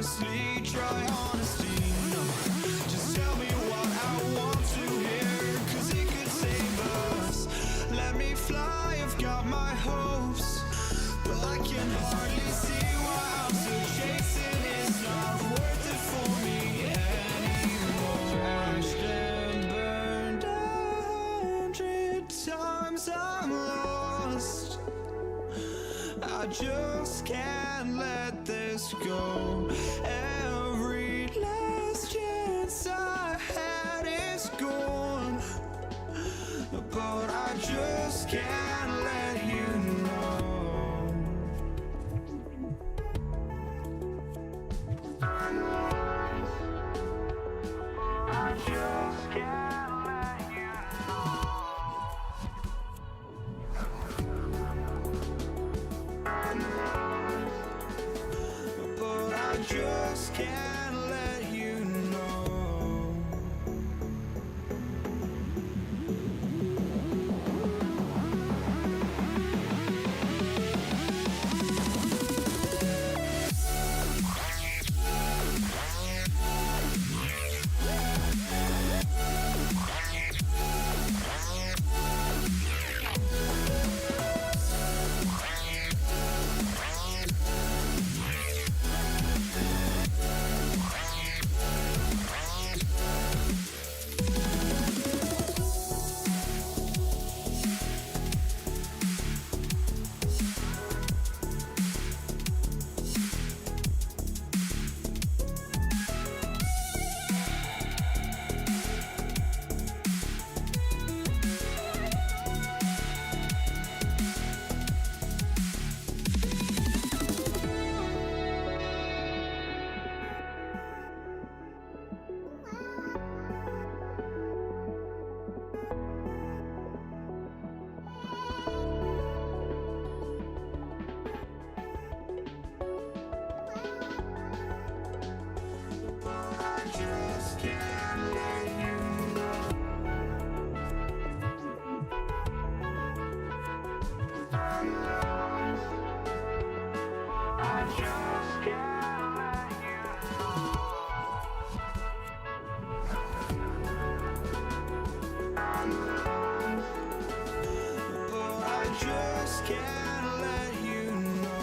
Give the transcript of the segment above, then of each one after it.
honestly, try honesty. No, just tell me what I want to hear, 'cause it could save us. Let me fly, I've got my hopes, but I can hardly see why I'm still chasing. It's not worth it for me anymore. Crashed and burned 100 times, I'm lost. I just can't let this go. Every last chance I had is gone, but I just can't let you know. I just can't let you know. But I just can't let you know.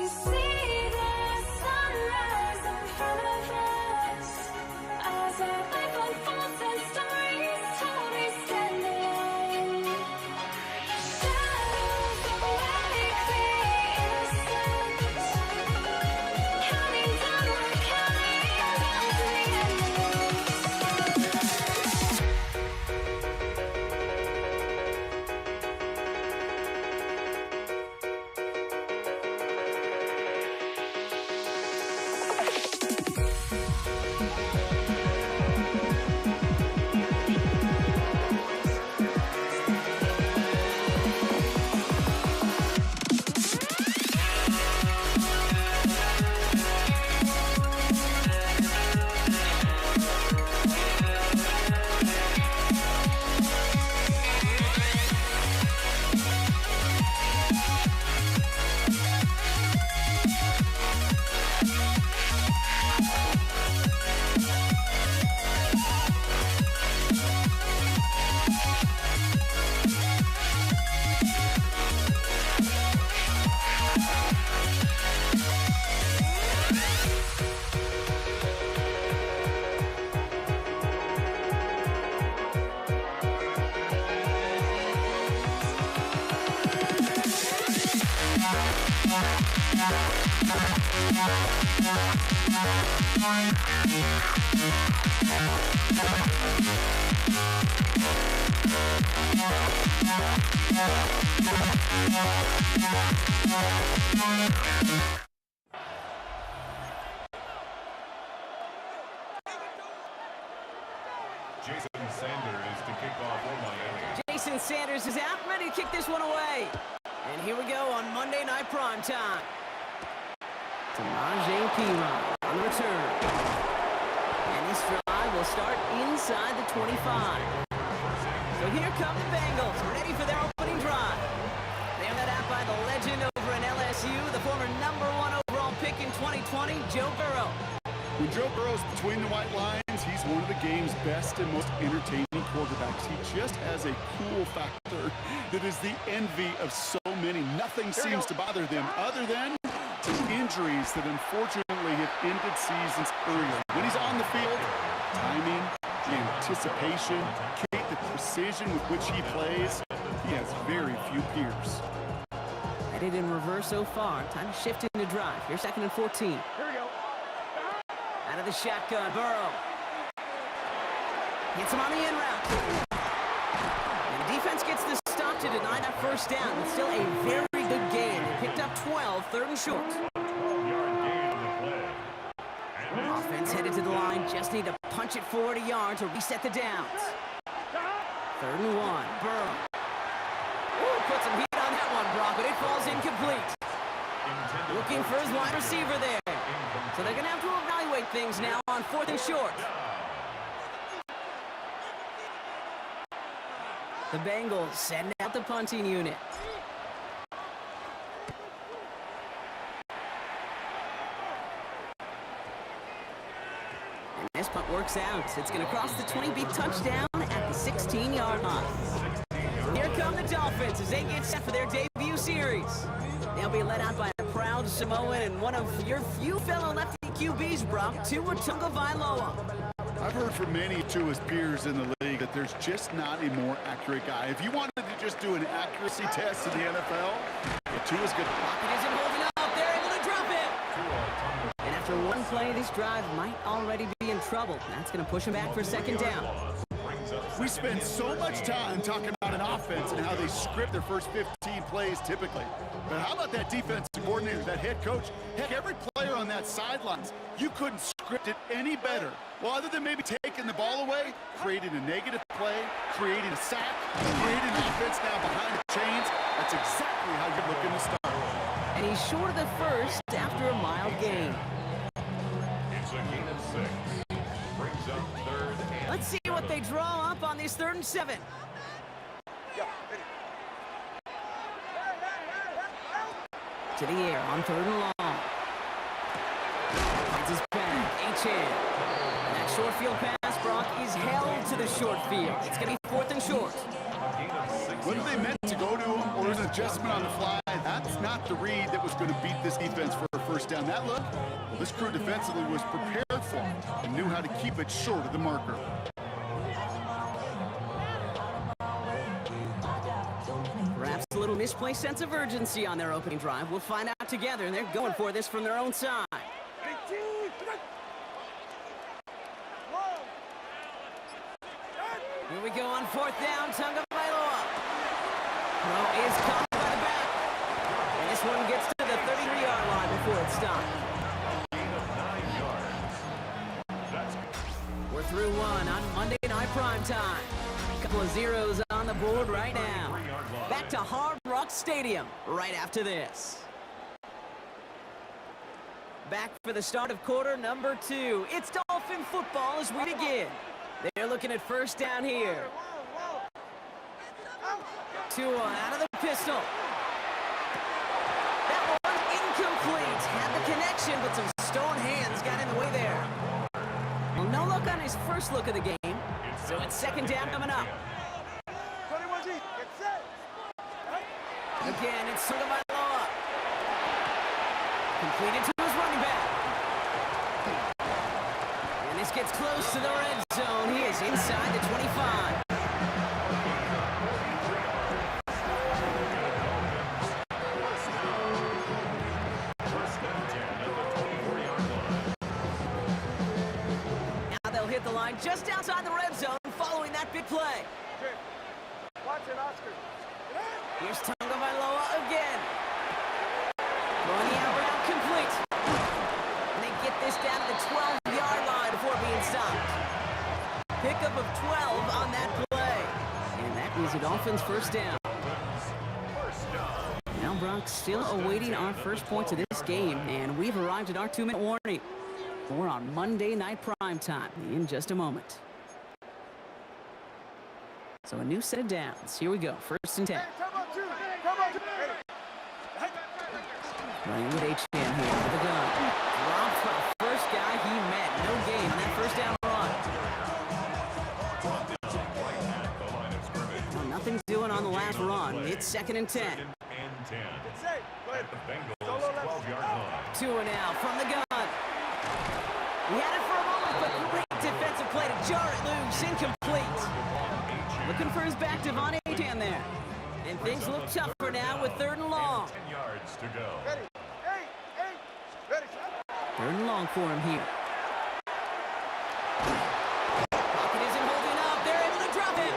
we see the sunrise in front of us. As our life unfolds and stories told, we stand alone. Shadows away, clear innocence. Counting down, we're counting down to the end of Jason Sanders to kick off for Miami. Jason Sanders is out, ready to kick this one away. And here we go on Monday Night Primetime. Samaje Perine on the return. And this drive will start inside the 25. So here come the Bengals, ready for their opening drive. They are led out by the legend over in LSU, the former #1 overall pick in 2020, Joe Burrow. When Joe Burrow's between the white lines, he's one of the game's best and most entertaining quarterbacks. He just has a cool factor that is the envy of so many. Nothing seems to bother them other than some injuries that unfortunately have ended seasons early. When he's on the field, timing, the anticipation, the precision with which he plays, he has very few peers. Headed in reverse so far. Time to shift into drive. Here's 2nd and 14. Here we go. Out of the shotgun, Burrow. Gets him on the in route. And the defense gets the stop to deny that first down. It's still a very good gain. They picked up 12, 3rd and short. 12-yard gain on the play. Offense headed to the line. Just need to punch it 40 yards to reset the downs. 3rd and 1. Burrow. Ooh, put some heat on that one, Brock, but it falls incomplete. Looking for his wide receiver there. So they're going to have to evaluate things now on 4th and short. The Bengals send out the punting unit. And this punt works out. It's going to cross the 20, be touchdown at the 16-yard line. Here come the Dolphins as they get set for their debut series. They'll be led out by a proud Samoan and one of your few fellow lefty QBs, Brock, Tua Tagovailoa. I've heard from many of his peers in the league that there's just not a more accurate guy. If you wanted to just do an accuracy test in the NFL, Tua's good. Pocket isn't holding up. They're able to drop it. And after one play, this drive might already be in trouble. That's going to push him back for 2nd down. We spend so much time talking about an offense and how they script their first 15 plays typically. But how about that defensive coordinator, that head coach? Heck, every player on that sidelines, you couldn't script it any better. Well, other than maybe taking the ball away, creating a negative play, creating a sack, creating an offense now behind the chains, that's exactly how you're looking to start. And he's short of the first after a mild gain. It's a gain of 6. Brings up 3rd and... Let's see what they draw up on this 3rd and 7. To the air on 3rd and long. Finds his back, Achane. That short field pass, Brock, is held to the short field. It's going to be 4th and short. Whether they meant to go to him or an adjustment on the fly, that's not not the read that was going to beat this defense for a first down. That look, well, this crew defensively was prepared for it and knew how to keep it short of the marker. Perhaps a little misplaced sense of urgency on their opening drive. We'll find out together, and they're going for this from their own side. Here we go on fourth down, Tagovailoa. Throw is caught by the back. And this one gets to the 33-yard line before it's stopped. Gain of 9 yards. That's We're through one on Monday Night Prime Time. A couple of zeros on the board right now. Back to Hard Rock Stadium right after this. Back for the start of quarter number 2. It's Dolphin football as we begin. They're looking at first down here. Tua out of the pistol. That one incomplete. Had the connection, but some stone hands got in the way there. Well, no look on his first look of the game. So it's second down coming up. Again, it's Tagovailoa. Completed to his running back. And this gets close to the red zone. He is inside the 25. Now they'll hit the line just outside the red zone following that big play. Watch it, Oscar. Here's Tagovailoa again. Throwing the out route complete. And they get this down to the 12-yard line before being stopped. Pickup of 12 on that play. And that is a Dolphins first down. Now Brock still awaiting our first points of this game, and we've arrived at our 2-minute warning. We're on Monday Night Prime Time in just a moment. So a new set of downs. Here we go. First and 10. Running with H-Man here with the gun. Dropped for the first guy he met. No gain in that first down run. Well, nothing's doing on the last run. It's second and 10. second and 10. At the Bengals 12-yard line. Tua now from the gun. He had it for a moment, but great defensive play to jar it loose. Incomplete. Looking for his back, Devon Achane there. And things look tougher now with third and long. 10 yards to go. Third and long for him here. Pocket isn't holding up. They're able to drop him.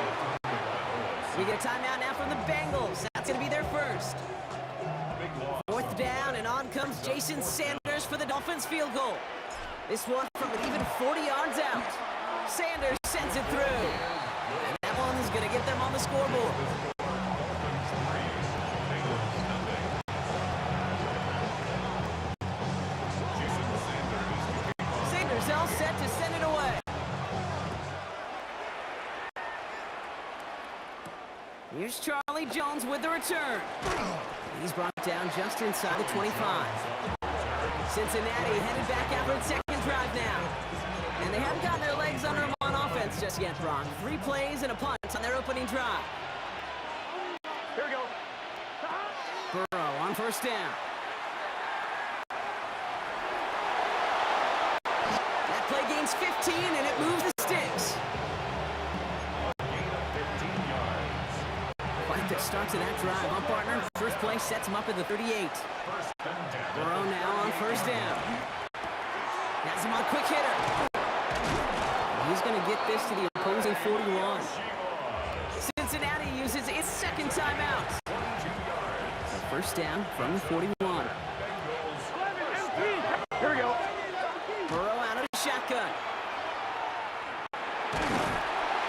We get a timeout now from the Bengals. That's going to be their first. Fourth down, and on comes Jason Sanders for the Dolphins field goal. This one from an even 40 yards out. Sanders sends it through. And that one's going to get them on the scoreboard. Sanders all set to send it away. Here's Charlie Jones with the return. He's brought down just inside the 25. Cincinnati headed back after its second drive now. And they haven't gotten their legs under them on offense just yet, Brock. 3 plays and a punt on their opening drive. Here we go. Burrow on first down. That play gains 15, and it moves the sticks. Quite the start to that drive, huh, partner? First play sets him up at the 38. Burrow now on first down. Has him on quick hitter. He's going to get this to the opposing 41. Cincinnati uses its second timeout. First down from the 41. Here we go. Burrow out of the shotgun.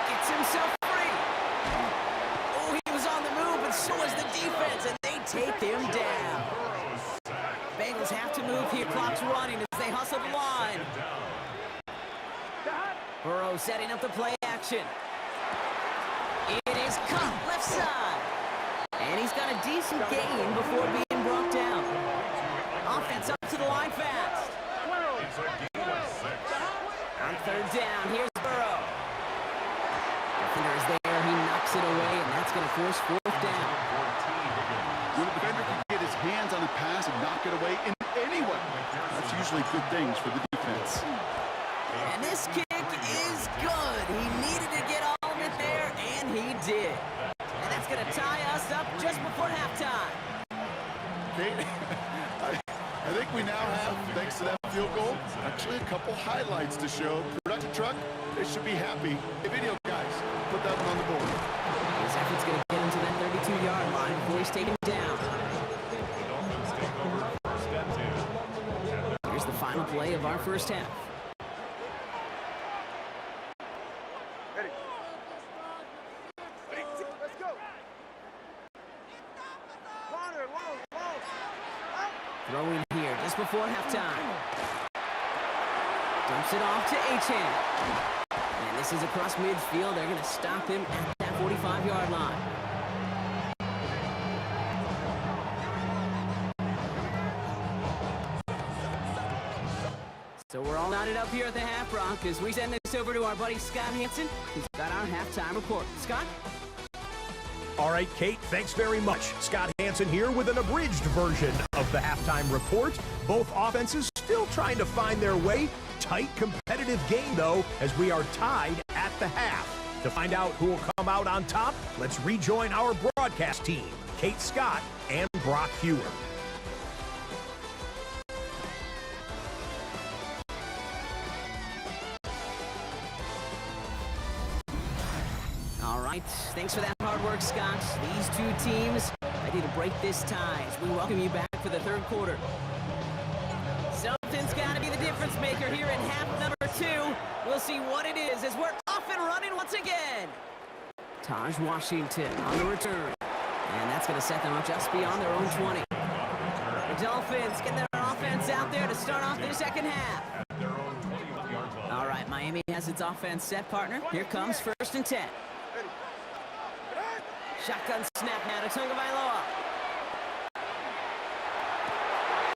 Gets himself free. Oh, he was on the move, but so was the defense, and they take him down. Bengals have to move here. Clock's running as they hustle the line. Burrow setting up the play action. It is cut left side. And he's got a decent gain before being brought down. Offense up to the line fast. It's a gain of 6. On third down, here's Burrow. Defender is there. He knocks it away, and that's going to force fourth down. When the defender can get his hands on it away in any way. That's usually good things for the defense. And this kick is good. He needed to get all of it there, and he did. And that's going to tie us up just before halftime. I think we now have, thanks to that field goal, actually a couple highlights to show. Production truck, they should be happy. Hey, video guys, put that one on the board. His effort's going to get him to that 32-yard line before he's taken down. The Dolphins take over first and 10. Here's the final play of our first half. Ready. Let's go. Corner, long. Throwing here just before halftime. Dumps it off to Achane. And this is across midfield. They're going to stop him at that 45-yard line. So we're all knotted up here at the half, Brock, as we send this over to our buddy Scott Hanson, who's got our halftime report. Scott? All right, Kate, thanks very much. Scott Hanson here with an abridged version of the halftime report. Both offenses still trying to find their way. Tight, competitive game, though, as we are tied at the half. To find out who will come out on top, let's rejoin our broadcast team, Kate Scott and Brock Hewer. All right, thanks for that hard work, Scott. These two teams ready to break this tie as we welcome you back for the third quarter. Something's got to be the difference maker here in half number 2. We'll see what it is as we're off and running once again. Taj Washington on the return. And that's going to set them up just beyond their own 20. The Dolphins get their offense out there to start off their second half. All right, Miami has its offense set, partner. Here comes first and 10. Shotgun snap now to Tagovailoa.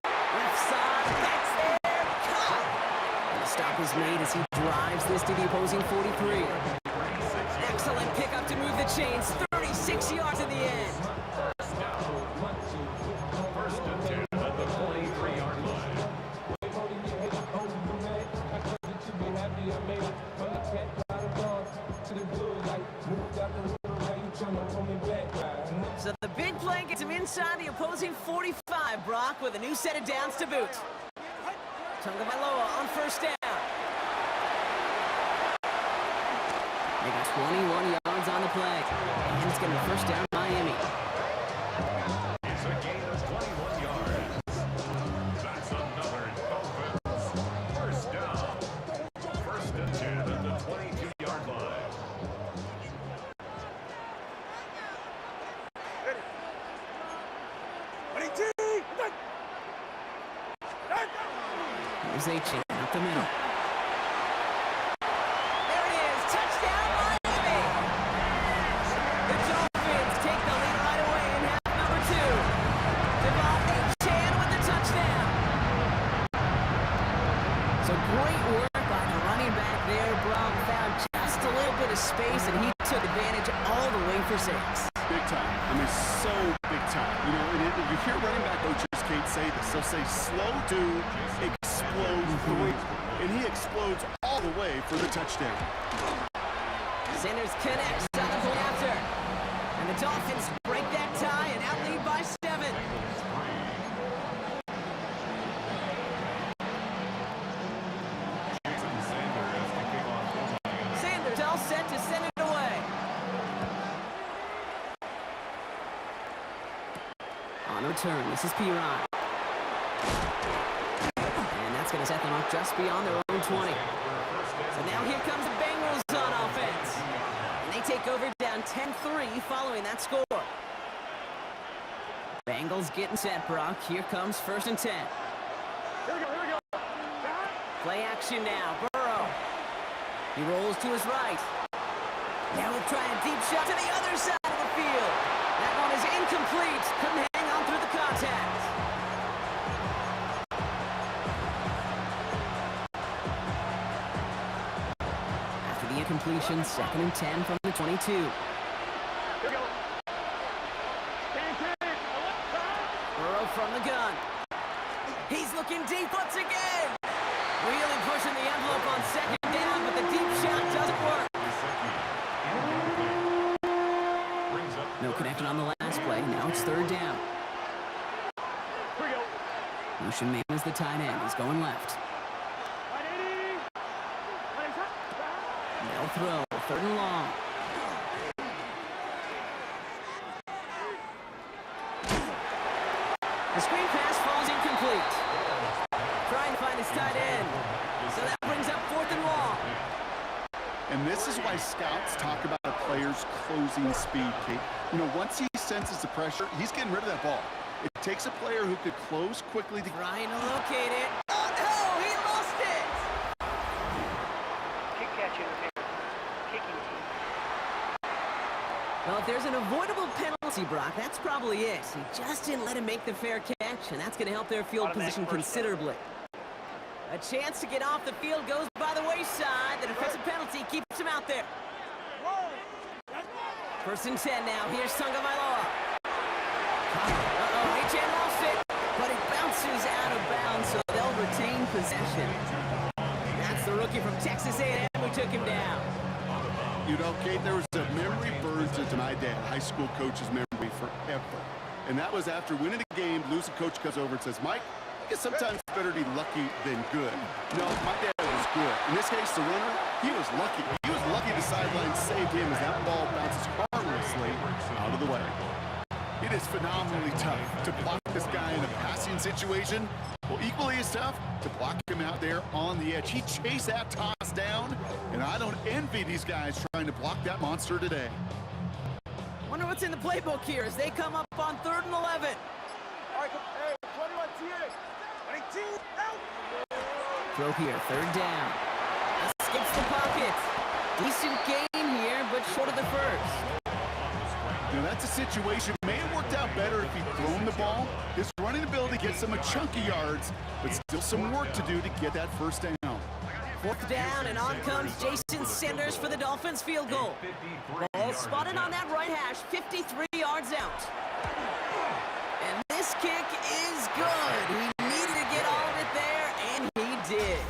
Left side, that's there, caught! And the stop is made as he drives this to the opposing 43. Excellent pickup to move the chains, 36 yards in the end. First and 10 at the 43-yard line. So the big play gets him inside the opposing 45, Brock, with a new set of downs to boot. Tagovailoa on first down. They got 21 yards on the play. And it's going to be first down, Miami. It's a gain of 21 yards. That's another Dolphins. First down. First and 10 at the 22-yard line. Here's Achane up the middle. There it is, touchdown Miami! The Dolphins take the lead right away in half number 2. Devon Achane with the touchdown. So great work by the running back there. Brown found just a little bit of space, and he took advantage all the way for 6. Big time. I mean, so big time. You know, and you hear running back coaches, Kate, say this. They'll say slow to explode through. And he explodes all the way for the touchdown. Sanders connects on the point after. And the Dolphins break that tie and out-lead by 7. Sanders all set to send it away. On return, this is Piran. And that's going to set them up just beyond their own 20. So now here comes the Bengals on offense. And they take over down 10-3 following that score. Bengals getting set, Brock. Here comes first and 10. Here we go. Play action now. Burrow. He rolls to his right. Now we'll try a deep shot to the other side of the field. That one is incomplete. Couldn't hang on through the contact. After the incompletion, second and 10 from the 22. Here we go. Burrow from the gun. He's looking deep once again. Really pushing the envelope on second down, but the deep shot doesn't work. No connection on the last play. Now it's third down. Here we go. Lucian Main is the tight end. He's going left. 180. They'll throw. Third and long. The screen pass falls incomplete. Trying to find his tight end. So that brings up fourth and long. And this is why scouts talk about a player's closing speed, Kate. You know, once he senses the pressure, he's getting rid of that ball. It takes a player who could close quickly to... Trying to locate it. Oh, no! He lost it! Kick catch indicator. Kicking team. Well, if there's an avoidable penalty, Brock, that's probably it. He just didn't let him make the fair catch, and that's going to help their field Automatic position first down. considerably. A chance to get off the field goes by the wayside. The defensive penalty keeps him out there. First and 10 now. Here's Tagovailoa. Uh-oh, H.N. lost it, but it bounces out of bounds, so they'll retain possession. That's the rookie from Texas A&M who took him down. You know, Kate, there was a memory burned into my dad, high school coach's memory forever. And that was after winning a game, losing coach comes over and says, Mike, I guess sometimes it's better to be lucky than good. No, my dad was good. In this case, the runner, he was lucky. He was lucky the sideline saved him as that ball bounces harmlessly out of the way. It is phenomenally tough to block this guy in a passing situation. Well, equally as tough to block him out there on the edge. He chased that toss down, and I don't envy these guys trying to block that monster today. Wonder what's in the playbook here as they come up on 3rd and 11. All right, hey, 21 TA. 19 out. Throw here, 3rd down. Skips the pocket. Decent gain here, but short of the first. Now that's a situation, may have worked out better if he'd thrown the ball. His running ability gets him a chunky yards, but still some work to do to get that first down. 4th down, and on comes Jason Sanders for the Dolphins field goal. Ball spotted on that right hash, 53 yards out. And this kick is good. He needed to get all of it there, and he did.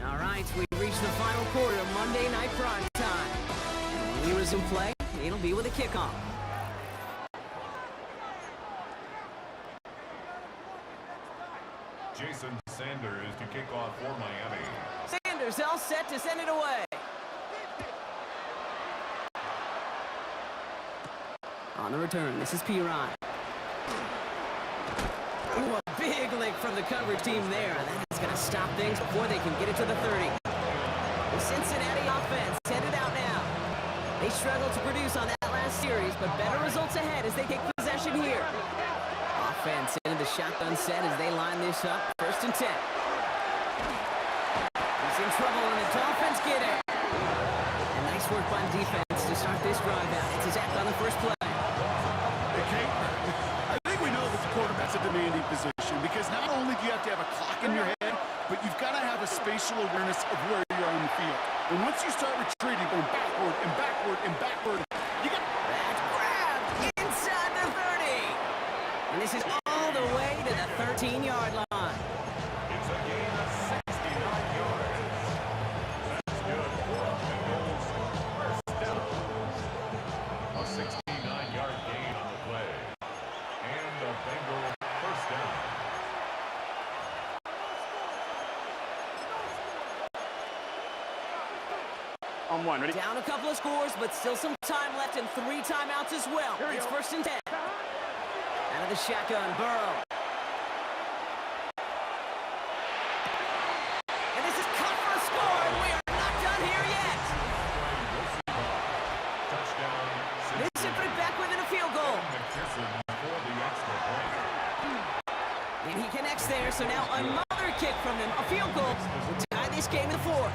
All right, we reached the final quarter of Monday Night Prime Time. And when we resume play, it'll be with a kickoff. Jason Sanders to kick off for Miami. Sanders all set to send it away. On the return, this is Piran. Ooh, a big lick from the coverage team there. And that's going to stop things before they can get it to the 30. The Cincinnati offense headed out now. They struggled to produce on that last series, but better results ahead as they take possession here. Offense into the shotgun set as they line this up. 1st and 10. He's in trouble, and the Dolphins get it. And nice work by defense to start this drive out. It's a sack on the first play. Okay, I think we know that the quarterback's a demanding position because not only do you have to have a clock in your head, but you've got to have a spatial awareness of where you are on the field. And once you start retreating, going backward and backward and backward, you got... That's grabbed inside the 30. And this is all the way to the 13-yard line. It's a gain of 69 yards. That's good for Bengals. First down. A 69-yard gain on the play. And the Bengals first down. On one, ready? Down a couple of scores, but still some time left and 3 timeouts as well. Here we It's go. 1st and 10. Out of the shotgun, Burrow. And this is cut for a score, and we are not done here yet. Touchdown. This put it back within a field goal. McKesson for the extra point. And he connects there, so now another kick from him. A field goal will tie this game in the 4th.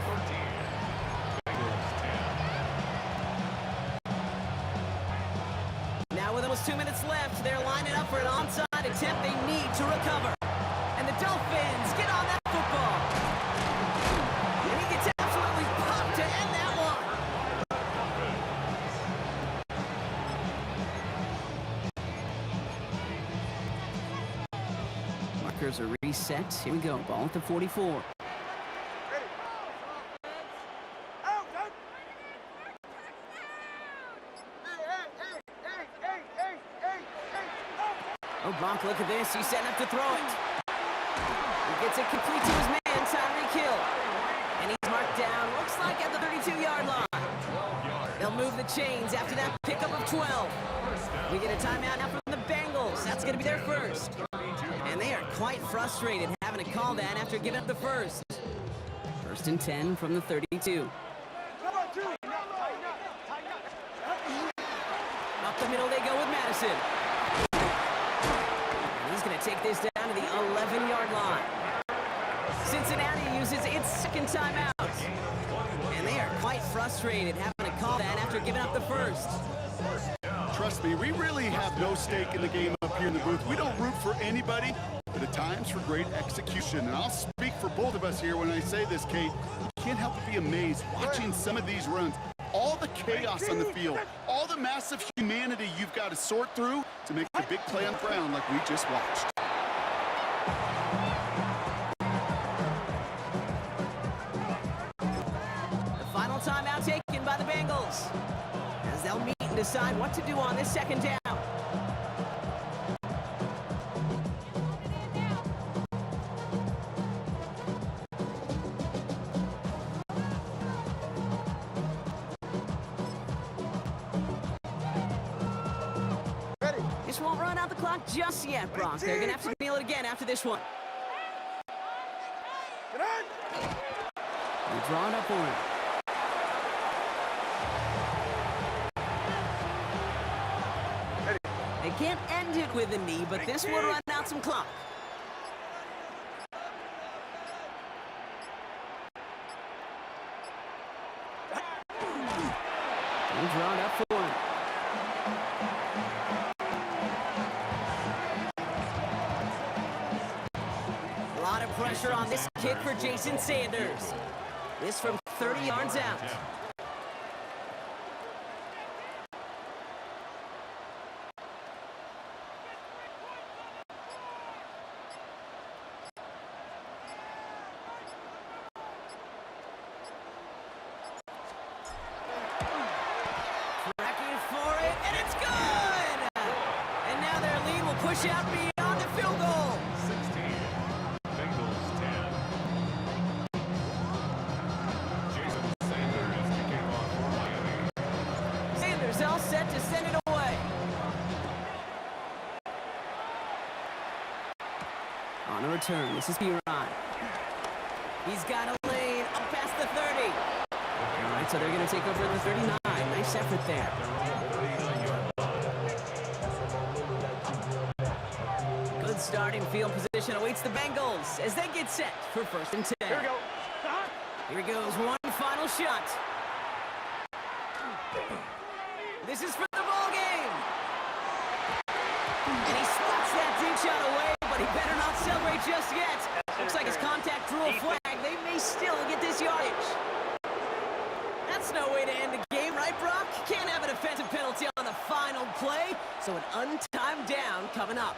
Now with almost 2 minutes left, they're lining up for an onside attempt they need to recover. And the Dolphins get on that football. And he gets absolutely pumped to end that one. Marker markers are reset. Here we go, ball at the 44. Oh, Gronk, look at this. He's setting up to throw it. He gets it complete to his man, Tyreek Hill. And he's marked down, looks like at the 32-yard line. They'll move the chains after that pickup of 12. We get a timeout now from the Bengals. That's going to be their first. And they are quite frustrated having to call that after giving up the first. First and 10 from the 32. Up the middle they go with Madison. And he's going to take this down to the 11-yard line. Cincinnati uses its second timeout. And they are quite frustrated having to call that after giving up the first. Trust me, we really have no stake in the game up here in the booth. We don't root for anybody, but at times for great execution. And I'll speak for both of us here when I say this, Kate. You can't help but be amazed watching some of these runs. All the chaos on the field, all the massive humanity you've got to sort through to make a big play on the ground like we just watched. The final timeout taken by the Bengals, as they'll meet and decide what to do on this second down. This won't run out the clock just yet, Brock. They're going to have to kneel it again after this one. They draw it up for him. They can't end it with a knee, but this would run out some clock. They draw it up for him. A lot of pressure on this kick for Jason Sanders. This from 30 yards out. Tracking for it, and it's good! And now their lead will push out beyond the field goal. 16. Bengals 10. Jason Sanders kicking off for Miami. Sanders all set to send it away. On a return, this is Piran. He's got a lane up past the 30. All right, so they're going to take over the 39. Nice effort there. Good starting field position awaits the Bengals as they get set for first and 10. Here we go. Here goes one final shot. This is for the ball game. And he swats that deep shot away, but he better not celebrate just yet. Looks like his contact drew a flag. They may still get this yardage. That's no way to end the game, right, Brock? Can't have an offensive penalty on the final play, so an untimed down coming up.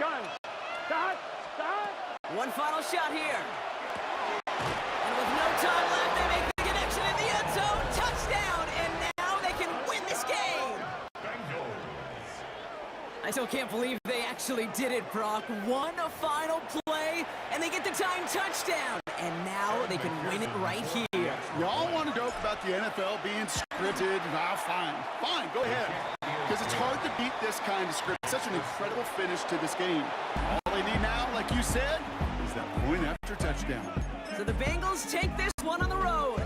Gun. Start. One final shot here. And with no time left, they make the connection in the end zone. Touchdown, and now they can win this game. I still can't believe they actually did it, Brock. One final play, and they get the tying touchdown. And now they can win it right here. Y'all want to joke about the NFL being scripted? Ah, fine, go ahead. Because it's hard to beat this kind of script. Such an incredible finish to this game. All they need now, like you said, is that point after touchdown. So the Bengals take this one on the road.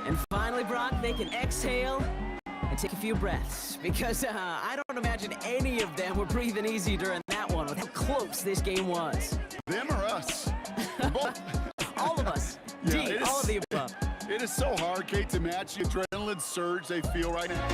And finally, Brock, they can exhale and take a few breaths. Because I don't imagine any of them were breathing easy during that one with how close this game was. Them or us? We're both. All of us. Yeah, D, it is- all of the above. It is so hard, Kate, to match the adrenaline surge they feel right now.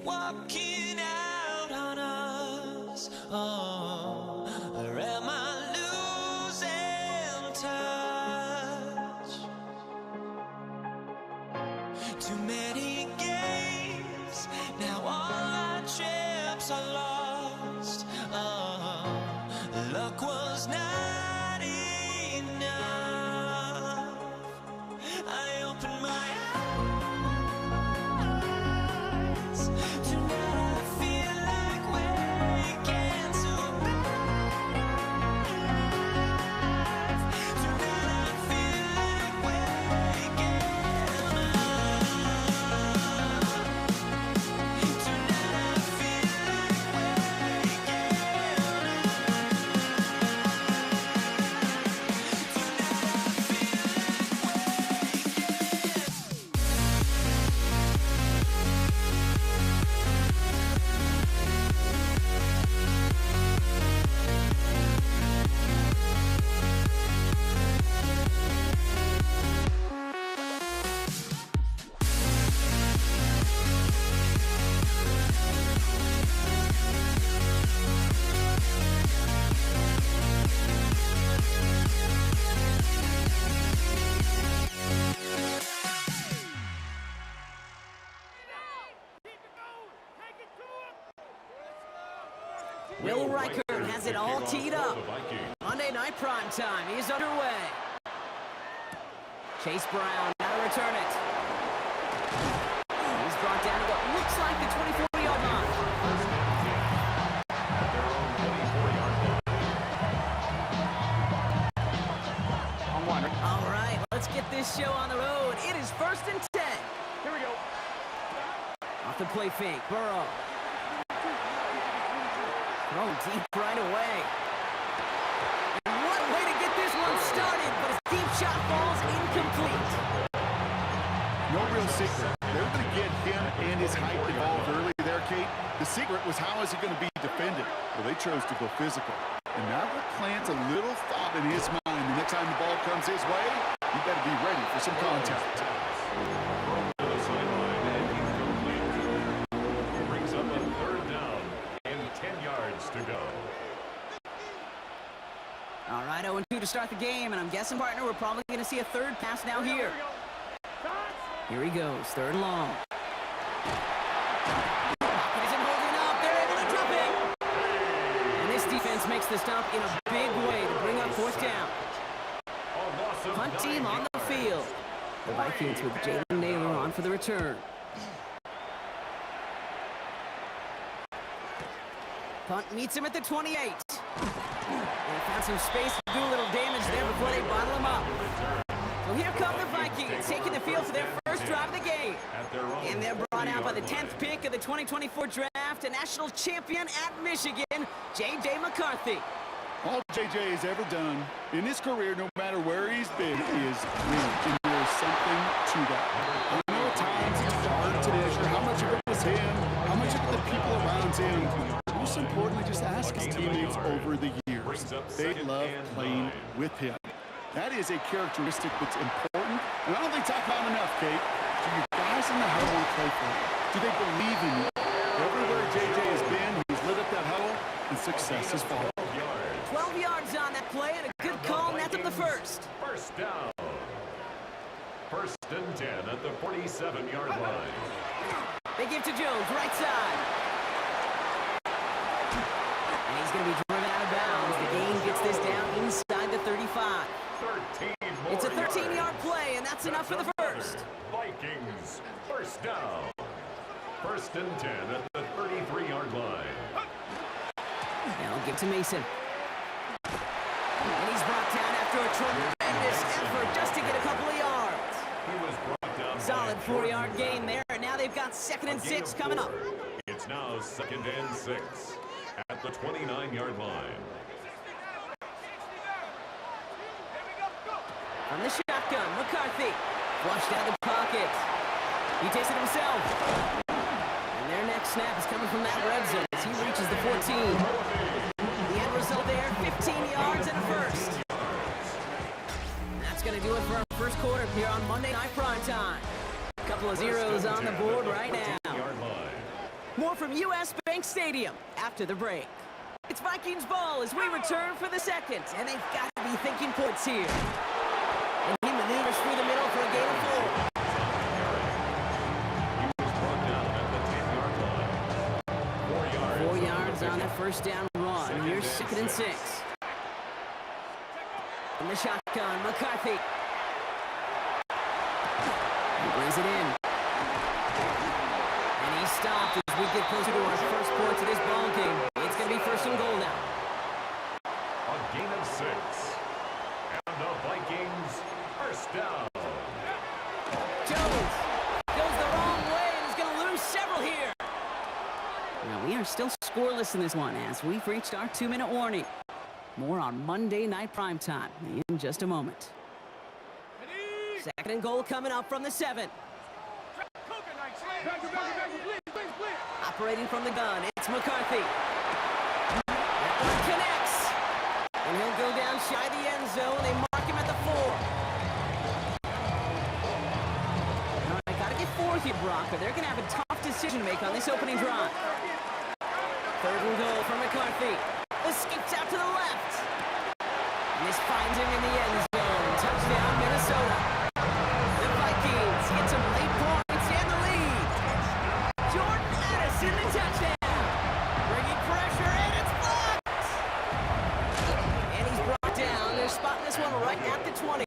walking out on us? Oh, or am I losing touch? Too many games, now all our chips are lost. Oh, luck was not enough. I opened my eyes. Tonight I feel like waking to life. Tonight I feel like waking up. Tonight I feel like waking Will Reichert has it all teed up. Monday night prime time. He's underway. Chase Brown now to return it. He's brought down to what looks like the 24-yard line. All right, let's get this show on the road. It is 1st and 10. Here we go. Off the play fake. Burrow. Thrown deep right away. And what way to get this one started, but his deep shot falls incomplete. No real secret. They were going to get him and his height involved early there, Kate. The secret was how is he going to be defended? Well, they chose to go physical. And now that plants a little thought in his mind. The next time the ball comes his way, he better be ready for some contact. To the sideline and incomplete. Brings up a 3rd down and 10 yards to go. All right, 0-2 to start the game, and I'm guessing, partner, we're probably going to see a third pass now here. Here he goes, 3rd and long. Pocket isn't holding up. They're able to drop it. And this defense makes the stop in a big way to bring up 4th down. Punt team on the field. The Vikings with Jalen Naylor on for the return. Punt meets him at the 28. They found some space to do a little damage there before they bottle him up. So here come the Vikings, taking the field for their first drive of the game. And they're brought out by the 10th pick of the 2024 draft, a national champion at Michigan, J.J. McCarthy. All J.J. has ever done in his career, no matter where he's been, is win. And there's something to that. I know at times it's hard to measure how much of it was him, how much of it the people around him. Most importantly, just ask his teammates over the years. They love playing with him. That is a characteristic that's important, and I don't think talked about enough, Kate. Do you guys in the huddle want to play for him? Do they believe in you? Everywhere J.J. has been, he's lit up that huddle, and success has followed. 12 yards on that play, and a good call, net them the first. 1st down. 1st and 10 at the 47-yard line. They give to Jones, right side. And he's going to be driven out of bounds. The gain gets this down inside the 35. 13 more It's a 13-yard yards. play, and that's enough for the first. Vikings, 1st down. 1st and 10 at the 33-yard line. Now give to Mason. And he's brought down after a tremendous effort just to get a couple of yards. He was brought down by Solid a 4-yard gain there, and now they've got 2nd and 6 coming up. It's now 2nd and 6 at the 29-yard line. From the shotgun, McCarthy. Flushed out the pocket. He takes it himself. And their next snap is coming from that red zone as he reaches the 14. The end result there, 15 yards and a first. That's going to do it for our first quarter here on Monday Night Prime Time. A couple of zeros on the board right now. More from U.S. Bank Stadium after the break. It's Vikings ball as we return for the second, and they've got to be thinking points here. And he maneuvers through the middle for a gain of 4. He was brought down at the 10-yard line. 4 yards. 4 yards on that first down run. Here's 2nd and 6. In the shotgun, McCarthy. He brings it in. And he's stopped as we get closer to our first points of this ball game. It's going to be 1st and goal now. A gain of 6. And the Vikings first down. Jones goes the wrong way and is going to lose several here. Now, we are still scoreless in this one as we've reached our 2-minute warning. More on Monday Night Primetime in just a moment. 2nd and goal coming up from the 7. Operating from the gun, it's McCarthy. That one connects. And he'll go down shy of the end zone. They mark him at the 4. All right, got to get 4 here, Brock, but they're going to have a tough decision to make on this opening drive. 3rd and goal for McCarthy. Escapes out to the left. And this finds him in the end zone. Touchdown, Minnesota. The Vikings get some late points and the lead. Jordan Addison, the touchdown. Bringing pressure, and it's blocked. And he's brought down. They're spotting this one right at the 20.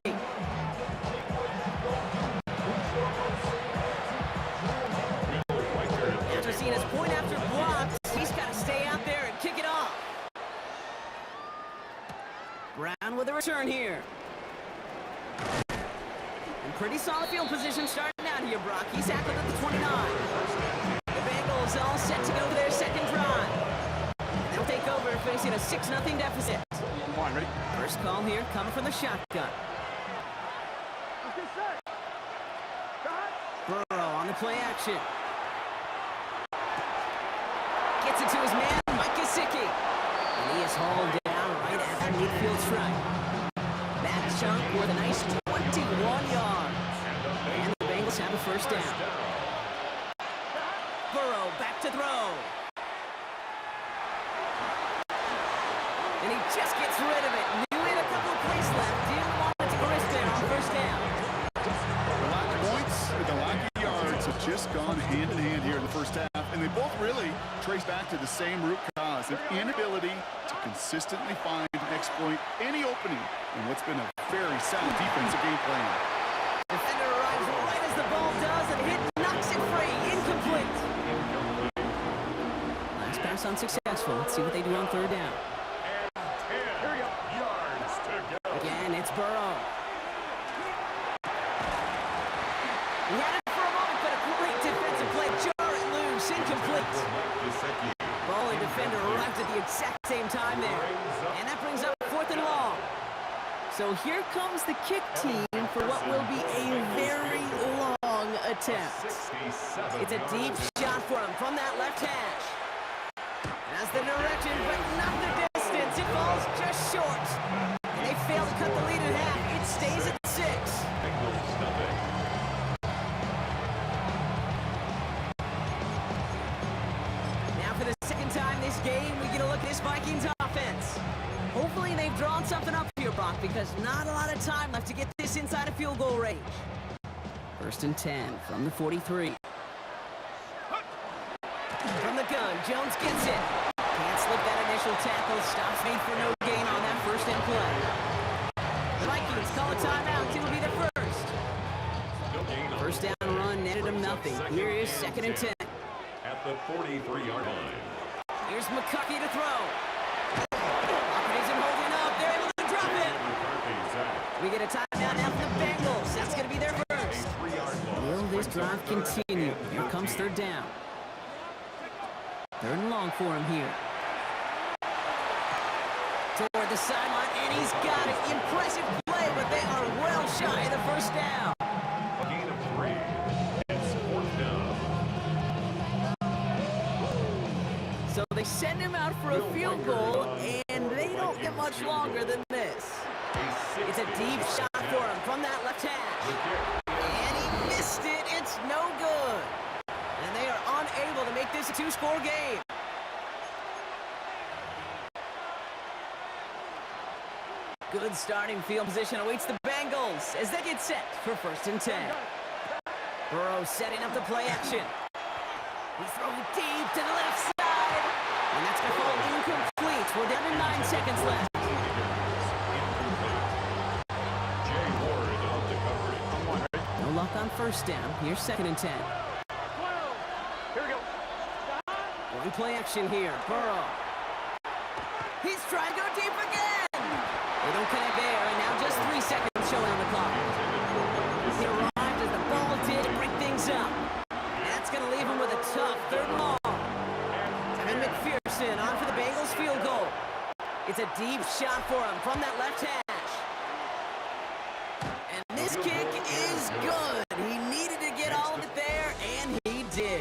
After seeing his point after blocked, he's got to stay out there and kick it off. Brown with a return here. And pretty solid field position starting out here, Brock. He's tackled at the 29. The Bengals all set to go to their second drive. They'll take over facing a 6-0 deficit. Come on, ready? First call here coming from the shotgun. Burrow on the play action. Gets it to his man, Mike Gesicki. And he is hauled down right at the midfield stripe. That chunk with a nice 21 yards. And the Bengals have a first down. Burrow back to throw. And he just gets rid of it. Knew it a couple of plays left. Didn't want it to go there on first down. The lack of points and the lack of yards have just gone hand in hand here in the first half, and they both really trace back to the same root cause, an inability to consistently find and exploit any opening in what's been a very sound defensive game plan. Defender arrives right as the ball does, and hit knocks it free. Incomplete. Last pass unsuccessful. Let's see what they do on 3rd down. 10 yards to go. Again, it's Burrow. He had it for a moment, but a great defensive play. Jar it loose, incomplete. Ball and defender arrived at the exact same time there. And that brings up 4th and long. So here comes the kick team for what will be a very long attempt. It's a deep shot for him from that left hash. Has the direction, but not the distance. It falls just short. And they fail to cut the lead in half. It stays at 6. Bengals nothing. Now for the second time this game, we get a look at this Vikings offense. Hopefully they've drawn something up here, Brock, because not a lot of time left to get this inside a field goal range. 1st and 10 from the 43. From the gun, Jones gets it. Can't slip that initial tackle. Stops made for no gain on that 1st and play. The Vikings call a timeout. It will be the first. First down run netted him nothing. Here is 2nd and 10. At the 43-yard line. Here's McCarthy to throw. Isn't holding up. They're able to drop it. We get a timeout now from the Bengals. That's going to be their first. Will this drive continue? Here comes 3rd down. 3rd and long for him here. Toward the sideline, and he's got it. Impressive play, but they are well shy of the first down. A gain of 3. It's 4th down. So they send him out for a field goal, and they don't get much longer than this. It's a deep shot for him from that left hash. And he missed it. It's no good. And they are unable to make this this a two-score game. Good starting field position awaits the Bengals as they get set for 1st and 10. Burrow setting up the play action. He's throwing deep to the left side. And that's going to fall incomplete. We're down to 9 seconds left. Jay Ward on the coverage. No luck on 1st down. Here's 2nd and 10. Here we go. One play action here. Burrow. He's trying to go deep again. They don't connect there, and now just 3 seconds showing on the clock. He arrived as the ball did to break things up. That's going to leave him with a tough 3rd and long. Kevin McPherson on for the Bengals field goal. It's a deep shot for him from that left hash. And this kick is good. He needed to get all of it there, and he did.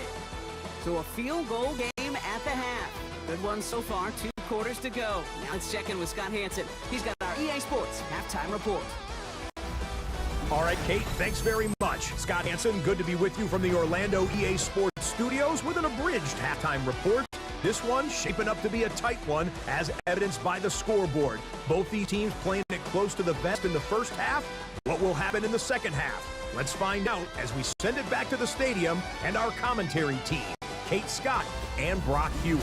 So a field goal game at the half. Good one so far, 2 quarters to go. Now let's check in with Scott Hanson. He's got our EA Sports halftime report. All right, Kate, thanks very much. Scott Hanson, good to be with you from the Orlando EA Sports Studios with an abridged halftime report. This one shaping up to be a tight one, as evidenced by the scoreboard. Both these teams playing it close to the vest in the first half. What will happen in the second half? Let's find out as we send it back to the stadium and our commentary team, Kate Scott and Brock Hewer.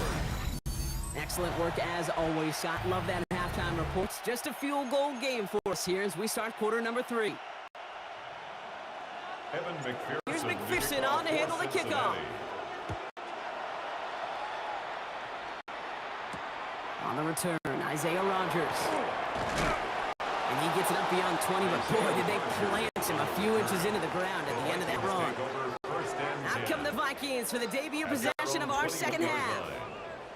Excellent work as always, Scott. Love that halftime report. Just a field goal game for us here as we start quarter number 3. Evan McPherson. Here's McPherson on to handle the kickoff. On the return, Isaiah Rodgers. And he gets it up beyond 20, but boy, did they plant him a few inches into the ground at the end of that run. Out come the Vikings for the debut possession of our second half.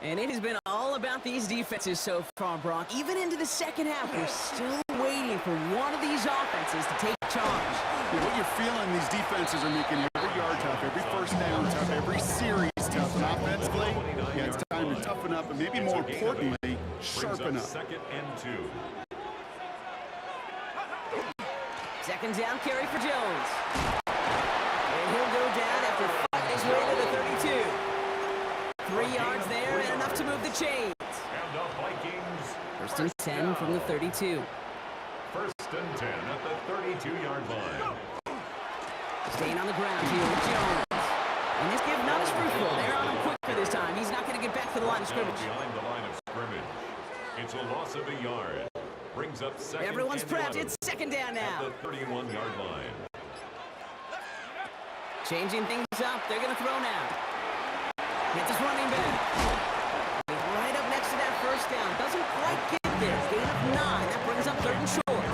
And it has been all about these defenses so far, Brock. Even into the second half, we're still waiting for one of these offenses to take charge. What you're feeling, these defenses are making every yard tough, every 1st down tough, every series tough. And offensively, yeah, it's time to toughen up, and maybe more importantly, sharpen up. 2nd and 2. 2nd down carry for Jones. And he'll go down after fighting his way to the 32. 3 yards there and enough to move the chains. And the Vikings. 1st and 10 from the 32. 1st and 10 at the 32-yard line. Staying on the ground here with Jones. And this give not as fruitful. They're on him quick for this time. He's not going to get back to the line of scrimmage. Behind the line of scrimmage. It's a loss of a yard. Brings up 2nd. Everyone's and prepped. 11 It's 2nd down now. at the 31-yard line. Changing things up. They're going to throw now. Hits his running back. He's right up next to that 1st down. Doesn't quite get there. Gain of 9. That brings up 3rd and short.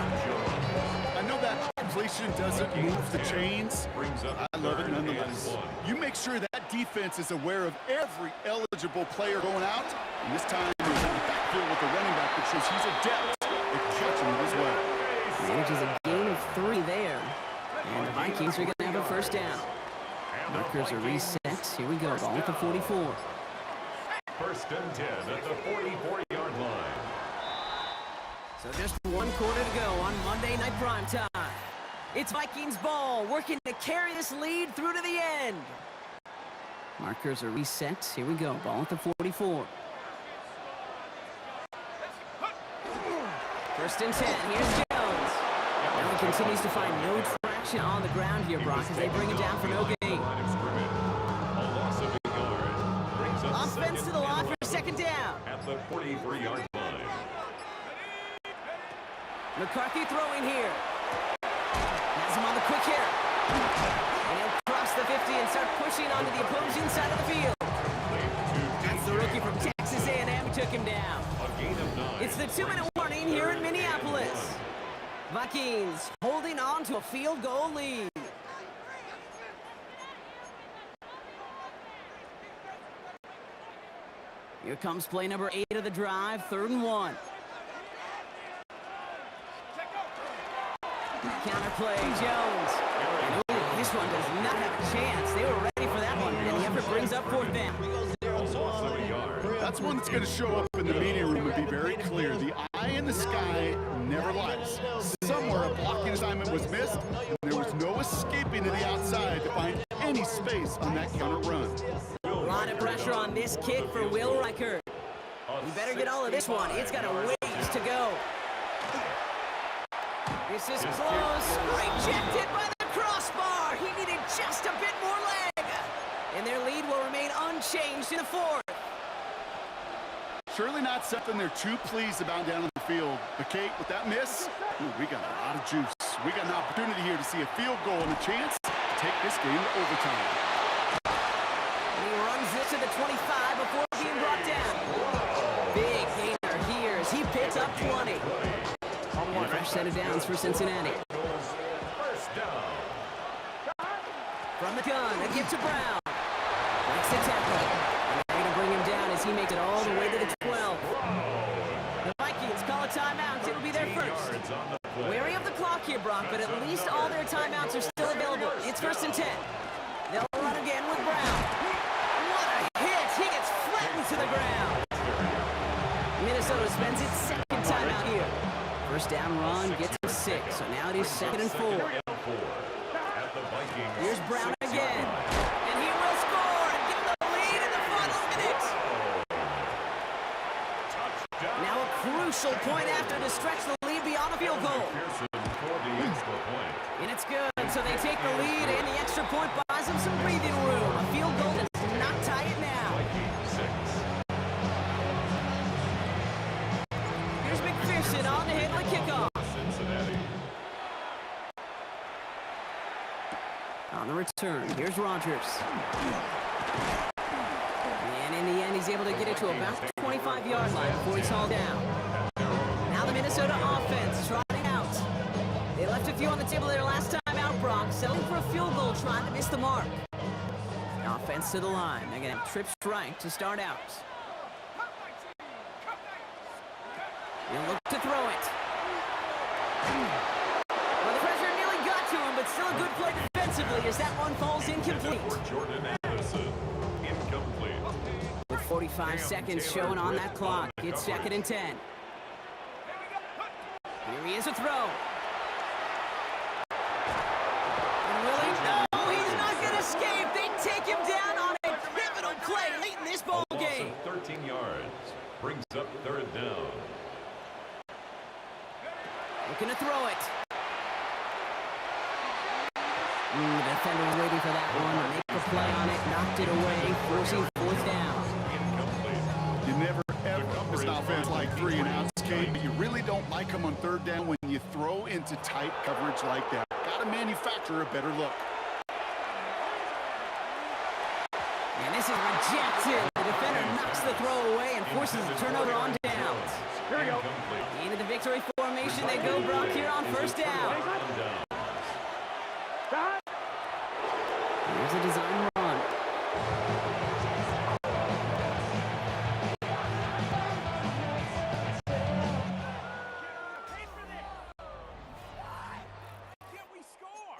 I know that completion doesn't move the chains. I love it nonetheless. You make sure that defense is aware of every eligible player going out. And this time, he's in the backfield with the running back that shows he's adept at catching it as well. Manages a gain of 3 there. And the Vikings are going to have a 1st down. Markers are reset. Here we go. Ball at the 44. 1st and 10 at the 44-yard line. So just 1 quarter to go on Monday Night Primetime. It's Vikings ball, working to carry this lead through to the end. Markers are reset. Here we go. Ball at the 44. 1st and 10. Here's Jones. Now he continues to find no traction on the ground here, Brock, as they bring it down for no gain. Offense to the line for 2nd down. At the 43-yard line. McCarthy throwing here. Has him on the quick hitter. And he'll cross the 50 and start pushing onto the opposing side of the field. That's the rookie from Texas A&M who took him down. A gain of 9. It's the 2-minute warning here in Minneapolis. Vikings holding on to a field goal lead. Here comes play number 8 of the drive, 3rd and 1. Counter play, Jones. And ooh, this one does not have a chance. They were ready for that one, and the effort brings up 4th down. That's one that's going to show up in the media room and be very clear. The eye in the sky never lies. Somewhere a blocking assignment was missed, and there was no escaping to the outside to find any space on that counter run. lot of pressure on this kick for Will Reichert. You better get all of this one. It's got a ways to go. This is close. Rejected by the crossbar. He needed just a bit more leg. And their lead will remain unchanged in the fourth. Surely not something they're too pleased about down on the field. But Kate, with that miss, we got a lot of juice. We got an opportunity here to see a field goal and a chance to take this game to overtime. And he runs this to the 25 before being brought down. Big gainer here as he picks up 20. And a fresh set of downs for Cincinnati. First down. From the gun, a give to Brown. Breaks the tackle. And they're going to bring him down as he makes it all the way to the 12. The Vikings call a timeout. It'll be their first. Yards on the play. Wary of the clock here, Brock, but at least all their timeouts are still available. It's 1st and 10. They'll run again with Brown. What a hit! He gets flattened to the ground. Minnesota spends its second timeout here. First down run gets him 6, so now it is 2nd and 4. At the Vikings. Here's Brown again, and he will score and give them the lead in the final minute. Touchdown. Now a crucial point after to stretch the lead beyond a field goal. Pearson for the extra point. And it's good, so they take the lead, and the extra point buys them some breathing room. A field goal does not tie it now. Vikings 6. Here's McPherson on to handle the kickoff. Cincinnati. On the return, here's Rodgers. And in the end, he's able to get it to about the 25-yard line before he's hauled down. Now the Minnesota offense trotting out. They left a few on the table their last time out, Brock, settling for a field goal, trying to miss the mark. Offense to the line. They're going to have trips right to start out. He'll look to throw it. Well, the pressure nearly got to him, but still a good play defensively as that one falls incomplete. For Jordan Anderson. Incomplete. With 45 seconds showing on that clock, it's 2nd and 10. Here he is a throw. And Willie, no, he's not going to escape. They take him down on a pivotal play late in this ball game. 13 yards. Brings up 3rd down. Looking to throw it. The defender was waiting for that one to make the play on it, knocked it away, forcing 4th down. Incomplete. You never, ever miss an offense like 3 and outs, Kate, but you really don't like them on 3rd down when you throw into tight coverage like that. Got to manufacture a better look. And this is rejected. The defender knocks the throw away and forces a turnover on downs. Here we go. Into the victory formation they go, Brock, here on 1st down. Here's a design run. Can't we score?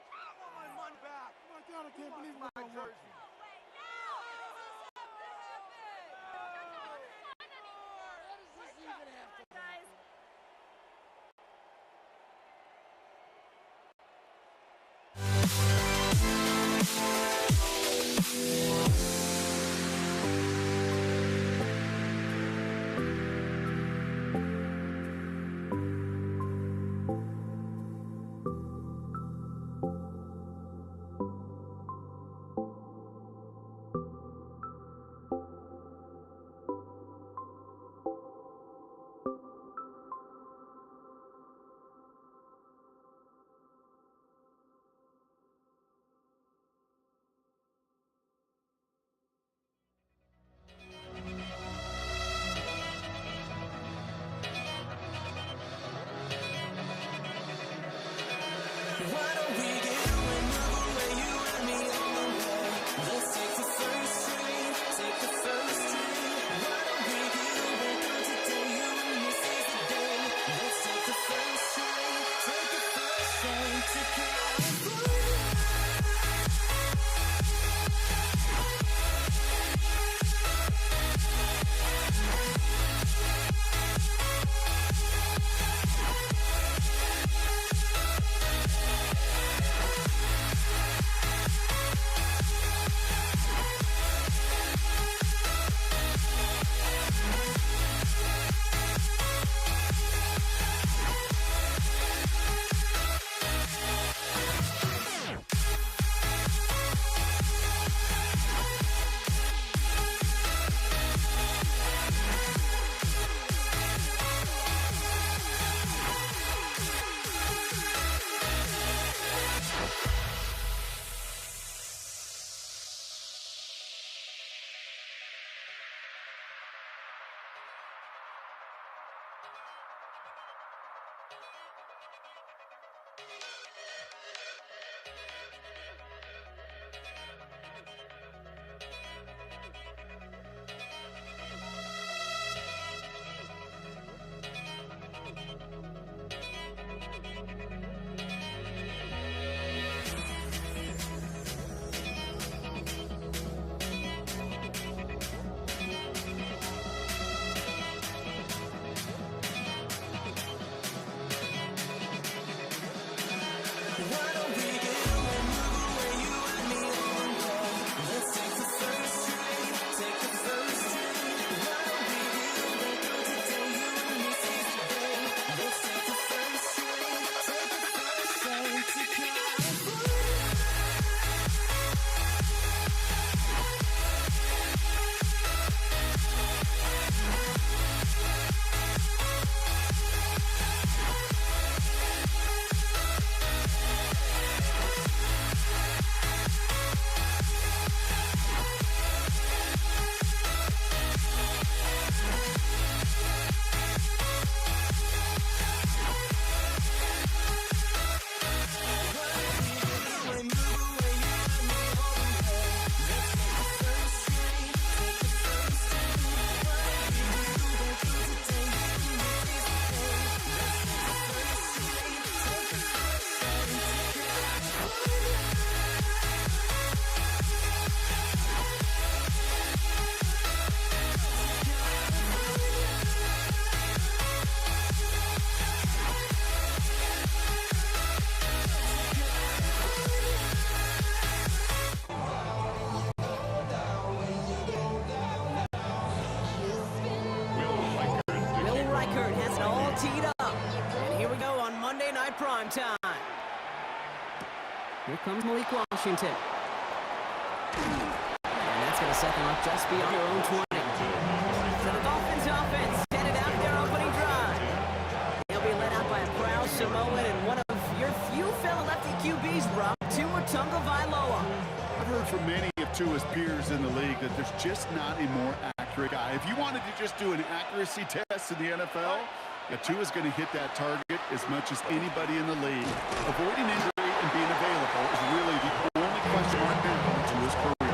I want my money back. Oh my God, I can't believe we're going to work. Guys. Teed up. And here we go on Monday Night Primetime. Here comes Malik Washington. And that's going to set them up just beyond their own 20. So the Dolphins offense headed out their opening drive. They'll be led out by a proud Samoan and one of your few fellow lefty QBs, Rob, Tua Tagovailoa. I've heard from many of Tua's peers in the league that there's just not a more accurate guy. If you wanted to just do an accuracy test in the NFL, Tua's going to hit that target as much as anybody in the league. Avoiding injury and being available is really the only question mark now in Tua's career.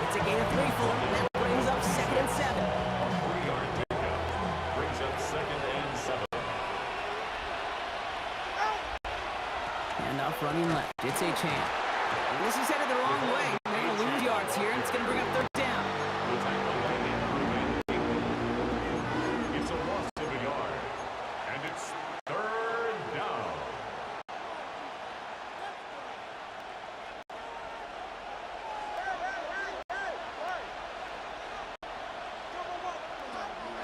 It's a gain of 3 for him. That brings up 2nd and 7. 3-yard pickup brings up 2nd and 7. And off running left. It's Achane. And this is headed the wrong way. They're going to lose yards here, and it's going to bring up 3rd down. It's a loss of a yard. And it's 3rd down.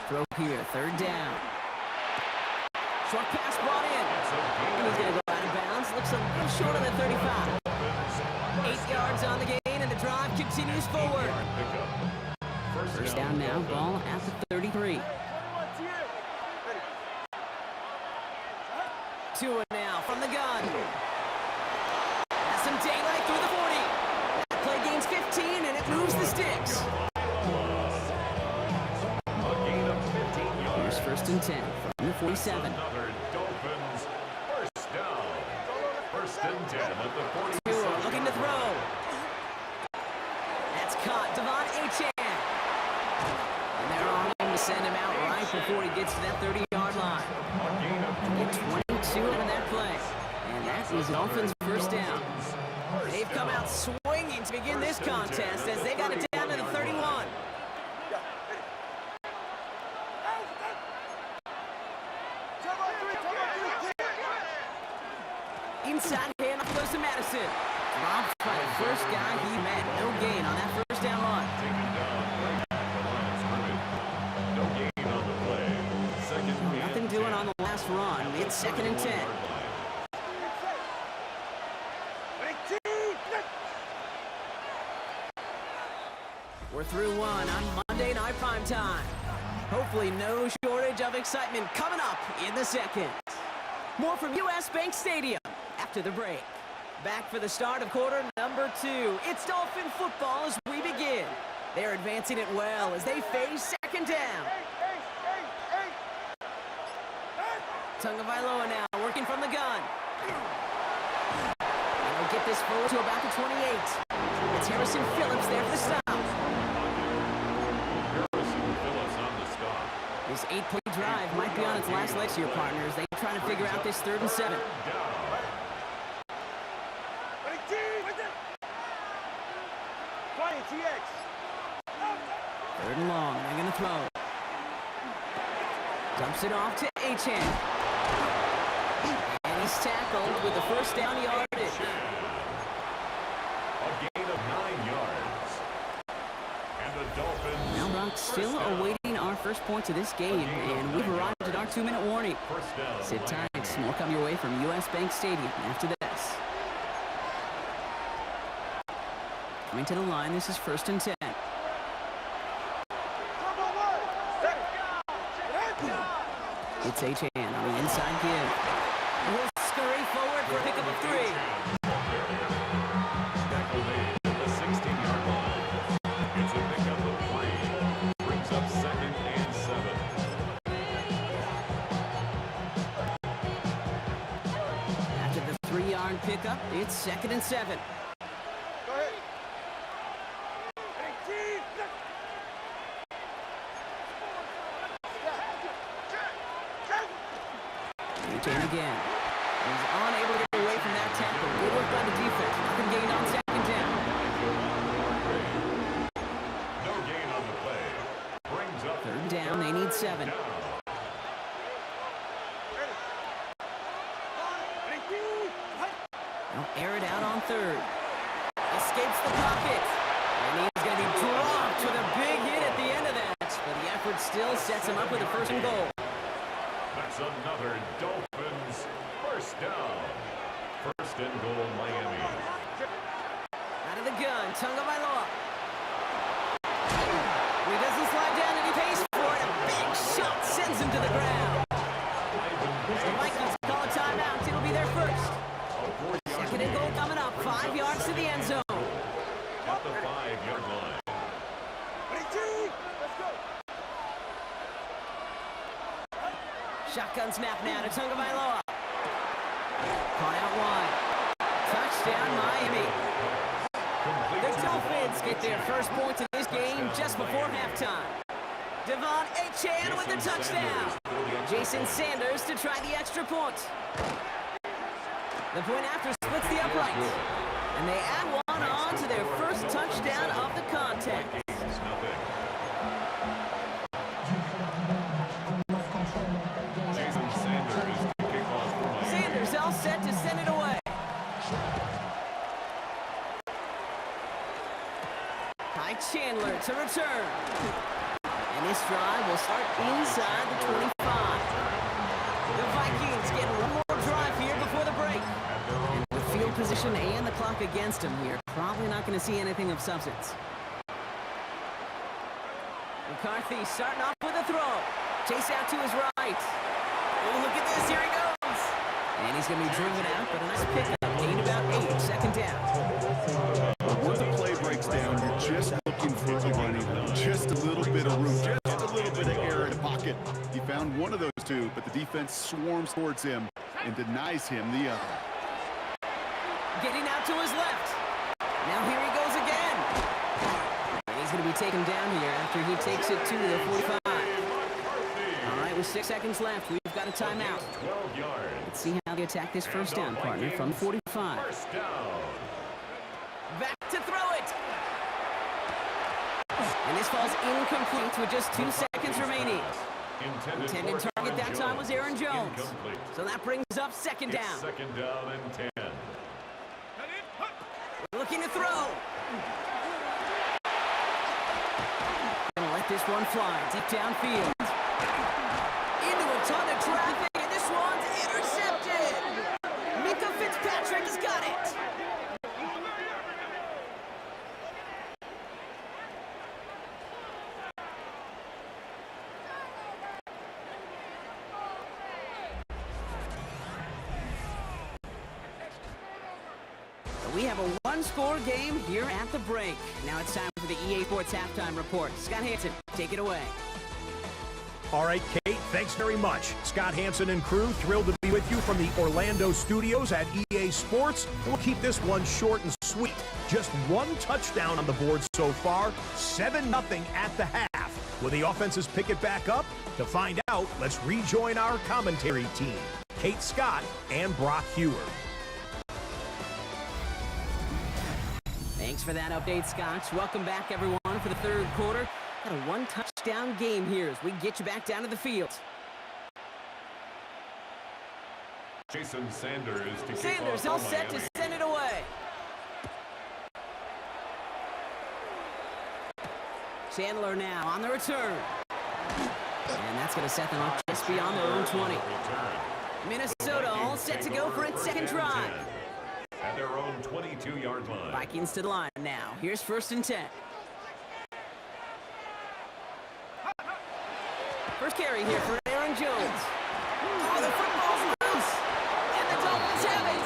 Throw here, 3rd down. Short pass brought in. And he's going to go out of bounds. Looks a little short of the 35. 8 yards on the gain, and the drive continues forward. First down now, ball at the 33. Tua now from the gun. Has some daylight through the 40. That play gains 15, and it moves the sticks. A gain of 15 yards. Here's 1st and 10 from the 47. Another Dolphins first down. 1st and 10 at the 47. Tua looking to throw. That's caught. Devon Achane. And they're on him to send him out right before he gets to that 30-yard line. A gain of 22 on that play. And that is Dolphins first down. They've come out swinging to begin this contest as they got it down to the 31. Inside handoff goes to Madison. Dropped by the first guy he met. No gain on that 1st down run. taken down right at the line of scrimmage. No gain on the play. 2nd and Nothing doing on the last run. It's 2nd and 10. We're through one on Monday Night Primetime. Hopefully no shortage of excitement coming up in the second. More from U.S. Bank Stadium after the break. Back for the start of quarter number 2. It's Dolphin football as we begin. They're advancing it well as they face 2nd down. Tagovailoa now, working from the gun. They'll get this forward to about the 28. It's Harrison Phillips there for the stop. Harrison Phillips on the stop. This 8-play drive might be on its last legs here, partners. They're trying to figure out this 3rd and 7. Third and long, they're going to throw. Dumps it off to Achane. And he's tackled with the first down yardage. A gain of 9 yards. And the Dolphins. Now, Brock, still awaiting our first points of this game, and we've arrived at our 2-minute warning. First down. Sit tight, more coming your way from U.S. Bank Stadium after this. Coming to the line, this is 1st and 10. It's Achane on the inside give. Will scurry forward for a pickup of 3. Tackle made at the 16-yard line. It's a pickup of 3. Brings up 2nd and 7. After the 3-yard pickup, it's 2nd and 7. Achane again. He's unable to get away from that tackle. Good work by the defense. Nothing gained on 2nd down. No gain on the play. Brings up 3rd down, they need 7. They'll air it out on 3rd. Escapes the pocket. And he's going to be dropped with a big hit at the end of that. But the effort still sets him up with a 1st and goal. That's another Dolphins first down. 1st and goal, Miami. Out of the gun, Tagovailoa. He doesn't slide down and he pays for it. A big shot sends him to the ground. The Vikings call a timeout. It'll be their first. 2nd and goal coming up. 5 yards to the end zone. At the 5-yard line. Shotgun snap now to Tagovailoa. Caught out wide. Touchdown, Miami. The Dolphins get their first points in this game just before halftime. Devon Achane with the touchdown. Jason Sanders to try the extra point. The point after splits the uprights. And they add one on to their first touchdown of the contest. Sanders all set to send it away. Ty Chandler to return. And this drive will start inside the 25. The Vikings get one more drive here before the break. And with field position and the clock against them, we are probably not going to see anything of substance. McCarthy starting off with a throw. Chase out to his right. Oh, look at this. Here he goes. And he's going to be driven out, but a nice pickup. Gain about 8. 2nd down. Once the play breaks down, you're just looking for a running room. Just a little bit of room, just a little bit of air in the pocket. He found one of those two, but the defense swarms towards him and denies him the other. Getting out to his left. Now here he goes again. And he's going to be taken down here after he takes it to the 45. All right, with 6 seconds left, we've got a timeout. 12 yards. Let's see how they attack this first down, partner, from 45. First down. Back to throw it. And this falls incomplete with just 2 seconds remaining. Intended target that time was Aaron Jones. Incomplete. So that brings up 2nd down. It's 2nd down and 10. Looking to throw. Gonna let this one fly deep downfield. Into a ton of traffic, and this one's intercepted. Mika Fitzpatrick has got it. We have a one-score game here at the break. Now it's time for the EA Sports Halftime Report. Scott Hanson, take it away. All right, Kate, thanks very much. Scott Hanson and crew, thrilled to be with you from the Orlando studios at EA Sports. We'll keep this one short and sweet. Just one touchdown on the board so far, 7-0 at the half. Will the offenses pick it back up? To find out, let's rejoin our commentary team, Kate Scott and Brock Hewer. Thanks for that update, Scott. Welcome back, everyone, for the third quarter. Got a one-touchdown game here as we get you back down to the field. Jason Sanders to kick Sanders off all for set to Miami. send it away. Chandler now on the return. And that's going to set them up just beyond their own 20. Minnesota all set to go for its second drive. At their own 22-yard line. Vikings to the line now. Here's 1st and 10. First carry here for Aaron Jones. Oh, the football's loose. And the Dolphins have it.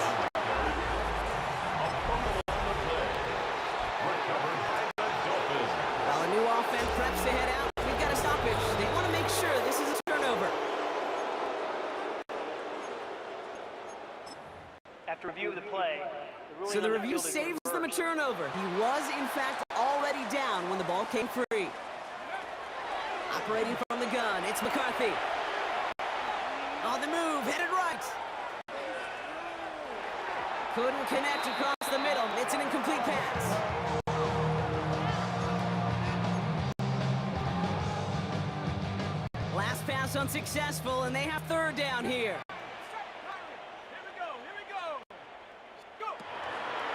While a new offense preps to head out, we've got a stoppage. They want to make sure this is a turnover. After review of the play, So the review saves them a turnover. He was, in fact, already down when the ball came free. Operating from the gun, it's McCarthy. On the move, headed right. Couldn't connect across the middle. It's an incomplete pass. Last pass unsuccessful, and they have third down here.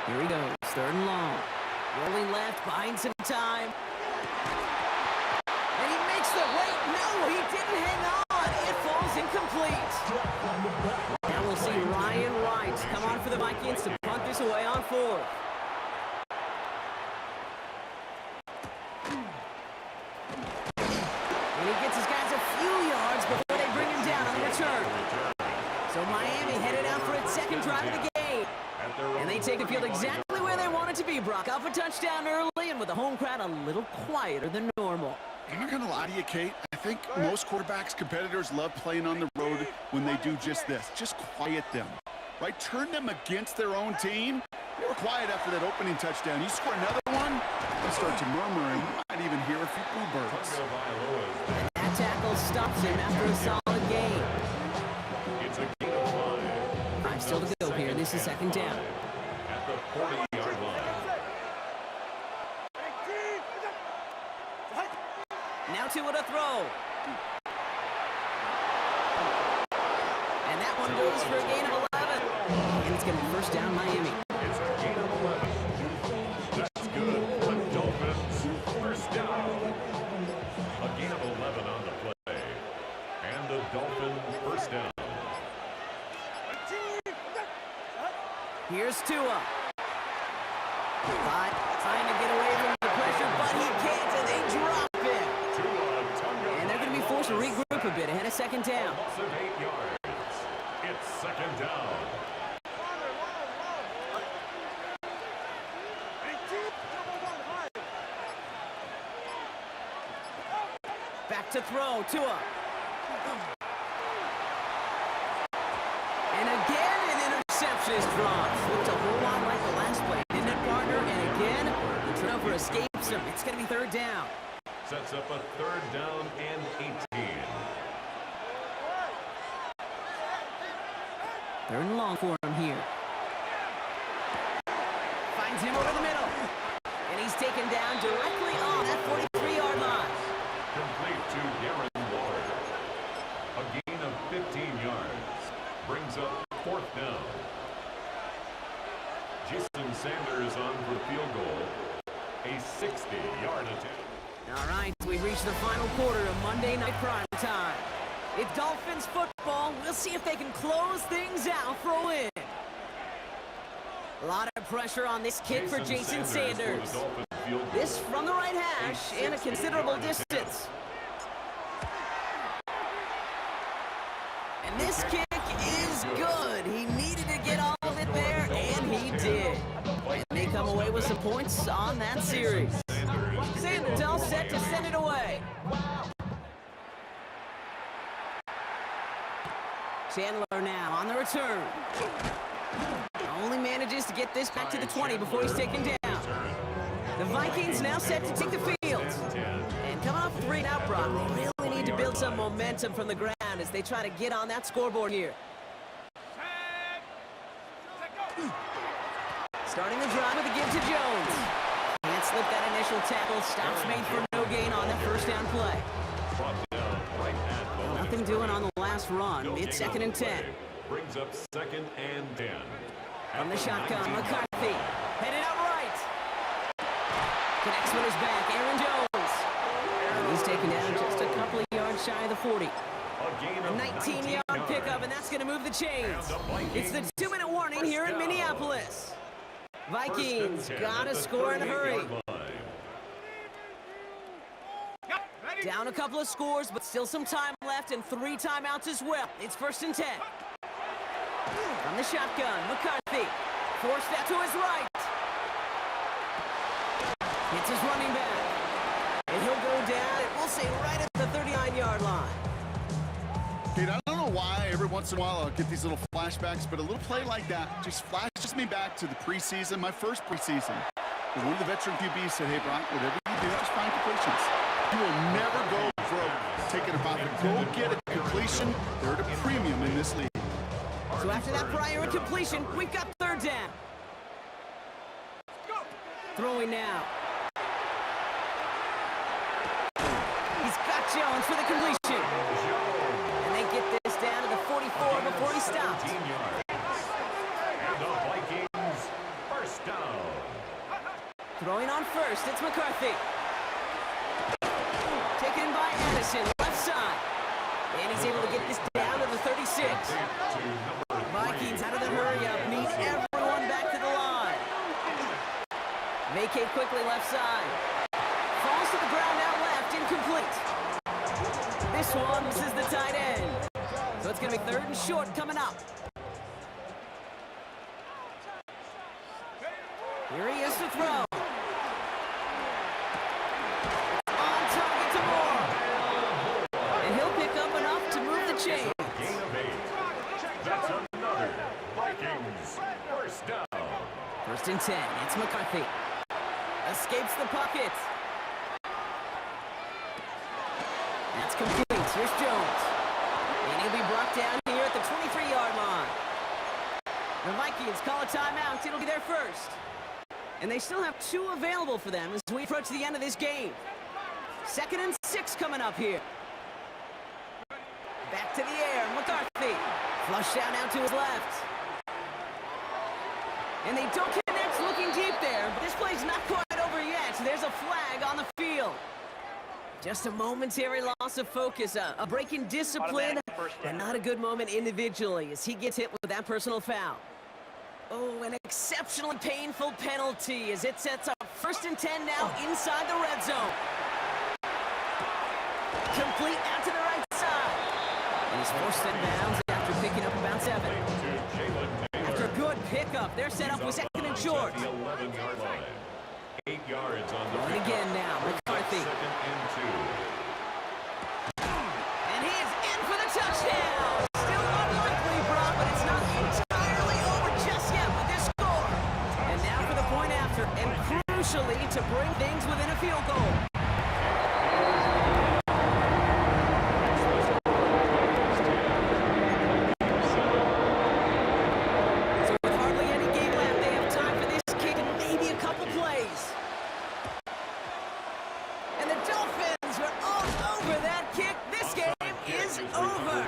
Here he goes, 3rd and long. Rolling left, buying some time. And he makes the wait. No, he didn't hang on. It falls incomplete. Now we'll see Ryan Wright come on for the Vikings to punt this away on 4th. And he gets his guys a few yards before they bring him down on the return. So Miami headed out for its second drive of the game. And they take the field exactly where they want it to be, Brock. Off a touchdown early, and with the home crowd a little quieter than normal. I'm not going to lie to you, Kate. I think most quarterbacks, competitors love playing on the road when they do just this. Just quiet them, right? Turn them against their own team. They were quiet after that opening touchdown. You score another one, they start to murmur, and you might even hear a few bluebirds. And that tackle stops him after a solid game. It's a gain of 5. 5 still to go here. This is 2nd down. At the 40-yard line. Now to a throw. And that one goes for a gain of 11. And it's going to be 1st down, Miami. It's a gain of 11. That's good for the Dolphins. 1st down. A gain of 11 on the play. And the Dolphins 1st down. Here's Tua. But trying to get away from the pressure, but he can't, and they drop him. And they're going to be forced to regroup a bit ahead of 2nd down. Loss of 8 yards. It's 2nd down. Back to throw, Tua. And again, an interception is dropped. Looked a whole lot like the last play, didn't it, partner? And again, the turnover escapes him. It's going to be 3rd down. Sets up a 3rd down and 18. 3rd and long for him here. Finds him over the middle. And he's taken down directly on that 43-yard line. Complete to Darren Ward. A gain of 15 yards. Brings up 4th down. Jason Sanders on for field goal. A 60-yard attempt. All right, we've reached the final quarter of Monday Night Prime Time. It's Dolphins football. We'll see if they can close things out for a win. A lot of pressure on this kick for Jason Sanders. For the Dolphins field goal. This from the right hash and a considerable distance. And this kick is good. He needed to get all of it there, and he did. And they come away with some points on that series. Sanders all set to send it away. Chandler now on the return. Only manages to get this back to the 20 before he's taken down. The Vikings now set to take the field. And coming off 3 and out, Brock, they really need to build some momentum from the ground as they try to get on that scoreboard here. Starting the drive with a give to Jones. Can't slip that initial tackle. Stops made for no gain on that first down play. Nothing doing on the last run. It's 2nd and 10. Brings up 2nd and 10. From the shotgun, McCarthy. Headed out right. Connects with his back, Aaron Jones. And he's taken down just a couple of yards shy of the 40. A 19-yard pickup, and that's going to move the chains. It's the 2-minute warning here in Minneapolis. Vikings got to score in a hurry. Down a couple of scores, but still some time left and 3 timeouts as well. It's 1st and 10. From the shotgun, McCarthy. Forced that to his right. Hits his running back. And he'll go down, and we'll say right at the 39-yard line. Dude, I don't know why every once in a while I'll get these little flashbacks, but a little play like that just flashes me back to the preseason, my first preseason. And one of the veteran QBs said, hey, Brock, whatever you do, just find completions. You will never go for taking a profit. Go get a completion. They're at a premium in this league. So after that prior incompletion, we've got 3rd down. Throwing now. He's got Jones for the completion. And they get this down to the 44 before he stops. And the Vikings, 1st down. Throwing on first, it's McCarthy. Taken by Addison, left side. And he's able to get this down to the 36. Vikings out of the hurry-up, need everyone back to the line. Vacate quickly left side. Falls to the ground out left, incomplete. This one misses the tight end. So it's going to be 3rd and short coming up. Here he is to throw. On target to Moore. And he'll pick up enough to move the chains. Gain of 8. That's another Vikings 1st down. 1st and 10. It's McCarthy. Escapes the pocket. That's complete. Here's Jones. And he'll be brought down here at the 23-yard line. The Vikings call a timeout. It'll be their first. And they still have 2 available for them as we approach the end of this game. 2nd and 6 coming up here. Back to the air. McCarthy. Flushed out now to his left. And they don't connect, looking deep there. But this play's not quite over yet. There's a flag on the field. Just a momentary loss of focus, a break in discipline, and not a good moment individually as he gets hit with that personal foul. Oh, an exceptionally painful penalty as it sets up 1st and 10 now inside the red zone. Complete out to the right side. And he's forced in bounds after picking up about 7. After a good pickup, they're set up with 2nd and short. The 11-yard line. 8 yards on the Going again now, McCarthy. 2nd and 2. And he is in for the touchdown. Still unlikely, Brock, but it's not entirely over just yet with this score. And now for the point after, and crucially to bring things within a field goal. So with hardly any game left, they have time for this kick and maybe a couple plays. And the Dolphins are all over that kick. This game is over.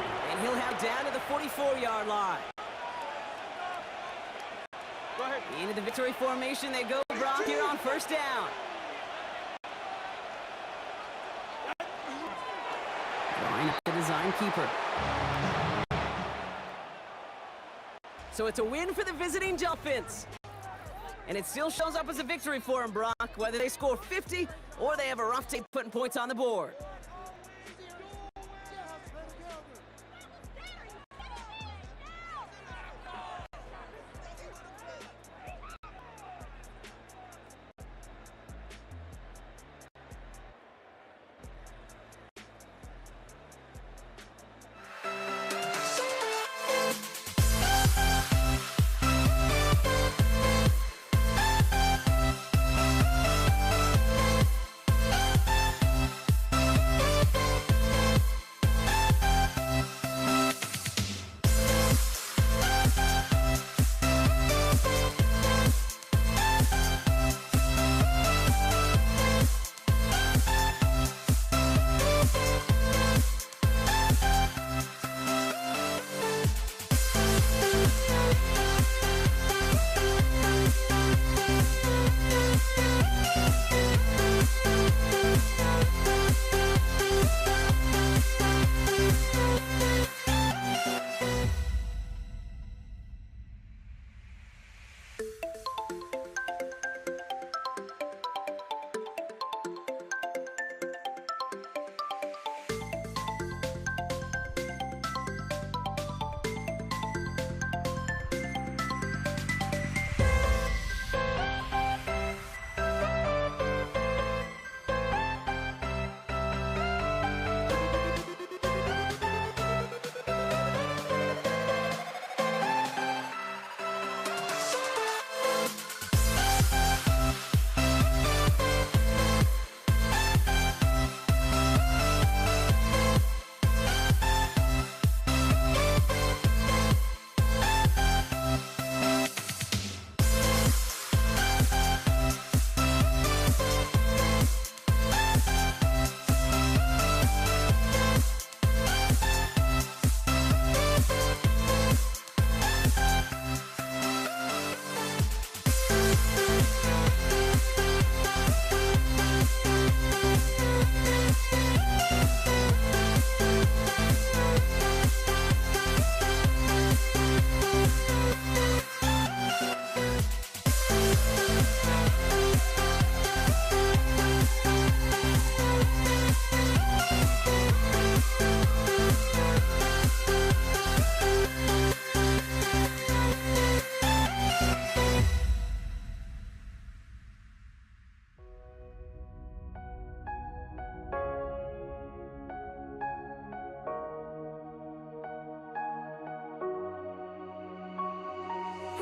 And he'll have down to the 44-yard line. Go ahead. Into the victory formation they go, Brock, here on 1st down. Drawing up the design keeper. So it's a win for the visiting Dolphins. And it still shows up as a victory for them, Brock, whether they score 50 or they have a rough time putting points on the board.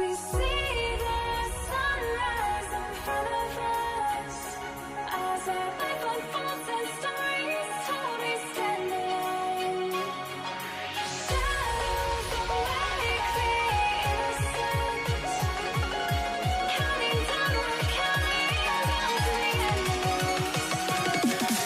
We see the sunrise in front of us as our life unfolds and stories told. We stand alone. Shadows awake the innocence, counting down, we're counting down to the end of us.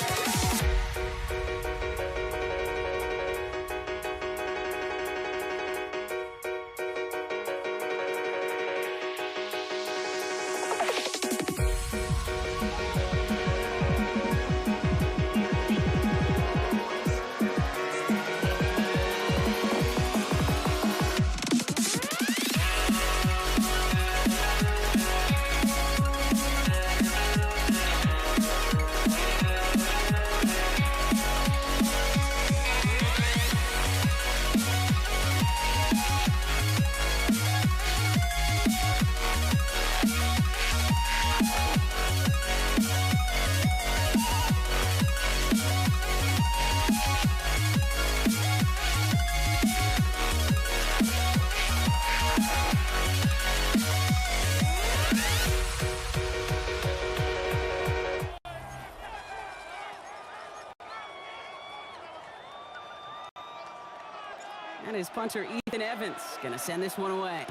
And his punter, Ethan Evans, gonna send this one away.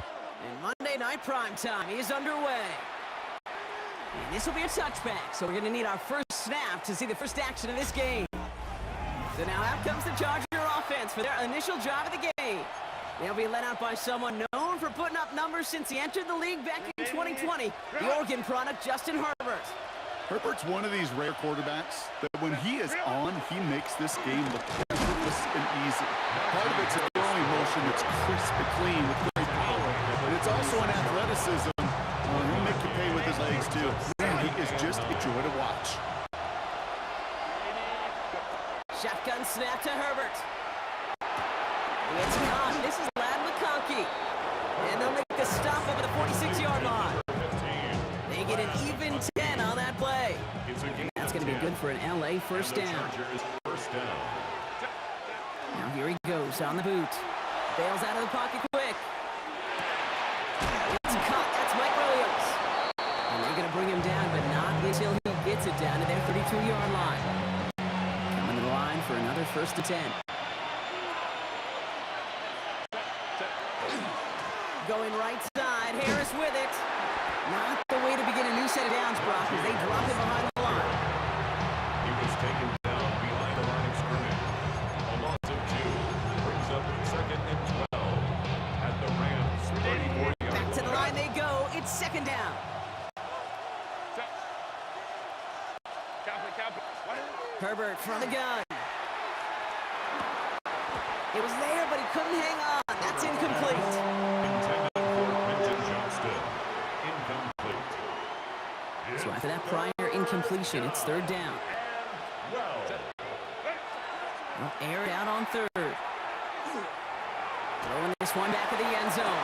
And Monday Night Primetime is underway. And this will be a touchback, so we're gonna need our first snap to see the first action of this game. So now out comes the Charger offense for their initial drive of the game. They'll be led out by someone known for putting up numbers since he entered the league back in 2020, the Oregon product, Justin Herbert. Herbert's one of these rare quarterbacks that when he is on, he makes this game look effortless and easy. Part of it's a throwing motion that's crisp and clean with great power, but it's also an athleticism. He'll make you pay with his legs, too. Man, he is just a joy to watch. Shotgun snap to Herbert. It's caught. This is Ladd McConkey. And they'll make the stop over the 46-yard line. They get an even 10 on that play. That's going to be good for an LA first down. Now here he goes on the boot. Bails out of the pocket quick. It's caught. That's Mike Williams. And they're going to bring him down, but not until he gets it down to their 32-yard line. Coming to the line for another first and 10. Going right side, Harris with it. Not the way to begin a new set of downs, Brock, as they drop him behind the line. He was taken down behind the line of scrimmage. A loss of 2 brings up 2nd and 12 at the Rams' 34-yard Back to the line they go. It's second down. Herbert from the gun. It was there, but he couldn't hang on. That's incomplete. intended for Quentin Johnston. Incomplete. So after that prior incompletion, it's third down. Well, air it out on third. Throwing this one back of the end zone.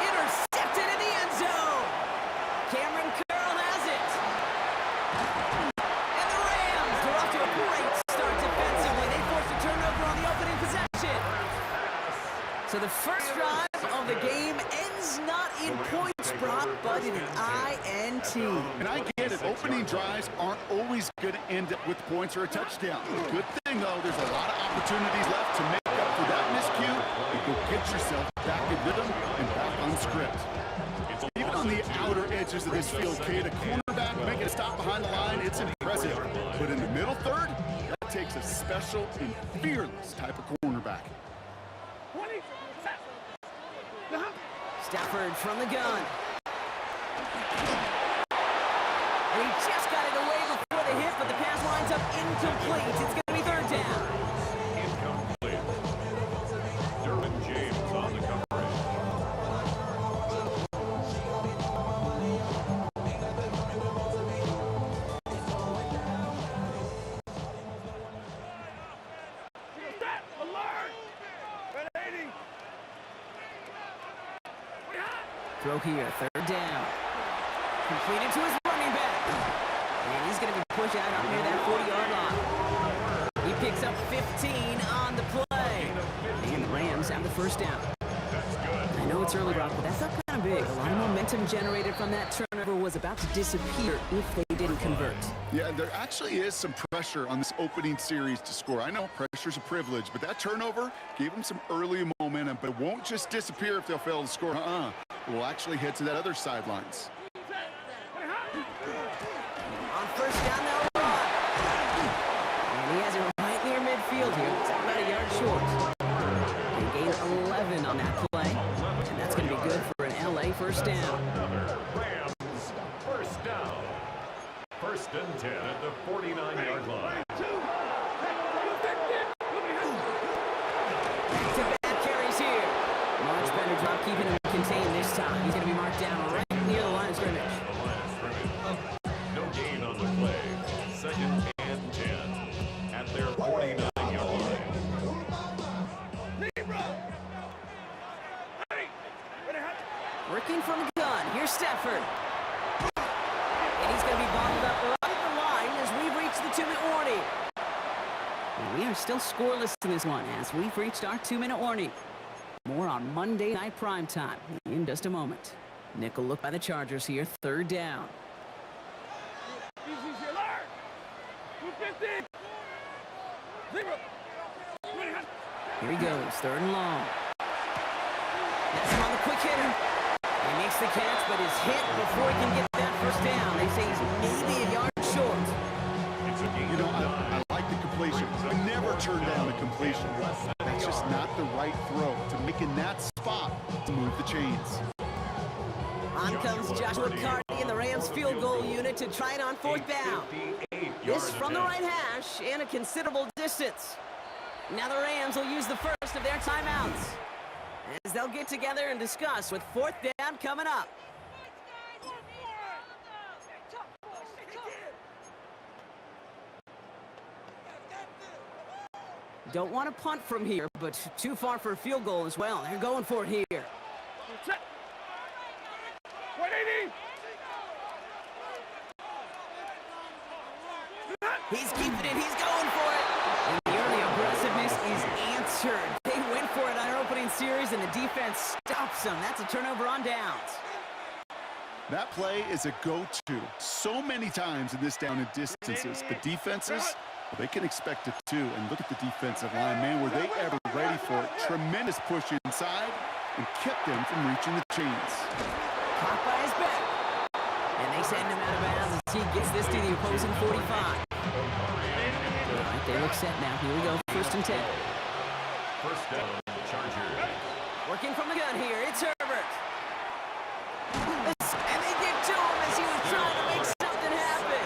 Intercepted in the end zone. Cameron Curl has it. And the Rams are off to a great start defensively. They forced a turnover on the opening possession. So the first drive of the game ends not in points, Brock, but in an INT. And I get it. Opening drives aren't always going to end up with points or a touchdown. Good thing, though, there's a lot of opportunities left to make up for that miscue and go get yourself back in rhythm and back on script. Even on the outer edges of this field, Kate, a cornerback making a stop behind the line, it's impressive. But in the middle third, that takes a special and fearless type of cornerback. Stafford from the gun. And he just got it away before the hit, but the pass winds up incomplete. It's going to be third down. Incomplete. Derwin James on the coverage. Throw here, third down. Completed to his running back. And he's going to be pushed out up near that 40-yard line. He picks up 15 on the play. And the Rams have the first down. I know it's early, Brock, but that's not kind of big. momentum generated from that turnover was about to disappear if they didn't convert. Yeah, there actually is some pressure on this opening series to score. I know pressure's a privilege, but that turnover gave them some early momentum, but it won't just disappear if they'll fail to score. It will actually head to that other sidelines. On first down, they'll run. And he has it right near midfield here. It's about a yard short. They gain 11 on that play, and that's going to be good for an LA first down. Another Rams first down. First and 10 at the 49-yard line. Back-to-back carries here. Much better job keeping him contained this time. He's going to be marked down right near the line of scrimmage. No gain on the play. Second and 10 at their 49-yard line. Working from the gun. Here's Stafford. And he's going to be bottled up right at the line as we've reached the 2-minute warning. And we are still scoreless in this one as we've reached our 2-minute warning. More on Monday Night Primetime in just a moment. Nickel look by the Chargers here. Third down. Here he goes. Third and long. That's him on the quick hitter. He makes the catch, but is hit before he can get that first down. They say he's maybe a yard short. You know, I like the completion. I never turn down a completion. That's just not the right throw to make in that spot to move the chains. On comes Joshua Carty in the Rams field goal unit to try it on fourth down. This from the right hash and a considerable distance. Now the Rams will use the first of their timeouts as they'll get together and discuss with fourth down coming up. Don't want to punt from here, but too far for a field goal as well. They're going for it here. He's keeping it. He's going for it. And the early aggressiveness is answered. They went for it on our opening series, and the defense stops them. That's a turnover on downs. That play is a go-to so many times in this down and distances. But defenses, well, they can expect it too. And look at the defensive line, man. Were they ever ready for it? Tremendous push inside and kept them from reaching the chains. Caught by his back. And they send him out of bounds as he gets this to the opposing 45. All right, they look set now. Here we go. First and 10. First down, Chargers. Working from the gun here. It's Herbert. And they get to him as he was trying to make something happen.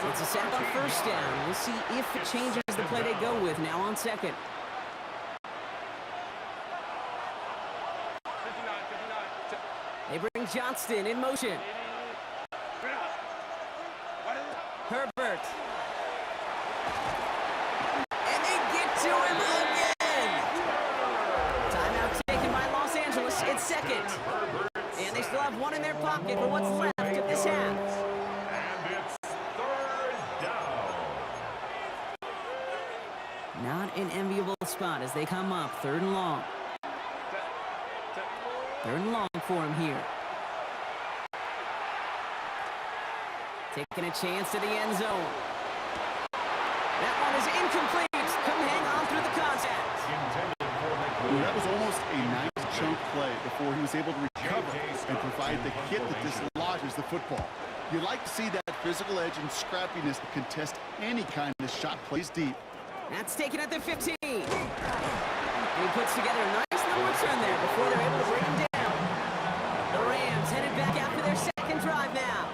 It's a sack on first down. We'll see if it changes the play they go with now on second. They bring Johnston in motion. Herbert. And they get to him again. Timeout taken by Los Angeles. It's second. And they still have one in their pocket for what's left of this half. And it's third down. Not an enviable spot as they come up. Third and long. Third and long for him here. Taking a chance to the end zone. That one is incomplete. Couldn't hang on through the contact. Well, that was almost a nice chunk play before he was able to recover and provide the hit that dislodges the football. You like to see that physical edge and scrappiness to contest any kind of shot plays deep. That's taken at the 15. And he puts together a nice little return there before they're able to bring him down. The Rams headed back after their second drive now.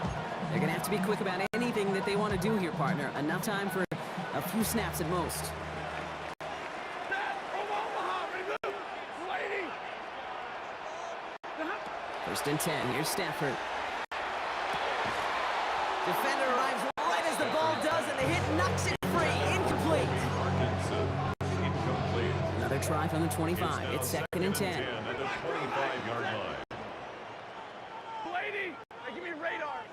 They're going to have to be quick about anything that they want to do here, partner. Enough time for a few snaps at most. First and 10. Here's Stafford. Defender arrives right as the ball does, and the hit knocks it free. Incomplete. Incomplete. Another try from the 25. It's second and 10. At the 25-yard line. Lady, give me radar.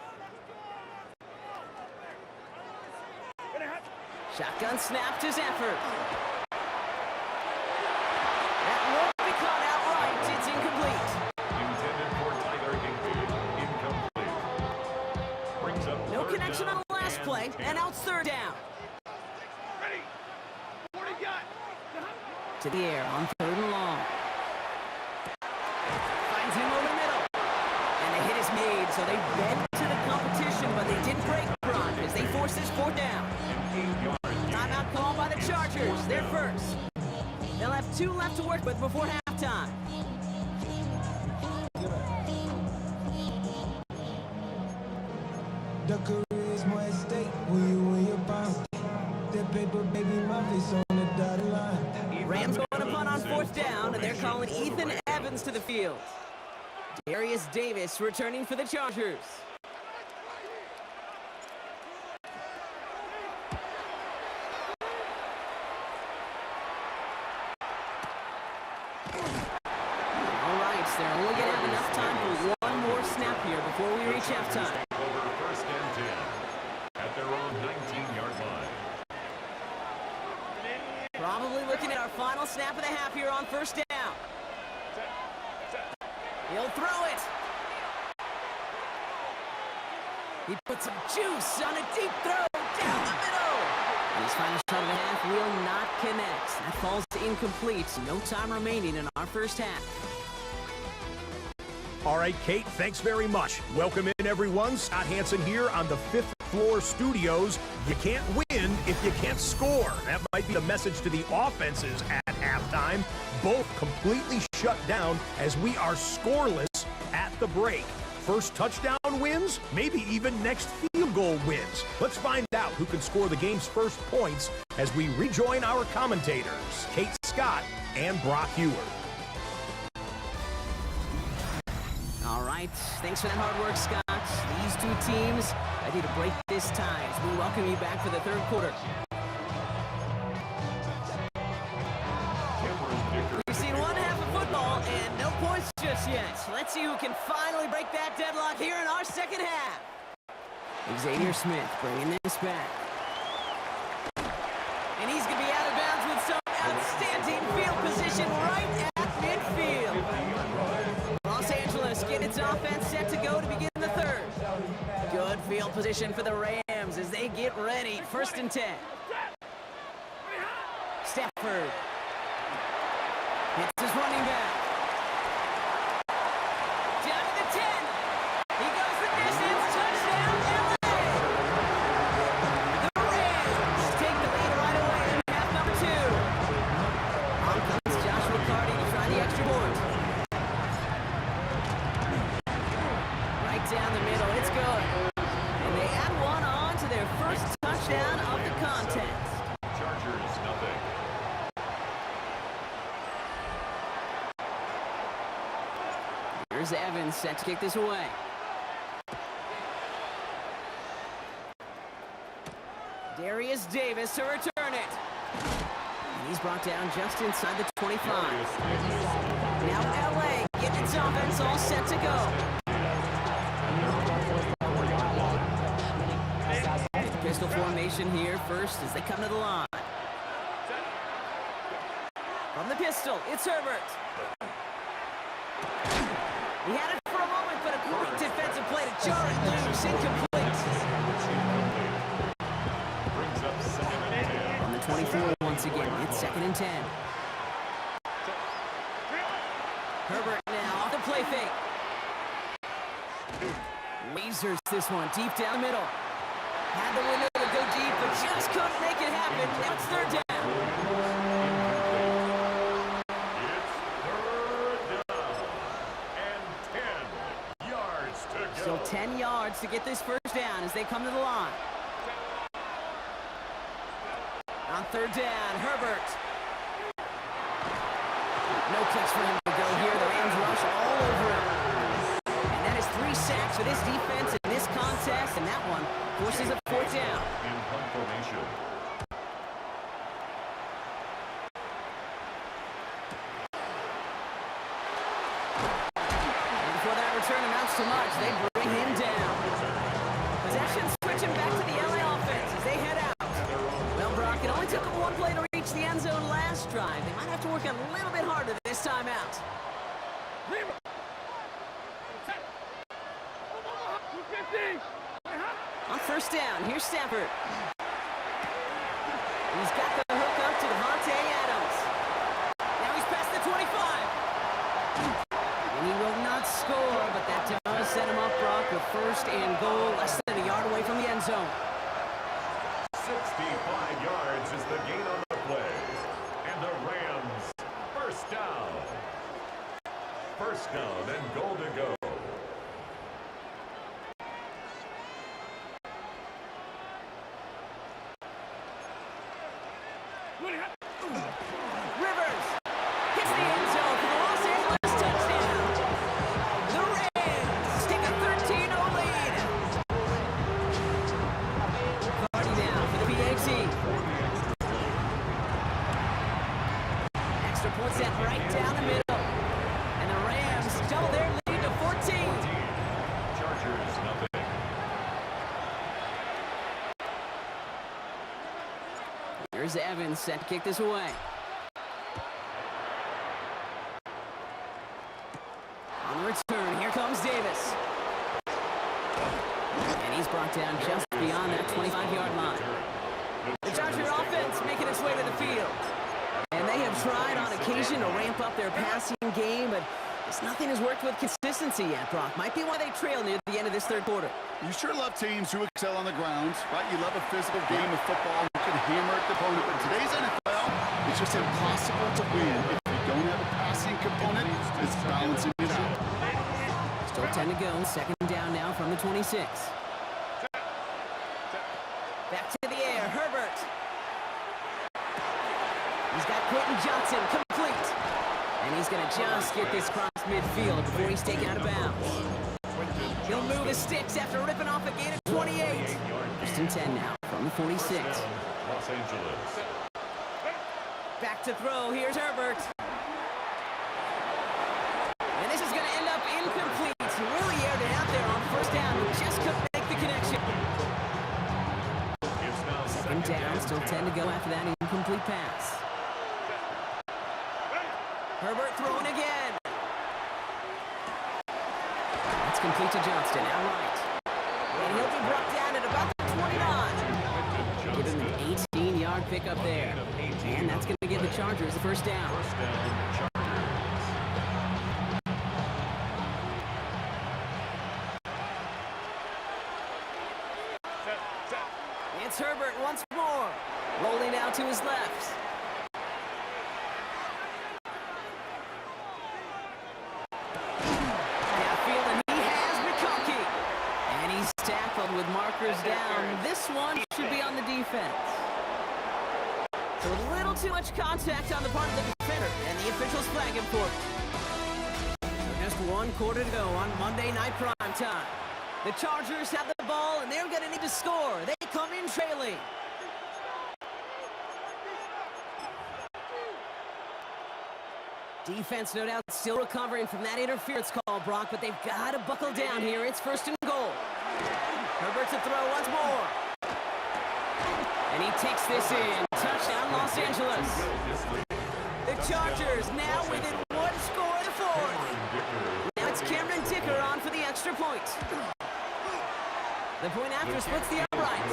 Shotgun snap to Stafford. That won't be caught outright. It's incomplete. Intended for Tyler play, and now it's third down. Ready? What do you got? To the air on third and long. Finds him over the middle. And the hit is made, so they bent to the competition, but they didn't break front as they force this fourth down. Timeout called by the Chargers. They're first. They'll have 2 left to work with before halftime. The career is more at stake when you win your bounce. That paper, baby, my face on the dotted line. Rams going to punt on fourth down, and they're calling Ethan Evans to the field. Darius Davis returning for the Chargers. All right, so they're only going to have enough time for one more snap here before we reach halftime. Over first and 10 at their own 19-yard line. Probably looking at our final snap of the half here on first down. He'll throw it. He puts some juice on a deep throw down the middle. And his final shot of the half will not connect. That falls incomplete. No time remaining in our first half. All right, Kate, thanks very much. Welcome in, everyone. Scott Hanson here on the 5th floor studios. You can't win if you can't score. That might be the message to the offenses at halftime. Both completely shut down as we are scoreless at the break. First touchdown wins, maybe even next field goal wins. Let's find out who can score the game's first points as we rejoin our commentators, Kate Scott and Brock Hewer. All right, thanks for that hard work, Scott. These two teams ready to break this tie as we welcome you back for the third quarter. We've seen one half of football and no points just yet. Let's see who can finally break that deadlock here in our second half. Xavier Smith bringing this back. And he's going to be out of bounds with some outstanding field position right at midfield. Los Angeles getting its offense set to go to begin the third. Good field position for the Rams as they get ready. First and 10. Stafford. Hits his running back. Down to the 10. He goes the distance. Touchdown, LA. The Rams take the lead right away in half number 2. On comes Josh McCarty to try the extra point. Right down the middle. It's good. And they add one on to their first touchdown of the contest. Chargers, nothing. Here's Evans set to kick this away. Darius Davis to return it. And he's brought down just inside the 25. Now LA getting its offense all set to go. Pistol formation here first as they come to the line. From the pistol, it's Herbert. He had it for a moment, but a great defensive play to jar it loose, incomplete. Brings up second and 10. On the 24 once again, it's second and 10. Herbert now off the play fake. Lasers this one deep down the middle. Had the window to go deep, but just couldn't make it happen. Now it's third down. Still 10 yards to get this first down as they come to the line. On third down, Herbert. No place for him to go here. The Rams rush all over him. And that is 3 sacks for this defense in this contest, and that one forces a fourth down. In punt formation. And before that return amounts to much, they bring him down. Possession switching back to the LA offense as they head out. Well, Brock, it only took them one play to reach the end zone last drive. They might have to work a little bit harder this time out. On first down, here's Stafford. He's got the hook up to Devontae Adams. Now he's past the 25. And he will not score, but that does set him up, Brock, with first and goal, less than a yard away from the end zone. 65 yards is the gain on the play. And the Rams, first down. First down and goal to go. Rivers hits the end zone for the Los Angeles touchdown. The Rams take a 13-0 lead. Party now for the PAT. Extra point set right down the middle. And the Rams double their lead to 14. Chargers, nothing. Here's Evans set to kick this away. On the return, here comes Davis. And he's brought down just beyond that 25-yard line. The Charger offense making its way to the field. And they have tried on occasion to ramp up their passing game, but just nothing has worked with consistency yet, Brock. Might be why they trail near the end of this third quarter. You sure love teams who excel on the ground, right? You love a physical game of football who can hammer at the opponent. But in today's NFL, it's just impossible to win if you don't have a passing component. It's balancing it out. Still 10 to go. Second down now from the 26. Back to the air. Herbert. He's got Quentin Johnson complete. And he's going to just get this cross midfield before he's taken out of bounds. He'll move his sticks after ripping off a gain of 28. First and 10 now from the 46. Los Angeles. Back to throw. Here's Herbert. And this is going to end up incomplete. Really aired it out there on first down. Just couldn't make the connection. Second down. Still 10 to go after that incomplete pass. Herbert throwing again. That's complete to Johnston, outright. And he'll be brought down at about the 29. Give him an 18-yard pickup there. And that's going to give the Chargers the first down. It's Herbert once more. Rolling out to his left. With markers down, this one should be on the defense. So a little too much contact on the part of the defender, and the officials flag him for it. So just one quarter to go on Monday Night Prime Time. The Chargers have the ball, and they're going to need to score. They come in trailing. Defense, no doubt, still recovering from that interference call, Brock, but they've got to buckle down here. It's first and goal. Herbert to throw once more. And he takes this in. Touchdown, Los Angeles. The Chargers now within one score of the fourth. Now it's Cameron Dicker on for the extra point. The point after splits the upright.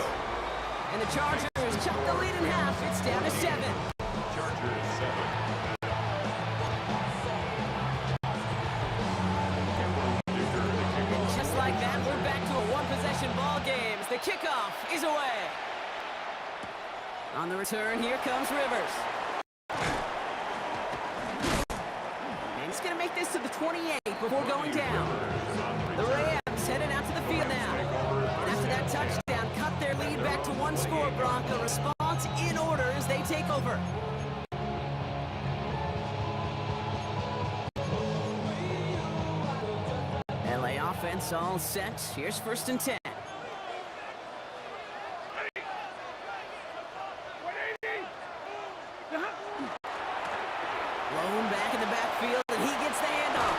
And the Chargers chop the lead in half. It's down to 7. Chargers 7. Just like that, we're back to a one-possession ball game. The kickoff is away. On the return, here comes Rivers. And he's going to make this to the 28 before going down. The Rams headed out to the field now. And after that touchdown, cut their lead back to one score, Brock. A response in order as they take over. LA offense all set. Here's first and 10. Blown back in the backfield, and he gets the handoff.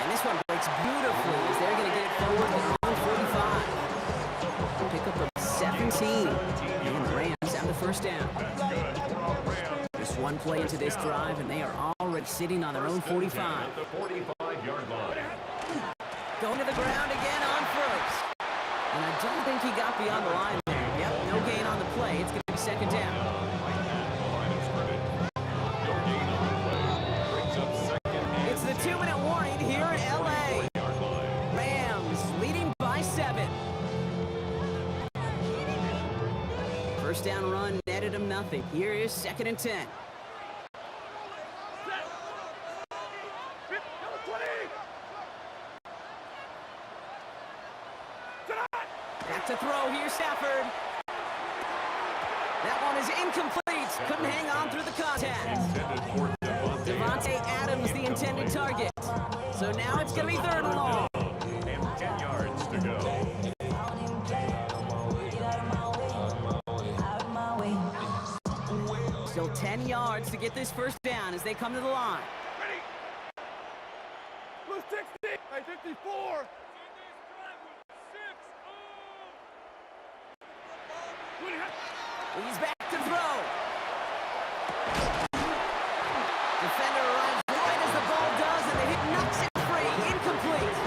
And this one breaks beautifully as they're going to get it forward to their own 45. Pick up of 17. And the Rams have the first down. Just one play into this drive, and they are already sitting on their own 45. The 45-yard line. Going to the ground again on first. And a don't think he got beyond the line there. Yep, no gain on the play. It's going to be second down. It's the 2-minute warning here in L.A. Rams leading by 7. First down run netted him nothing. Here is 2nd and 10. Back to throw here, Stafford. That one is incomplete. Couldn't hang on through the contact. Devontae Adams, the intended target. So now it's going to be 3rd and long. And 10 yards to go. Still 10 yards to get this first down as they come to the line. Ready? Blue 60. Hey, 54. He's back to throw. Defender arrives right as the ball does, and the hit knocks it free. Incomplete.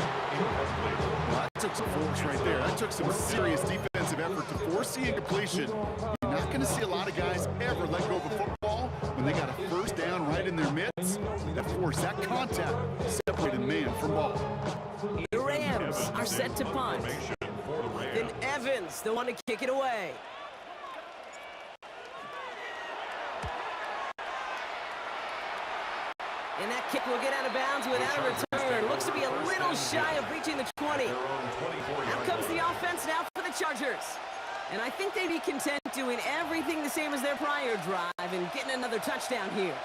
Well, that took some force right there. That took some serious defensive effort to force the incompletion. You're not going to see a lot of guys ever let go of a football when they got a first down right in their midst. That force, that contact, separated man from ball. The Rams are set to punt. Then Evans, the one to kick it away. And that kick will get out of bounds without a return. Looks to be a little shy of reaching the 20. Out comes the offense now for the Chargers. And I think they'd be content doing everything the same as their prior drive and getting another touchdown here.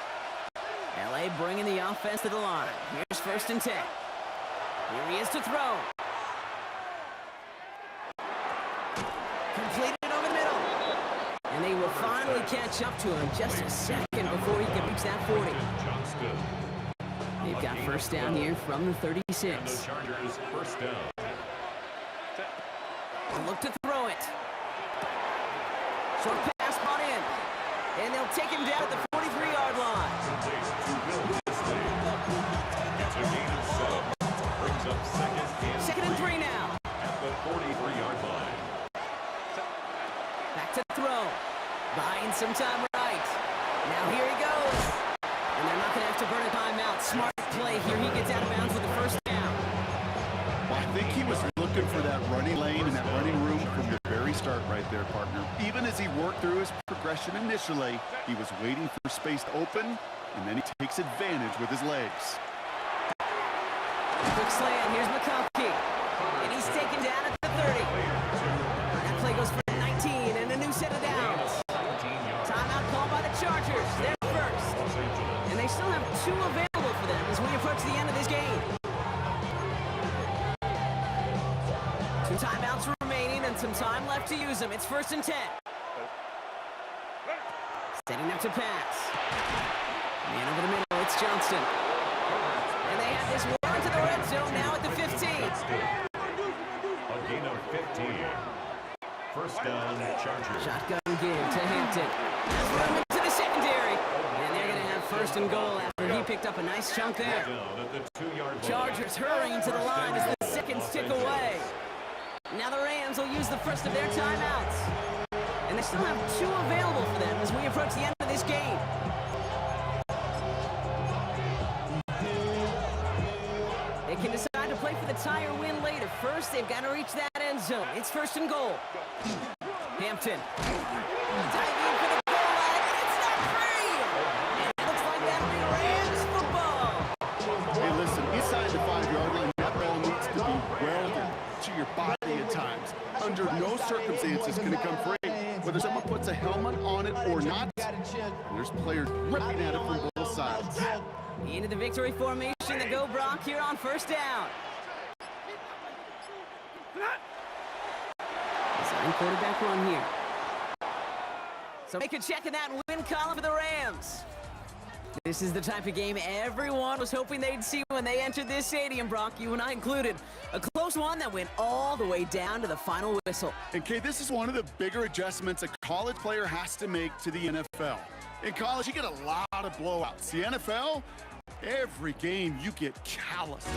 L.A. bringing the offense to the line. Here's 1st and 10. Here he is to throw. Completed over the middle. And they will finally catch up to him just a second before he can reach that 40. They've got first down here from the 36. And the Chargers first down. Look to throw it. Short pass brought in. And they'll take him down at the 43-yard line. It's a gain of 7. Brings up second and 3 now. at the 43-yard line. Back to throw. Buying some time right. Now here he goes. And they're not going to have to burn a timeout. Smart play here. He gets out of bounds with the first down. Well, I think he was looking for that running lane and that running room from the very start right there, partner. Even as he worked through his progression initially, he was waiting for space to open, and then he takes advantage with his legs. Quick slant. Here's McConkey. And he's taken down at the 30. That play goes for 19 and a new set of downs. Timeout called by the Chargers. They're first. And they still have 2 available for them as we approach the end of this game. 2 timeouts remaining and some time left to use them. It's 1st and 10. Setting up to pass. Man over the middle, it's Johnston. And they have this one to the red zone now at the 15. A gain of 15. First down, Chargers. Shotgun give to Hampton. Has room into the secondary. And they're going to have 1st and goal after he picked up a nice chunk there. Down at the 2-yard line. Chargers hurrying to the line as the seconds tick away. Now the Rams will use the first of their timeouts. And they still have 2 available for them as we approach the end of this game. They can decide to play for the tie or win later. First, they've got to reach that end zone. It's 1st and goal. Hampton. Diving in for the goal line, and it's not free! And it looks like that'll be Rams football. Hey, listen, inside the 5-yard line, that ball needs to be welded to your body at times. Under no circumstances can it come free. Whether someone puts a helmet on it or not, there's players ripping at it from both sides. Into the victory formation, the go Brock here on 1st down. Design quarterback run here. So make a check in that win column for the Rams. This is the type of game everyone was hoping they'd see when they entered this stadium, Brock, you and I included. A close one that went all the way down to the final whistle. And Kay, this is one of the bigger adjustments a college player has to make to the NFL. In college, you get a lot of blowouts. The NFL, every game you get calloused.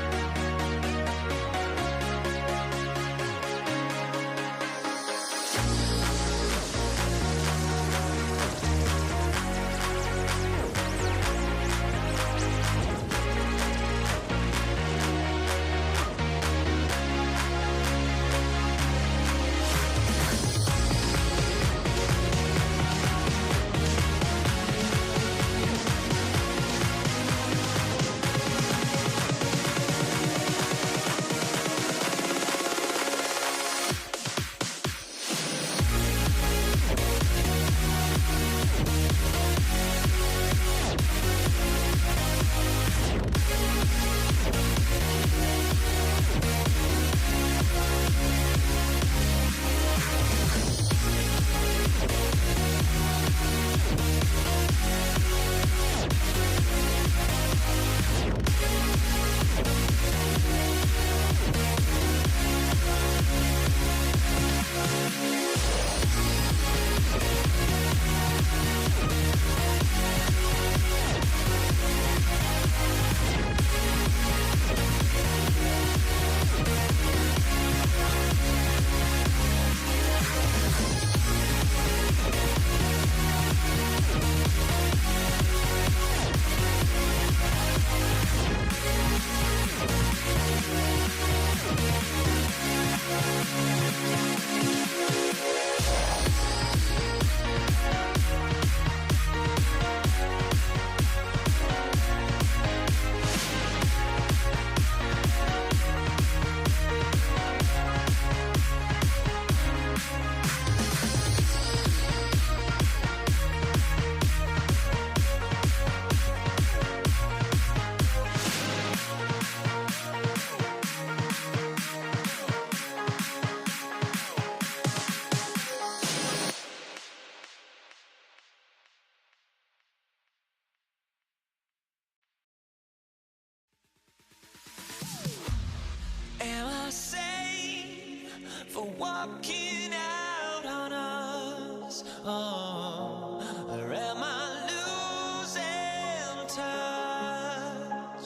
walking out on us? Oh, or am I losing touch?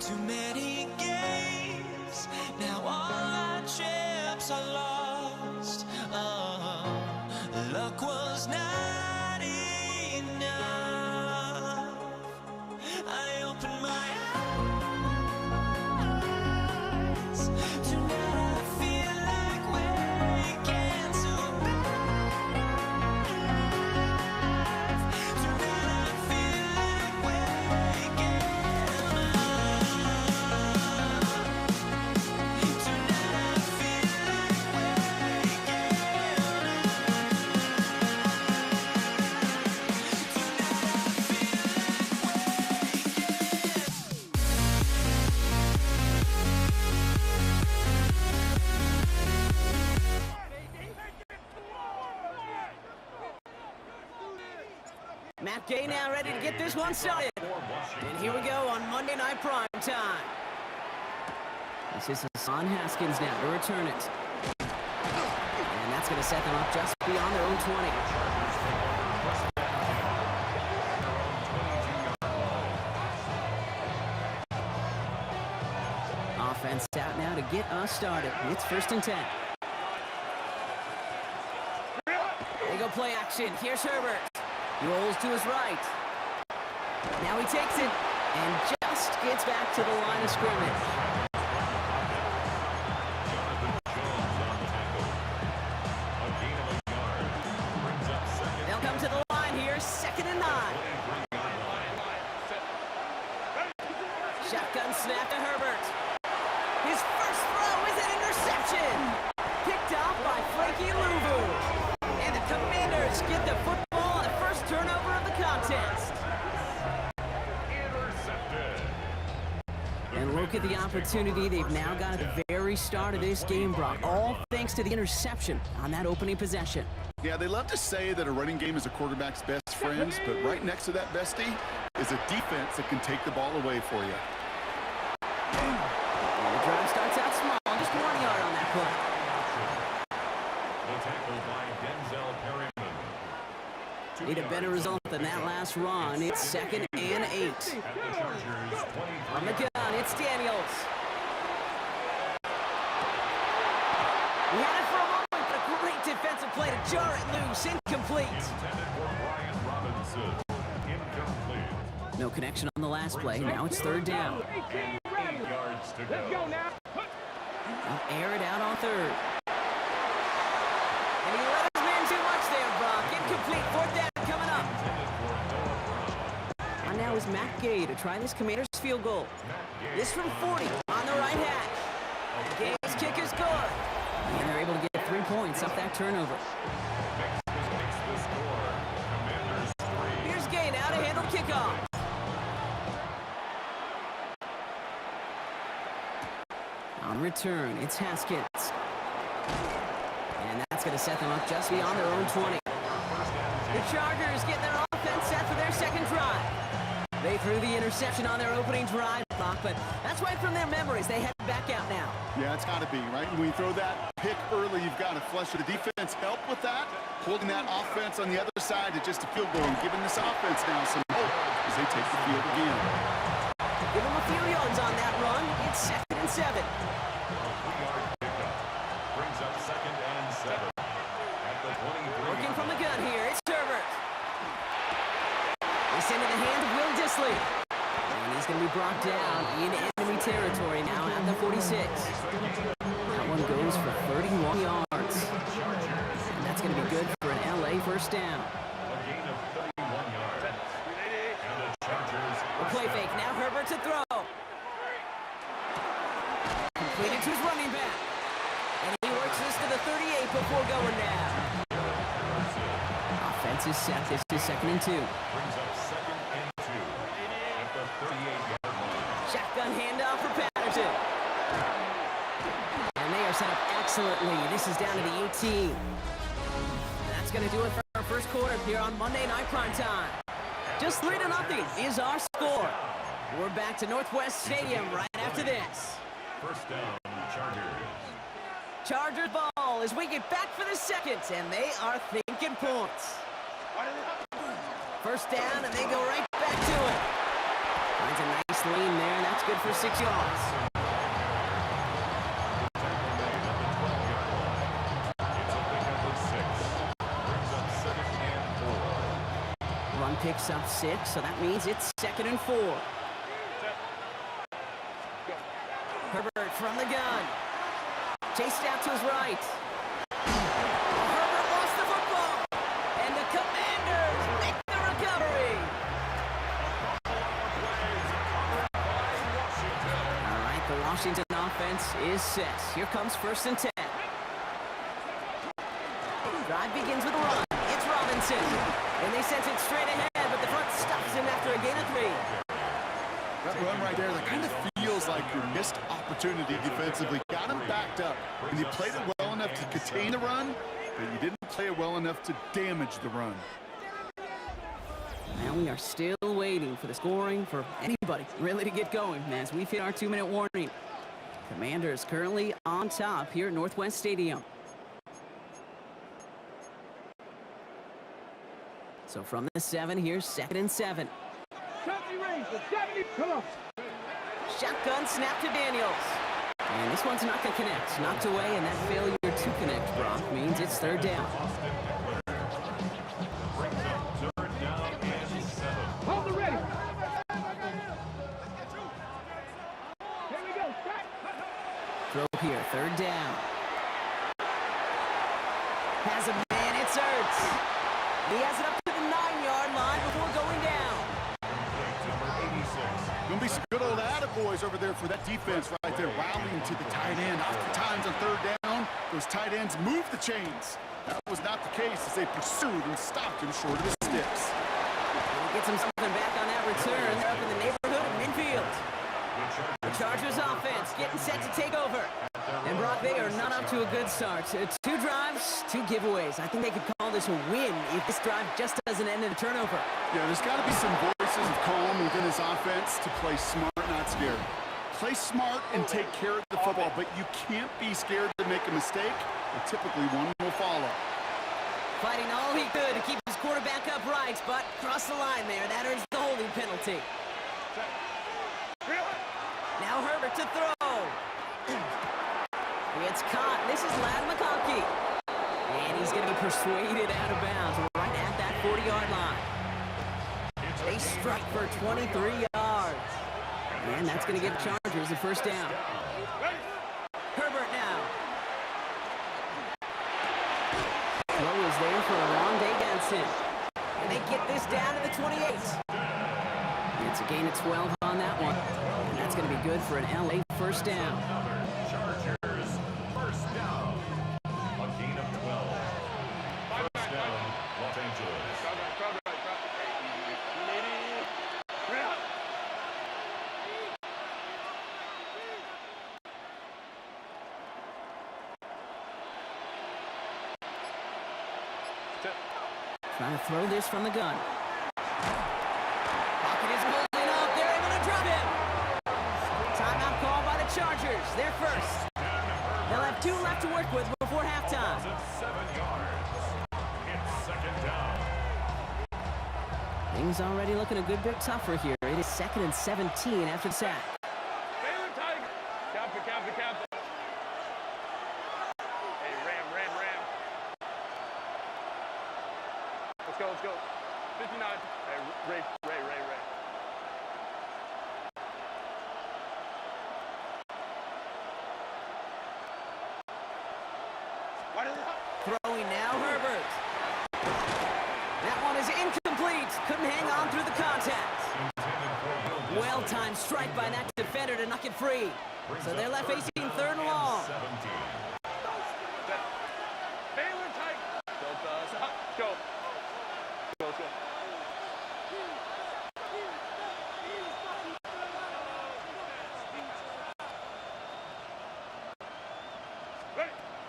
Too many games, now all our chips are lost. Oh, luck was not enough. I opened my eyes. Tonight I feel like waking to life. Tonight I feel like waking up. Tonight I feel like waking Matt Gay now ready to get this one started. And here we go on Monday Night Prime Time. This is Hassan Haskins now to return it. And that's going to set them up just beyond their own 20. Offense out now to get us started. It's 1st and 10. They go play action. Here's Herbert. He rolls to his right. Now he takes it and just gets back to the line of scrimmage. They'll come to the line here, 2nd and 9. Shotgun snap to Herbert. His first throw is an interception. Picked off by Frankie Louvu. And the Commanders get the football on the first turnover of the contest. And look at the opportunity they've now got at the very start of this game, Brock. All thanks to the interception on that opening possession. Yeah, they love to say that a running game is a quarterback's best friends, but right next to that bestie is a defense that can take the ball away for you. And the drive starts out small, just 1 yard on that play. The tackle by Denzel Perryman. Need a better result than that last run. It's 2nd and 8. At the Chargers, 23. On the gun, it's Daniels. We had it for a moment, but a great defensive play to jar it loose. Incomplete. Intended for Brian Robinson. Incomplete. No connection on the last play. Now it's 3rd down. And 8 yards to go. They'll air it out on 3rd. And he let his man too much there, Brock. Incomplete. 4th down coming up. And now is Matt Gay to try this Commanders field goal. This from 40 on the right hash. Gay's kick is good. And they're able to get 3 points off that turnover. Makes the score. Commanders 3. Here's Gay now to handle kickoff. On return, it's Haskins. And that's going to set them up just beyond their own 20. The Chargers get their offense set for their 2nd drive. They threw the interception on their opening drive, Brock, but that's right from their memories. They head back out now. Yeah, it's got to be, right? When you throw that pick early, you've got to flush it. The defense help with that, holding that offense on the other side to just a field goal and giving this offense now some hope as they take the field again. Give them a few yards on that run. It's 2nd and 7. 3-yard pickup. Brings up 2nd and 7. At the 23. Working from the gun here, it's Herbert. They send it in the hands of Will Dissly. And he's going to be brought down in enemy territory now at the 46. That one goes for 31 yards. And that's going to be good for an LA first down. A gain of 31 yards. And the Chargers. A play fake, now Herbert to throw. Completed to his running back. And he works this to the 38 before going down. Offense is set, this is 2nd and 2. Brings up 2nd and 2. At the 38-yard line. Shotgun handoff for Patterson. And they are set up excellently. This is down to the 18. And that's going to do it for our first quarter here on Monday Night Prime Time. Just 3-0 is our score. We're back to Northwest Stadium right after this. First down, Chargers. Chargers ball as we get back for the second, and they are thinking points. First down, and they go right back to it. Finds a nice lean there, and that's good for 6 yards. Run picks up 6, so that means it's 2nd and 4. Herbert from the gun. Chased out to his right. Herbert lost the football. And the Commanders make the recovery. All right, the Washington offense is set. Here comes 1st and 10. Drive begins with a run. It's Robinson. And they sent it straight ahead, but the front stops him after a gain of 3. That run right there, that kind of feels like your missed opportunity defensively. Got him backed up, and you played it well enough to contain the run, but you didn't play it well enough to damage the run. Now we are still waiting for the scoring for anybody really to get going as we've hit our 2-minute warning. Commanders currently on top here at Northwest Stadium. So from the 7, here's 2nd and 7. Shotgun snap to Daniels. And this one's not going to connect. Knocked away, and that failure to connect, Brock, means it's 3rd down. Hold the ready. Here we go. Throw here, 3rd down. Has a man, it's Ertz. He has it up to the 9-yard line before going down. Gonna be some good old attaboys over there for that defense right there, rallying to the tight end. Oftentimes on 3rd down, those tight ends move the chains. That was not the case as they pursued and stopped him short of the sticks. And he gets him something back on that return. They're up in the neighborhood of midfield. The Chargers offense getting set to take over. And Brock, they are not up to a good start. 2 drives, 2 giveaways. I think they could call this a win if this drive just doesn't end in a turnover. Yeah, there's got to be some voices of calm within this offense to play smart, not scared. Play smart and take care of the football, but you can't be scared to make a mistake, and typically one will follow. Fighting all he could to keep his quarterback upright, but crossed the line there. That earns the holding penalty. Now Herbert to throw. It's caught. This is Ladd McConkey. And he's going to be persuaded out of bounds right at that 40-yard line. They strike for 23 yards. And that's going to give Chargers the 1st down. Herbert now. Throw is there for a long day Benson. And they get this down to the 28. It's a gain of 12 on that one. And that's going to be good for an LA 1st down. Chargers, 1st down. A gain of 12. 1st down, Los Angeles. Trying to throw this from the gun. Pocket is holding up. They're able to drop him. Timeout call by the Chargers. They're first. They'll have 2 left to work with before halftime. 7 yards. It's 2nd down. Things already looking a good bit tougher here. It is 2nd and 17 after the sack. Baylor Tiger. Captain. Hey, Ram. Let's go. 59. Hey, Ray. Throwing now, Herbert. That one is incomplete. Couldn't hang on through the contact. Well-timed strike by that defender to knock it free. So they're left facing 3rd and long. Baylor Tiger. Go.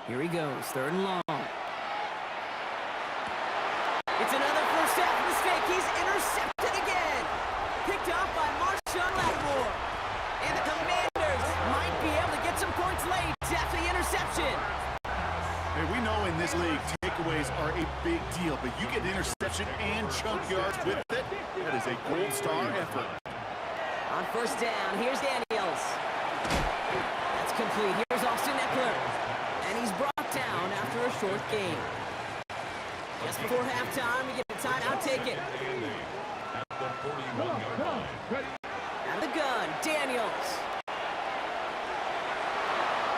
Here he goes, 3rd and long. It's another first half mistake. He's intercepted again. Picked off by Marshawn Lattimore. And the Commanders might be able to get some points late after the interception. this league, takeaways are a big deal, but you get interception and chunk yards with it. That is a gold star effort. On first down, here's Daniels. That's complete. Here's Austin Eckler. And he's brought down after a short gain. Just before halftime, we get a timeout taken. Out of the gun, Daniels.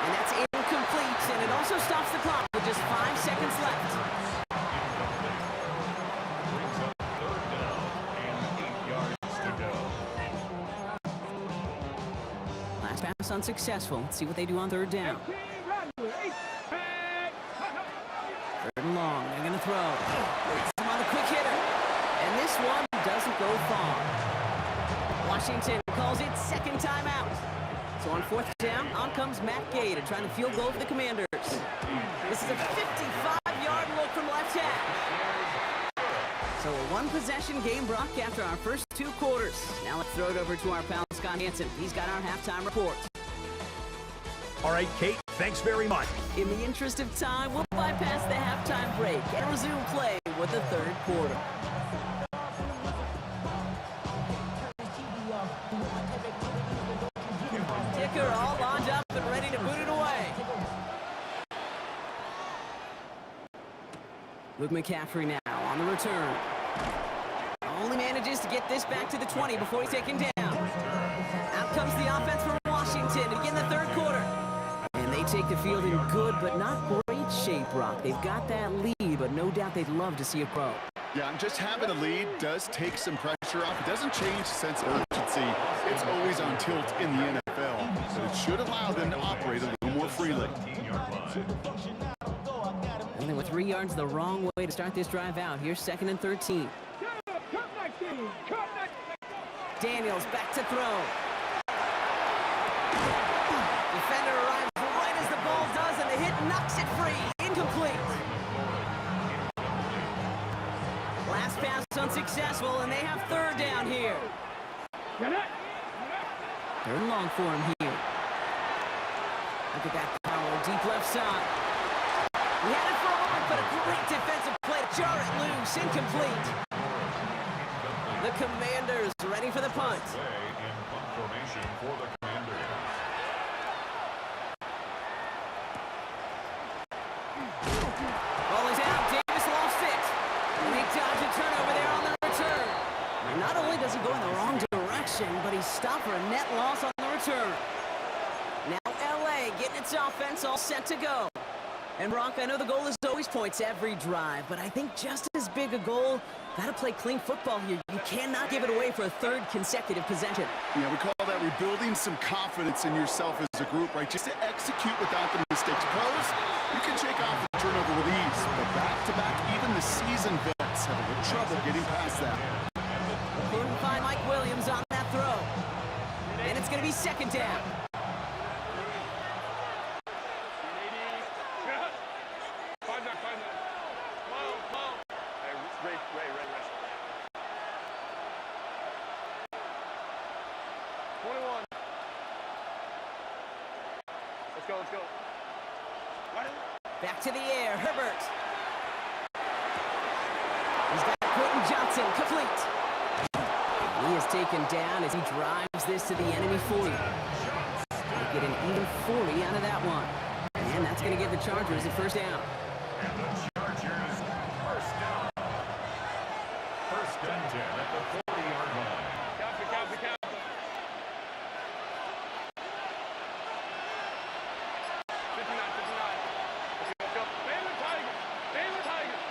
And that's incomplete, and it also stops the clock with just 5 seconds left. Brings up third down and 8 yards to go. Last pass unsuccessful. Let's see what they do on third down. Third and long. They're going to throw. Waits him on the quick hitter. And this one doesn't go far. Washington calls it second timeout. So on fourth down, on comes Matt Gay to try to field goal for the Commanders. This is a 55-yard look from left half. So a one-possession game, Brock, after our first 2 quarters. Now let's throw it over to our pal Scott Hanson. He's got our halftime report. All right, Kate, thanks very much. In the interest of time, we'll bypass the halftime break and resume play with the third quarter. Ticker all lined up and ready to boot it away. Luke McCaffrey now on the return. Only manages to get this back to the 20 before he's taken down. Out comes the offense from Washington to begin the third quarter. And they take the field in good but not great shape, Brock. They've got that lead, but no doubt they'd love to see it grow. Yeah, and just having a lead does take some pressure off. It doesn't change the sense of urgency. It's always on tilt in the NFL. So it should allow them to operate a little more freely. And then with 3 yards the wrong way to start this drive out. Here's 2nd and 13. Daniels back to throw. Defender arrives right as the ball does, and the hit knocks it free. Incomplete. Last pass unsuccessful, and they have third down here. Third and long for him here. Look at that power, deep left side. He had it for a moment, but a great defensive play to jar it loose. Incomplete. The Commanders ready for the punt. In punt formation for the Commanders. Ball is out. Davis lost it. And he dodged a turnover there on the return. And not only does he go in the wrong direction, but he's stopped for a net loss on the return. Now LA getting its offense all set to go. And Brock, I know the goal is always points every drive, but I think just as big a goal, gotta play clean football here. You cannot give it away for a third consecutive possession. Yeah, we call that rebuilding some confidence in yourself as a group, right? Just to execute without the mistakes. Pros, you can shake off the turnover with ease, but back-to-back, even the seasoned vets have a little trouble getting past that. Couldn't find Mike Williams on that throw. And it's gonna be second down. Let's go. Back to the air, Herbert. He's got Quentin Johnson, complete. He is taken down as he drives this to the enemy 40. They get an even 40 out of that one. And that's going to give the Chargers a first down. And the Chargers first down. First and 10 at the 40-yard line. Count. 59. Let's go. Baylor Tigers.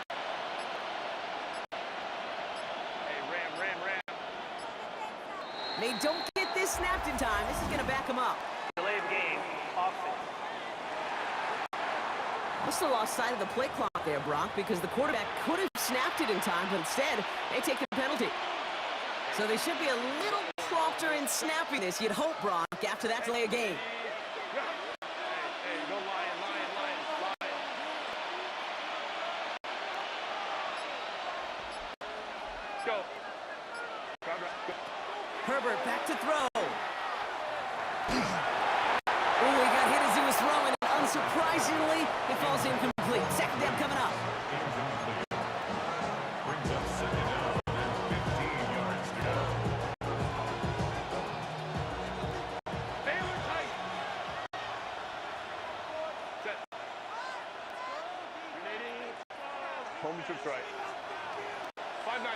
Hey, Ram. They don't get this snapped in time. This is going to back them up. Delay of game, offense. Must have lost sight of the play clock there, Brock, because the quarterback could have snapped it in time, but instead, they take the penalty. So they should be a little prompter in snapping this, you'd hope, Brock, after that delay of game. Hey, go Lion. Go. Herbert back to throw. Oh, he got hit as he was throwing. Unsurprisingly, it falls incomplete. Second down coming Home trips right. 5-9, 5-9.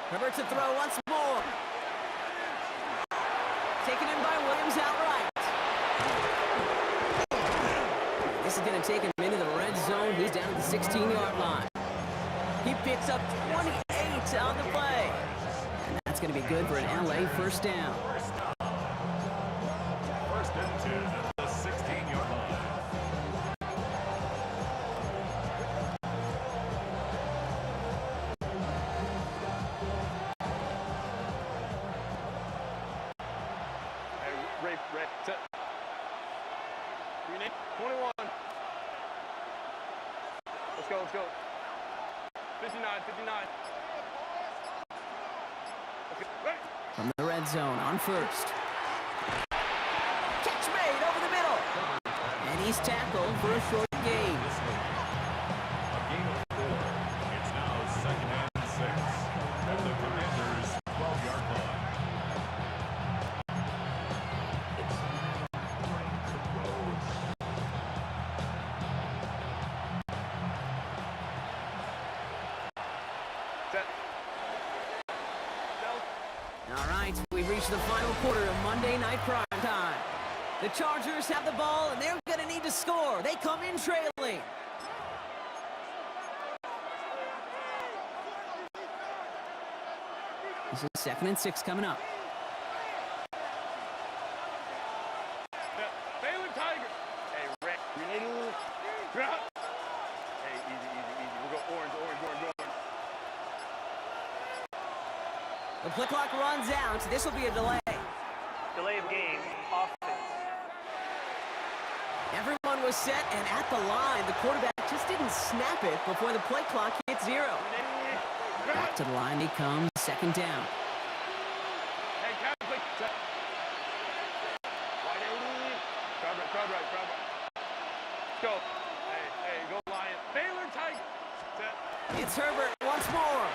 Herbert to throw once more. Taken in by Williams outright. This is going to take him into the red zone. He's down at the 16-yard line. He picks up 28 on the play. And that's going to be good for an LA first down. First and 10 at the 16-yard line. Ray, set. Rename 21. Let's go. 59. Okay, ready. From the red zone on first. Catch made over the middle. And he's tackled for a short gain. A gain of 4. It's now 2nd and 6 at the Commanders' 12-yard line. All right, we've reached the final quarter of Monday Night Prime Time. The Chargers have the ball, and they're going to need to score. They come in trailing. This is 2nd and 6 coming up. Baylor Tiger. Hey, Ray. Rename. Drop. Hey, easy. We'll go orange. The play clock runs out. This will be a delay. Delay of game. Offense. Everyone was set, and at the line, the quarterback just didn't snap it before the play clock hit 0. Back to the line he comes, 2nd down. Hey, Catholic. Set. Wide end. Crowd right. Let's go. Hey, go Lion. Baylor Tiger. Set. It's Herbert once more.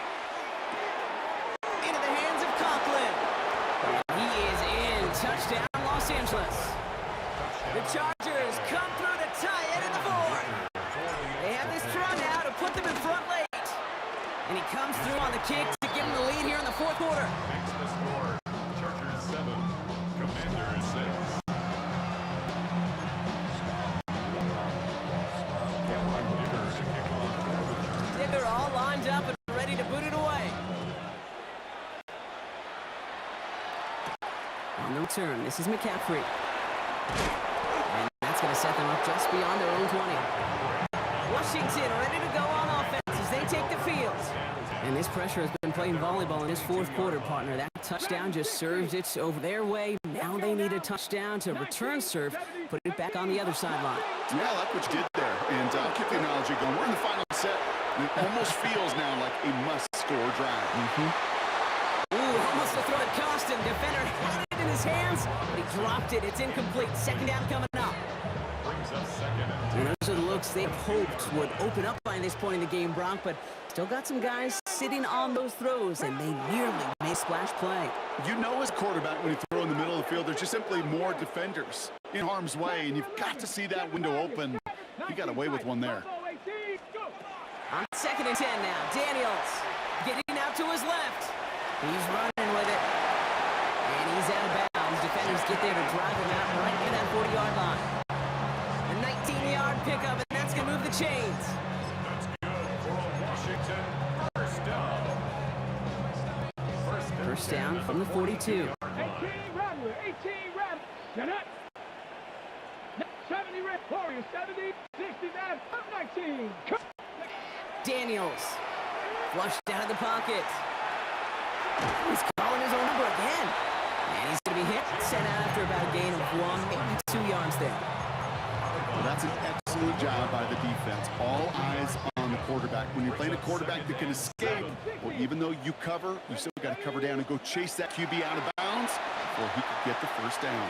Into the hands of Conklin. He is in. Touchdown, Los Angeles. The Chargers come through to tie it in the 4th. They have this throw now to put them in front late. And he comes through on the kick to give them the lead here in the 4th quarter. Makes the score. Chargers 7, Commanders 6. Digger all lined up and ready to boot it away. On the return, this is McCaffrey. And that's going to set them up just beyond their own 20. Washington ready to go on offense as they take the field. And this pressure has been playing volleyball in this 4th quarter, partner. That touchdown just served it over their way. Now they need a touchdown to return serve, put it back on the other sideline. Yeah, I like what you did there. And I'll keep the analogy going. We're in the final set. And it almost feels now like a must-score drive. Ooh, almost a throw it cost him. Defender had it in his hands, but he dropped it. It's incomplete. 2nd down coming up. Brings us 2nd and 10. And those are the looks they hoped would open up by this point in the game, Bronk, but still got some guys sitting on those throws, and they nearly made a splash play. You know as quarterback when you throw in the middle of the field, there's just simply more defenders in harm's way, and you've got to see that window open. He got away with one there. On 2nd and 10 now, Daniels getting out to his left. He's running with it, and he's out of bounds. Defenders get there to drive him out right near that 40-yard line. A 19-yard pickup, and that's going to move the chains. That's good for a Washington first down. First down from the 42. 18 Rattler. Get it. 70 Red Warriors. 70, 69, 19. Daniels flushed out of the pocket. He's calling his own number again. And he's going to be hit, sent out after about a gain of 1, maybe 2 yards there. Well, that's an excellent job by the defense. All eyes on the quarterback. When you're playing a quarterback that can escape, well, even though you cover, you still got to cover down and go chase that QB out of bounds before he could get the first down.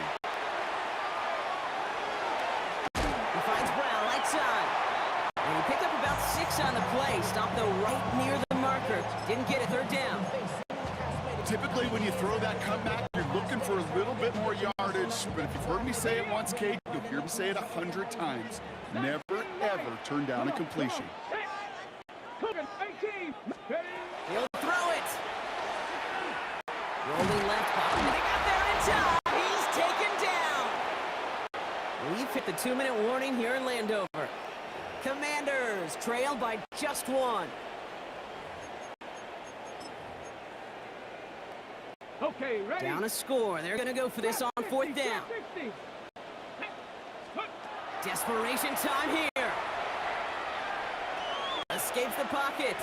He finds Brown, right side. And he picked up about 6 on the play. Stopped though right near the marker. Didn't get it, 3rd down. Typically, when you throw that comeback, you're looking for a little bit more yardage, but if you've heard me say it once, Kate, you'll hear me say it 100 times. Never, ever turn down a completion. He'll throw it. Rolling left, and they got there in time. He's taken down. We've hit the 2-minute warning here in Landover. Commanders trail by just one. Okay, ready? Down a score. They're going to go for this on 4th down. Desperation time here. Escapes the pocket.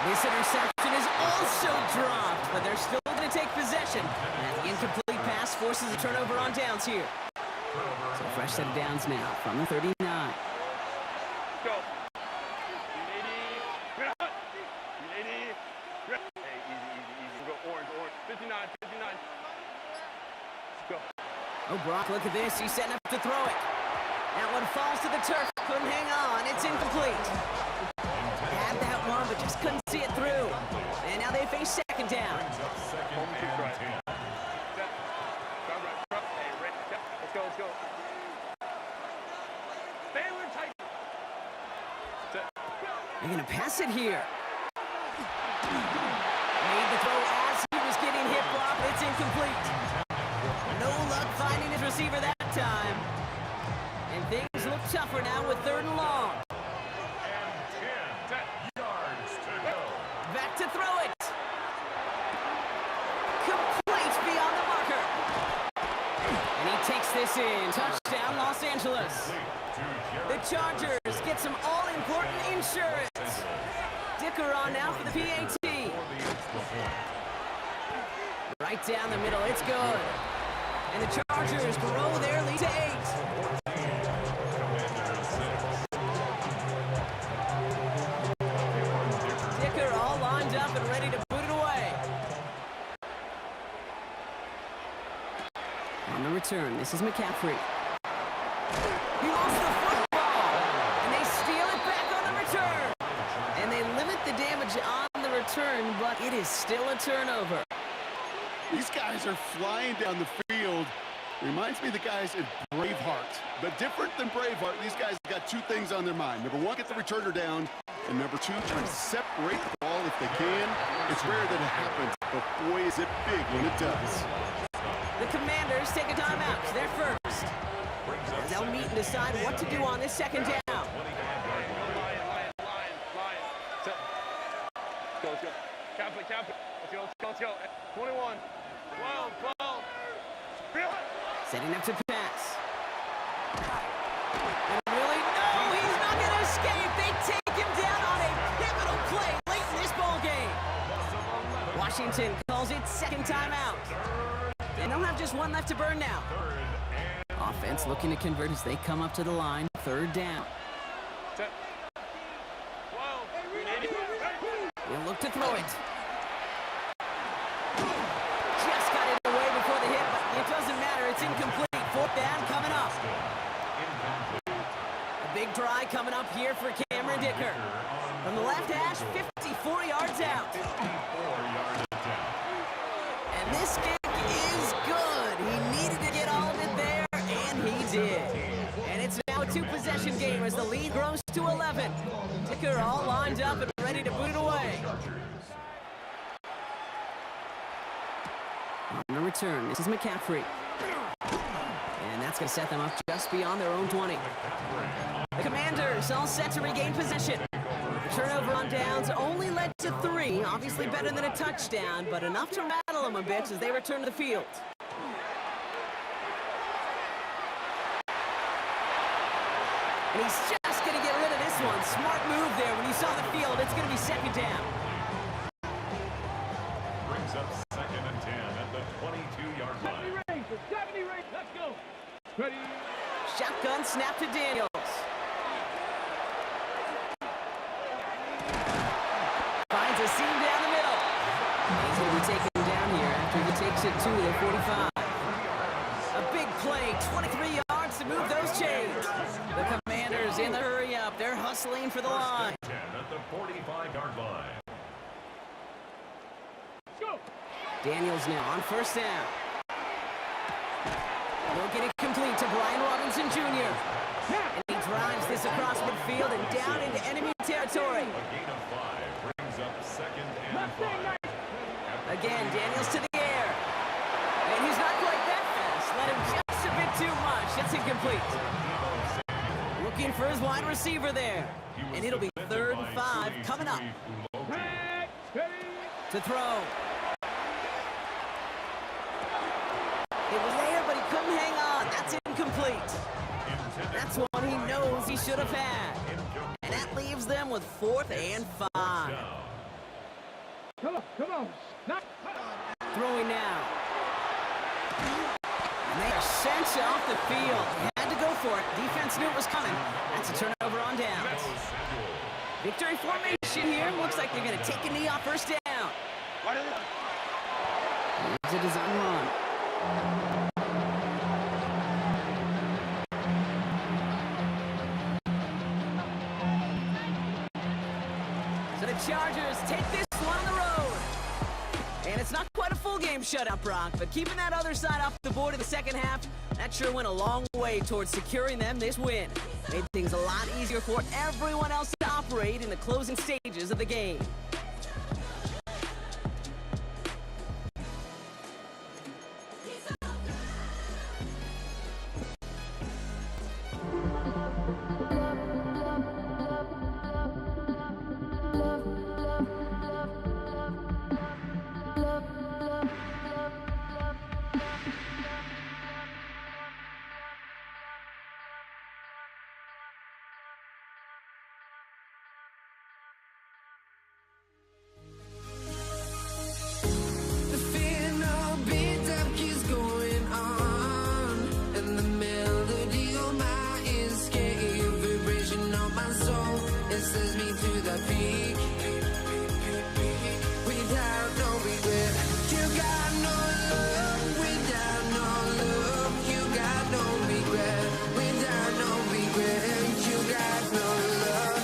This interception is also dropped, but they're still going to take possession. And the incomplete pass forces a turnover on downs here. So fresh set of downs now from the 39. Go. Hey, easy. Go orange. 59. Go. Oh, Brock, look at this. He's setting up to throw it. That one falls to the turf. Couldn't hang on. It's incomplete. Had that one, but just couldn't see it through. And now they face second down. Let's go. Baylor tight. They're going to pass it here. Made the throw as he was getting hit, Brock. It's incomplete. No luck finding his receiver that time. And things look tougher now with 3rd and long. And 10 yards to go. Back to throw it. Complete beyond the marker. And he takes this in. Touchdown, Los Angeles. The Chargers get some all-important insurance. Dicker on now for the PAT. Right down the middle. It's good. And the Chargers grow their lead to 8. Dicker all lined up and ready to put it away. On the return, this is McCaffrey. He lost the football, and they steal it back on the return. And they limit the damage on the return, but it is still a turnover. These guys are flying down the field. Reminds me of the guys in Braveheart. But different than Braveheart, these guys have got 2 things on their mind. Number 1, get the returner down. And number 2, trying to separate the ball if they can. It's rare that it happens, but boy, is it big when it does. The Commanders take a timeout. They're first. And they'll meet and decide what to do on this second down. Lion. Let's go. Cap it. Let's go. 21. 12. Setting up to pass. And really, no, he's not going to escape. They take him down on a pivotal play late in this ball game. Washington calls it second timeout. And they'll have just one left to burn now. Offense looking to convert as they come up to the line. 3rd down. He'll look to throw it. Just got it away before the hit, but it doesn't matter. It's incomplete. 4th down coming up. A big try coming up here for Cameron Dicker. From the left hash, 54 yards out. And this kick is good. He needed to get all of it there, and he did. And it's now a 2-possession game as the lead grows to 11. Dicker all lined up and ready to boot it away. On the return, this is McCaffrey. And that's going to set them up just beyond their own 20. The Commanders all set to regain possession. The turnover on downs only led to 3. Obviously better than a touchdown, but enough to rattle them a bit as they return to the field. And he's just going to get rid of this one. Smart move there. When you saw the field, it's going to be second down. Brings up 2nd and 10 at the 22-yard line. 70 range. Let's go. Ready. Shotgun snap to Daniels. Finds a seam down the middle. He's going to be taken down here after he takes it to the 45. A big play, 23 yards to move those chains. The Commanders in the hurry up. They're hustling for the line. 10 at the 45-yard line. Go. Daniels now on first down. They'll get it complete to Brian Robinson Jr. And he drives this across midfield and down into enemy territory. A gain of 5 brings up 2nd and 5. Again, Daniels to the air. And he's not quite that fast. Let him just a bit too much. It's incomplete. Looking for his wide receiver there. And it'll be 3rd and 5 coming up. To throw. It was there, but he couldn't hang on. That's incomplete. That's one he knows he should have had. And that leaves them with 4th and 5. Come on. Throwing now. And they are sent off the field. Had to go for it. Defense knew it was coming. That's a turnover on downs. Victory formation here. Looks like they're going to take a knee off first down. Here's a design run. So the Chargers take this one on the road. And it's not quite a full game shutout, Brock, but keeping that other side off the board in the second half, that sure went a long way towards securing them this win. Made things a lot easier for everyone else to operate in the closing stages of the game. The fear no beat up keeps going on, and the melody of my escape, vibration of my soul, it sends me to the peak. Without no regret, you got no love. Without no love, you got no regret. Without no regret, you got no love.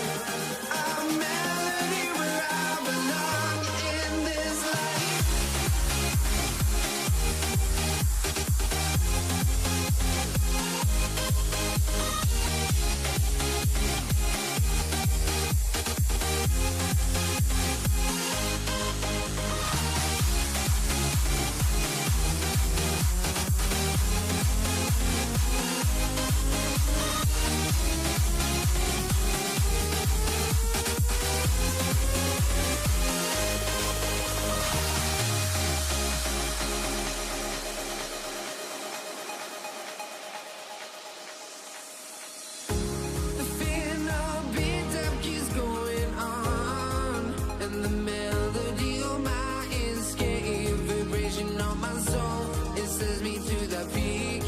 A melody where I belong in this life. The fear no beat up keeps going on, and the melody of my escape, vibration of my soul, it sends me to the peak.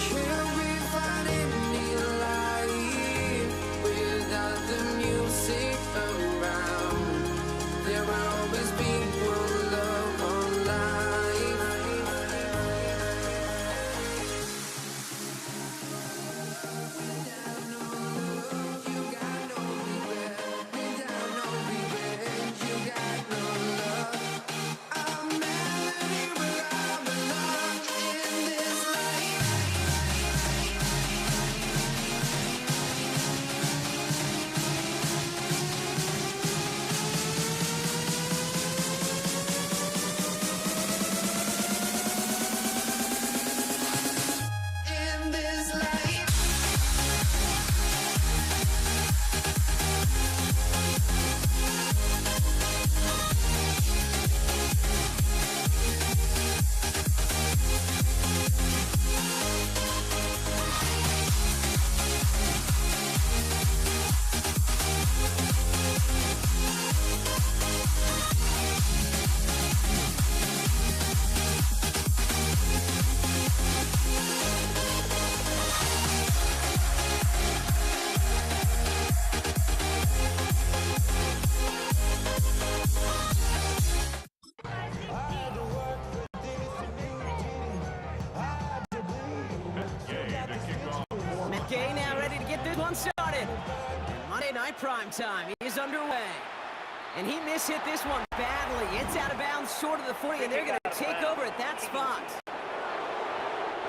Can't we find any life without the music around? There will always be one love on life. You got no regret. Without no regret, you got no love. A melody where I belong in this life. In this life. Matt Gay now ready to get this one started. And Monday Night Primetime is underway. And he mishit this one badly. It's out of bounds short of the 40, and they're going to take over at that spot.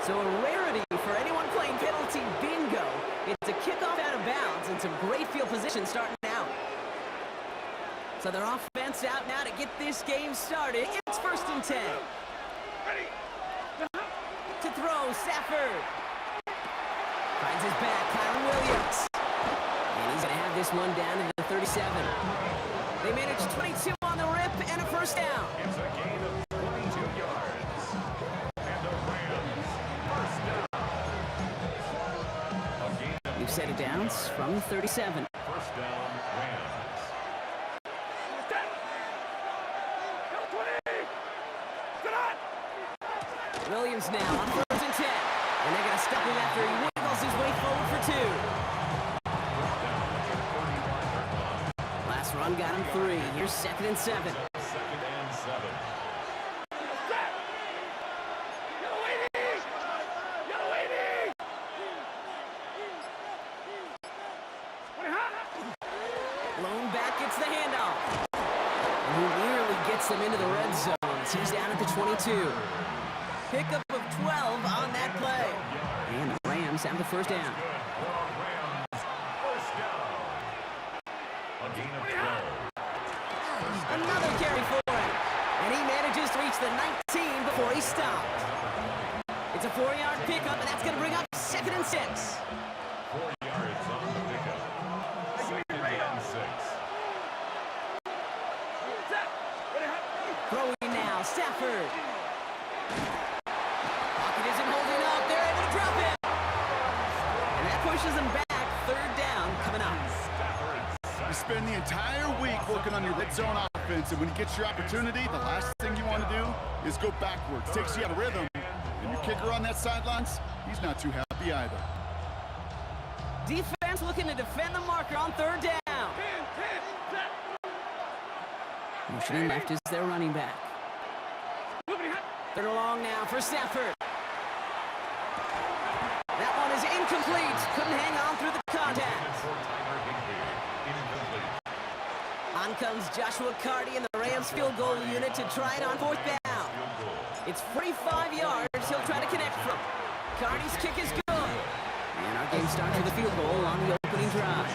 So a rarity for anyone playing penalty bingo. It's a kickoff out of bounds and some great field position starting out. So their offense out now to get this game started. It's 1st and 10. To throw, Stafford. Finds his back, Kyron Williams. And he's going to have this one down to the 37. They managed 22 on the rip and a first down. It's a gain of 22 yards. And the Rams first down. A gain of We've set it downs from the 37. first down, Rams. Williams now on 1st and 10. And they're going to step him after he wiggles his way forward for 2. Last run got him 3. Here's 2nd and 7. 2nd and 7. Lone back gets the handoff. And he nearly gets them into the red zone. He's down at the 22. Pickup of 12 on that play. And the Rams have the first down. Rams first down. A gain of 12. Another carry for him. And he manages to reach the 19 before he stopped. It's a 4-yard pickup, and that's going to bring up 2nd and 6. 4 yards on the pickup. 2nd and 6. Throwing now, Stafford. Pocket isn't holding up. They're able to drop it. And that pushes them back. 3rd down coming up. You spend the entire week working on your red zone offense, and when you get your opportunity, the last thing you want to do is go backwards. It takes you out of rhythm. And your kicker on that sidelines, he's not too happy either. Defense looking to defend the marker on 3rd down. Motioning left is their running back. 3rd and long now for Stafford. That one is incomplete. Couldn't hang on through the contact. On comes Joshua Carty and the Rams field goal unit to try it on 4th down. It's 45 yards he'll try to connect from. Carty's kick is good. And our game starts with a field goal on the opening drive.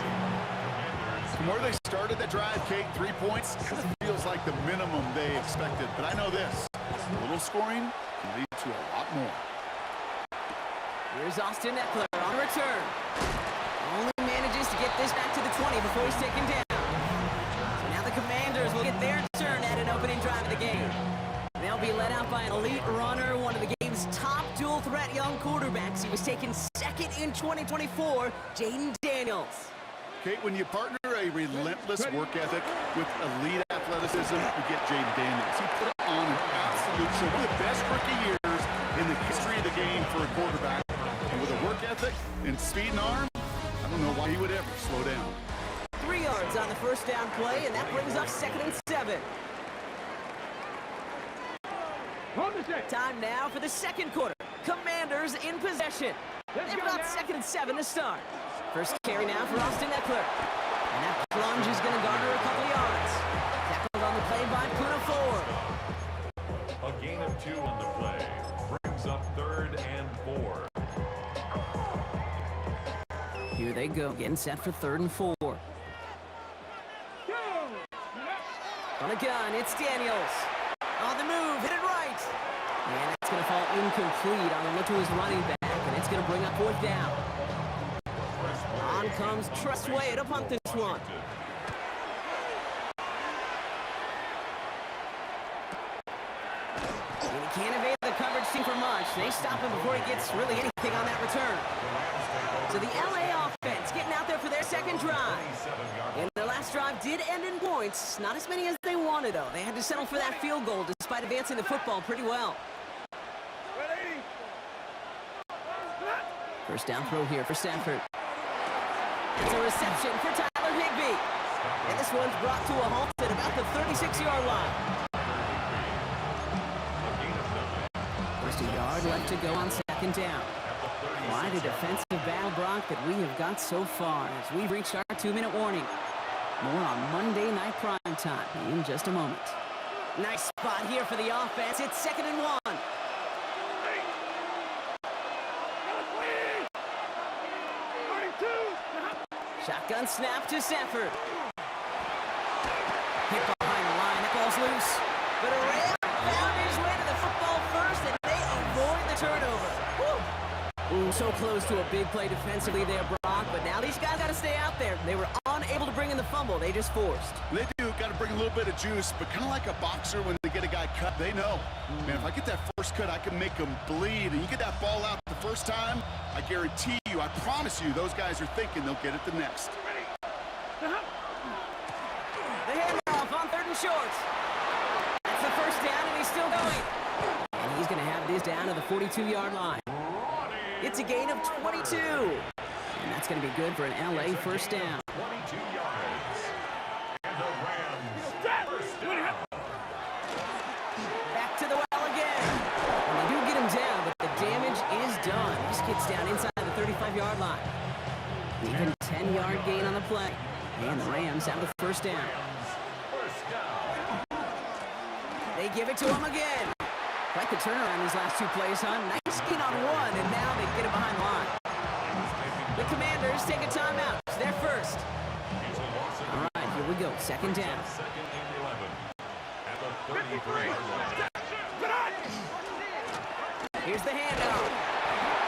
From where they started that drive, Kate, 3 points, kind of feels like the minimum they expected. But I know this, a little scoring can lead to a lot more. Here's Austin Eckler on return. Only manages to get this back to the 20 before he's taken down. So now the Commanders will get their turn at an opening drive of the game. They'll be led out by an elite runner, one of the game's top dual-threat young quarterbacks. He was taken 2nd in 2024, Jaden Daniels. Kate, when you partner a relentless work ethic with elite athleticism, you get Jaden Daniels. He put on an absolute show. One of the best rookie years in the history of the game for a quarterback. And with a work ethic and speed and arm, I don't know why he would ever slow down. 3 yards on the first down play, and that brings up 2nd and 7. Time now for the 2nd quarter. Commanders in possession. They've got 2nd and 7 to start. First carry now for Austin Eckler. And that plunge is going to garner a couple yards. Tackled on the play by Puna Ford. A gain of 2 on the play. Brings up 3rd and 4. Here they go, getting set for 3rd and 4. On a gun, it's Daniels. On the move, hit it right. And it's going to fall incomplete on the look to his running back, and it's going to bring up 4th down. On comes Tressway to punt this one. And he can't evade the coverage team for much. They stop him before he gets really anything on that return. So the LA offense getting out there for their 2nd drive. And their last drive did end in points. Not as many as they wanted, though. They had to settle for that field goal despite advancing the football pretty well. First down throw here for Stafford. It's a reception for Tyler Higbee. And this one's brought to a halt at about the 36-yard line. Just a yard left to go on 2nd down. Quite a defensive battle, Brock, that we have got so far as we've reached our 2-minute warning. More on Monday Night Prime Time in just a moment. Nice spot here for the offense. It's 2nd and 1. Shotgun snap to Stafford. Hit behind the line. That ball's loose. But a Ram found his way to the football first, and they avoid the turnover. Woo! Ooh, so close to a big play defensively there, Brock. But now these guys got to stay out there. They were unable to bring in the fumble. They just forced. They do. Got to bring a little bit of juice, but kind of like a boxer when they get a guy cut, they know, man, if I get that first cut, I can make him bleed. And you get that ball out the first time, I guarantee you, I promise you, those guys are thinking they'll get it the next. The handoff on 3rd and short. That's the first down, and he's still going. And he's going to have this down to the 42-yard line. It's a gain of 22. And that's going to be good for an LA first down. 22 yards. And the Rams first down. Back to the well again. And they do get him down, but the damage is done. This gets down inside the 35-yard line. Even 10-yard gain on the play. And the Rams have the first down. They give it to him again. Quite the turnaround these last 2 plays, huh? Nice gain on 1, and now they get it behind the line. The Commanders take a timeout. It's their first. All right, here we go. 2nd down. 2nd and 11. At the 33-yard line. Here's the handoff.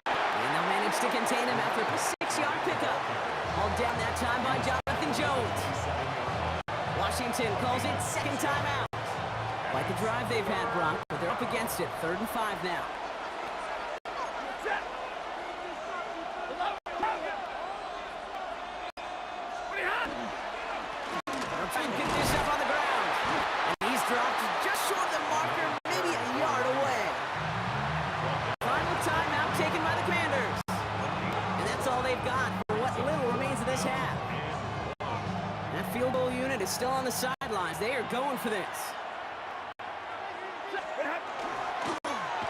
And they'll manage to contain him after a 6-yard pickup. Hauled down that time by Jonathan Jones. Washington calls it 2nd timeout. Like the drive they've had, Brock, but they're up against it. 3rd and 5 now. They'll try and pick this up on the ground. And he's dropped just short of the marker, maybe a yard away. Final timeout taken by the Commanders. And that's all they've got for what little remains of this half. That field goal unit is still on the sidelines. They are going for this.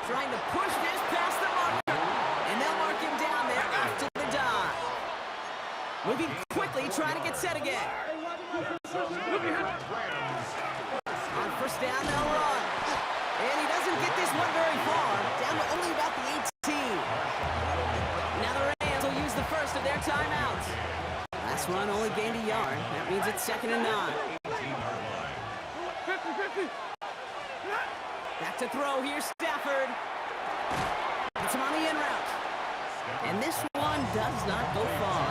Trying to push this past the marker. And they'll mark him down there after the dive. Moving quickly, trying to get set again. On first down, they'll run. And he doesn't get this one very far. Down to only about the 18. Now the Rams will use the first of their timeouts. Last run only gained a yard. That means it's 2nd and 9. Back to throw. Here's Stafford. It's him on the in route. And this one does not go far.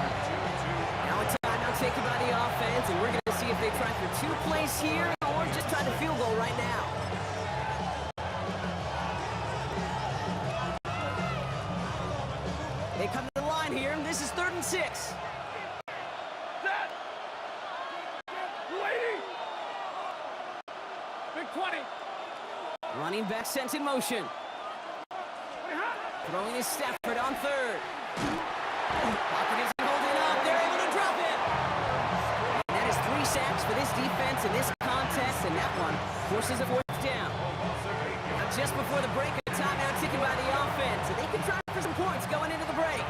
Now a timeout taken by the offense, and we're going to see if they try for 2 plays here or just try the field goal right now. They come to the line here, and this is 3rd and 6. Big 20. Running back sent in motion. Throwing is Stafford on 3rd. Pocket isn't holding up. They're able to drop it. And that is 3 sacks for this defense in this contest, and that one forces a 4th down. Now just before the break, a timeout taken by the offense, and they can try for some points going into the break.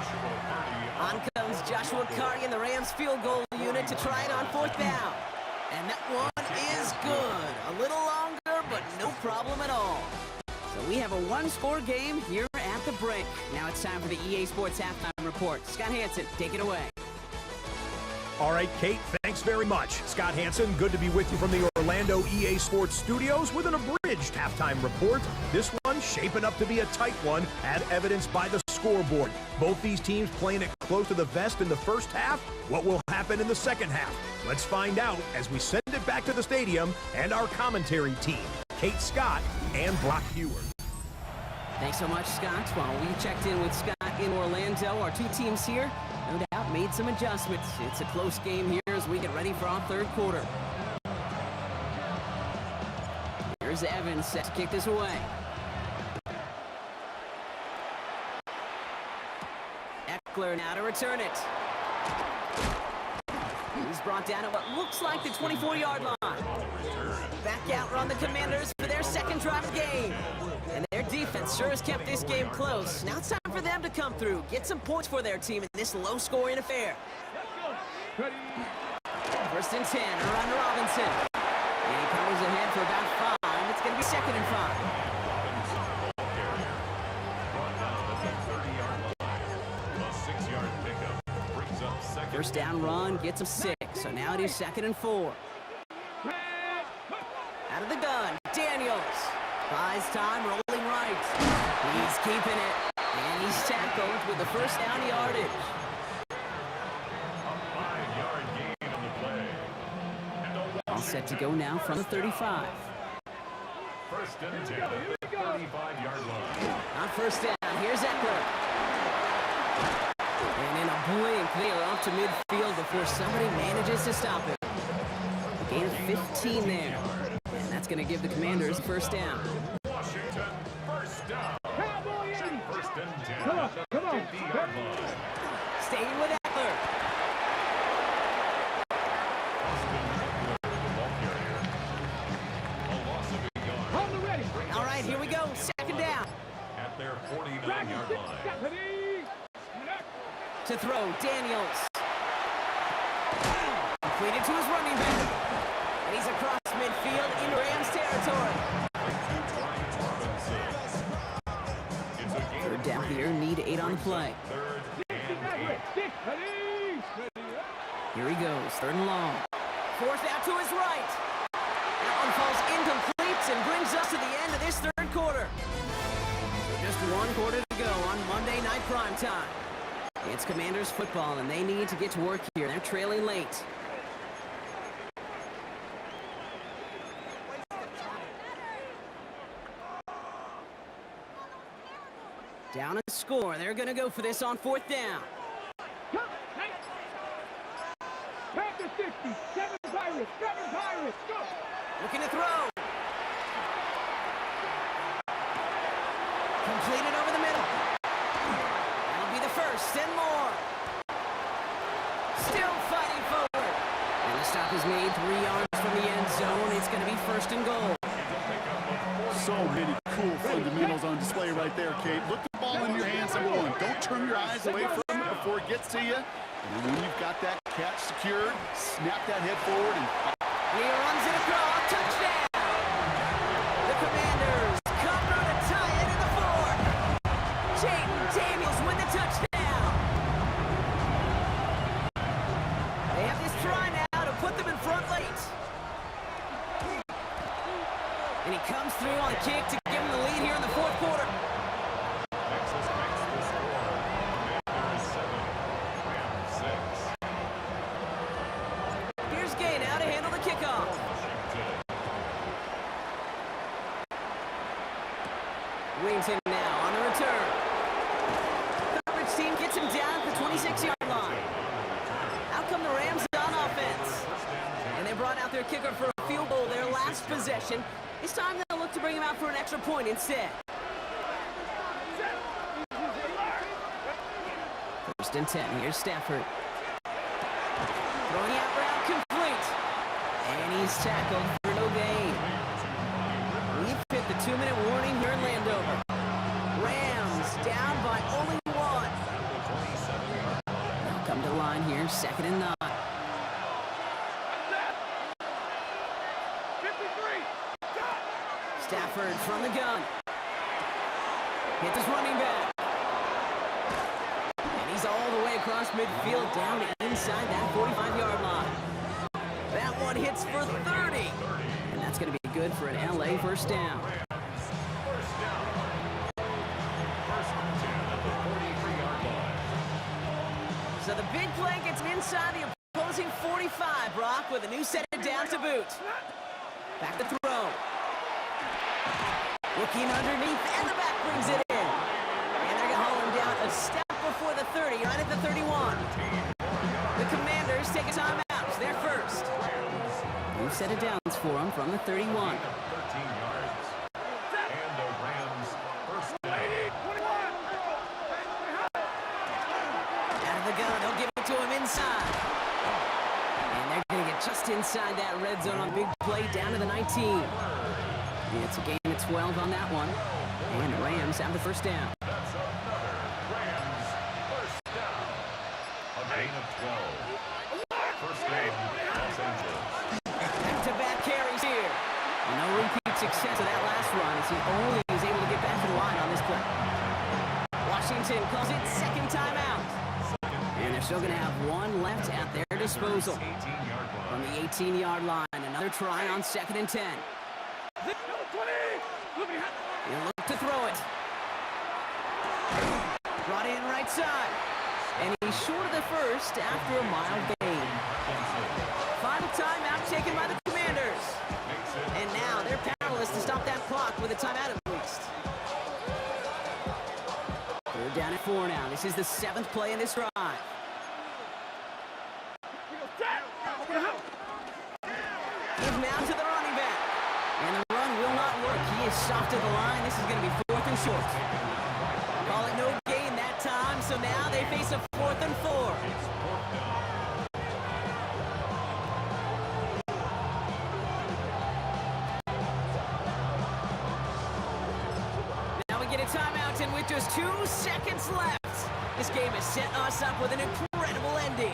On comes Joshua Carty and the Rams field goal unit to try it on 4th down. And that one is good. A little longer, but no problem at all. So we have a 1-score game here at the break. Now it's time for the EA Sports Halftime Report. Scott Hanson, take it away. All right, Kate, thanks very much. Scott Hanson, good to be with you from the Orlando EA Sports Studios with an abridged halftime report. This one shaping up to be a tight one, as evidenced by the scoreboard. Both these teams playing it close to the vest in the first half. What will happen in the second half? Let's find out as we send it back to the stadium and our commentary team, Kate Scott and Brock Hewer. Thanks so much, Scott. While we checked in with Scott in Orlando, our 2 teams here, no doubt, made some adjustments. It's a close game here as we get ready for our 3rd quarter. Here's Evans set to kick this away. Eckler now to return it. He's brought down at what looks like the 24-yard line. Back out run the Commanders for their 2nd drive of the game. And their defense sure has kept this game close. Now it's time for them to come through, get some points for their team in this low-scoring affair. First and 10, around Robinson. And he covers ahead for about 5. It's going to be 2nd and 5. Robinson, ball carrier. Brought down at the 30-yard line. A 6-yard pickup brings up second. First down run gets him 6. So now it is 2nd and 4. Out of the gun, Daniels. Buys time, rolling right. He's keeping it. And he's tackled with the first down yardage. A 5-yard gain on the play. And a All set to go now from the 35. first and 10 at the 35-yard line. On first down, here's Eckler. And in a blink, they are off to midfield before somebody manages to stop him. A gain of 15 there. And that's going to give the Commanders first down. Washington, first down. First and 10 at the 50-yard line. Staying with Eckler. Austin Eckler, the ball carrier. A loss of a yard. All right, here we go. 2nd down. At their 49-yard line. To throw, Daniels. Completed to his running back. And he's across midfield in Rams territory. It's a gain. 3rd down here, need 8 on the play. 3rd and 8. Here he goes, 3rd and long. 4th out to his right. That one falls incomplete and brings us to the end of this 3rd quarter. Just 1 quarter to go on Monday Night Primetime. It's Commanders football, and they need to get to work here. They're trailing late. Down a score. They're going to go for this on 4th down. Looking to throw. Completed over the middle. That'll be the first and more. Still fighting forward. And the stop is made 3 yards from the end zone. It's going to be 1st and goal. So many cool fundamentals on display right there, Kate. Look the ball in your hands, number 1. Don't turn your eyes away from it before it gets to you. And when you've got that catch secured, snap that head forward and He runs it across. Touchdown. The Commanders cover to tie it in the 4th. Jaden Daniels with the touchdown. They have this try now to put them in front late. And he comes through on the kick to give him the lead here in the 4th quarter. Texas makes the score. Commanders 7, Rams 6. Here's Gay now to handle the kickoff. Washington now on the return. Coverage team gets him down at the 26-yard line. Out come the Rams on offense. And they brought out their kicker for a field goal their last possession. This time they'll look to bring him out for an extra point instead. 1st and 10. Here's Stafford. Throwing out route complete. And he's tackled for no gain. We've hit the 2-minute warning here in Landover. Rams down by only 1. They'll come to line here, 2nd and 9. Stafford from the gun. Hit this running back. And he's all the way across midfield down inside that 45-yard line. That one hits for 30. And that's going to be good for an LA first down. First down. First and 10 at the 43-yard line. So the big play gets inside the opposing 45, Brock, with a new set of downs to boot. Back to throw. Looking underneath, and the back brings it in. And they're going to haul him down a step before the 30, right at the 31. The Commanders take a timeout. They're first. New set of downs for them from the 31. 13 yards. And the Rams first down. Out of the gun, they'll give it to him inside. And they're going to get just inside that red zone on big play down to the 19. It's a gain of 12 on that one. And the Rams have the first down. That's another Rams first down. A gain of 12. First down, Los Angeles. And no repeat success of that last run as he only is able to get back to the line on this play. Washington calls it second timeout. And they're still going to have one left at their disposal. 18-yard line. From the 18-yard line, another try on 2nd and 10. He'll look to throw it. Brought in right side. And he's short of the first after a mild gain. Final timeout taken by the Commanders. And now they're powerless to stop that clock with a timeout at least. They're down at 4 now. This is the 7th play in this drive. Give now to the running back. And the run will not work. He is soft at the line. This is going to be 4th and short. Call it no gain that time, so now they face a 4th and 4. Now we get a timeout, and with just 2 seconds left, this game has set us up with an incredible ending.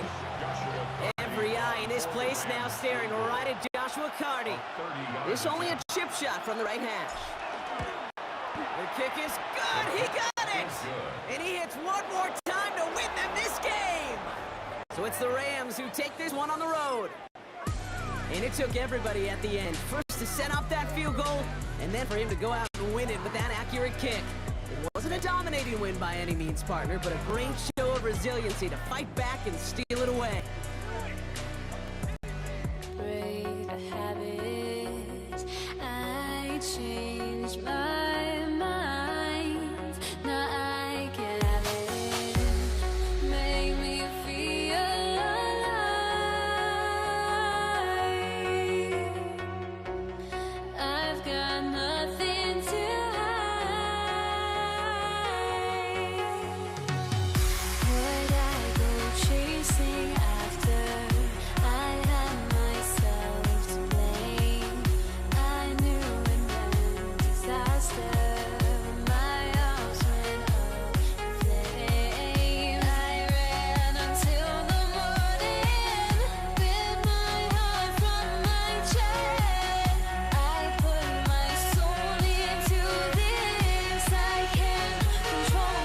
Every eye in this place now staring right at Joshua Carty. This only a chip shot from the right hash. The kick is good. He got it. And he hits one more time to win them this game. So it's the Rams who take this one on the road. And it took everybody at the end. First to set up that field goal, and then for him to go out and win it with that accurate kick. It wasn't a dominating win by any means, partner, but a great show of resiliency to fight back and steal it away. Break a habit. I changed my mind. Now I can have it. Make me feel alive. I've got nothing to hide. Would I go chasing after? I had myself to blame. I knew it meant disaster. My arms went up in flames. I ran until the morning. Bit my heart from my chest. I put my soul into this. I can't control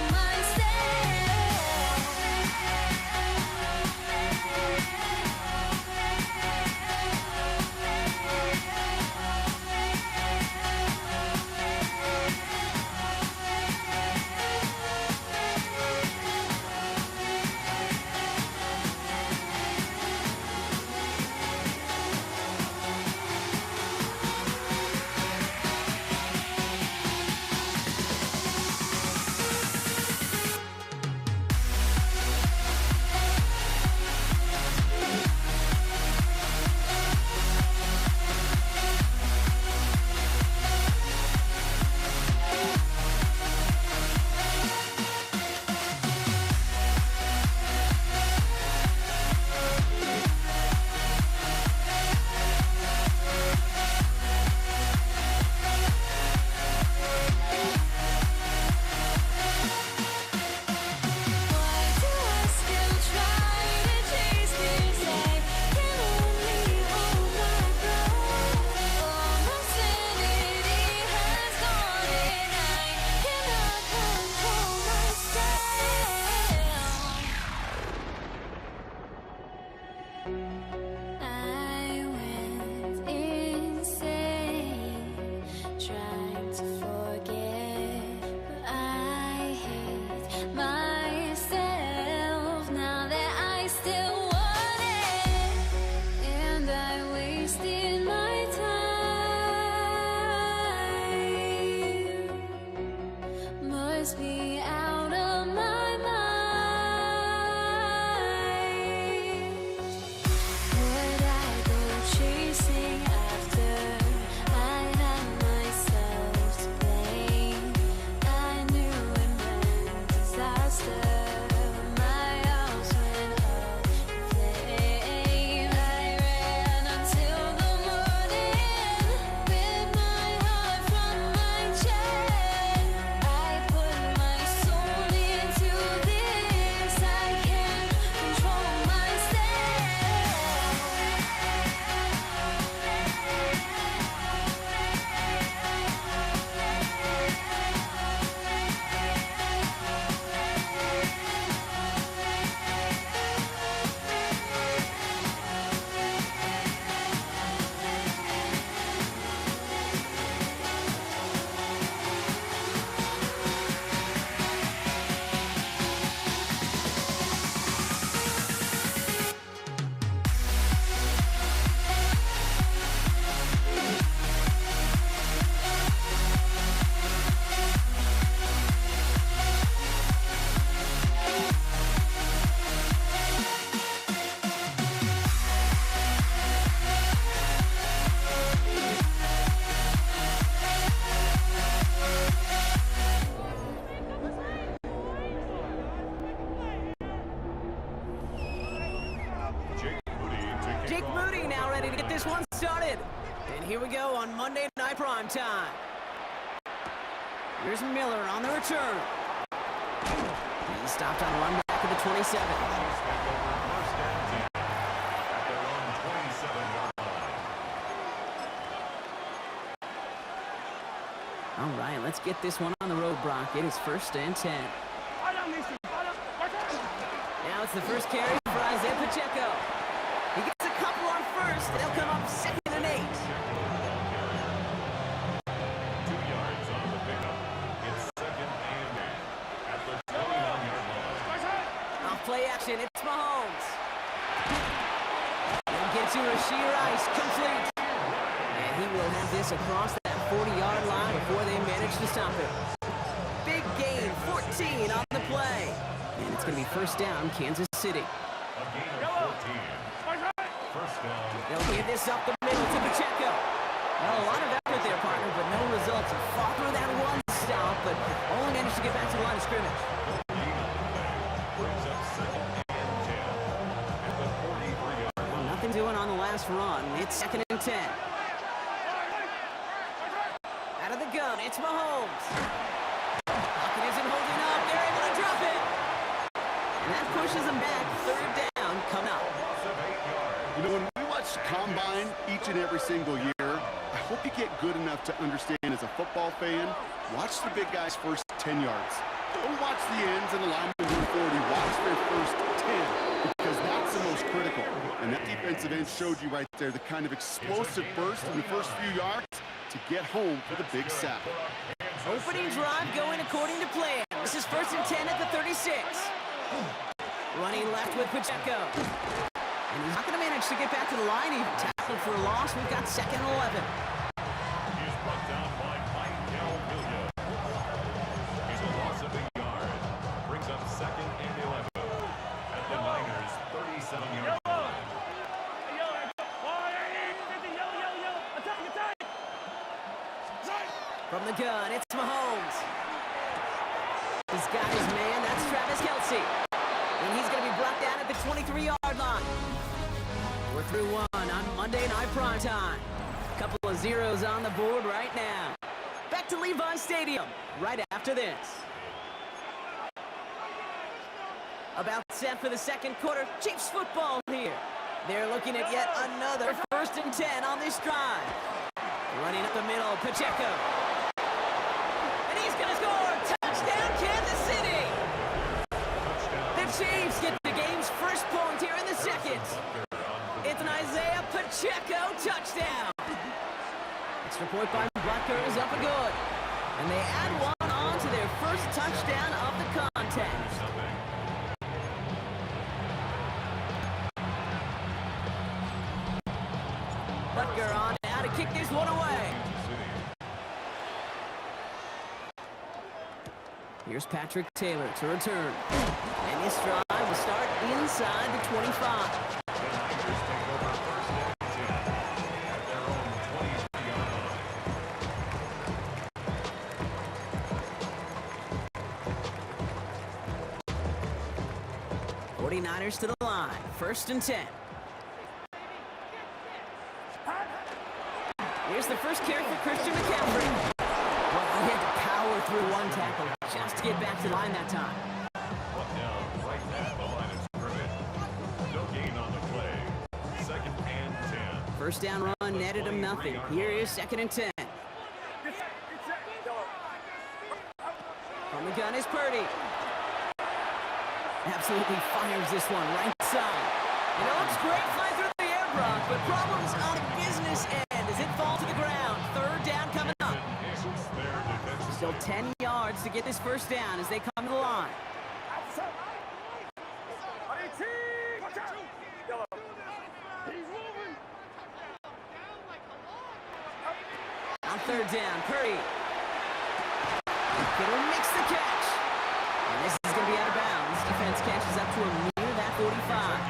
Why do I still try to chase this? I can only hold my breath. All my sanity has gone and I cannot control myself. I went insane trying to forget, but I hate myself now that I still want it, and I wasted my time. Must be out of my mind. now, ready to get this one started. And here we go on Monday Night Prime Time. Here's Miller on the return. He stopped on a run back of the 27. All right, let's get this one on the road, Brock. It is 1st and 10. Now it's the first carry for Isaiah Pacheco. He gets a couple on first, and he'll come up 2nd and 8. 2 yards on the pickup. It's 2nd and 8 at the 29-yard line. Off play action, it's Mahomes. And get to Rashee Rice, complete. And he will have this across that 40-yard line before they manage to stop it. Big gain, 14 on the play. And it's going to be 1st down, Kansas City. A gain of 14. 1st down. They'll give this up the middle to Pacheco. Well, a lot of effort there, partner, but no results. He fought through that one stop, but only managed to get back to the line of scrimmage. Brings up 2nd and 10 at the 43-yard line. Nothing doing on the last run. It's 2nd and 10. Out of the gun, it's Mahomes. Pocket isn't holding up. They're able to drop it. And that pushes them back. 3rd down, come out. You know, when we watch Combine each and every single year, I hope you get good enough to understand as a football fan, watch the big guys' first 10 yards. Don't watch the ends and the linemen 140. Watch their first 10, because that's the most critical. And that defensive end showed you right there the kind of explosive burst in the first few yards to get home for the big sack. Opening drive going according to plan. This is 1st and 10 at the 36. Running left with Pacheco. And he's not going to manage to get back to the line. He tackled for a loss. We've got 2nd and 11. He's brought down by Michael Williams. He's a loss of a yard. Brings up 2nd and 11 at the Niners' 37-yard line. From the gun, it's Mahomes. He's got his man. That's Travis Kelce. And he's going to be brought down at the 23-yard line. We're through one on Monday Night Prime Time. Couple of zeros on the board right now. Back to Levi Stadium right after this. About set for the 2nd quarter. Chiefs football here. They're looking at yet another 1st and 10 on this drive. Running up the middle, Pacheco. And he's going to score. Touchdown, Kansas City. The Chiefs get the game's first point here in the 2nd. It's an Isaiah Pacheco touchdown. Extra point by Butker is up and good. And they add one on to their first touchdown of the contest. Butker on now to kick this one away. Here's Patrick Taylor to return. And this drive will start inside the 25. The Niners take over 1st and 10 at their own 23-yard line. 49ers to the line. 1st and 10. Here's the first carry for Christian McCaffrey. Well, he had to power through one tackle just to get back to the line that time. One down right at the line of scrimmage. No gain on the play. 2nd and 10. First down run netted him nothing. Here is 2nd and 10. From the gun is Purdy. Absolutely fires this one right side. It looks great flying through the air, Brock, but problems on the business end as it falls to the ground. 3rd down coming up. Still 10 yards to get this first down as they come to the line. On 3rd down, Purdy. Kittle makes the catch. And this is going to be out of bounds. Defense catches up to him near that 45.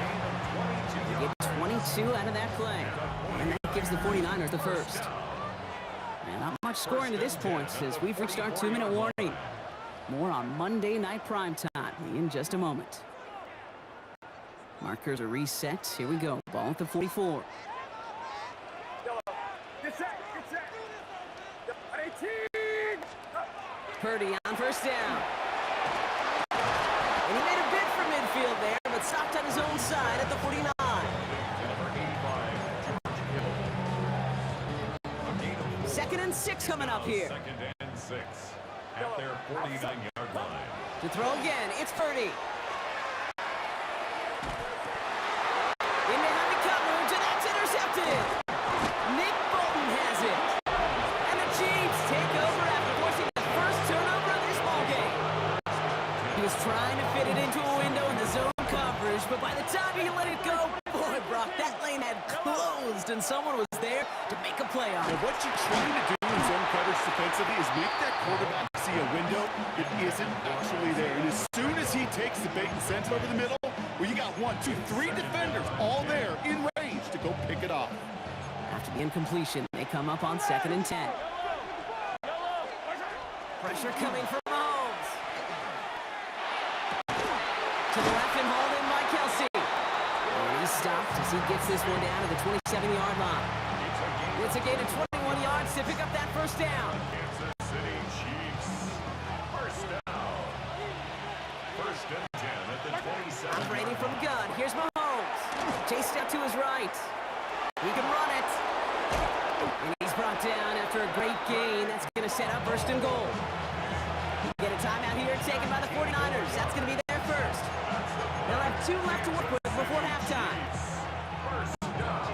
Get 22 out of that play. And that gives the 49ers the first. And not much scoring to this point as we've reached our 2-minute warning. More on Monday Night Prime Time in just a moment. Markers are reset. Here we go. Ball at the 44. Purdy on first down. And he made a bid for midfield there, but stopped on his own side at the 49. Number 85, George Kittle. A gain of 2nd and 6 coming up here. 2nd and 6 at their 49-yard line. To throw again, it's Purdy. In behind the coverage, and that's intercepted. Nick Bolton has it. And the Chiefs take over after forcing the first turnover of this ballgame. He was trying to fit it into a window in the zone coverage, but by the time he let it go, boy, Brock, that lane had closed, and someone was there to make a play on it. And what you're trying to do in zone coverage defensively is make that quarterback see a window that isn't actually there. And as soon as he takes the bait and sends it over the middle, well, you got 1, 2, 3 defenders all there in range to go pick it off. After the incompletion, they come up on 2nd and 10. Pressure coming from Mahomes. To the left and hauled in by Kelsey. And he's stopped as he gets this one down to the 27-yard line. It's a gain of 21 yards to pick up that first down. Kansas City Chiefs. First down. 1st and 10 at the 27. Operating from gun. Here's Mahomes. Chased out to his right. He can run it. And he's brought down after a great gain. That's going to set up 1st and goal. Get a timeout here taken by the 49ers. That's going to be their first. They'll have 2 left to work with before halftime. First down.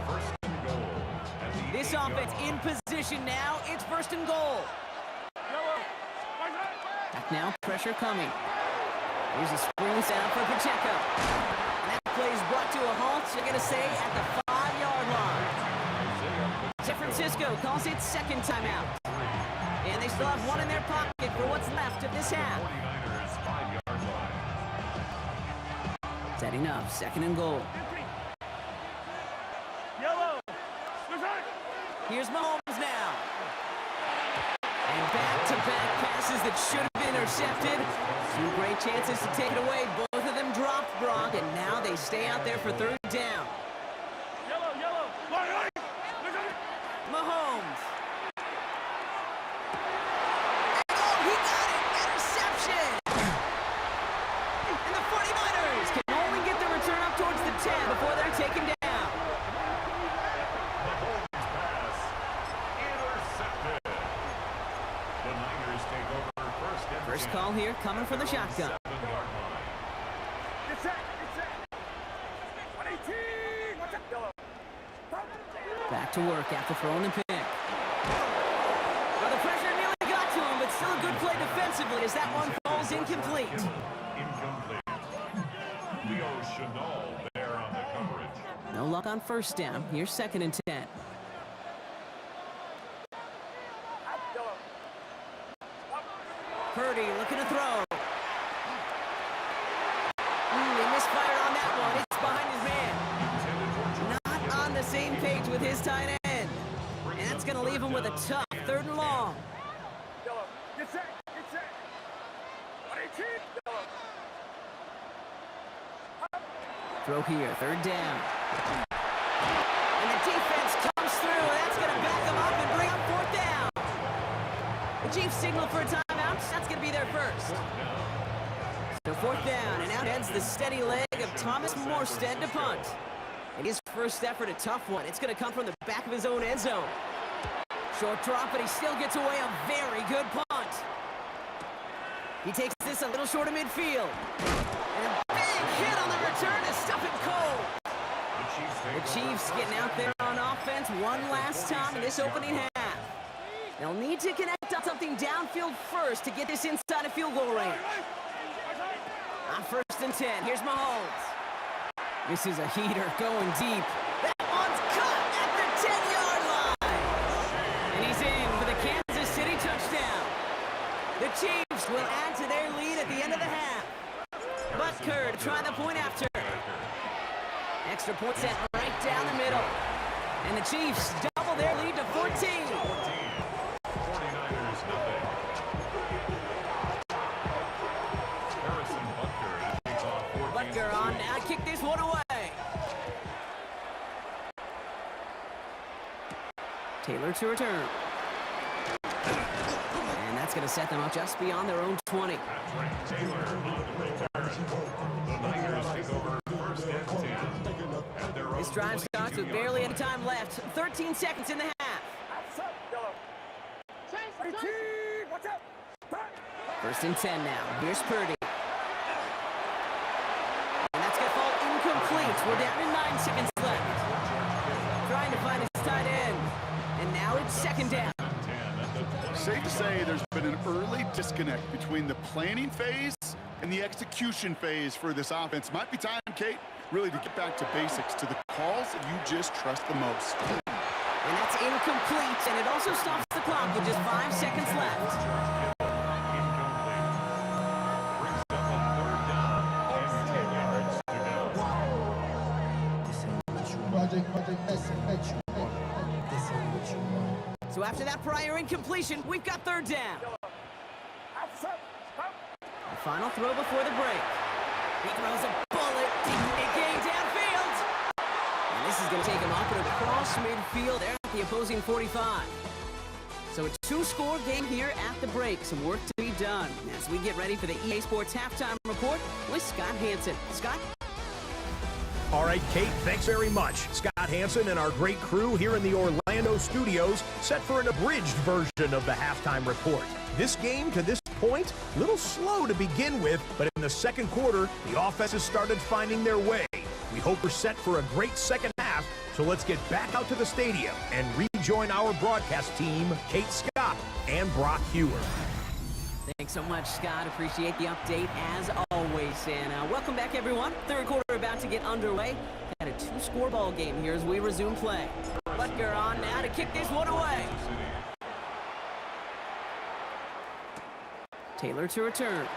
1st and goal. At the This 8-yard offense in line. position now. It's 1st and goal. Back now, pressure coming. Here's a spring sound for Pacheco. And that play is brought to a halt, you're going to say, at the 5-yard line. San Francisco calls it 2nd timeout. And they still have 1 in their pocket for what's left of this half. 49ers 5-yard line. Setting up, 2nd and goal. Here's Mahomes now. And back-to-back passes that should have been intercepted. 2 great chances to take it away. Both of them dropped, Brock, and now they stay out there for 3rd down. Mahomes. Oh, he got it! Interception! And the 49ers can only get the return up towards the 10 before they're taken down. Mahomes pass. Intercepted. The Niners take over 1st and 10. First call here coming from the shotgun. 7-yard line. Back to work after throwing the pick. Well, the pressure nearly got to him, but still a good play defensively as that one falls incomplete. Incomplete. Leo Chenal there on the coverage. No luck on 1st down. Here's 2nd and 10. Purdy looking to throw. He misfired on that one. It's behind his man. Not on the same page with his tight end. And that's going to leave him with a tough 3rd and long. Throw here, 3rd down. And the defense comes through, and that's going to back them up and bring up 4th down. The Chiefs signal for a timeout. That's going to be their first. So 4th down, and out heads the steady leg of Thomas Morstead to punt. And his first effort, a tough one. It's going to come from the back of his own end zone. Short drop, but he still gets away a very good punt. He takes this a little short of midfield. And a big hit on the return to stuff it cold. The Chiefs getting out there on offense one last time in this opening half. They'll need to connect on something downfield first to get this inside a field goal range. On 1st and 10, here's Mahomes. This is a heater going deep. That one's caught at the 10-yard line. And he's in for the Kansas City touchdown. The Chiefs will add to their lead at the end of the half. Butker to try the point after. Extra point set right down the middle. And the Chiefs double their lead to 14. 49ers nothing. Harrison Butker takes off 14. Butker on now, kick this one away. Taylor to return. And that's going to set them up just beyond their own 20. Patrick Taylor on the return. The Niners take over first and 10. At their own This drive starts with 22-yard barely any line. time left. 13 seconds in the half. First and 10 now. Here's Purdy. And that's going to fall incomplete. We're down to 9 seconds left. Trying to find his tight end. And now it's second down. Safe to say there's been an early disconnect between the planning phase and the execution phase for this offense. Might be time, Kate, really to get back to basics, to the calls that you just trust the most. And that's incomplete. And it also stops the clock with just 5 seconds left. So after that prior incompletion, we've got third down. The final throw before the break. He throws a bullet. It gained downfield. And this is going to take him up and across midfield there at the opposing 45. So a two-score game here at the break. Some work to be done as we get ready for the EA Sports Halftime Report with Scott Hanson. Scott? All right, Kate, thanks very much. Scott Hanson and our great crew here in the Orlando studios set for an abridged version of the halftime report. This game, to this point, a little slow to begin with, but in the second quarter, the offenses started finding their way. We hope we're set for a great second half, so let's get back out to the stadium and rejoin our broadcast team, Kate Scott and Brock Hewer. Thanks so much, Scott. Appreciate the update as always. And welcome back, everyone. Third quarter about to get underway. Got a two-score ball game here as we resume play. Butker on now to kick this one away. Taylor to return.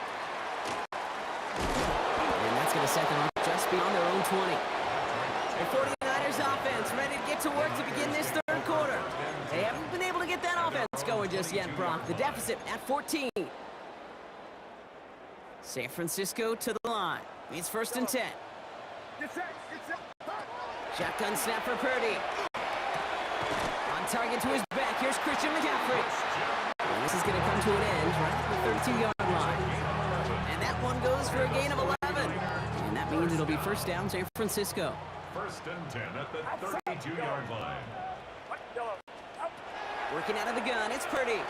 And that's going to set them up just beyond their own 20. The 49ers offense ready to get to work to begin this third quarter. They haven't been able to get that offense going just yet, Brock. The deficit at 14. San Francisco to the line. It's first and 10. Shotgun snap for Purdy. On target to his back. Here's Christian McCaffrey. And this is going to come to an end right at the 32-yard line. And that one goes for a gain of 11. And that means it'll be first down, San Francisco. First and 10 at the 32-yard line. Working out of the gun, it's Purdy.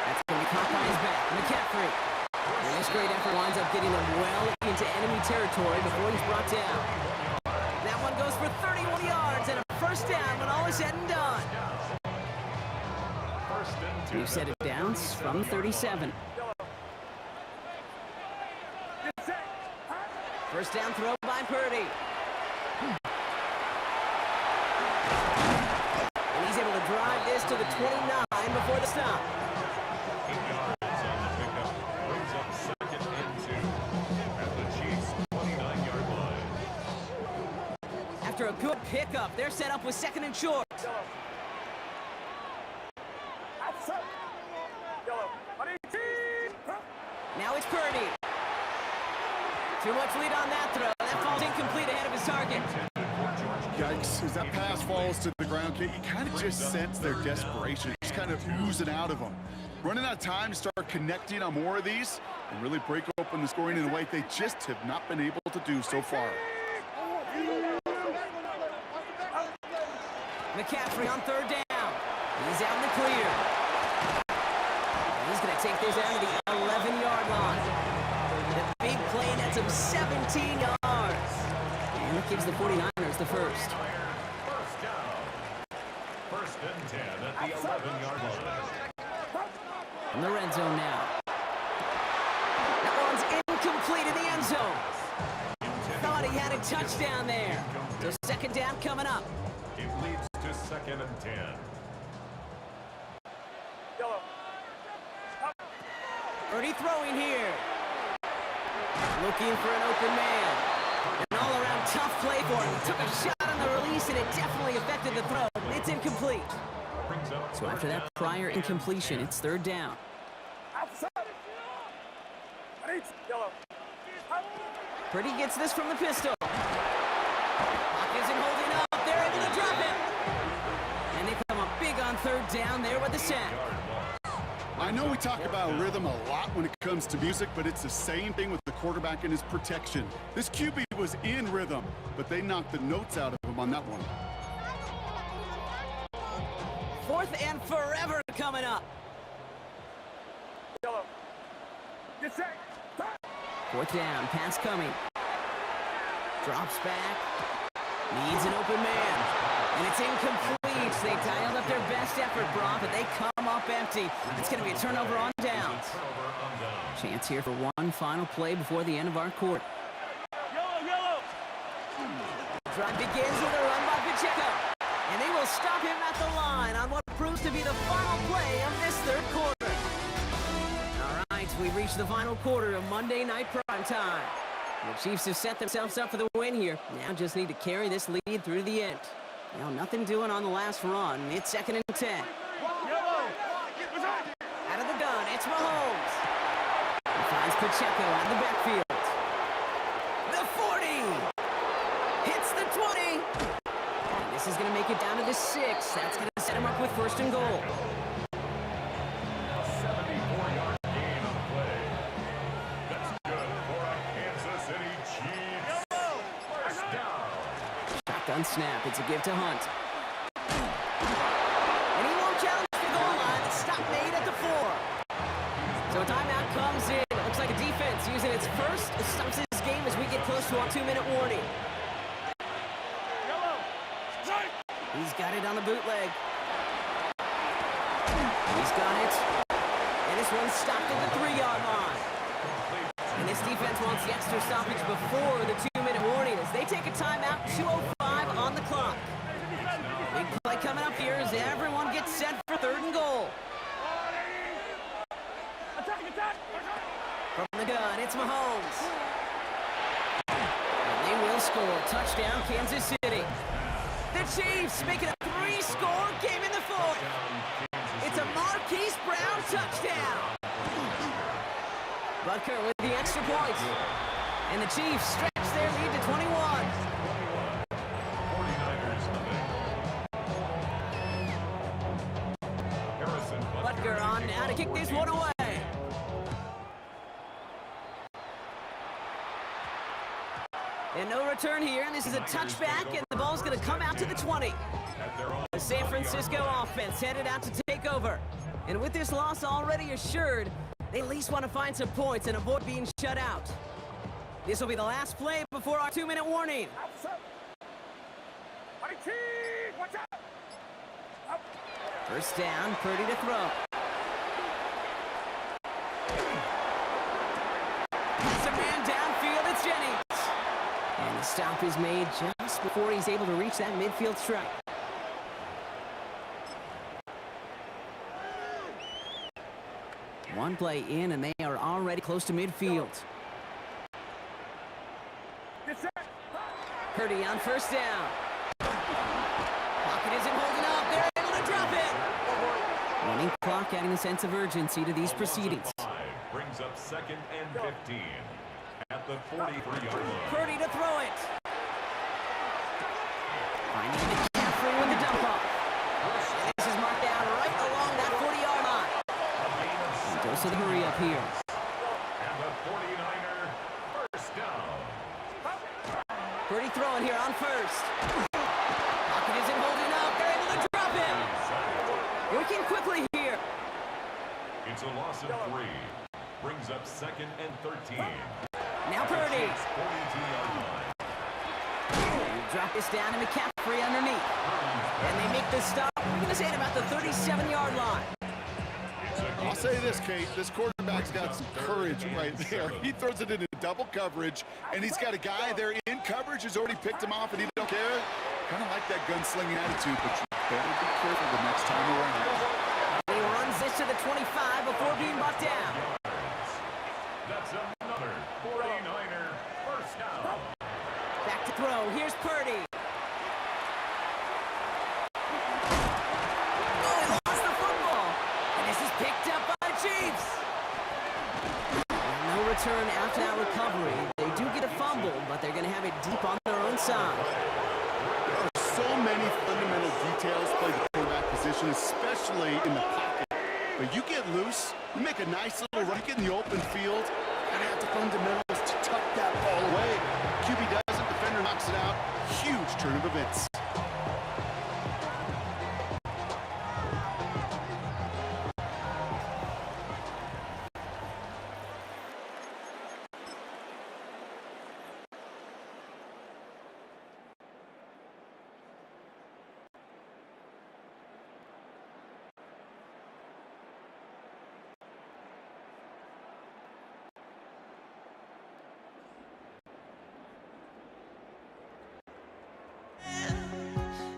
That's going to be caught by his back. McCaffrey. And this great effort winds up getting him well into enemy territory before he's brought down. That one goes for 31 yards and a first down when all is said and done. First and 10. We've set it down from 37. First down throw by Purdy. And he's able to drive this to the 29 before the stop. 8 yards on the pickup. Brings up second and 2 at the Chiefs' 29-yard line. After a good pickup, they're set up with second and short. Now it's Purdy. Too much lead on that throw. That falls incomplete ahead of his target. Yikes, as that pass falls to the ground, Kate, you kind of just sense their desperation. Just kind of oozing out of them. Running out of time to start connecting on more of these and really break open the scoring in a way they just have not been able to do so far. McCaffrey on third down. He's out in the clear. He's going to take this down to the 11-yard line. The big play nets him 17 yards. And that gives the 49ers the first. First down. First and 10 at the 11-yard line. In the red zone now. That one's incomplete in the end zone. Thought he had a touchdown there. So second down coming up. It leads to second and 10. Purdy throwing here. Looking for an open man. An all-around tough play for him. Took a shot on the release, and it definitely affected the throw. It's incomplete. Brings up So after that prior incompletion, it's third down. Purdy gets this from the pistol. Clock isn't holding up. They're able to drop it. down there with the sack. I know we talk about rhythm a lot when it comes to music, but it's the same thing with the quarterback and his protection. This QB was in rhythm, but they knocked the notes out of him on that one. 4th and forever coming up. Yellow. Get set. 4th down, pass coming. Drops back. Needs an open man. And it's incomplete. They dialed up their best effort, Brock, but they come up empty. It's going to be a turnover on downs. Chance here for one final play before the end of our quarter. Yellow. Drive begins with a run by Pacheco. And they will stop him at the line on what proves to be the final play of this 3rd quarter. All right, we've reached the final quarter of Monday Night Prime Time. The Chiefs have set themselves up for the win here. Now just need to carry this lead through the end. Now nothing doing on the last run. It's 2nd and 10. Out of the gun, it's Mahomes. He finds Pacheco out of the backfield. The 40. Hits the 20. And this is going to make it down to the 6. That's going to set him up with 1st and goal. 74-yard gain on the play. That's good for a Kansas City Chiefs. First down. Shotgun snap. It's a give to Hunt. And he won't challenge the goal line. The stop made at the 4. So a timeout comes in. It looks like a defense using its first stops this game as we get close to our 2-minute warning. He's got it on the bootleg. He's got it. And this one's stopped at the 3-yard line. And this defense wants the extra stoppage before the 2-minute warning as they take a timeout, 2:05 on the clock. Big play coming up here as everyone gets set for 3rd and goal. From the gun, it's Mahomes. And they will score. Touchdown, Kansas City. The Chiefs make it a 3-score game in the 4th. It's a Marquise Brown touchdown. Butker with the extra point. And the Chiefs stretch their lead to 21. 49ers Harrison Butker on now to kick this one away. And no return here, and this is a touchback, and the ball's going to come out to the 20. The San Francisco offense headed out to take over. And with this loss already assured, they at least want to find some points and avoid being shut out. This will be the last play before our 2-minute warning. First down, Purdy to throw. It's a man downfield, it's Jennings. And the stop is made just before he's able to reach that midfield strike. One play in, and they are already close to midfield. Purdy on first down. Pocket isn't holding up. They're able to drop it. Running clock adding a sense of urgency to these proceedings. brings up 2nd and 15 at the 43-yard line. Purdy to throw it. Finding McCaffrey with the dump off. This is marked down right along that 40-yard line. He goes to the hurry up here. And the 49er first down. Purdy throwing here on first. Pocket isn't holding up. They're able to drop him. Working quickly here. It's a loss of 3. Brings up 2nd and 13. Now Purdy. 42-yard line. Drop this down to McCaffrey underneath. And they make the stop. We're going to say at about the 37-yard line. I'll say this, Kate. This quarterback's got some courage right there. He throws it into double coverage, and he's got a guy there in coverage who's already picked him off, and he don't care. Kind of like that gunslinging attitude, but you better be careful the next time around. He runs this to the 25 before being brought down. That's another 49er first down. Back to throw. Here's Purdy. Oh, he lost the football. And this is picked up by the Chiefs. No return after that recovery. They do get a fumble, but they're going to have it deep on their own side. There are so many fundamental details play the quarterback position position, especially in the pocket. But you get loose, you make a nice little run, get in the open field, and have the fundamentals to tuck that ball away. QB doesn't, defender knocks it out. Huge turn of events.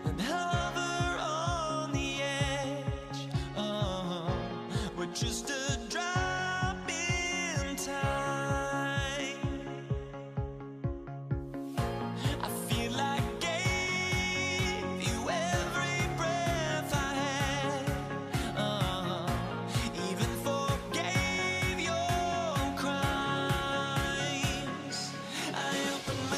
And hover on the edge, with just a drop in time. I feel like gave you every breath I had, even forgave your crimes. I open my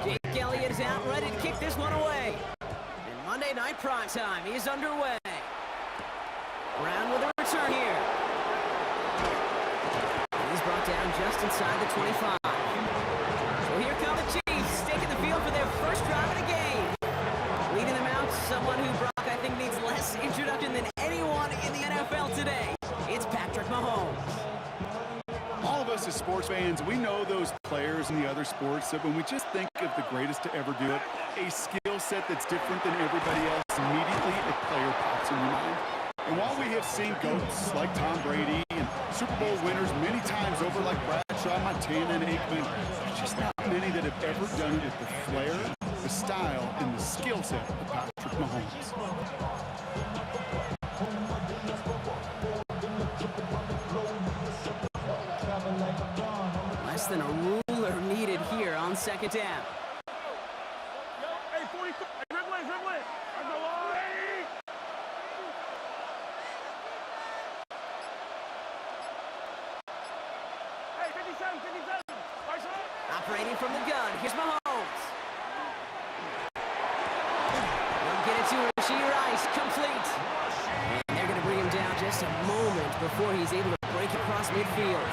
Jake Elliott is out, ready to kick this one away. And Monday Night Primetime is underway. Brown with a return here. just inside the 25. So here come the Chiefs, taking the field for their first drive of the game. Leading them out, someone who, Brock, I think needs less introduction than anyone in the NFL today. It's Patrick Mahomes. All of us as sports fans, we know those players in the other sports that when we just think of the greatest to ever do it, a skill set that's different than everybody else, immediately a player pops in your mind. And while we have seen GOATs like Tom Brady and Super Bowl winners many times over like Bradshaw, Montana, and Aikman, there's just not many that have ever done it with the flair, the style, and the skill set of Patrick Mahomes. Less than a ruler needed here on second down. Hey, 40. Hey, dribble it. I'm the line. Hey, 57. Operating from the gun, here's Mahomes. They'll get it to Rashee Rice, complete. And they're going to bring him down just a moment before he's able to break across midfield.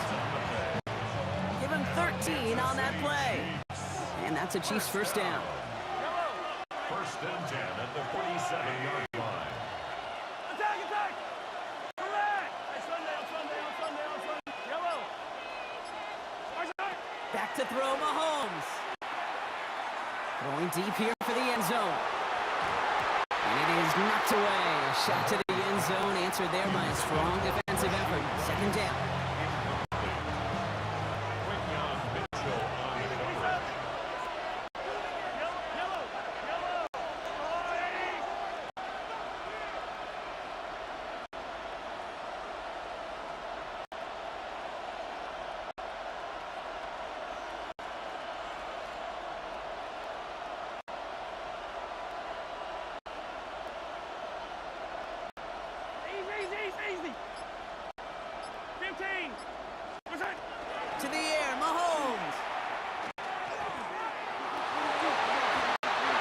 Give him 13 on that play. And that's a Chiefs first down. First and 10 at the 47-yard line. Attack. Correct. Hey, Sunday. Yellow. Back to throw, Mahomes. Throwing deep here for the end zone. And it is knocked away. A shot to the end zone, answered there by a strong defensive effort. Second down. Quinyon Mitchell on the coverage. Yellow. Easy. 15. What's that? To the air, Mahomes.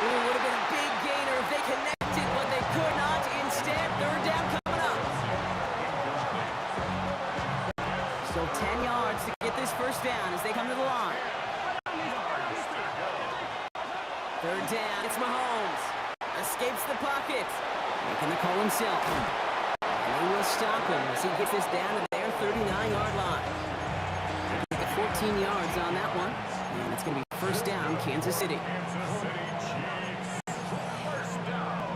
Ooh, would have been a big gainer if they connected, but they could not. Instead, third down coming up. So 10 yards to get this first down as they come to the line. Third down, it's Mahomes. Escapes the pocket. Making the call himself. And they will stop him as he gets this down to their 39-yard line. They get 14 yards on that one. And it's going to be first down, Kansas City. Kansas City Chiefs. First down.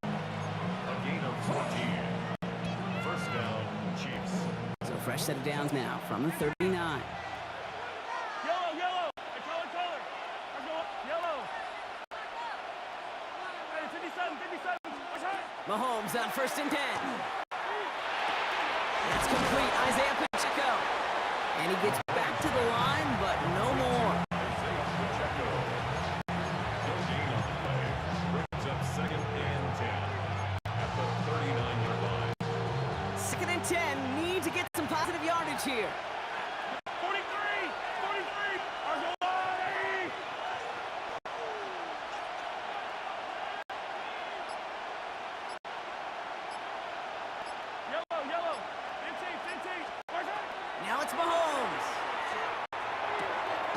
A gain of 14. First down, Chiefs. So fresh set of downs now from the 39. Yellow. Hey, color. Let's go. Yellow. Hey, 57. What's that? Mahomes on first and 10. That's complete, Isaiah Pacheco. And he gets back to the line, but no more. Isaiah Pacheco. No gain on the play. Brings up second and 10 at the 39-yard line. Second and 10, need to get some positive yardage here. 43. Argolani. Yellow. 15. What's that? Now it's Mahomes.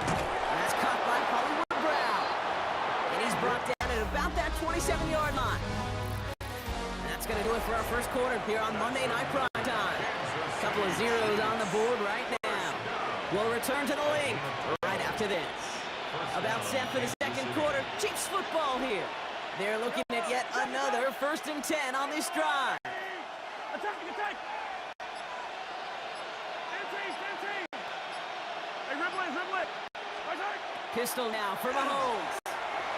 That's caught by Hollywood Brown. And he's brought down at about that 27-yard line. That's going to do it for our first quarter here on Monday Night Prime Time. Couple of zeros on the board right now. We'll return to the link right after this. About set for the second quarter. Chiefs football here. They're looking at yet another first and 10 on this drive. Attack. 15. Hey, dribble it. What's that? Pistol now for Mahomes.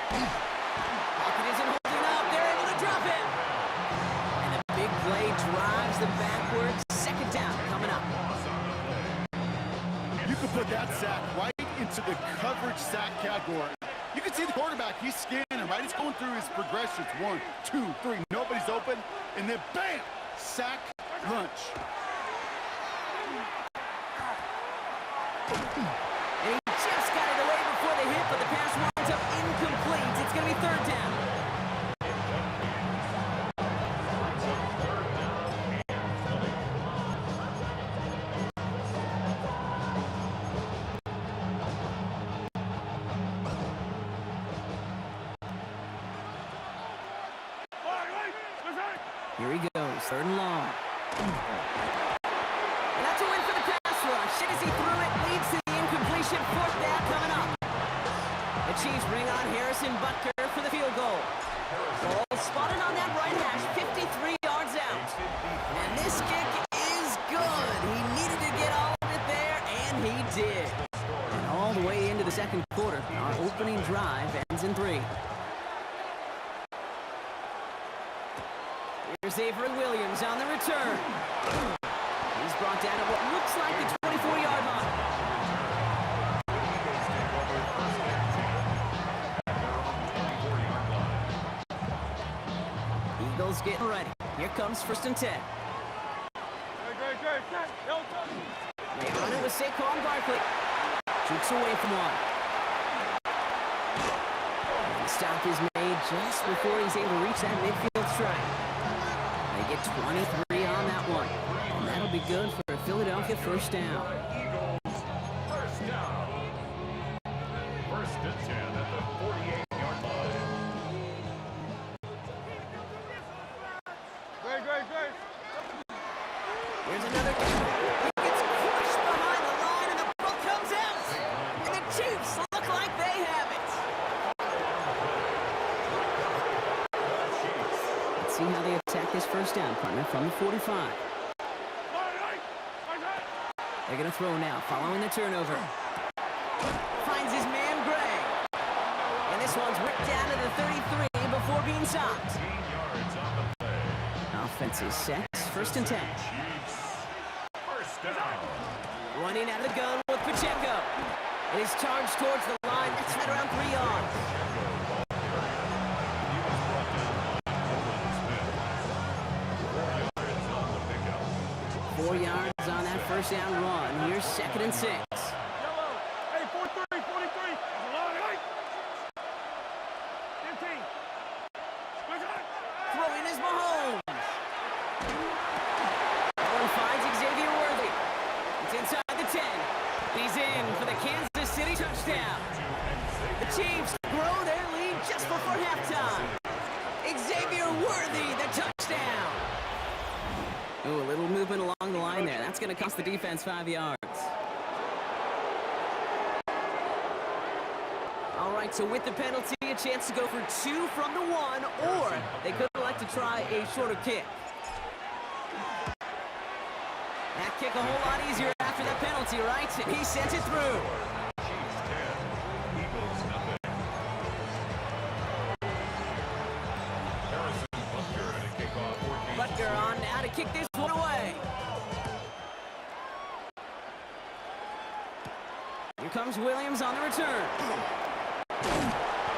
Pocket isn't holding up. They're able to drop him. And the big play drives them backwards. Second down coming up. You can put that sack right into the coverage sack category. You can see the quarterback, he's scanning, right? He's going through his progressions. 1, 2, 3, nobody's open. And then bam, sack, lunch. And he just got it away before the hit, but the pass winds up incomplete. It's going to be third down. Here he goes, 3rd and long. And that's a win for the pass rush. As he threw it, leads to the incompletion. 4th down coming up. The Chiefs bring on Harrison Butker for the field goal. Ball spotted on that right hash, 53 yards out. And this kick is good. He needed to get all of it there, and he did. And all the way into the 2nd quarter, our opening drive ends in 3. Here's Avery Williams on the return. He's brought down at what looks like the 24-yard line. Eagles getting ready. Here comes 1st and 10. They run it with Saquon Barkley. Shoots away from one. And the stop is made just before he's able to reach that midfield strike. They get 23 on that one. And that'll be good for a Philadelphia 1st down. First down. 1st and 10 at the 48-yard line. Here's another kick. He gets crushed behind the line, and the ball comes out. And the Chiefs look like they have it. Let's see how they attack this 1st down, partner, from the 45. They're going to throw now, following the turnover. Finds his man, Gray. And this one's ripped down to the 33 before being stopped. 15 yards on the play. Offense is set. 1st and 10. Chiefs. First down. Running out of the gun with Pacheco. It is charged towards the line. That's right around 3 yards. He was brought down by Nolan Smith. 4 yards on the pickup. 4 yards on that 1st down run. Here's 2nd and 6. Hey, 43, 43. Throwing is Mahomes. One finds Xavier Worthy. It's inside the 10. He's in for the Kansas City touchdown. The Chiefs grow their lead just before halftime. Xavier Worthy, the touchdown. Ooh, a little movement along the line there. That's going to cost the defense 5 yards. All right, so with the penalty, a chance to go for 2 from the 1, or they could elect to try a shorter kick. That kick a whole lot easier after that penalty, right? And he sent it through. Chiefs 10. Eagles nothing. Harrison Butker at a kickoff for Kansas Butker City. on now to kick this one away. Here comes Williams on the return.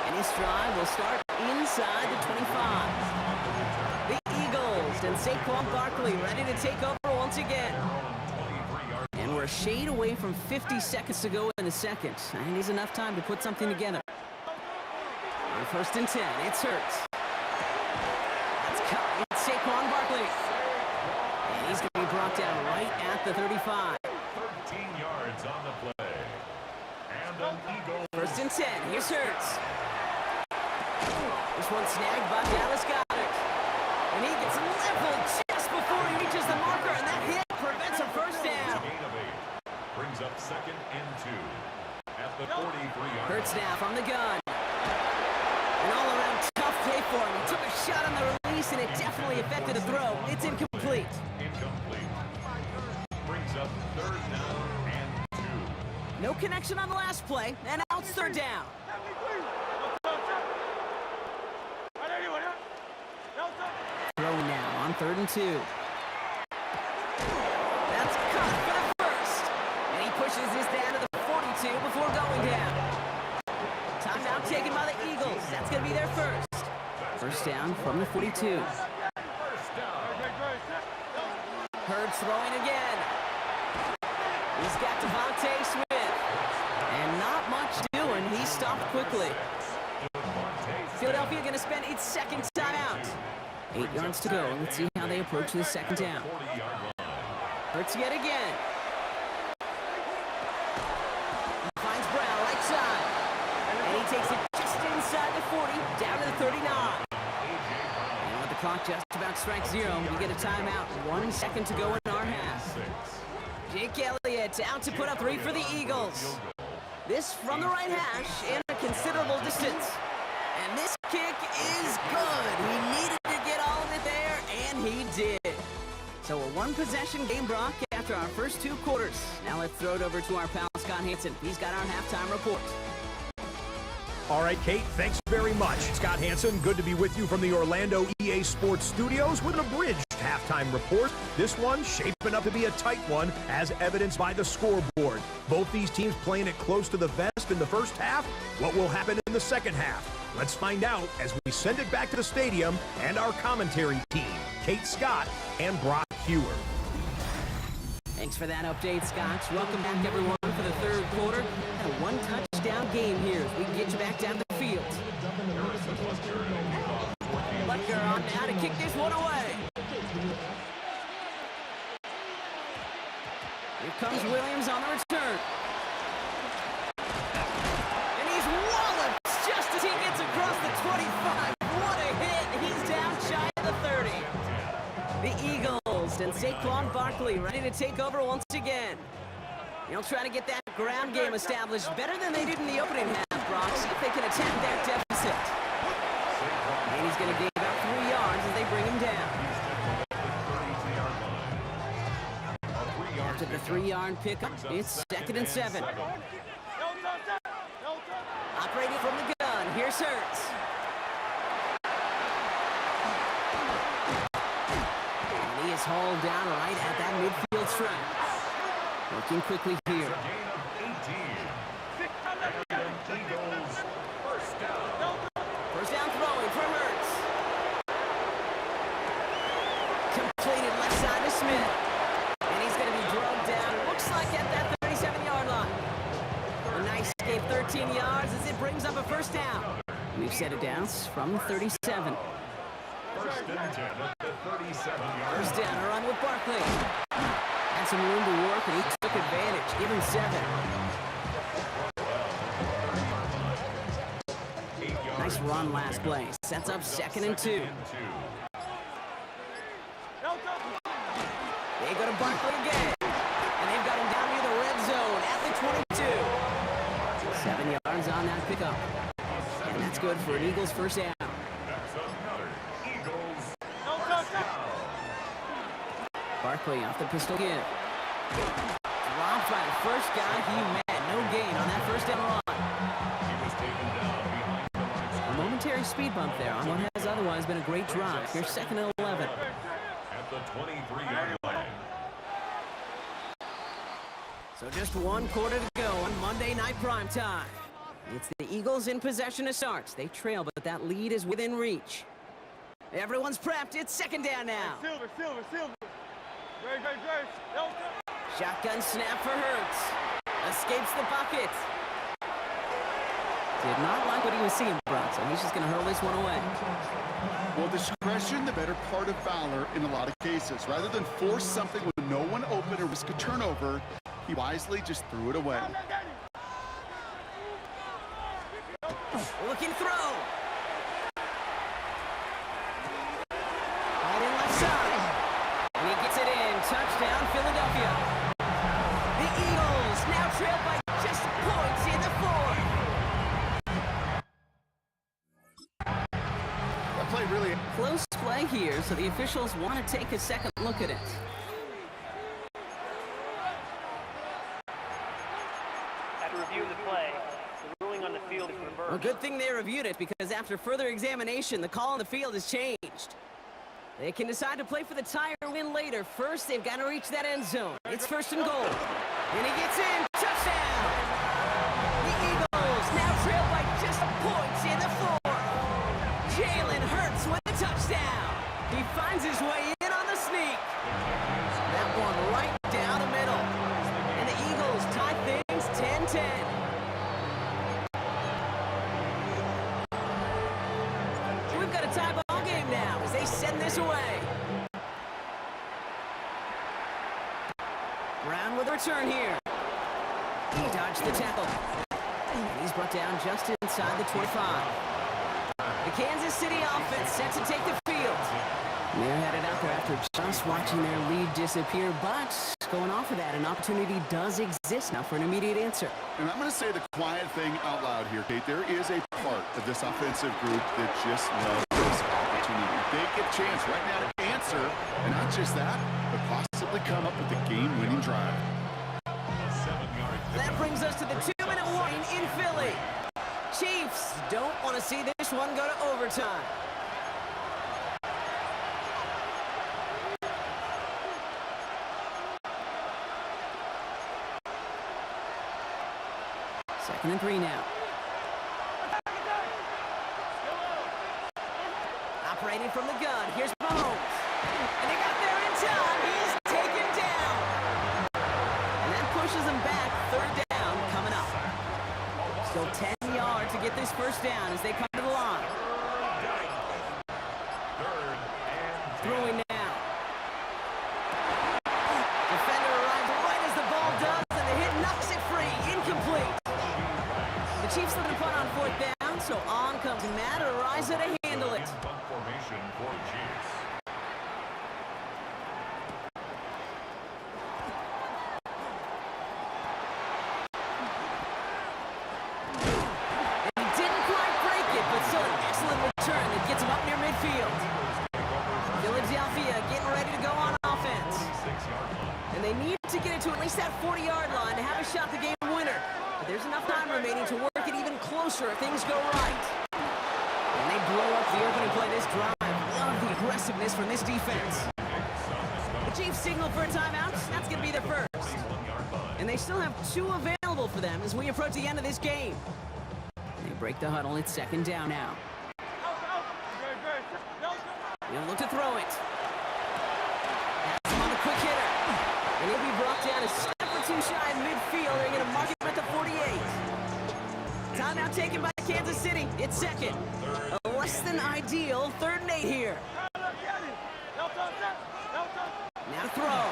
And his drive will start inside the 25. The Eagles and Saquon Barkley ready to take over once again. And we're a shade away from 50 seconds to go in the 2nd. And he's enough time to put something together. On 1st and 10, it's Hurts. That's caught. It's Saquon Barkley. And he's going to be brought down right at the 35. 13 yards on the play. And an Eagle. 1st and 10, here's Hurts. This one snagged by Dallas Goedert. And he gets leveled just before he reaches the marker, and that hit prevents a 1st down. Gain of 8. Brings up 2nd and 2. At the 43-yard Hurts line. now from the gun. An all-around tough play for him. He took a shot on the release, and it definitely affected the throw. It's incomplete. Incomplete. Brings up 3rd down and 2. No connection on the last play, and now it's 3rd down. Throw now on 3rd and 2. That's caught for the 1st. And he pushes this down to the 42 before going down. Timeout taken by the Eagles. That's going to be their 1st. 1st down from the 42. First down. Hurts throwing again. He's got Devontae Smith. And not much doing. He stopped quickly. Philadelphia going to spend its 2nd timeout. 8 yards to go. Let's see how they approach this 2nd down. 40-yard line. Hurts yet again. He finds Brown right side. And he takes it just inside the 40, down to the 39. And with the clock just about about strike zero. We get a timeout. 1 second to go in our half. Jake Elliott out to put up 3 for the Eagles. This from the right hash in a considerable distance. And this kick is good. He needed to get all of it there, and he did. So a one-possession game, Brock, after our first 2 quarters. Now let's throw it over to our pal Scott Hanson. He's got our halftime report. All right, Kate, thanks very much. Scott Hanson, good to be with you from the Orlando EA Sports Studios with an abridged halftime report. This one shaping up to be a tight one, as evidenced by the scoreboard. Both these teams playing it close to the vest in the first half. What will happen in the second half? Let's find out as we send it back to the stadium and our commentary team, Kate Scott and Brock Hewer. Thanks for that update, Scott. Welcome back, everyone, for the third quarter. And a one-touchdown game here as we get you back down the field. Butker on now to kick this one away. Here comes Williams on the return. And he's walloped just as he gets across the 25. What a hit. He's down shy of the 30. The Eagles and Saquon Barkley ready to take over once again. They'll try to get that ground game established better than they did in the opening half, Brock. See if they can attack that deficit. And he's going to gain about 3 yards as they bring him down. After the 3-yard pickup, it's 2nd and 7. Operating from the gun, here's Hurts. And he is hauled down right at that midfield stripe. Working quickly here. First down throwing for Hurts. Completed left side to Smith. And he's going to be drugged down, looks like at that 37-yard line. A nice escape, 13 yards as it brings up a first down. We've set it down from 37. First and 10 at the 37-yard First down, a run with Barkley. Had some room to work, and he took advantage. Give him 7. Nice run last play. Sets up 2nd and 2. They go to Barkley again. And they've got him down near the red zone at the 22. 7 yards on that pickup. And that's good for an Eagles first down. Barkley off the pistol give. Dropped by the first guy he met. No gain on that first down run. A momentary speed bump there on what has otherwise been a great drive. Here's 2nd and 11. at the 23-yard line. So just 1 quarter to go on Monday Night Primetime. It's the Eagles in possession of starts. They trail, but that lead is within reach. Everyone's prepped. It's 2nd down now. Silver. Great. Shotgun snap for Hurts. Escapes the pocket. Did not like what he was seeing, Brock, so he's just going to hurl this one away. Well, discretion, the better part of valor in a lot of cases. Rather than force something with no one open or risk a turnover, he wisely just threw it away. Looking throw. Right in left side. And he gets it in. Touchdown, Philadelphia. The Eagles now trail by just points in the 4th. That play really... Close play here, so the officials want to take a second look at it. After reviewing the play, the ruling on the field is reversed. Well, good thing they reviewed it, because after further examination, the call on the field has changed. They can decide to play for the tire win later. First, they've got to reach that end zone. It's 1st and goal. And he gets in. Touchdown! The Eagles now trail by just points in the 4th. Jalen Hurts with the touchdown. He finds his way in on the sneak. That one right down the middle. And the Eagles tie things 10-10. We've got a tie ball game now as they send this away. Brown with a return here. He dodged the tackle. And he's brought down just inside the 25. The Kansas City offense set to take the field. They're headed out there after just watching their lead disappear, but going off of that, an opportunity does exist now for an immediate answer. And I'm going to say the quiet thing out loud here, Kate. There is a part of this offensive group that just loves this opportunity. They get a chance right now to answer, and not just that, but possibly come up with the game-winning drive. That brings us to the 2-minute warning in Philly. Chiefs don't want to see this one go to overtime. Second and 3 now. Operating from the gun, here's Mahomes. And they got there in time. He's taken down. And that pushes him back. Third down coming up. Still 10 yards to get this first down as they come to the line. Throwing now. Defender arrives right as the ball does, and the hit knocks it free. Incomplete. The Chiefs looking to punt on fourth down, so on comes Matt Araiza to handle it. Formation for Chiefs. And he didn't quite break it, but still an excellent return that gets him up near midfield. Philadelphia getting ready to go on offense. And they need to get it to at least that 40-yard line to have a shot at the game winner. But there's enough time remaining to work it even closer if things go right. And they blow up the opening play this drive. Love the aggressiveness from this defense. The Chiefs signal for a timeout. That's going to be their first. And they still have 2 available for them as we approach the end of this game. They break the huddle. It's second down now. He'll look to throw it. That's him on the quick hitter. And he'll be brought down a step or 2 shy in midfield. They're going to mark him at the 48. Timeout taken by Kansas City. It's second. A less than ideal 3rd and 8 here. Now to throw.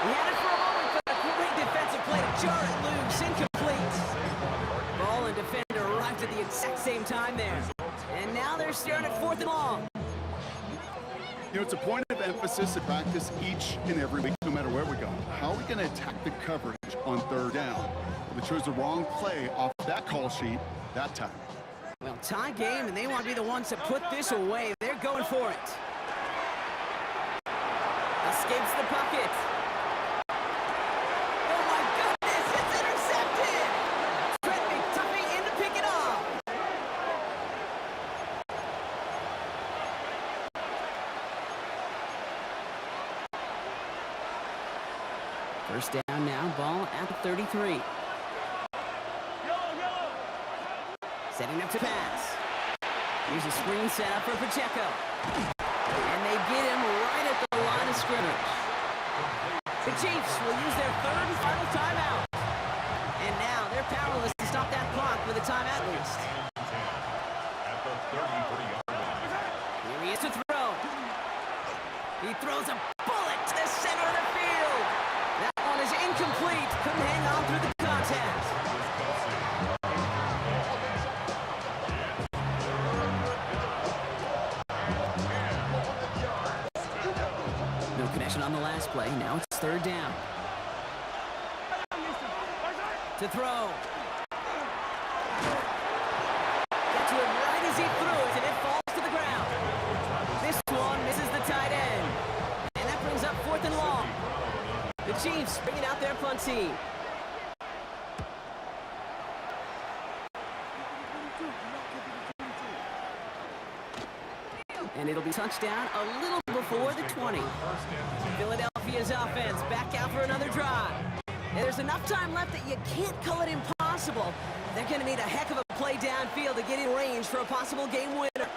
He had it for a moment, but a great defensive play to jar it loose. Incomplete. Ball and defender arrived at the exact same time there. And now they're staring at 4th and long. You know, it's a point of emphasis at practice each and every week, no matter where we go. How are we going to attack the coverage on 3rd down? They chose the wrong play off that call sheet that time. Well, tie game, and they want to be the ones to put this away. They're going for it. Escapes the pocket. Oh, my goodness, it's intercepted! Trent McDuffie in to pick it off. First down now, ball at the 33. Setting up to pass. Here's a screen set up for Pacheco. And they get him right at the line of scrimmage. The Chiefs will use their 3rd and final timeout. And now they're powerless to stop that clock with a timeout list. At the 33-yard line. Here he is to throw. He throws a bullet to the center of the field. That one is incomplete. Couldn't hang on through the contact. No connection on the last play. Now it's 3rd down. To throw. Got to him right as he throws, and it falls to the ground. This one misses the tight end. And that brings up 4th and long. The Chiefs bringing out their punt team. And it'll be touchdown a little before the 20. Philadelphia's offense back out for another drive. And there's enough time left that you can't call it impossible. They're going to need a heck of a play downfield to get in range for a possible game winner.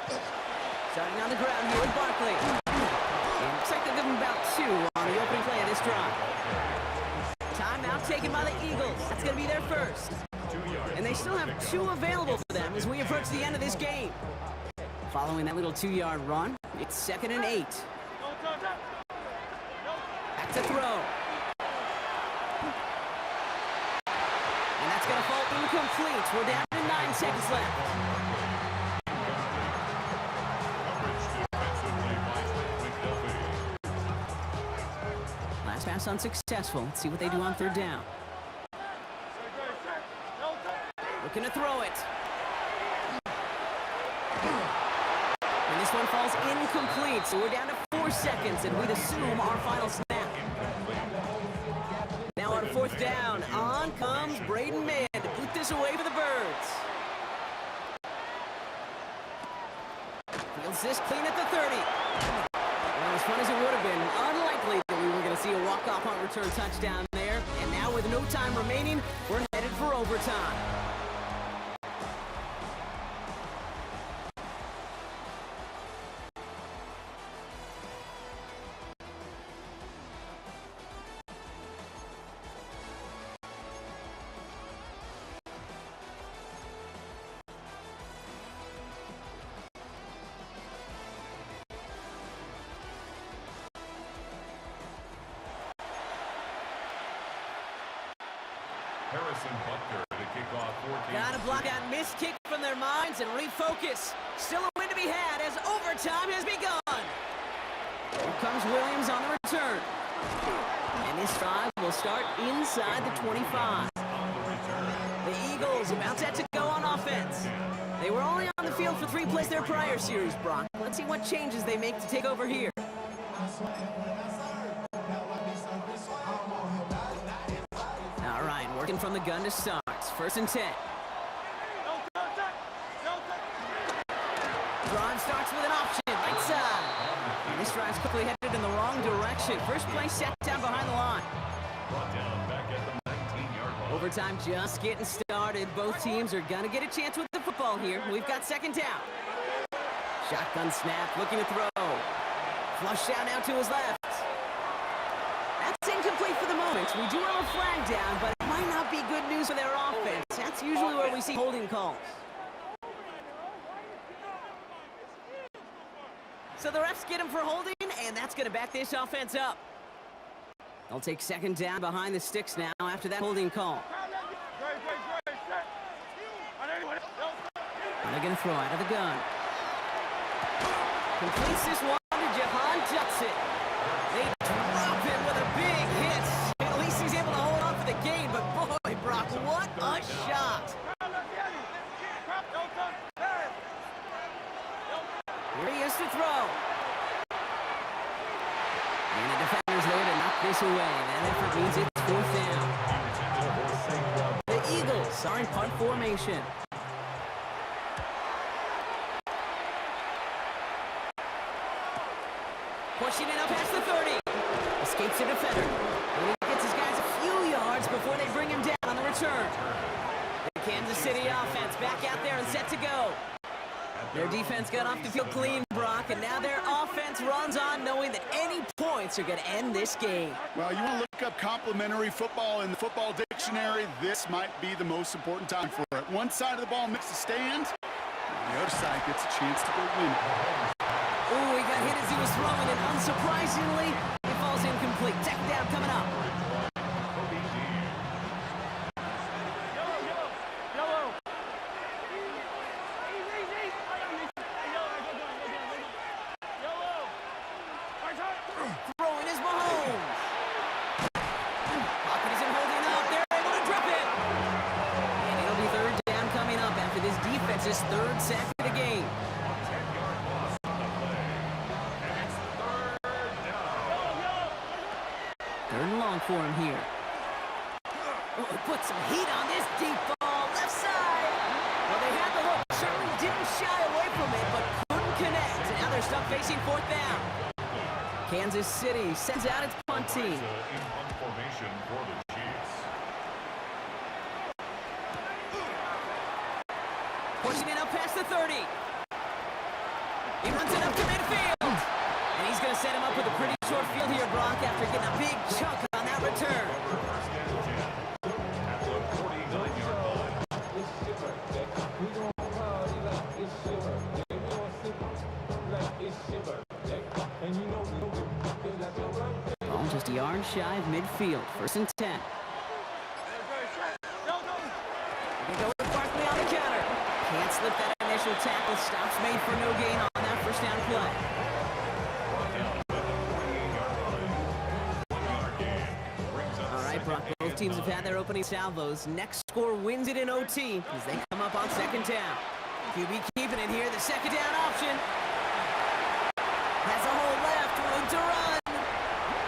Starting on the ground here with Barkley. And looks like they'll give him about 2 on the opening play of this drive. Timeout taken by the Eagles. That's going to be their first. And they still have 2 available for them as we approach the end of this game. Following that little 2-yard run, it's 2nd and 8. Back to throw. And that's going to fall incomplete. We're down to 9 seconds left. Last pass unsuccessful. Let's see what they do on third down. Looking to throw it. And this one falls incomplete, so we're down to 4 seconds, and we'd assume our final snap. Now on fourth down, on comes Braden Mann to boot this away for the Birds. Fields this clean at the 30. Well, as fun as it would have been, unlikely that we were going to see a walk-off punt return touchdown there. And now with no time remaining, we're headed for overtime. Harrison Butker to kick off for Kansas Gotta block City. that missed kick from their minds and refocus. Still a win to be had as overtime has begun. Here comes Williams on the return. And this drive will start inside the 25. The Eagles about set to go on offense. They were only on the field for 3 plays their prior series, Brock. Let's see what changes they make to take over here. All right, working from the gun to start. First and 10. Drive starts with an option, right side. And this drive's quickly headed in the wrong direction. First play set down behind the line. Brought down back at the 19-yard line. Overtime just getting started. Both teams are gonna get a chance with the football here. We've got second down. Shotgun snap, looking to throw. Flush down now to his left. That's incomplete for the moment. We do have a flag down, but it might not be good news for their offense. That's usually where we see holding calls. So the refs get him for holding, and that's going to back this offense up. They'll take second down behind the sticks now after that holding call. And they're going to throw out of the gun. Completes this one to Jahan Judson. They drop him with a big hit. At least he's able to hold on for the gain, but boy, Brock, what a shot. Here he is to throw. And the defender's there to knock this away. That effort means it's fourth down. The Eagles are in punt formation. Pushing it up past the 30. Escapes the defender. And he gets his guys a few yards before they bring him down on the return. The Kansas City offense back out there and set to go. Their defense got off the field clean, Brock, and now their offense runs on knowing that any points are going to end this game. Well, you want to look up complimentary football in the football dictionary, this might be the most important time for it. One side of the ball makes a stand, and the other side gets a chance to go win. Ooh, he got hit as he was throwing, and unsurprisingly, it falls incomplete. Second down coming up. Throwing is Mahomes. Pocket isn't holding up. They're able to drop it. And it'll be third down coming up after this defense's third sack of the game. 10-yard loss on the play. And it's third down. Third and long for him here. Oh, put some heat on this deep ball. Left side. Well, they had the look. Certainly didn't shy away from it, but couldn't connect. And now they're stuck facing fourth down. Kansas City sends out its punt team. In punt formation for the Chiefs. Pushing it up past the 30. He runs it up to midfield. And he's going to set him up with a pretty short field here, Brock, after getting a big chunk on that return. First and 10 at the 49-yard line. Ball just a yard shy of midfield. First and 10. They go with Barkley on the counter. Can't slip that initial tackle. Stops made for no gain on that first down play. Brought down at the 48-yard line. 1 yard gain. Both teams have had their opening salvos. Next score wins it in OT as they come up on second down. QB keeping it here, the second down option. Has a hole left, room to run.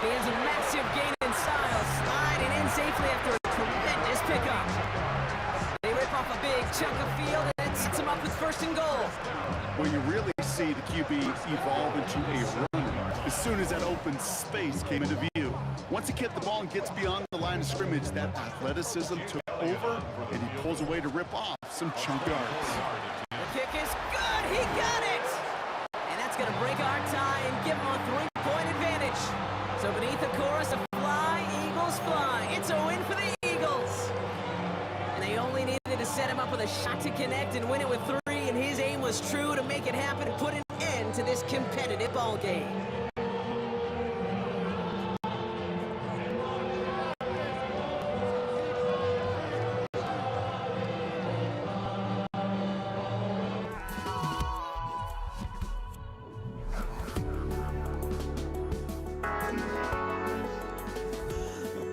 He has a massive gain in style, sliding in safely after a tremendous pickup. They rip off a big chunk of field and it sets him up with first and goal. Well, you really see the QB evolve into a runner as soon as that open space came into view. Once he kept the ball and gets beyond the line of scrimmage, that athleticism took over, and he pulls away to rip off some chunk yards. The kick is good. He got it. And that's going to break our tie and give him a 3-point advantage. So beneath the chorus of Fly, Eagles Fly, it's a win for the Eagles. And they only needed to set him up with a shot to connect and win it with 3, and his aim was true to make it happen and put an end to this competitive ball game.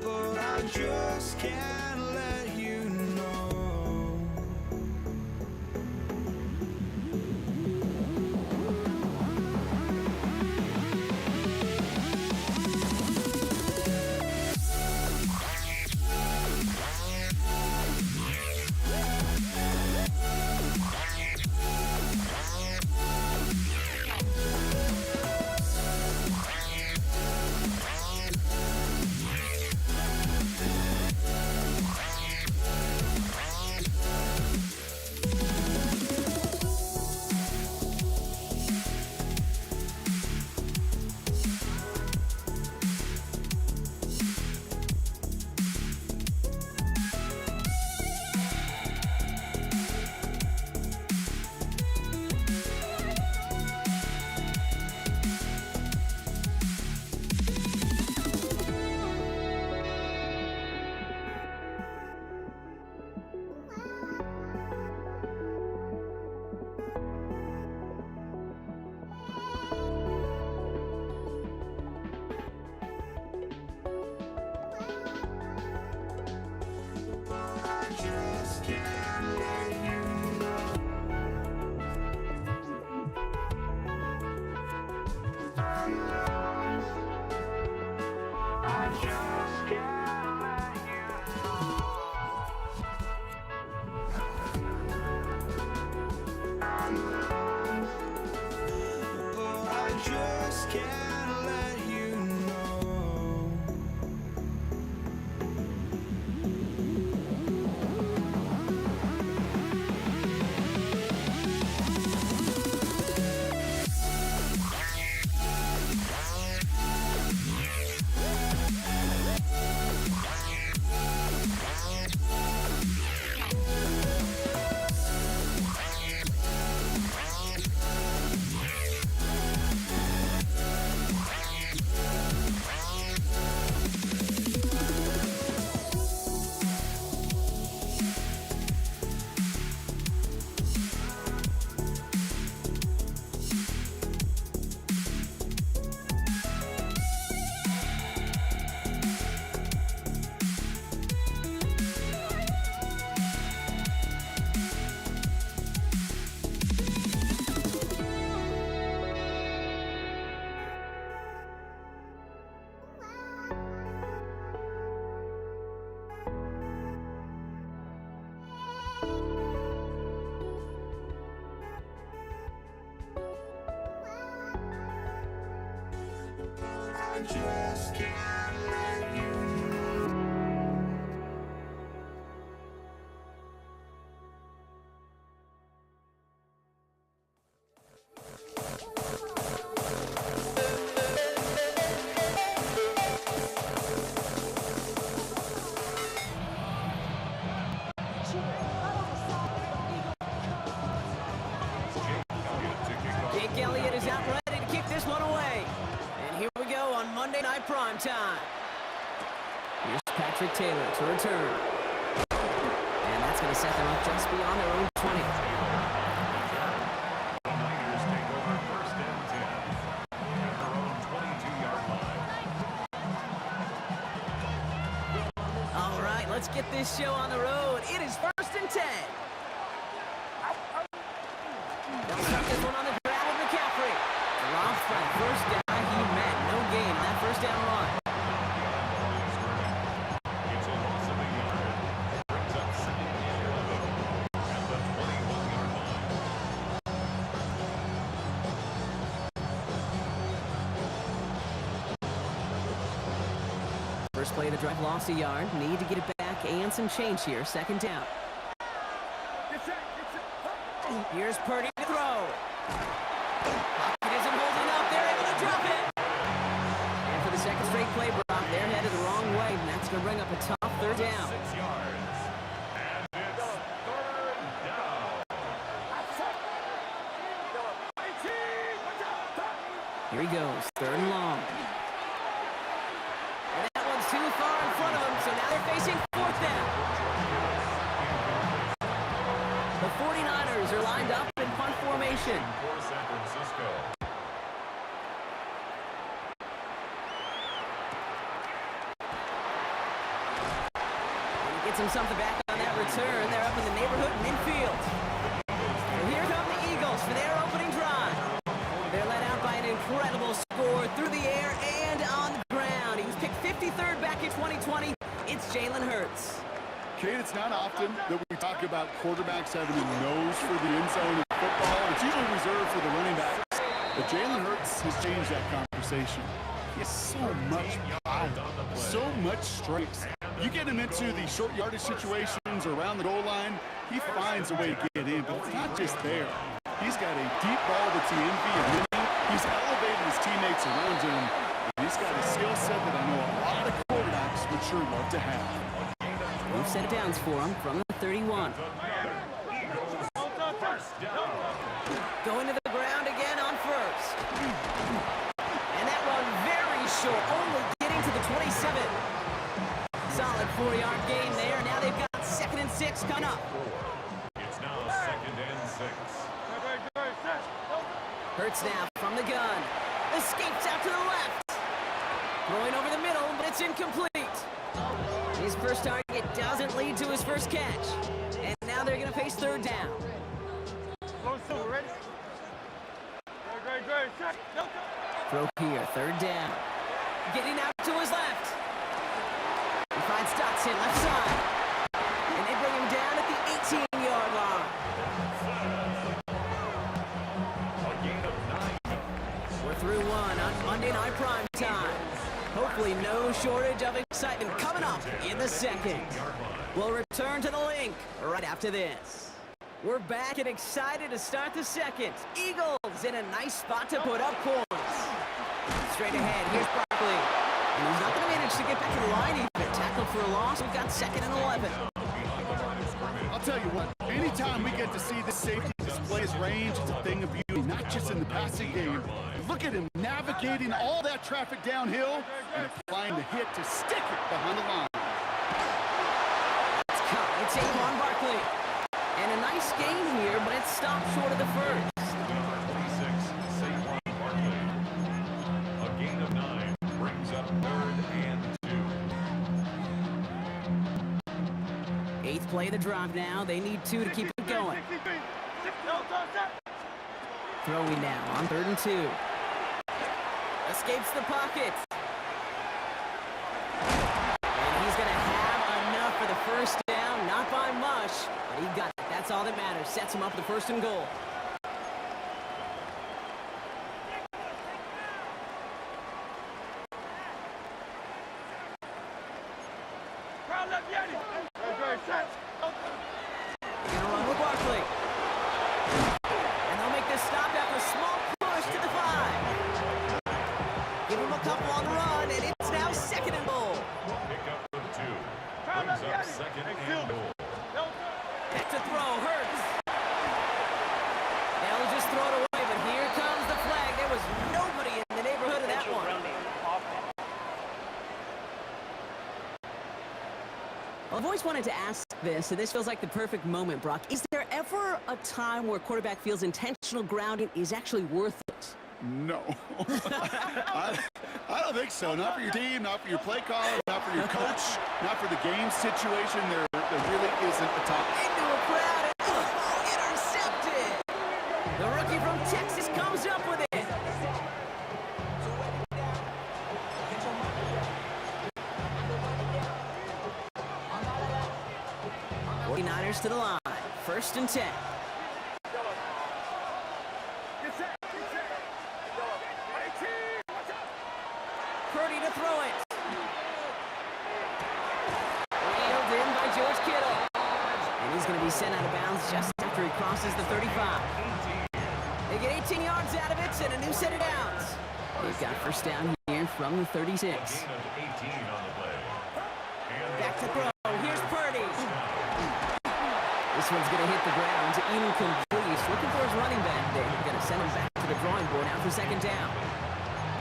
But I just can't let you know. But I just can't let you know. I just can't let you know. Jake Elliott is out ready to kick this one away. And here we go on Monday Night Primetime. Here's Patrick Taylor to return. And that's going to set them up just beyond their own 20. The Niners take over first and 10 at their own 22-yard line. All get this show on the road. It is 1st and 10. They'll start this one on the ground with McCaffrey. Drops for the first down. He met no gain on that first down run. It's a loss of a yard. Brings up 2nd and 11 at the 21-yard line. First play of the drive, lost a yard. Need to get it back and some change here. 2nd down. Here's Purdy to throw. It isn't holding up. They're able to drop it. And for the 2nd straight play, Brock, they're headed the wrong way, and that's going to bring up a tough 3rd down. 6 yards. And it's 3rd down. Here he goes, 3rd and long. And that one's too far in front of him, so now they're facing 4th down. The 49ers are lined up in punt formation. For San Francisco. And he gets him something back on that return. They're up in the neighborhood midfield. And here come the Eagles for their opening drive. They're led out by an incredible score through the air and on the ground. He was picked 53rd back in 2020. It's Jalen Hurts. Kate, it's not often that we talk about quarterbacks having a nose for the end zone in football. It's usually reserved for the running backs. But Jalen Hurts has changed that conversation. He has so much power, so much strength. You get him into the short yardage situations around the goal line, he finds a way to get in. But it's not just there. He's got a deep ball that's the envy of many. He's elevated his teammates around him. And he's got a skill set that I know a lot of quarterbacks would sure love to have. Move set downs for him from the 31. Going to the ground again on 1st. And that one very short, only getting to the 27. Solid 4-yard gain there. Now they've got 2nd and 6 coming up. It's now 2nd and 6. Hurts now from the gun. Escapes out to the left. Throwing over the middle, but it's incomplete. His first target doesn't lead to his first catch. And now they're going to face 3rd down. Throw here, 3rd down. Getting out to his left. He finds Dotson left side. And they bring him down at the 18-yard line. A gain of 9. We're through one on Monday Night Prime Time. Hopefully no shortage of excitement coming up in the 2nd. We'll return to the link right after this. We're back and excited to start the 2nd. Eagles in a nice spot to put up points. Straight ahead, here's Barkley. And he's not going to manage to get back to the line either. Tackled for a loss, we've got 2nd and 11. I'll tell you what, anytime we get to see the safety display his range, it's a thing of beauty, not just in the passing game. Look at him navigating all that traffic downhill and applying the hit to stick it behind the line. It's cut. It's Saquon Barkley. And a nice gain here, but it's stopped short of the 1st. Number 26, Saquon Barkley. A gain of 9 brings up 3rd and 2. 8th play of the drive now. They need 2 to keep it going. Throwing now on 3rd and 2. Escapes the pocket. And he's going to have enough for the first down. Not by much, but he got it. That's all that matters. Sets him up for the 1st and goal. Gonna run with Barkley. And they'll make this stop after a small push to the 5. Give him a couple on the run, and it's now 2nd and goal. Pick up with 2. Brings up 2nd and goal. Back to throw, Hurts. They'll just throw it away, but here comes the flag. There was nobody in the neighborhood of that one. Well, I've always wanted to ask this, and this feels like the perfect moment, Brock. Is there ever a time where a quarterback feels intentional grounding is actually worth it? No. I don't think so. Not for your team, not for your play caller, not for your coach, not for the game situation. There really isn't a top. Into a crowd and intercepted. The rookie from Texas comes up with it. 49ers to the line. 1st and 10. Purdy to throw it. Reeled in by George Kittle. And he's going to be sent out of bounds just after he crosses the 35. They get 18 yards out of it and a new set of downs. They've got 1st down here from the 36. Gain of 18 on the play. Back to throw. Here's Purdy. This one's going to hit the ground. Incomplete. He's looking for his running back there. Going to send him back to the drawing board now for 2nd down.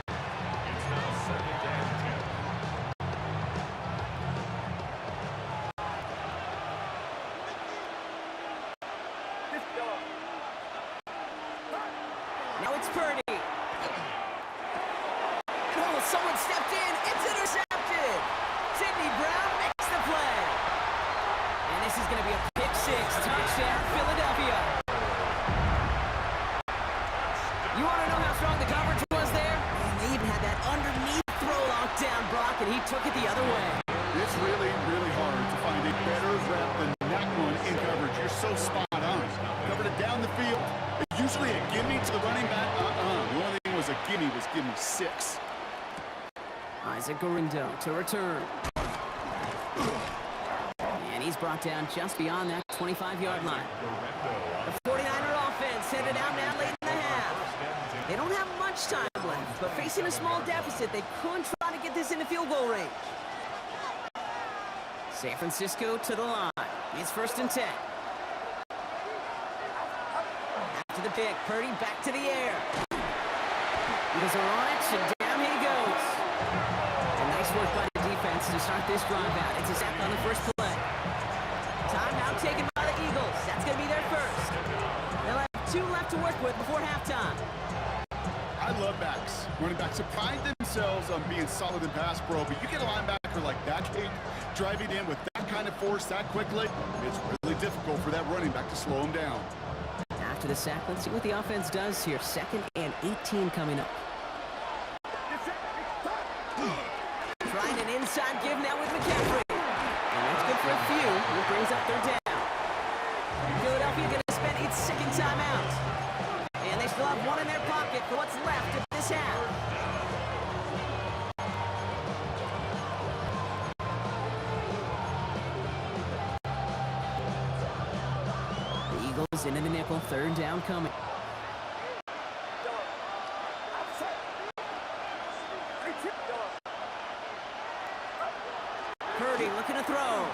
It's now 2nd and 10. Now it's Purdy. Oh, someone stepped in. It's intercepted. Sidney Brown makes the play. And this is going to be a pick 6. Touchdown, Philadelphia. You want to know how strong the coverage was there? And they even had that underneath throw locked down, Brock, and he took it the other way. It's really, really hard to find a better rep than that one in coverage. You're so spot on. Covered it down the field. Usually a gimme to the running back. The only thing was a gimme 6. Isaac Gurindo to return. And he's brought down just beyond that 25-yard line. The 49er offense headed out now late in the half. They don't have much time left, but facing a small deficit, they could try to get this into field goal range. San Francisco to the line. It's 1st and 10. After the pick, Purdy back to the air. Eagles are on it, and down he goes. And nice work by the defense to start this drive out. It's a sack on the first play. Timeout taken by the Eagles. That's going to be their first. They'll have 2 left to work with before halftime. I love backs. Running backs pride themselves on being solid in pass pro, but you get a linebacker like that, Kate, driving in with that kind of force that quickly, it's really difficult for that running back to slow him down. After the sack, let's see what the offense does here. 2nd and 18 coming up. Trying an inside give now with McCaffrey. And that's good for a few. It brings up 3rd down. Philadelphia going to spend its 2nd timeout. And they still have 1 in their pocket for what's left of this half. The Eagles into the nickel. 3rd down coming. Purdy looking to throw.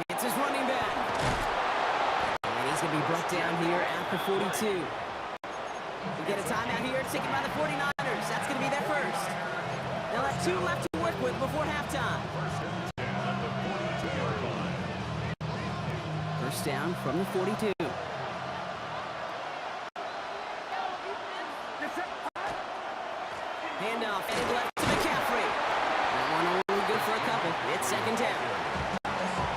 It's his running back. And he's going to be brought down here at the 42. We get a timeout here taken by the 49ers. That's going to be their first. They'll have 2 left to work with before halftime. 1st down from the 42. Handoff and left to McCaffrey. That one only good for a couple. It's 2nd down.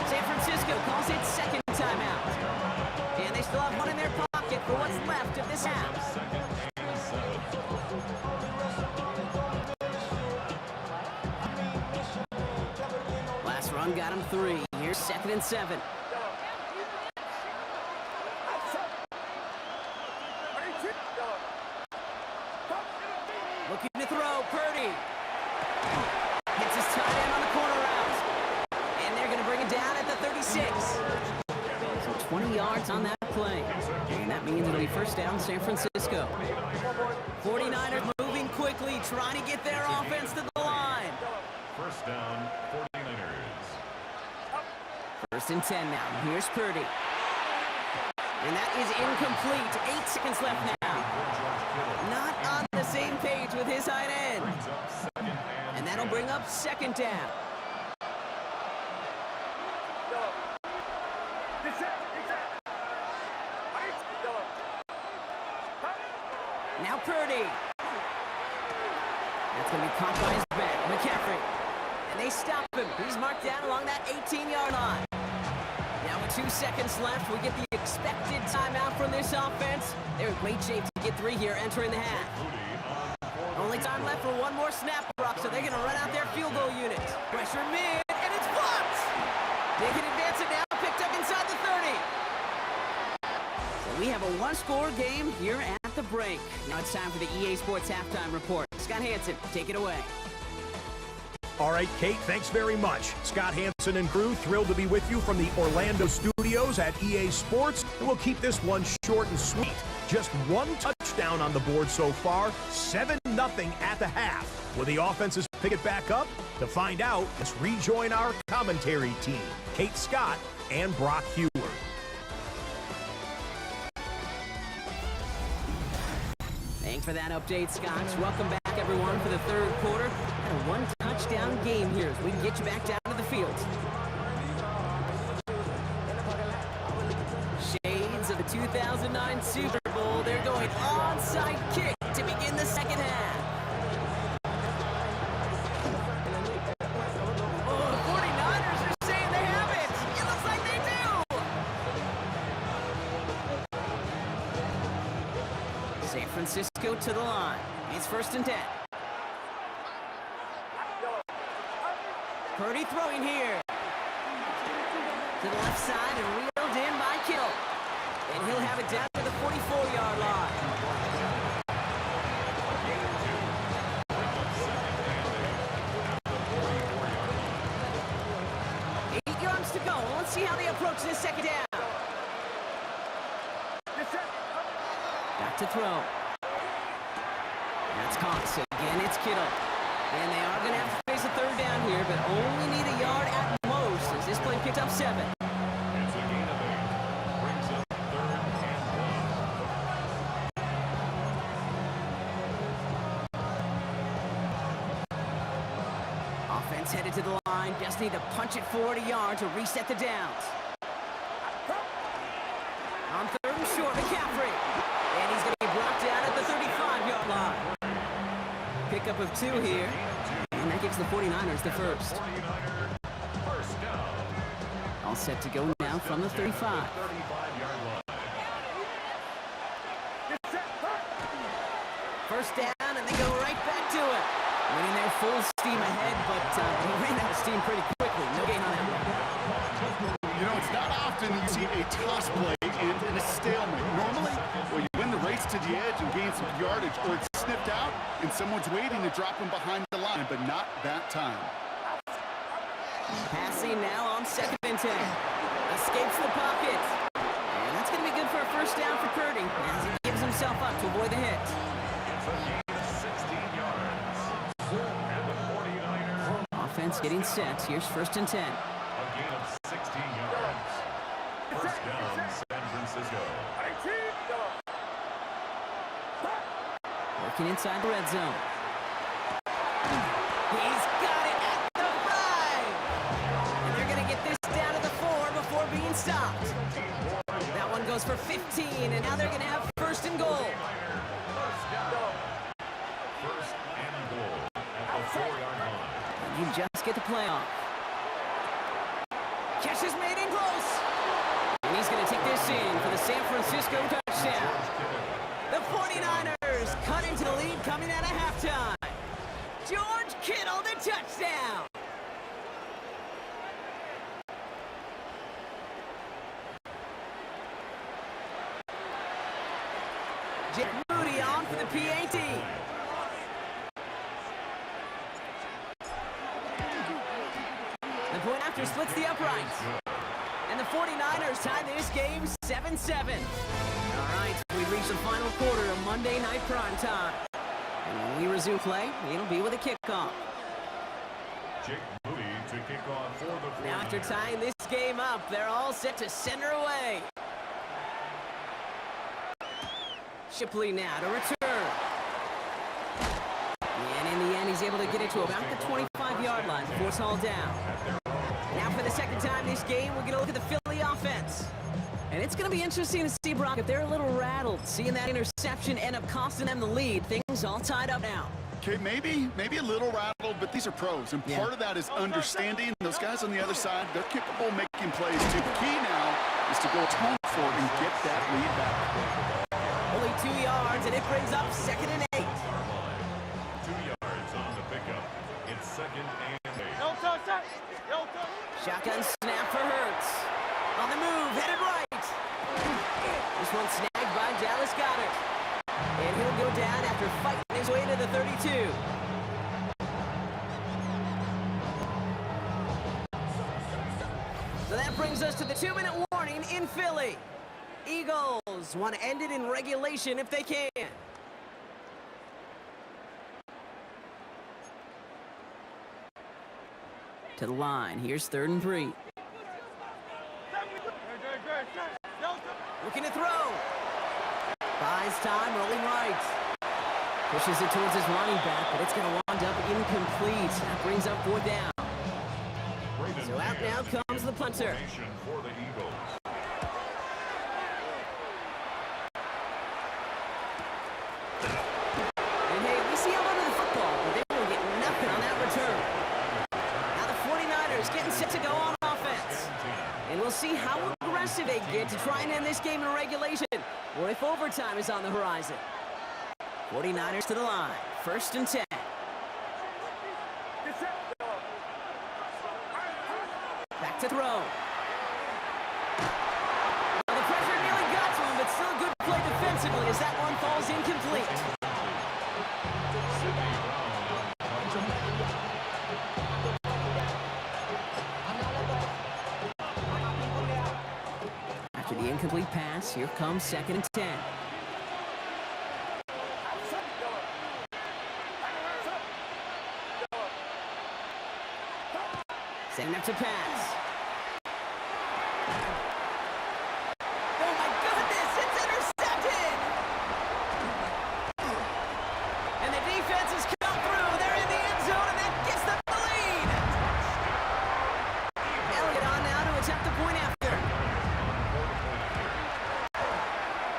San Francisco calls it 2nd timeout. And they still have 1 in their pocket for what's left of this half. Last run got him 3. Here's 2nd and 7. Looking to throw, Purdy. Hits his tight end on the corner route. And they're going to bring it down at the 36. So 20 yards on that play. And that means it'll be 1st down San Francisco. 49ers moving quickly, trying to get their offense to the line. 1st down, 49ers. 1st and 10 now. Here's Purdy. And that is incomplete. 8 seconds left now. Not on the same page with his tight end. And that'll bring up 2nd down. Now Purdy. That's going to be caught by his back, McCaffrey. And they stop him. He's marked down along that 18-yard line. Now with 2 seconds left, we get the expected timeout from this offense. They're in great shape to get 3 here entering the half. Only time left for one more snap, Brock, so they're going to run out their field goal unit. Pressure mid, and it's blocked! They can advance it now, picked up inside the 30. So we have a one-score game here at the break. Now it's time for the EA Sports Halftime Report. Scott Hanson, take it away. All right, Kate, thanks very much. Scott Hanson and crew, thrilled to be with you from the Orlando studios at EA Sports. And we'll keep this one short and sweet. Just one touchdown on the board so far, 7-0 at the half. Will the offenses pick it back up? To find out, let's rejoin our commentary team, Kate Scott and Brock Huer. Thanks for that update, Scott. Welcome back, everyone, for the third quarter. And a one-touchdown game here as we can get you back down to the field. Shades of the 2009 Super Bowl. They're going onside kick to begin the second half. Oh, the 49ers are saying they have it. It looks like they do. San Francisco to the line. It's 1st and 10. Purdy throwing here. To the left side and reeled in by Kittle. And he'll have it down to the 44-yard line. Eight yards to go. Let's see how they approach this second down. Back to throw. That's Cox. Again, it's Kittle. And they are going to have to face a third down here, but only need a yard at most as this play picked up 7. It's a gain of 8. Brings up 3rd and 1. Offense headed to the line. Just need to punch it 40 yards to reset the downs. On 3rd and short, McCaffrey. And he's going to be brought down at the 35-yard line. Pickup of 2 here. And that gives the 49ers the first. 49er, first down. All set to go now from the 35. 35-yard line. First down, and they go right back to it. Winning their full steam ahead, but he ran out of steam pretty quickly. No gain on that one. You know, it's not often you see a toss play end in a stalemate. Normally, well, you win the race to the edge and gain some yardage, or it's snipped out and someone's waiting to drop him behind the line, but not that time. Passing now on 2nd and 10. Escapes the pocket. And that's going to be good for a first down for Purdy as he gives himself up to avoid the hit. It's a gain of 16 yards. And the 49ers, Offense getting set. Here's 1st and 10. a gain of 16 yards. First down, San Francisco. Working inside the red zone. He's got it at the 5. And they're going to get this down to the 4 before being stopped. That one goes for 15, and now they're going to have 1st and goal. First and goal at the 4-yard line. You just get the play off. Catch is made in close. And he's going to take this in for the San Francisco touchdown. The 49ers cut into the lead coming out of halftime. George Kittle, the touchdown. Jake Moody on for the PAT. The point after splits the uprights. And the 49ers tie this game 7-7. All right, we've reached the final quarter of Monday Night Prime Time. And when we resume play, it'll be with a kickoff. Jake Moody to kick off for the 49ers. Now after tying this game up, they're all set to center away. Shipley now to return. And in the end, he's able to get it to about the 25-yard line before it's hauled down. Now for the second time this game, we're going to look at the Philly offense. And it's going to be interesting to see, Brock, if they're a little rattled, seeing that interception end up costing them the lead. Things all tied up now. Okay, maybe a little rattled, but these are pros, and part of that is understanding those guys on the other side. They're capable of making plays too. The key now is to go home for it and get that lead back. Only 2 yards, and it brings up 2nd and 8. 2 yards on the pickup. It's 2nd and 8. Shotgun snap for Hurts. On the move, headed right. This one snagged by Dallas Goedert. And he'll go down after fighting his way to the 32. So that brings us to the 2-minute warning in Philly. Eagles want to end it in regulation if they can. To the line. Here's 3rd and 3. Looking to throw. Buys time, rolling right. Pushes it towards his running back, but it's going to wind up incomplete. That brings up 4th down. So out now comes the punter. For the Eagles. And hey, we see him under the football, but they will get nothing on that return. Now the 49ers getting set to go on offense. And we'll see how aggressive they get to try and end this game in regulation, or if overtime is on the horizon. 49ers to the line. 1st and 10. Back to throw. Now the pressure nearly got to him, but still a good play defensively as that one falls incomplete. After the incomplete pass, here comes 2nd and 10. Setting up to pass. Oh my goodness, it's intercepted! And the defense has come through. They're in the end zone, and that gives them the lead. Elliott on now to attempt the point after.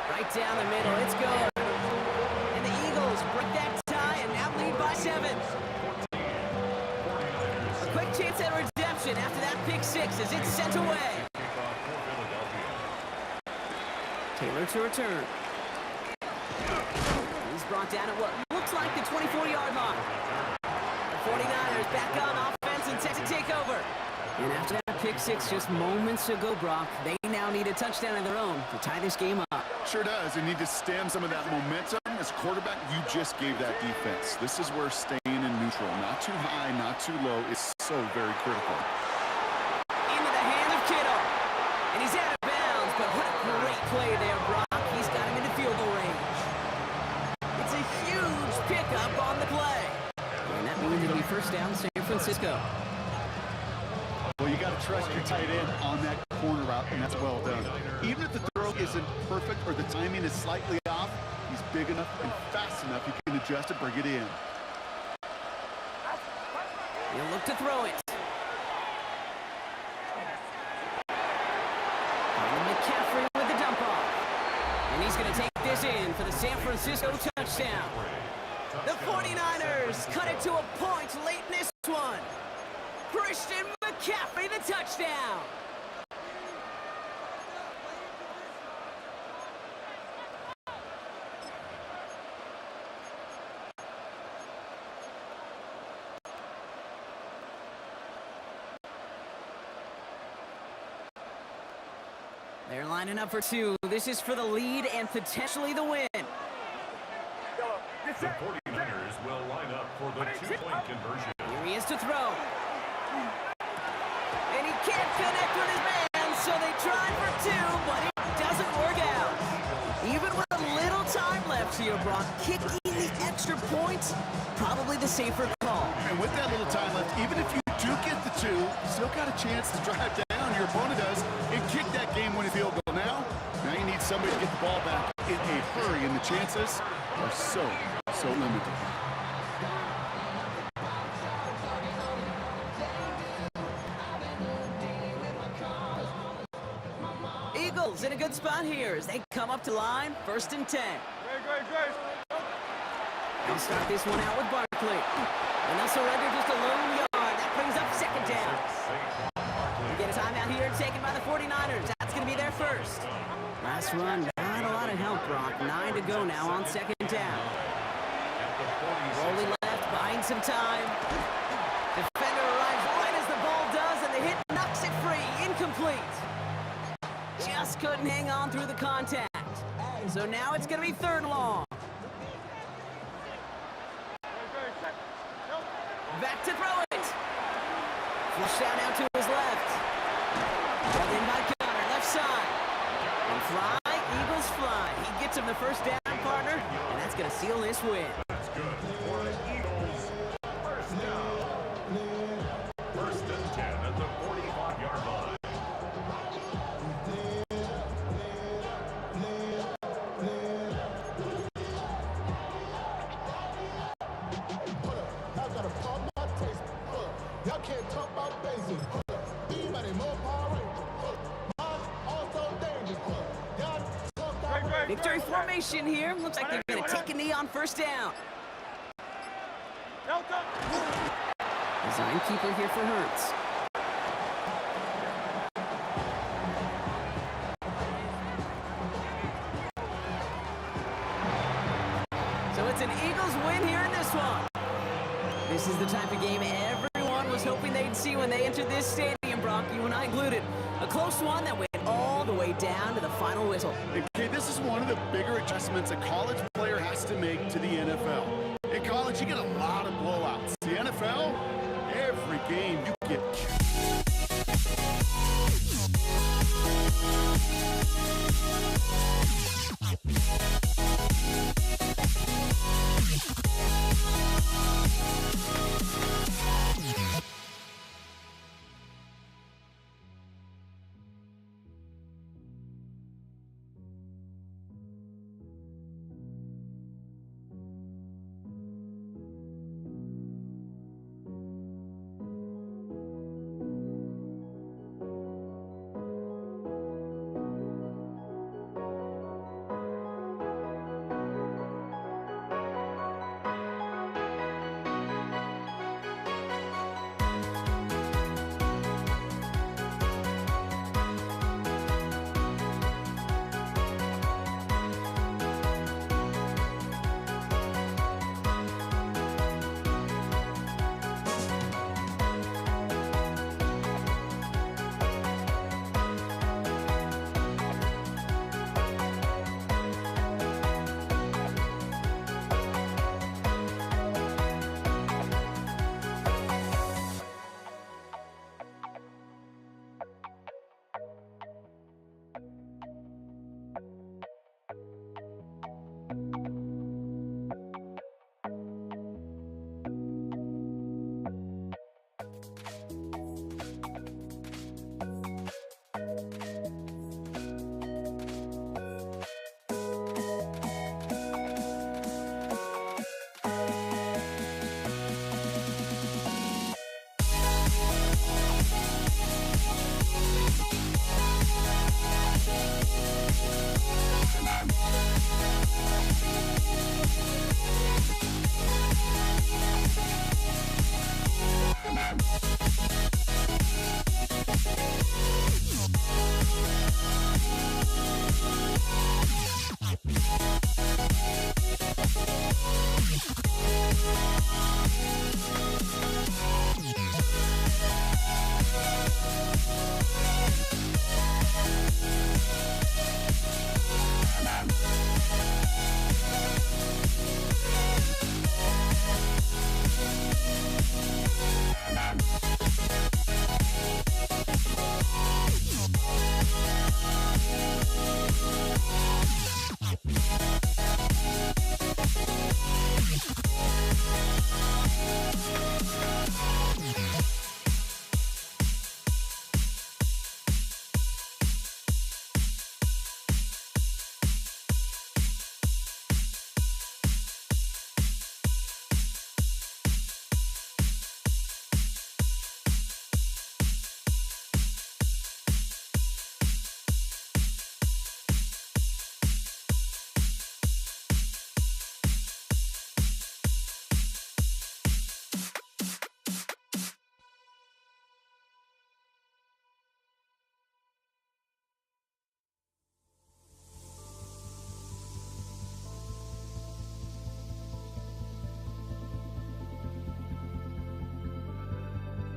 Right down the middle, it's good. And the Eagles break that tie and now lead by 7. A quick chance at redemption after that pick 6 as it's sent away. Taylor to return. He's brought down at what looks like the 24-yard line. The 49ers back on offense and set to take over. And after that pick 6 just moments ago, Brock, they now need a touchdown of their own to tie this game up. Sure does. They need to stem some of that momentum. As quarterback, you just gave that defense. This is where staying in neutral, not too high, not too low, is so very critical. Into the hand of Kittle. And he's out of bounds, but what a great play there, Brock. He's got him into field goal range. It's a huge pickup on the play. And that means it'll be 1st down, San Francisco. Well, you got to trust your tight end on that corner route, and that's well done. Even if the throw isn't perfect or the timing is slightly off, he's big enough and fast enough he can adjust to bring it in. He'll look to throw it. And McCaffrey with the dump off. And he's going to take this in for the San Francisco touchdown. The 49ers cut it to a point late in this one. Christian McCaffrey, the touchdown. They're lining up for 2. This is for the lead and potentially the win. The 49ers will line up for the 2-point conversion. Here he is to throw. And he can't connect with his man, so they tried for 2, but it doesn't work out. Even with a little time left here, Brock, kicking the extra points, probably the safer call. And with that little time left, even if you do get the 2, still got a chance to drive down, your opponent does, and kick that game-winning field goal. Now you need somebody to get the ball back in a hurry, and the chances are so limited. Eagles in a good spot here as they come up to line, 1st and 10. They'll start this one out with Barkley. incomplete. And they'll surrender just a lone yard. That brings up second down. We get a timeout here taken by the 49ers. That's going to be their first. Last run, not a lot of help, Brock. 9 to go now on second down. Rolling left, buying some time. Defender arrives right as the ball does, and the hit knocks it free. Incomplete. Just couldn't hang on through the contact. So now it's going to be third and long. Back to throw it. Flush down out to his left. Brought in by Connor, left side. And fly, Eagles fly. He gets him the first down, partner, and that's going to seal this win. That's good for the Eagles. First down. First and 10 at the 45-yard line. I gotta pump my taste. Y'all can't talk about basics. Anybody more Power Rangers. Mine also dangerous. Y'all talk about Victory formation here. Looks like they're going to take a knee on first down. Design keeper here for Hurts. So it's an Eagles win here in this one. This is the type of game everyone was hoping they'd see when they entered this stadium, Brock, you and I included. A close one that went all the way down to the final whistle. Okay, this is one of the bigger adjustments a college player has to make to the NFL. In college, you get a lot of blowouts. The NFL, every game you get.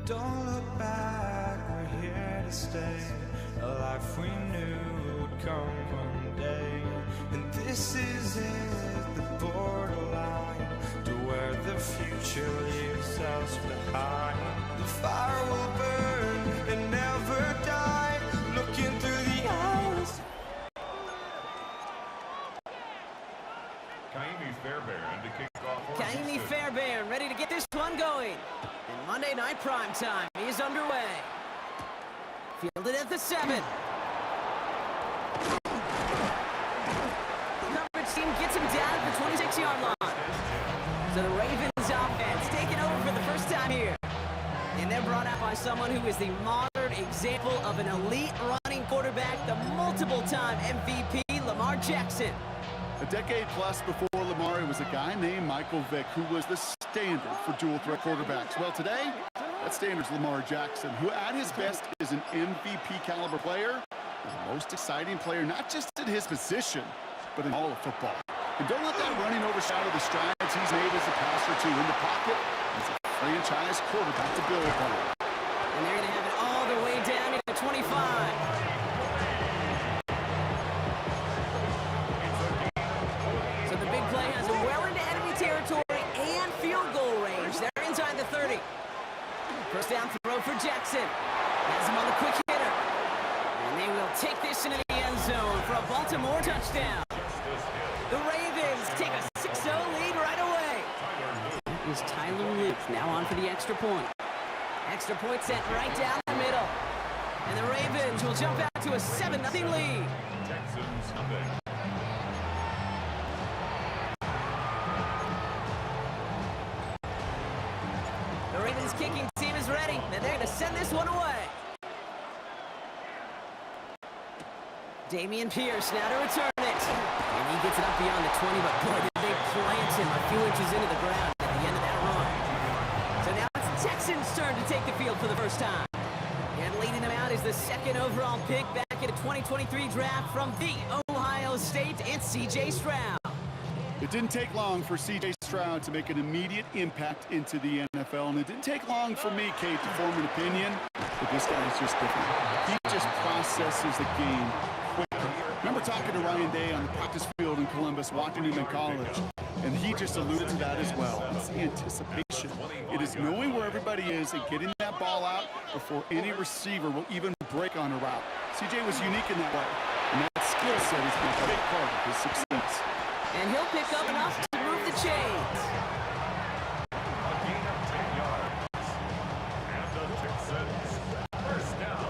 Don't look back, we're here to stay. A life we knew would come one day. And this is it, the borderline to where the future leaves us behind. The fire will burn and never die, looking through the eyes. Kaimi Fairbairn to kick off. Kaimi Fairbairn ready to get this one going. In Monday Night Prime Time is underway. Fielded at the 7. Coverage team gets him down at the 26-yard line. So the Ravens offense taking over for the first time here. And they're brought out by someone who is the modern example of an elite running quarterback, the multiple-time MVP, Lamar Jackson. A decade plus before Lamar, it was a guy named Michael Vick who was the standard for dual-threat quarterbacks. Well, today, that standard's Lamar Jackson, who at his best is an MVP-caliber player, the most exciting player, not just in his position, but in all of football. And don't let that running overshadow the strides he's made as a passer, too. In the pocket, he's a franchise quarterback to build upon. And they're going to have it all the way down to the 25. Territory and field goal range. They're inside the 30. First down throw for Jackson. Has him on the quick hitter. And they will take this into the end zone for a Baltimore touchdown. The Ravens take a 6-0 lead right away. That is Tyler Luke now on for the extra point. Extra point sent right down the middle. And the Ravens will jump out to a 7-0 lead. Texans nothing. The Ravens kicking team is ready, and they're going to send this one away. Dameon Pierce now to return it. And he gets it up beyond the 20, but boy, did they plant him a few inches into the ground at the end of that run. So now it's the Texans' turn to take the field for the first time. And leading them out is the second overall pick back in the 2023 draft from the Ohio State. It's C.J. Stroud. It didn't take long for C.J. Stroud to make an immediate impact into the NFL, and it didn't take long for me, Kate, to form an opinion, but this guy is just different. He just processes the game quicker. Remember talking to Ryan Day on the practice field in Columbus, watching him in college, and he just alluded to that as well. It's the anticipation. It is knowing where everybody is and getting that ball out before any receiver will even break on a route. C.J. was unique in that way, and that skill set has been a big part of his success. And he'll pick up enough to move the chains. A gain of 10 yards. And the Texans first down.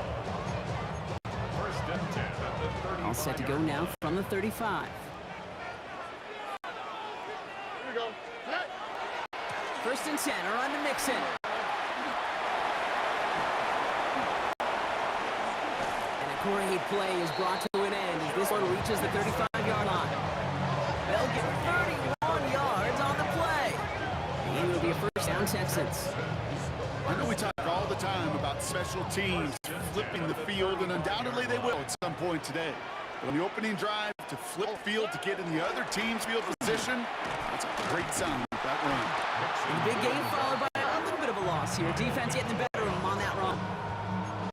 First and 10 at the 35. All set to go now from the 35. Here we go. First and 10 are on to Mixon. And a great play is brought to an end as this one reaches the 35-yard line. They'll get 31 yards on the play. And it'll be a first down, Texans. I know we talk all the time about special teams flipping the field, and undoubtedly they will at some point today. But on the opening drive, to flip field to get in the other team's field position, that's a great sign with that run. And big gain followed by a little bit of a loss here. Defense getting the better of them on that run.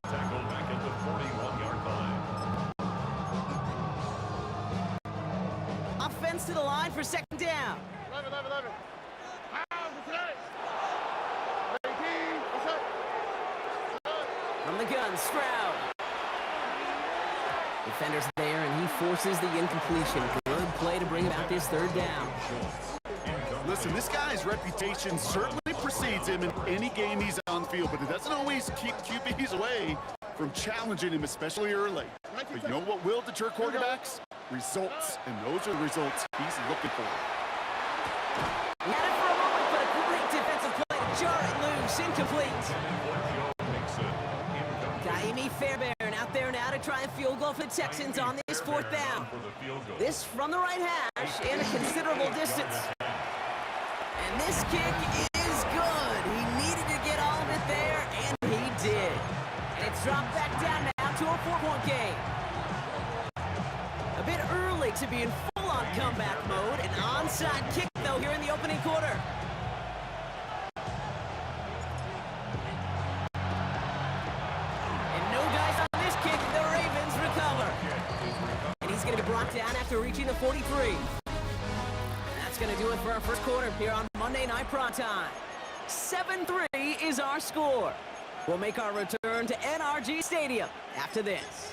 Tackled back at the 41-yard line. Offense to the line for second down. 11. How's the today? 18. What's up? From the gun, Stroud. Defender's there, and he forces the incompletion. Good play to bring about this third down. Listen, this guy's reputation certainly precedes him in any game he's on the field, but it doesn't always keep QBs away from challenging him, especially early. But you know what will deter quarterbacks? Results, and those are the results he's looking for. He had it for a moment, but a great defensive play to jar it loose, incomplete. Kaimi Fairbairn out there now to try a field goal for the Texans on this fourth down. This from the right hash and a considerable distance. And this kick is good. He needed to get all of it there, and he did. And it's dropped back down now to a 4-point game. A bit early to be in full-on comeback mode. An onside kick, though, here in the opening quarter. after reaching the 43. That's going to do it for our first quarter here on Monday Night Primetime. 7-3 is our score. We'll make our return to NRG Stadium after this.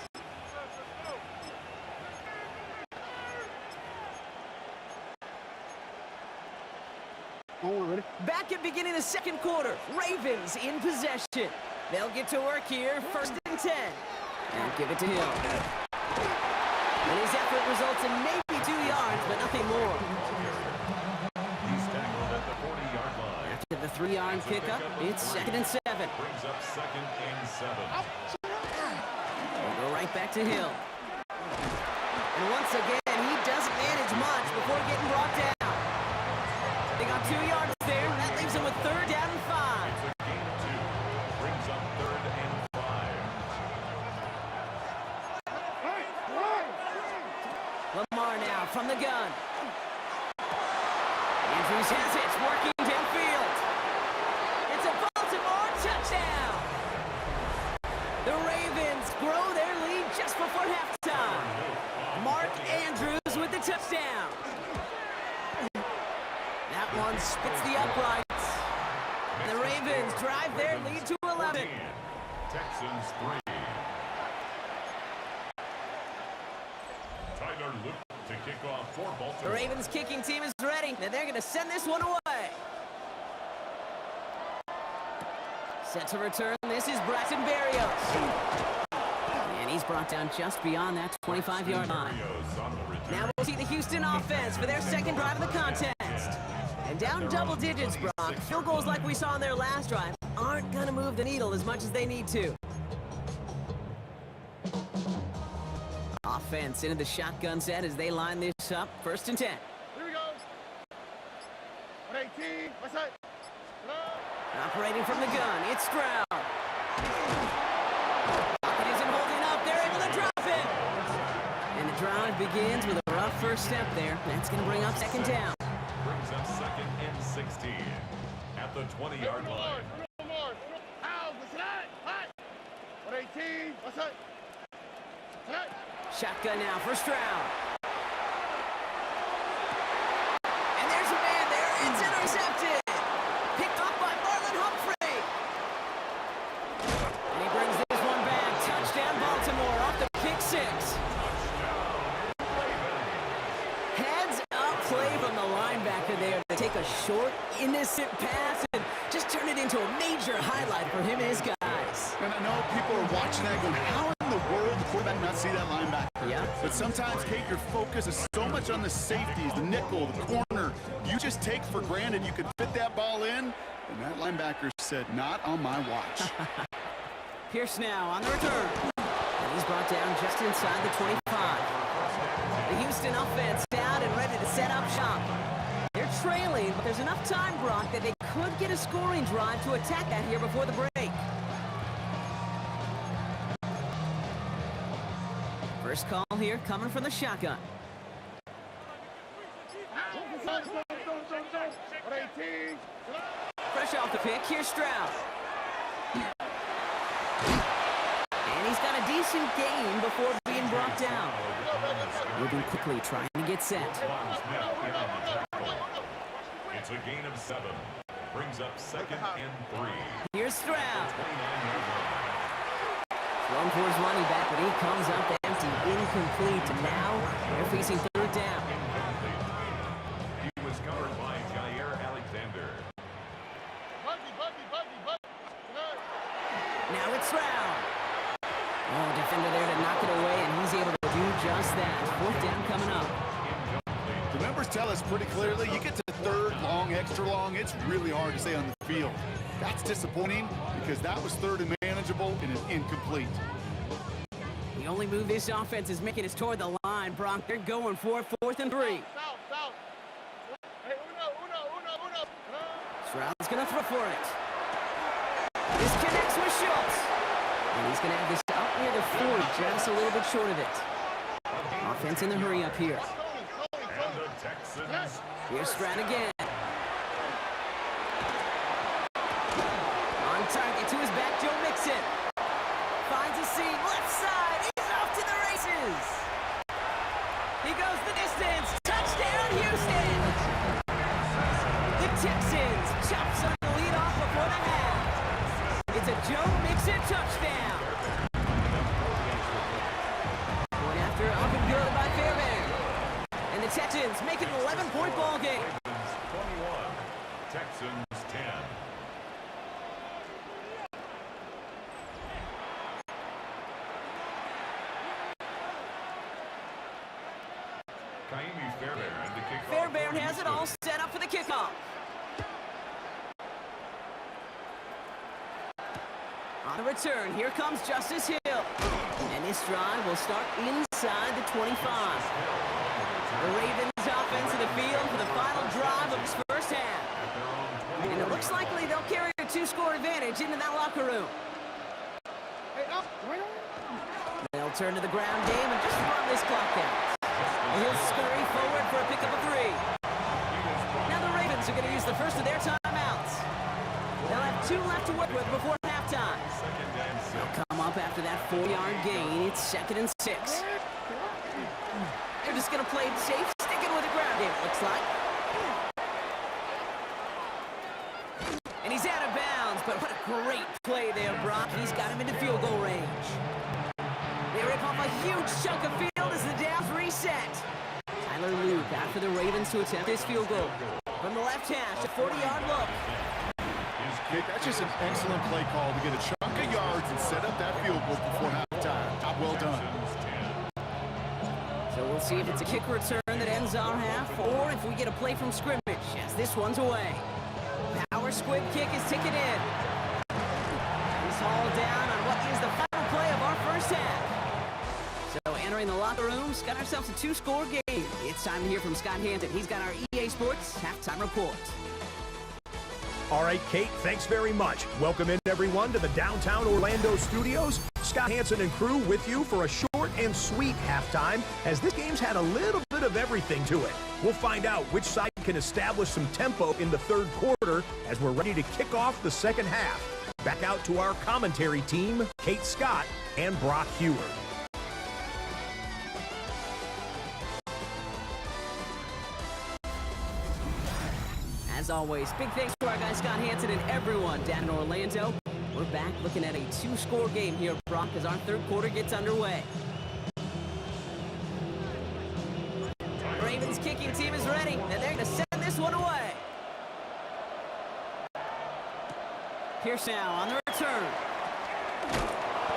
Back at beginning of the second quarter, Ravens in possession. They'll get to work here, 1st and 10. And give it to Hill. And his effort results in maybe 2 yards, but nothing more. He's tackled at the 40-yard line. After the 3-yard pickup, it's 2nd and 7. Brings up 2nd and 7. We'll go right back to Hill. And once again, he doesn't manage much before getting brought down. They got 2 yards there. That leaves him with 3rd down and 5. It's a gain of 2. Brings up 3rd and 5. Lamar now from the gun. Andrews has it, working downfield. It's a Baltimore touchdown. The Ravens grow their lead just before halftime. Mark Andrews with the touchdown. That one spits the uprights. The Ravens drive their lead to 11. Texans 3. Tyler Luke to kick off for The Baltimore. Ravens kicking team is ready, and they're going to send this one away. Set to return, this is Braxton Berrios. And he's brought down just beyond that 25-yard line. Berrios on the return. Now we'll see the Houston offense for their second drive of the contest. And down double digits, Brock. Field goals like we saw on their last drive aren't going to move the needle as much as they need to. Offense into the shotgun set as they line this up. 1st and 10. Here we go. 118. What's that? Operating from the gun, it's Stroud. Pocket isn't holding up. They're able to drop him. And the drive begins with a rough first step there. That's going to bring up 2nd down. Brings up 2nd and 16. At the 20-yard line. How's what's that? Hot. 118. What's that? Shotgun now for Stroud. And there's a man there. It's intercepted. Picked up by Marlon Humphrey. And he brings this one back. Touchdown Baltimore off the pick 6. Heads up play from the linebacker there to take a short, innocent pass and just turn it into a major highlight for him and his guys. And I know people are watching that going, how in the world the quarterback not see that linebacker? Yeah. But sometimes, Kate, your focus is so much on the safeties, the nickel, the corner. You just take for granted you could fit that ball in, and that linebacker said, not on my watch. Pierce now on the return. And he's brought down just inside the 25. The Houston offense down and ready to set up shop. They're trailing, but there's enough time, Brock, that they could get a scoring drive to attack that here before the break. First call here coming from the shotgun. 118. Fresh off the pick, here's Stroud. And he's got a decent gain before being brought down. Moving quickly, trying to get set. It's a gain of 7. Brings up 2nd and 3. Here's Stroud. 29-yard line. Thrown for his running back, but he comes up empty, incomplete. Now they're facing 3rd down. He was covered by Jair Alexander. Now it's Stroud. Oh, defender there to knock it away, and he's able to do just that. 4th down coming up. The numbers tell us pretty clearly, you get to 3rd, long, extra long, it's really hard to stay on the field. That's disappointing because that was 3rd and manageable and an incomplete. The only move this offense is making is toward the line, Brock. They're going for 4th and 3. South. Hey, uno. Stroud's going to throw for it. This connects with Schultz. And he's going to have this up near the 40, just a little bit short of it. Offense in the hurry up here. And the Texans. Here's Stroud again. On target to his back, Joe Mixon. Finds a seam, left side. He's off to the races. He goes Texans chop some the lead off before the half. It's a Joe Mixon touchdown. Going after up and good by Fairbairn. And the Texans make it an 11-point ball game. 21, Texans 10. Kaimi Fairbairn to kick off. Fairbairn has it all set up for the kickoff. On the return, here comes Justice Hill. And this drive will start inside the 25. The Ravens offense in the field for the final drive of this first half. And it looks likely they'll carry a 2-score advantage into that locker room. They'll turn to the ground game and just run this clock out. He'll scurry forward for a pickup of 3. Now the Ravens are going to use the first of their timeouts. They'll have 2 left to work with before halftime. They'll come up after that 4-yard gain. It's 2nd and 6. They're just going to play it safe, sticking with the ground game, it looks like. And he's out of bounds, but what a great play there, Brock. He's got him into field goal range. They rip off a huge chunk of field as the downs reset. Tyler Luke after the Ravens to attempt this field goal. From the left hash, a 40-yard look. Kate, that's just an excellent play call to get a chunk of yards and set up that field goal before halftime. Job well done. So we'll see if it's a kick return that ends our half, or if we get a play from scrimmage as this one's away. Power squib kick is ticking in. He's hauled down on what is the final play of our first half. So entering the locker rooms, got ourselves a 2-score game. It's time to hear from Scott Hanson. He's got our EA Sports halftime report. All right, Kate, thanks very much. Welcome in, everyone, to the downtown Orlando studios. Scott Hanson and crew with you for a short and sweet halftime, as this game's had a little bit of everything to it. We'll find out which side can establish some tempo in the third quarter as we're ready to kick off the second half. Back out to our commentary team, Kate Scott and Brock Heward. As always, big thanks to our guy Scott Hanson and everyone down in Orlando. We're back looking at a 2-score game here, Brock, as our third quarter gets underway. Ravens kicking team is ready, and they're going to send this one away. Pierce now on the return.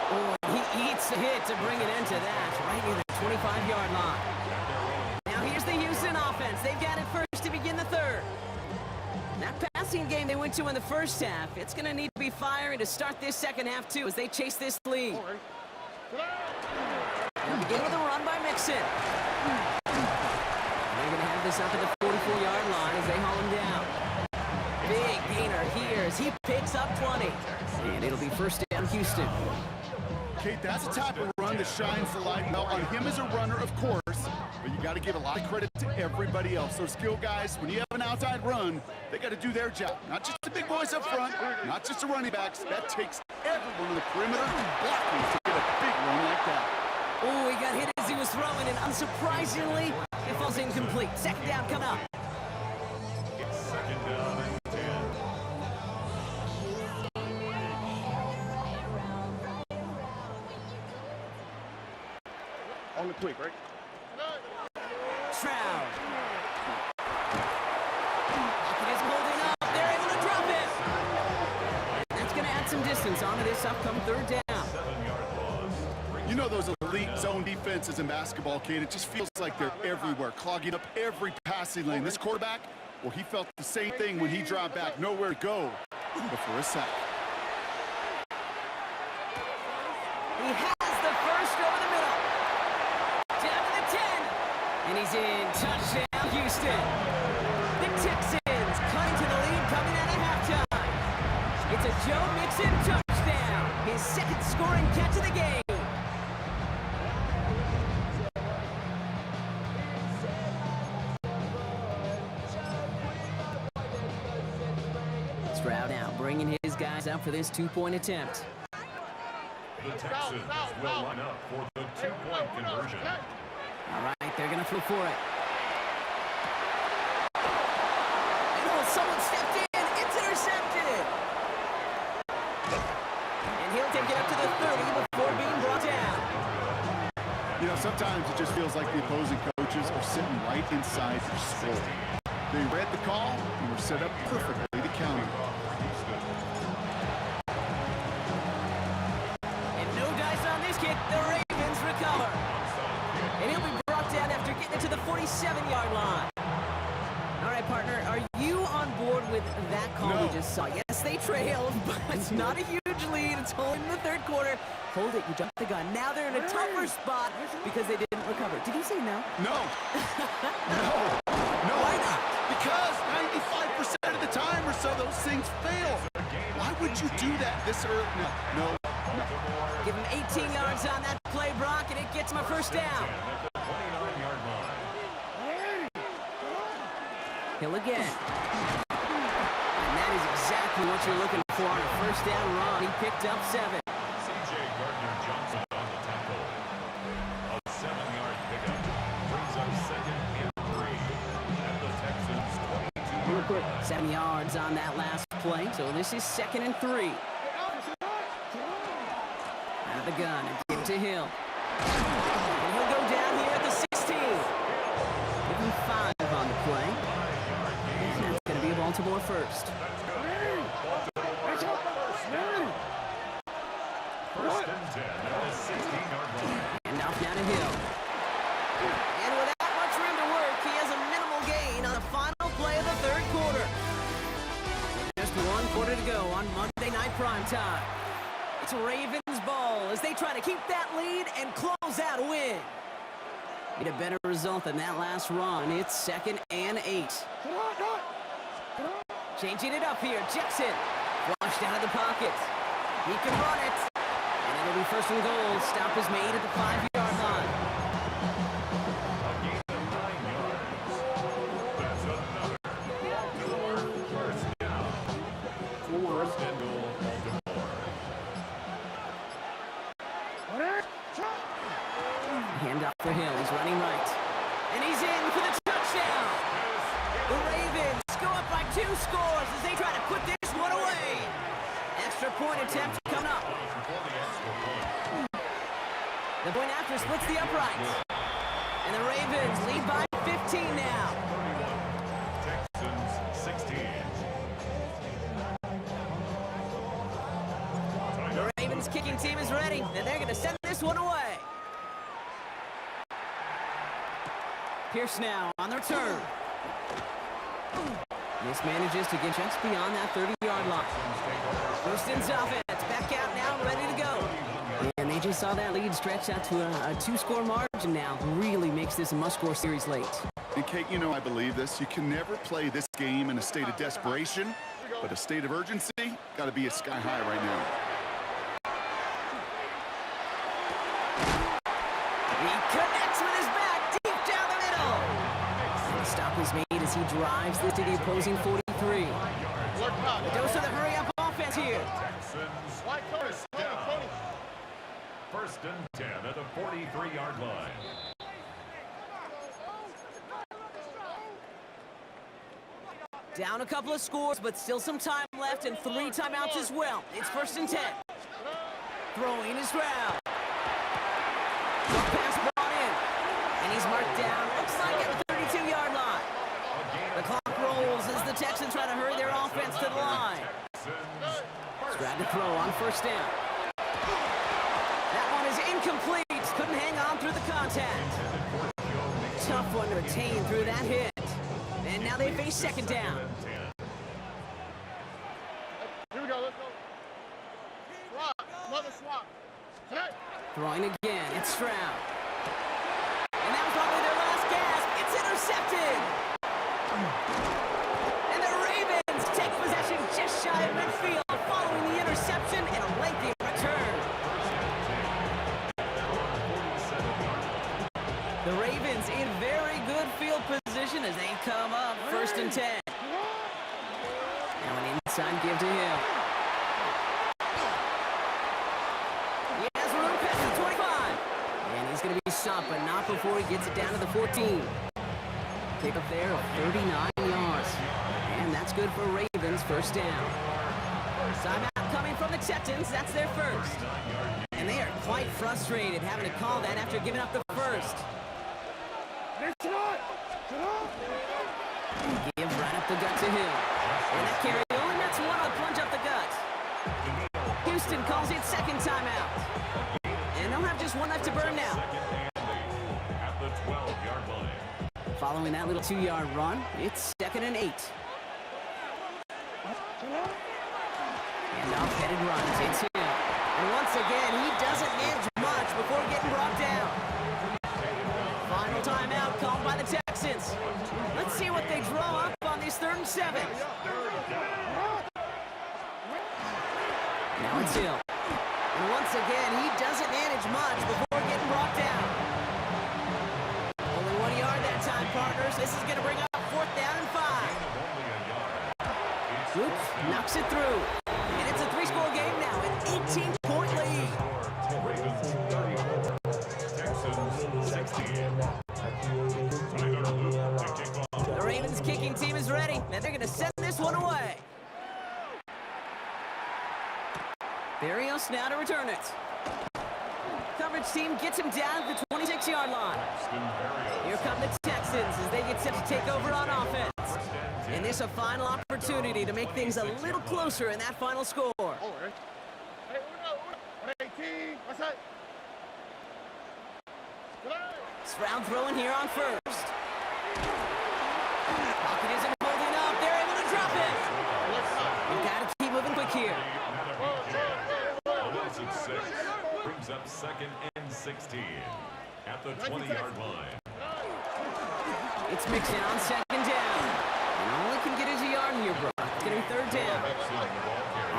Oh, he eats the hit to bring it into that, right near the 25-yard line. Now here's the Houston offense. They've got it first to begin the third. That passing game they went to in the first half, it's going to need to be firing to start this second half, too, as they chase this lead. They'll begin with a run by Mixon. They're going to have this up at the 44-yard line as they haul him down. Big gainer here as he picks up 20. And it'll be first down, Houston. Kate, that's a type of run that shines the light well on him as a runner, of course, but you got to give a lot of credit to everybody else. Those skill guys, when you have an outside run, they got to do their job. Not just the big boys up front, not just the running backs. That takes everyone on the perimeter blocking to get a big run like that. Oh, he got hit as he was throwing, and unsurprisingly, it falls incomplete. Second down coming up. It's 2nd down and 10. On the quick, right? Stroud. Lockett is holding up. They're able to drop it. And that's going to add some distance onto this upcoming third down. 7-yard loss. You know those elite zone defenses in basketball, Kate. It just feels like they're everywhere, clogging up every passing lane. This quarterback, well, he felt the same thing when he dropped back. Nowhere to go before a sack. He has the first over the middle. Down to the 10. And he's in. Touchdown, Houston. The Texans cutting to the lead coming out of halftime. It's a Joe Mixon touchdown. His second scoring catch of the game. Stroud now bringing his guys out for this 2-point attempt. The Texans will line up for the 2-point conversion. All right, they're going to throw for it. And we'll someone stepped in. It's intercepted. And he'll take it up to the 30 before being brought down. You know, sometimes it just feels like the opposing coaches are sitting right inside their skull. They read the call and were set up perfectly to counter. And no dice on this kick. The Ravens recover. And he'll be brought down after getting it to the 47-yard line. All right, partner, are you on board with that call we just saw? Yes, they trailed, but it's not a huge lead. It's only in the third quarter. Hold it, you jumped the gun. Now they're in a tougher spot because they didn't recover. Did you say no? No. No. Why not? Because 95% of the time or so, those things fail. Why would you do that this early? No. Give him 18 yards on that play, Brock, and it gets him a first down. Hill again. And that is exactly what you're looking for on a first down run. He picked up 7. C.J. Gardner-Johnson on the tackle. A 7-yard pickup brings up 2nd and 3 at the Texans' 22. 7 yards on that last play, so this is 2nd and 3. Out of the gun, and give it to Hill. And he'll go down here at the 16. Give him 5 on the play. And that's going to be a Baltimore first. First and 10 at the 16-yard line. And off down to Hill. And without much room to work, he has a minimal gain on the final play of the third quarter. Just 1 quarter to go on Monday Night Primetime. It's Ravens ball as they try to keep that lead and close out a win. Need a better result than that last run. It's 2nd and 8. Changing it up here. Jackson flushed out of the pocket. He can run it. And it'll be 1st and goal. Stop is made at the 5-yard line. A gain of 9 yards. That's another Baltimore first down. First and goal, Baltimore. Hand off for Hill. He's running right. And he's in for the touchdown. The Ravens go up by 2 scores as they try to put this one away. Extra point attempt coming up. The point after splits the uprights. And the Ravens lead by 15 now. 31, Texans 16. The Ravens kicking team is ready, and they're going to send this one away. Pierce now on the return. This manages to get just beyond that 30-yard line. Houston's offense back out now, ready to go. And they just saw that lead stretch out to a 2-score margin now. Really makes this a must-score series late. And Kate, you know I believe this. You can never play this game in a state of desperation, but a state of urgency got to be at sky high right now. He connects with his back deep down the middle. And the stop is made as he drives this to the opposing 43. A dose of the hurry-up offense here. Texans first down. 1st and 10 at the 43-yard line. Down a couple of scores, but still some time left and 3 timeouts as well. It's 1st and 10. Throwing is Stroud. Short pass brought in. And he's marked down, looks like at the 32-yard line. The clock rolls as the Texans try to hurry their offense to the line. Stroud to throw on 1st down. That one is incomplete. Couldn't hang on through the contact. Tough one to attain through that hit. And now they face 2nd down. Here we go, let's go. Swap, another swap. Connect. Throwing again, it's Stroud. And that was probably their last gasp. It's intercepted. And the Ravens take possession just shy of midfield following the interception and a lengthy return. The Ravens in very good field position as they come up 1st and 10. Now an inside give to Hill. He has room past the 25. And he's going to be stopped, but not before he gets it down to the 14. Pick up there of 39 yards. And that's good for Ravens first down. Timeout coming from the Texans. That's their first. And they are quite frustrated having to call that after giving up the first. Give right up the gut to Hill. And that carry on, that's one on the plunge up the gut. Houston calls it second timeout. And they'll have just one left to burn now. At the 12-yard line. Following that little 2-yard run, it's 2nd and 8. And off-headed runs, it's Hill. And once again, he doesn't manage much before getting brought down. Final timeout called by the Texans. Let's see what they draw up on these 3rd and 7. Now it's Hill. And once again, he doesn't manage much before getting brought down. Only 1 yard that time, partners. This is going to bring up 4th down and 5. Oops, knocks it through. And it's a 3-score game now, an 18-point lead. Ravens 34, Texans 16. Tyler Luke to kick off. The Ravens kicking team is ready, and they're going to send this one away. Berrios now to return it. Coverage team gets him down at the 26-yard line. Here come the Texans as they get set to take over on offense. And this a final opportunity to make things a little closer in that final score. Stroud throwing here on first. Pocket isn't holding up. They're able to drop it. You gotta keep moving quick here. Wilson 6 brings up 2nd and 16 at the 20-yard line. It's Mixon on 2nd down. And all he can get is a yard here, bro. It's gonna be 3rd down.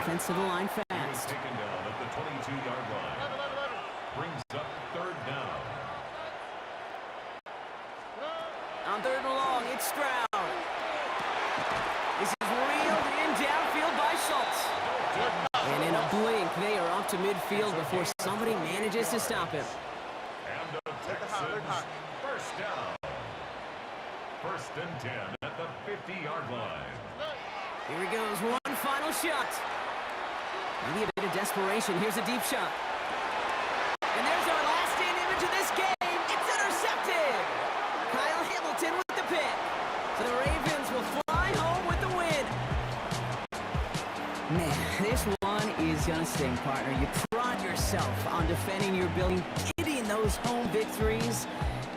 Offensive line fast. Taken down at the 22-yard line. Brings up 3rd down. On 3rd and long, it's Stroud. This is reeled in downfield by Schultz. And in a blink, they are off to midfield before somebody manages to stop him. And the Texans first down. 1st and 10 at the 50-yard line. Here he goes, one final shot. Maybe a bit of desperation. Here's a deep shot. And there's our last stand image of this game. It's intercepted. Kyle Hamilton with the pick. So the Ravens will fly home with the win. Man, this one is gonna sting, partner. You pride yourself on defending your building, getting those home victories.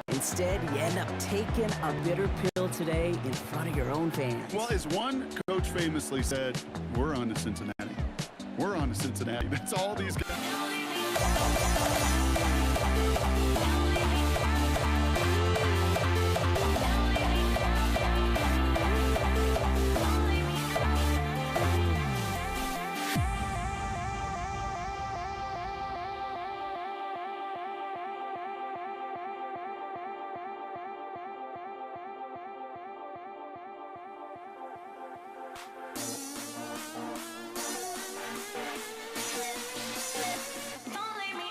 Instead, you end up taking a bitter pill today in front of your own fans. Well, as one coach famously said, we're on to Cincinnati. We're on to Cincinnati. That's all these guys. Don't leave me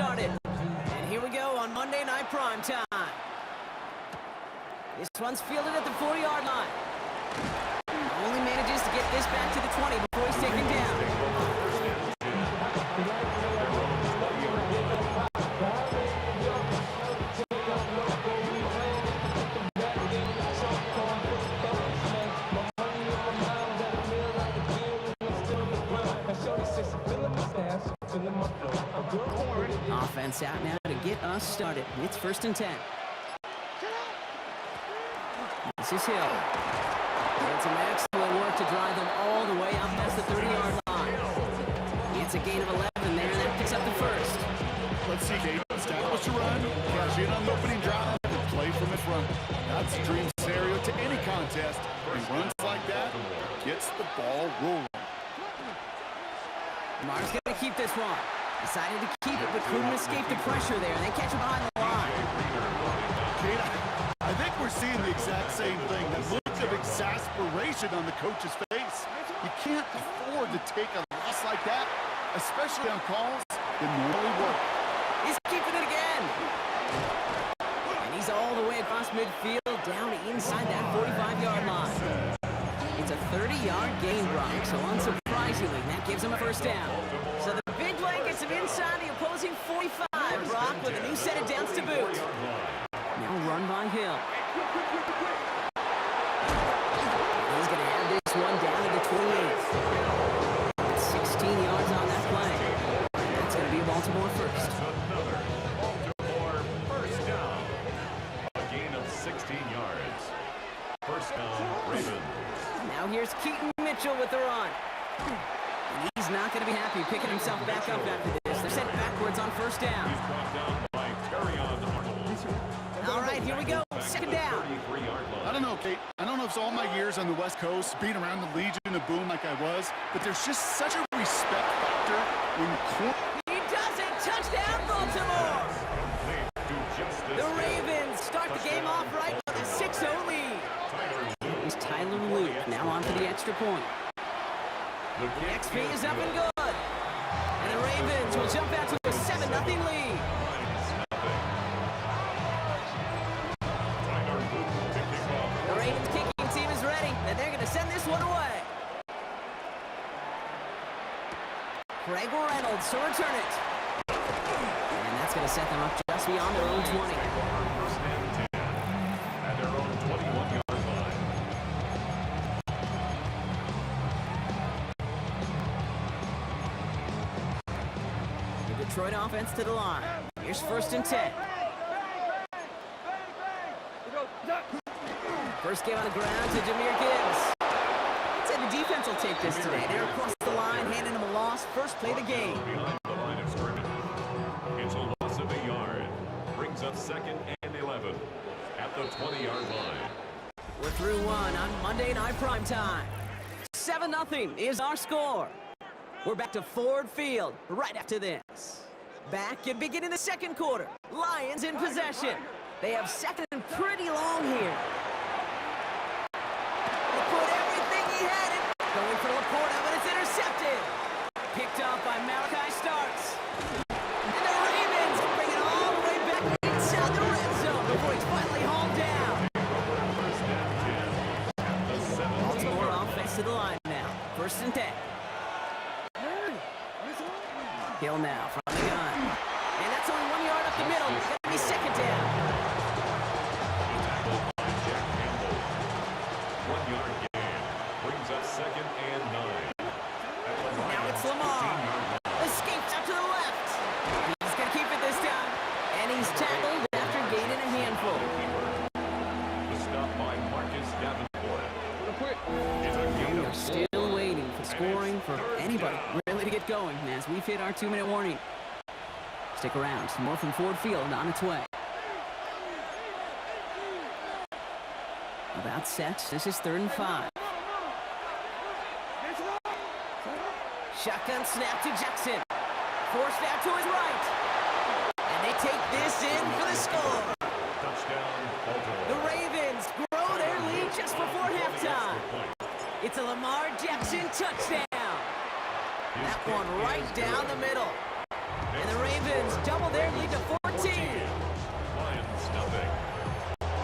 started. And here we go on Monday Night Prime Time. This one's fielded at the 40-yard line. Only manages to get this back to the 20 before he's taken down. Offense out now to get us started. It's 1st and 10. This is Hill. It's some excellent work to drive them all the way up past the 30-yard line. It's a gain of 11 there, and that picks up the first. Let's see, Kate. Establish a run, cash in on the opening drive, and play from the front. That's a dream scenario to any contest. He runs like that, gets the ball rolling. Lamar's going to keep this one. Decided to keep it, but couldn't escape the pressure there, and they catch him behind the line. Kate, I think we're seeing the exact same thing. That look of exasperation on the coach's face. You can't afford to take a loss like that, especially on calls that normally work. He's keeping it again. And he's all the way across midfield, down inside that 45-yard line. It's a 30-yard gain, Brock, so unsurprisingly, that gives him a first down. So the big play gets him inside the opposing 45, Brock, with a new set of downs to boot. Now run by Hill. He's going to have this one down to the 28. 16 yards on that play. That's going to be a Baltimore first. Another Baltimore first down. A gain of 16 yards. First down, Ravens. Now here's Keaton Mitchell with the run. And he's not going to be happy picking himself back up after this. They're sent backwards on first down. He's brought down by Terrion Arnold. All right, here we go. Second down. 33-yard line. I don't know, Kate. I don't know if it's all my years on the West Coast, being around the Legion of Boom like I was, but there's just such a respect factor when He does it. Touchdown, Baltimore. Do justice. The Ravens start the game off right with a 6-0 lead. Here's Tyler Luke now on for the extra point. The XP is up and good. And the Ravens will jump out to a 7-0 lead. The Ravens kicking team is ready, and they're going to send this one away. Craig Reynolds to return it. And that's going to set them up just beyond their own 20. First and 10 at their own 21-yard line. The Detroit offense to the line. Here's 1st and 10. First game on the ground to Jahmyr Gibbs. I'd say the defense will take this today. They're across the line, handing him a loss. First play of the game. Behind the line of scrimmage. It's a loss of a yard. Brings up 2nd and 11 at the 20-yard line. We're through one on Monday Night Prime Time. 7-0 is our score. We're back to Ford Field right after this. Back and beginning the second quarter. Lions in possession. They have second and pretty long here. He put everything he had in. Going for Laporta, but it's intercepted. Picked up by Malachi Starks. And the Ravens bring it all the way back inside the red zone before he's finally hauled down. First and 10 at the 7. Baltimore offense to the line now. 1st and 10. Hill now from the gun. And that's only 1 yard up the middle. It's going to be second down. Jack Campbell. 1 yard gain. Brings up 2nd and 9. Now it's Lamar. Escapes out to the left. He's going to keep it this time. And he's tackled after gaining a handful. The stop by Marcus Davenport. It's a gain We of are still waiting for scoring for anybody really to get going as we've hit our 2-minute warning. Stick around. More from Ford Field on its way. About set. This is 3rd and 5. Shotgun snap to Jackson. Forced out to his right. And they take this in for the score. touchdown, Baltimore. The Ravens grow their lead just before halftime. It's a Lamar Jackson touchdown. That one right down the middle. And the Ravens double their lead to 14. Lions nothing.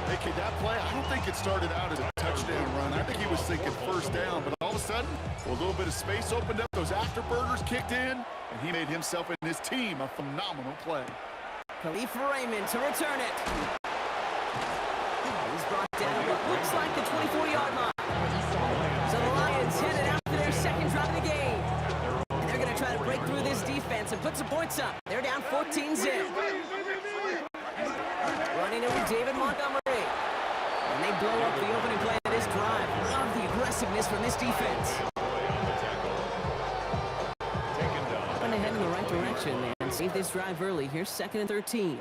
Hey, kid, that play, I don't think it started out as a touchdown run. I think he was thinking first down, but all of a sudden, a little bit of space opened up, those afterburners kicked in, and he made himself and his team a phenomenal play. Khalif Raymond to return it. He's brought down at what looks like the 24-yard line. So the Lions headed out for their second drive of the game. And they're going to try to break through this defense and put some points up. They're down 14-zip. Running it with David Montgomery. And they blow up the opening play of this drive. Love the aggressiveness from this defense. Trying to head in the right direction and save this drive early. Here's 2nd and 13.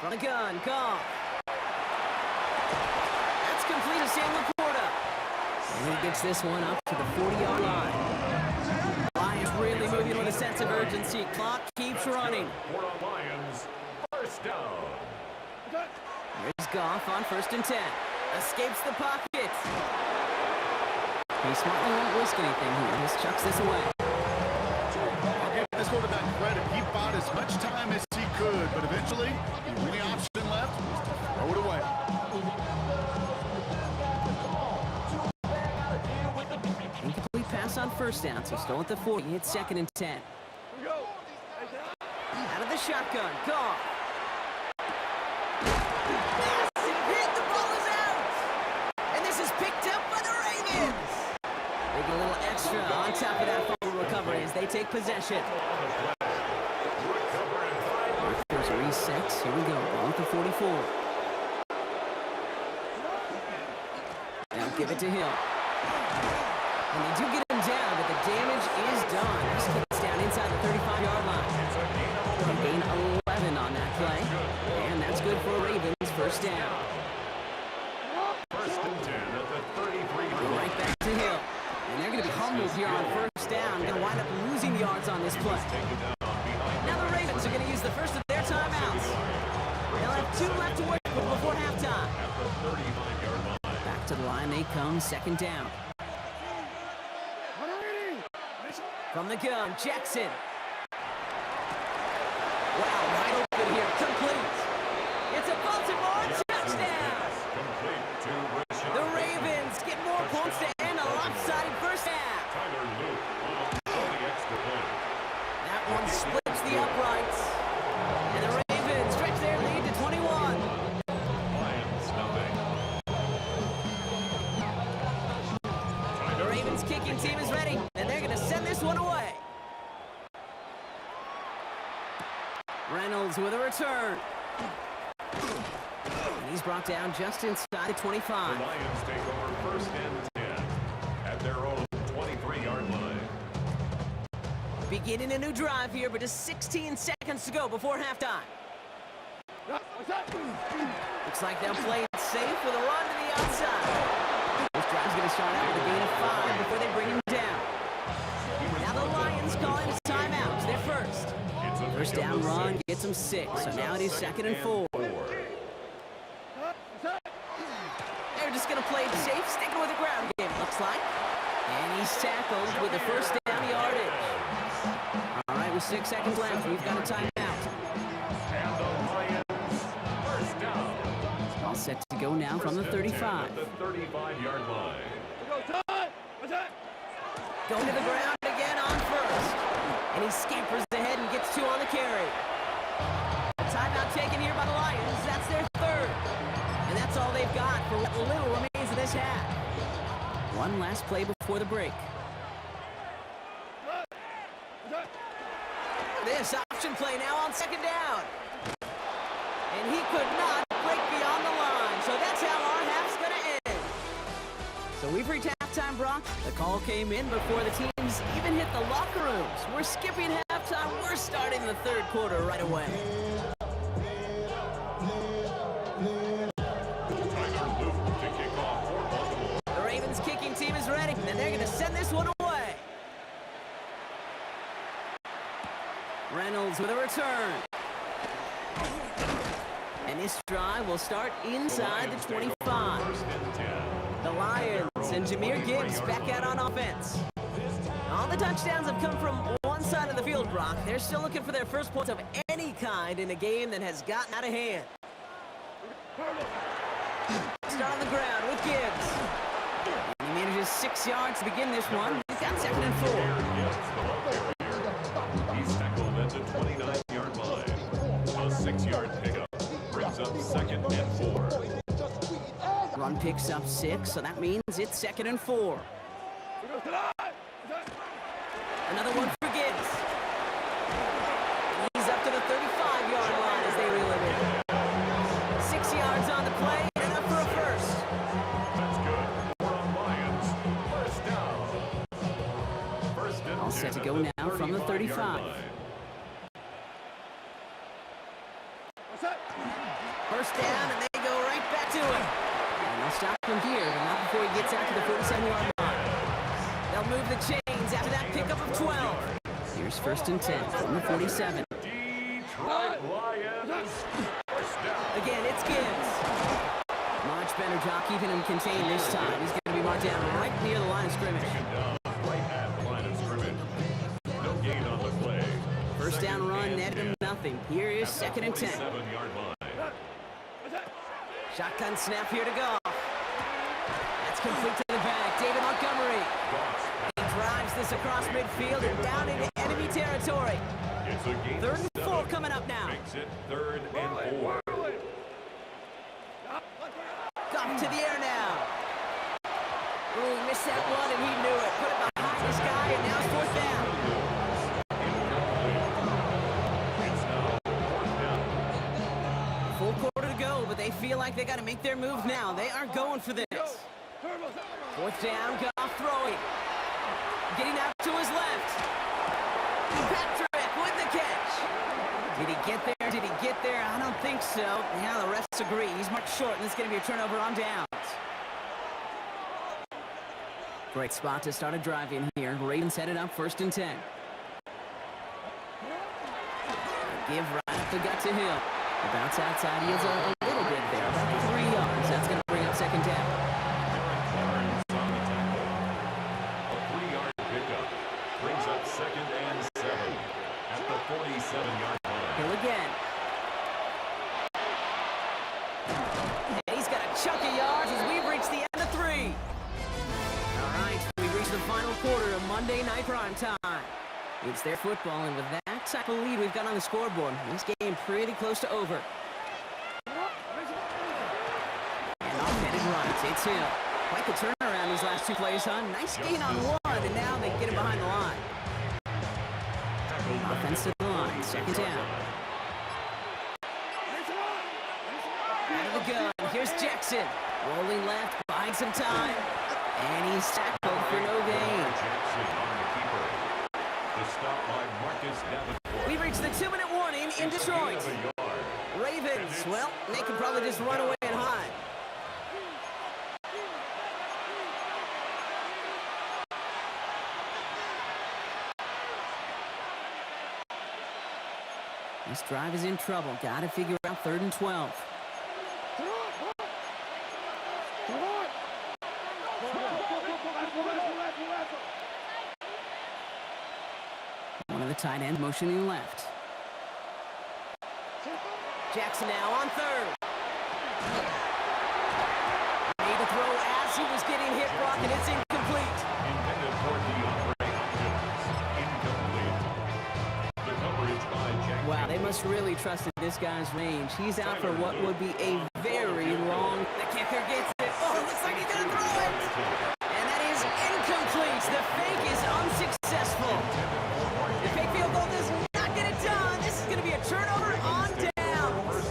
From the gun, Goff. That's complete to Sam Laporta. And he gets this one up to the 40-yard line. Lions really moving with a sense of urgency. Clock keeps running. For the Lions, first down. Here's Goff on 1st and 10. Escapes the pocket. He smartly won't risk anything here. Just chucks this away. I'll give this quarterback credit. He bought as much time as he could, but eventually, the only option left was to throw it away. Incomplete pass on 1st down, so still at the 40. It's 2nd and 10. Out of the shotgun, Goff. Hit, the ball is out! And this is picked up by the Ravens! They get a little extra on top of that fumble recovery as they take possession. There's a reset. Here we go. Ball at the 44. Now give it to Hill. And they do get him down, but the damage is done. This kicks down inside the 35-yard line. They gain 11 on that play. And that's good for Ravens. First down. 1st and 10 at the 33. Right back to Hill. And they're going to be humbled here on 1st down. Going to wind up losing yards on this play. Now the Ravens are going to use the first of their timeouts. They'll have 2 left to work with before halftime. At the 35-yard line. Back to the line they come, 2nd down. From the gun, Jackson. Wow, wide open here, complete. It's a Baltimore touchdown. Complete to Rashad. The Ravens get more points to end a lopsided first half. Tyler Luke on the extra point. That one splits the uprights. And the Ravens stretch their lead to 21. Lions nothing. The Ravens kicking team is ready, and they're going to send this one away. Reynolds with a return. And he's brought down just inside the 25. The Lions take over 1st and 10 at their own 23-yard line. Beginning a new drive here, but just 16 seconds to go before halftime. Looks like they'll play it safe with a run to the outside. This drive's going to start out with a gain of 5 before they bring him down. Now the Lions calling his timeouts. They're first. First down run gets them 6, so now it is 2nd and 4. They're just going to play it safe, sticking with the ground game, looks like. And he's tackled with the first down yardage. All right, with 6 seconds left, we've got a timeout. And the Lions, first down. All set to go now from the 35. At the 35-yard line. Going to the ground again on 1st. And he scampers ahead and gets 2 on the carry. Timeout taken here by the Lions. That's their 3rd. And that's all they've got for what little remains of this half. One last play before the break. This option play now on 2nd down. And he could not break beyond the line. So that's how our half's going to end. So we've reached halftime, Brock. The call came in before the teams even hit the locker rooms. We're skipping halftime. We're starting the 3rd quarter right away. Tyler Luke to kick off for Baltimore. The Ravens kicking team is ready, and they're going to send this one away. Reynolds with a return. And this drive will start inside the 25. 1st and 10. The Lions and Jahmyr Gibbs back out on offense. All the touchdowns have come from one side of the field, Brock. They're still looking for their first points of any kind in a game that has gotten out of hand. Start on the ground with Gibbs. He manages 6 yards to begin this one. He's got 2nd and 4. He's tackled at the 29-yard line. A 6-yard pickup brings up 2nd and 4. Run picks up 6, so that means it's 2nd and 4. Another one for Gibbs. He's up to the 35-yard line as they reel it in. 6 yards on the play, and enough for a first. That's good. For the Lions. First down. First and All set to 10 go at now from the 35-yard 35. line. First down, and they go right back to him. And they'll stop him here, but not before he gets out to the 47-yard line. They'll move the chains after that pickup of 12. Here's 1st and 10 from the 47. Detroit Lions. First down. Again, it's Gibbs. Much better job keeping him contained this time. He's going to be marked down right near the line of scrimmage. Down right at the line of scrimmage. No gain on the play. First down run, netted him nothing. Here is 2nd and 10. 7-yard line. Shotgun snap here to go. That's complete to the back. David Montgomery. He drives this across midfield and down into enemy territory. It's a gain 3rd and of 4 7. coming up now. Makes it 3rd and 4. Goff to the air now. Ooh, missed that one and he knew it. Put it behind this guy and now it's 4th down. It's now 4th down. Full quarter to go, but they feel like they got to make their move now. They are going for this. 4th down, Goff throwing. Getting out to his left. Patrick with the catch. Did he get there? Did he get there? I don't think so. Yeah, the refs agree. He's marked short, and it's going to be a turnover on downs. Great spot to start a drive in here. Ravens headed up 1st and 10. Give right up the gut to Hill. The bounce outside yields a little bit there, about 3 yards. That's going to bring up 2nd down. Barnes on the tackle. A 3-yard pickup brings up 2nd and 7 at the 47-yard line. Hill again. And he's got a chunk of yards as we've reached the end of 3. All right, we've reached the final quarter of Monday Night Prime Time. It's their football, and with that type of lead we've got on the scoreboard, this game pretty close to over. And off headed right, it's Hill. Quite the turnaround these last 2 plays, huh? Nice gain on one, and now they get him behind the line. Offense to the line, 2nd down. Out of the gun, here's Jackson. Rolling left, buying some time. And he's tackled for no gain. Jackson on the keeper. The stop by Marcus Davenport. We reached the 2-minute warning in Detroit. Ravens, well, they can probably just run away and hide. This drive is in trouble. Got to figure out 3rd and 12. One of the tight ends motioning left. Jackson now on 3rd. Made the throw as he was getting hit, Brock, and it's incomplete. Intended for DeAndre Hopkins. Incomplete. The coverage by Jack. Wow, they must really trust in this guy's range. He's out for what would be a very long... The kicker gets it. Oh, looks like he's going to throw it. And that is incomplete. The fake is unsuccessful. The fake field goal does not get it done. This is going to be a turnover on downs.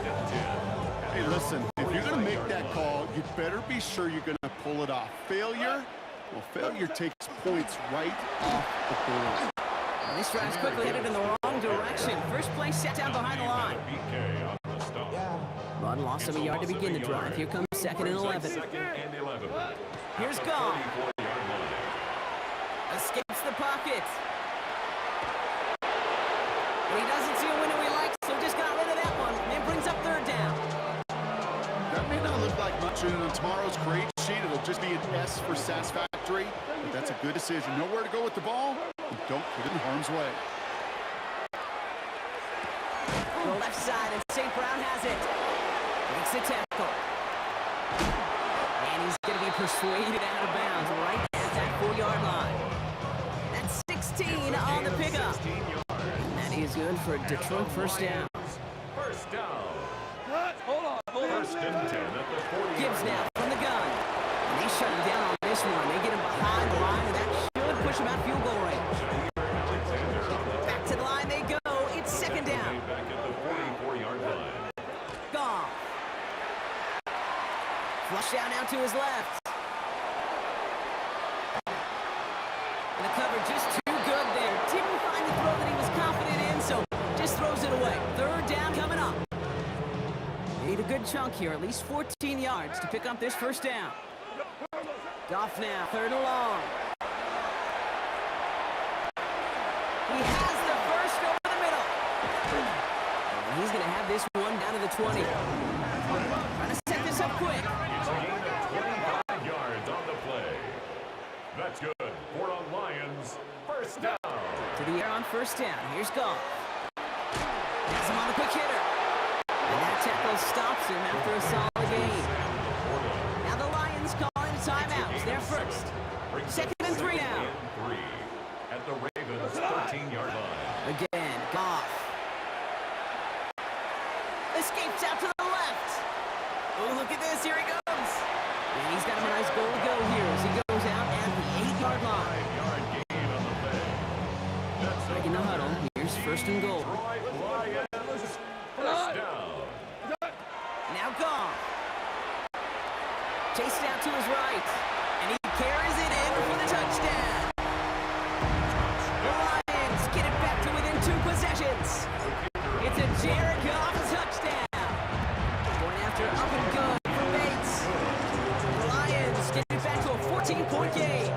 Hey, listen, if you're going to make that call, you better be sure you're going to pull it off. Failure? Well, failure takes points right off the board. And this drive's quickly headed in the wrong direction. First play set down behind the line. BK on the stop. Run loss of a yard to begin the drive. Here comes 2nd and 11. 2nd and 11. Here's At the Goff. 34-yard line. Escapes the pocket. But he doesn't see a window he likes, so just got rid of that one. And brings up 3rd down. That may not look like much on tomorrow's grade sheet. It'll just be an S for satisfactory, but that's a good decision. Nowhere to go with the ball, and don't put it in harm's way. the left side, and St. Brown has it. Makes the tackle. And he's going to be persuaded out of bounds right at that 4-yard line. That's 16 on the pickup. That is good for a Detroit first down. First down. First and 10 at the 40. Gibbs now from the gun. And they shut him down on this one. They get him behind the line, and that should push him out field goal range. Back to the line they go. It's second down. Back at the 44-yard line. Goff. Flush down now to his left. And the cover just too good there. Didn't find the throw that he was confident in, so just throws it away. Third down coming up. Need a good chunk here, at least 14 yards to pick up this first down. Goff now, third and long. He has the first over the middle. And he's going to have this one down to the 20. Trying to set this up quick. It's a gain of 25 yards on the play. That's good for the Lions. First down. To the air on first down. Here's Goff. Has him on the quick hitter. And that tackle stops him after a solid gain. Now the Lions calling a timeout. They're first. Second and 3 now. At the Ravens' 13-yard line. Again, Goff. Escapes out to the left. Oh, look at this. Here he goes. And he's got him a nice goal to go here as he goes out at the 8-yard line. 5-yard gain on the play. That's Back in the huddle. Here's first and goal. Detroit Lions. First down. Now Goff. Chased out to his right. And he carries it in for the touchdown. The Lions get it back to within 2 possessions. It's a Jared Goff touchdown. Going after up and good for Bates. The Lions get it back to a 14-point game.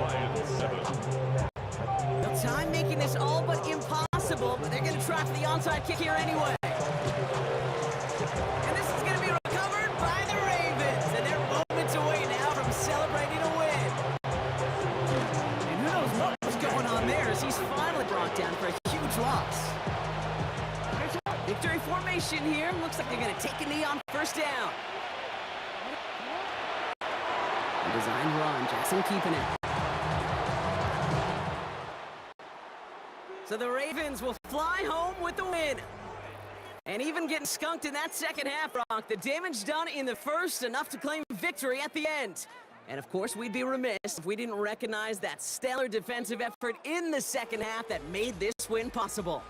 Lions 7. The time making this all but impossible, but they're going to try for the onside kick here anyway. And this is going to be recovered by the Ravens, and they're moments away now from celebrating a win. And who knows what was going on there as he's finally brought down for a huge loss. Victory formation here. Looks like they're going to take a knee on first down. A designed run. Jackson keeping it. So the Ravens will fly home with the win. And even getting skunked in that second half, Brock, the damage done in the first, enough to claim victory at the end. And of course, we'd be remiss if we didn't recognize that stellar defensive effort in the second half that made this win possible.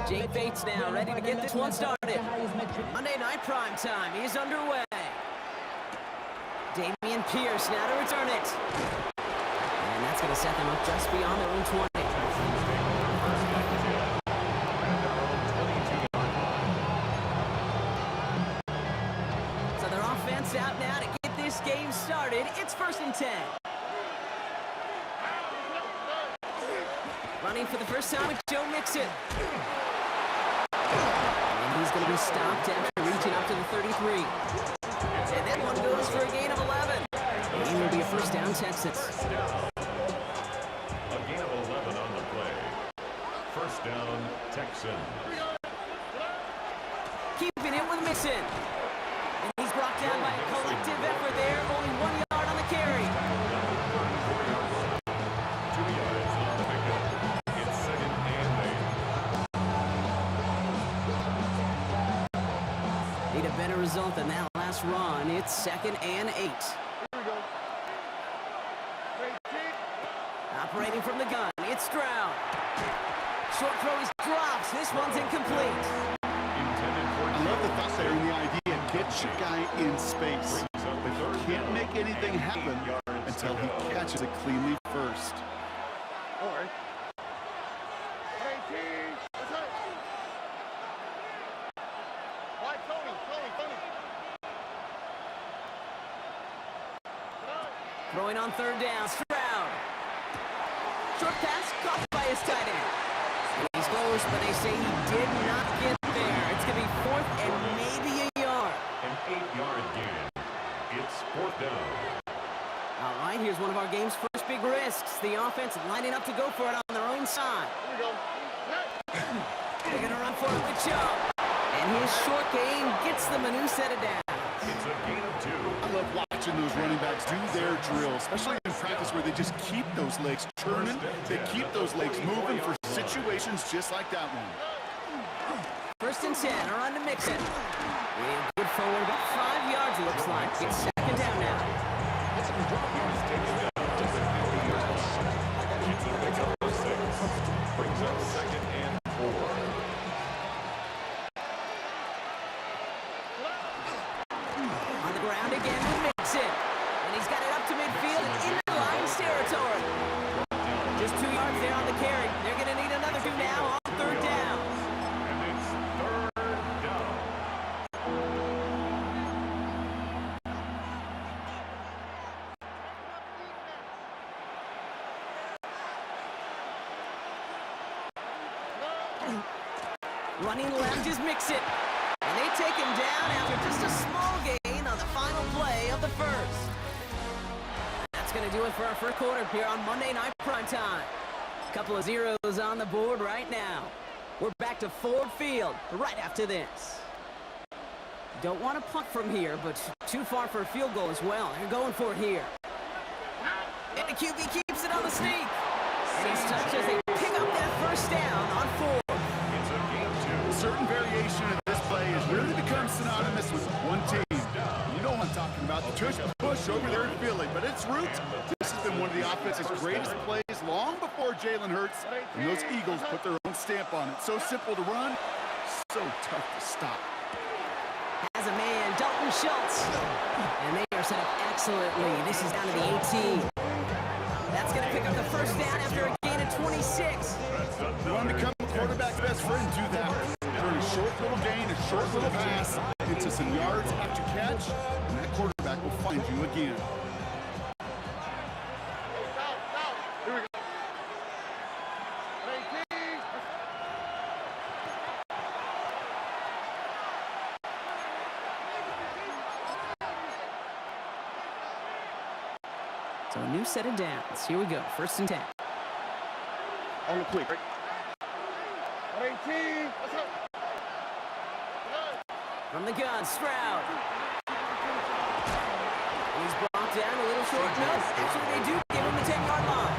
Jake Bates now ready to get this one started. Monday Night Prime Time is underway. Damian Pierce now to return it. And that's going to set them up just beyond their own 20. So their offense out now to get this game started. It's 1st and 10. Running for the first time, it's Joe Mixon. And he's going to be stopped after reaching up to the 33. And that one goes for a gain of 11. It will be a first down, Texas. A gain of 11 on the play. First down, Texans. Keeping it with Mixon. And he's brought down by a collective effort there. Only 1 yard on the carry. 2 yards on the pickup. It's 2nd and 8. Need a better result than that last run. It's 2nd and 8. Operating from the gun, it's Stroud. Short throw is dropped. This one's incomplete. I love the thought there and the idea. Get your guy in space. But you can't make anything happen until he catches it cleanly first. Throwing on 3rd down, Stroud. Short pass caught by his tight end. He's close, but they say he did not get there. It's going to be 4th and maybe a yard. An 8-yard gain. It's 4th down. All right, here's one of our game's first big risks. The offense lining up to go for it on their own side. They're going to run for it with Chubb. And his short game gets them a new set of downs. It's a gain of 2. I love watching those running backs do their drill, especially in practice where they just keep those legs turning. They keep those legs moving for situations just like that one. 1st and 10, a run to Mixon. And good forward, about 5 yards it looks like. It's 2nd down now. He's taken down to the 50-yard line. It's a pickup of 6. Brings up 2nd and 4. On the ground again with Mixon. And he's got it up to midfield and into Lions territory. Just 2 yards there on the carry. They're going to need another 2 now on 3rd down. And it's 3rd down. Running left is Mixon. And they take him down after just a small gain on the final play of the first. That's going to do it for our first quarter here on Monday Night Prime Time. Couple of zeros on the board right now. We're back to Ford Field right after this. Don't want to punt from here, but too far for a field goal as well. They're going for it here. And the QB keeps it on the sneak. And he's touched as they pick up that first down on 4. It's a gain of 2. Certain variation of this play has really become synonymous with one team. You know what I'm talking about, the tush push over there in Philly, but its roots, this has been one of the offense's greatest plays long before Jalen Hurts and those Eagles put their own stamp on it. So simple to run, so tough to stop. Has a man, Dalton Schultz. And they are set up excellently. This is down to the 18. That's going to pick up the first down after a gain of 26. You want to become a quarterback's best friend, do that. Turn a short little gain, a short little pass into some yards after catch, and that quarterback will find you again. So a new set of downs. Here we go. 1st and 10. On the quick. From the gun, Stroud. He's brought down a little short. No, actually they do give him the 10-yard line.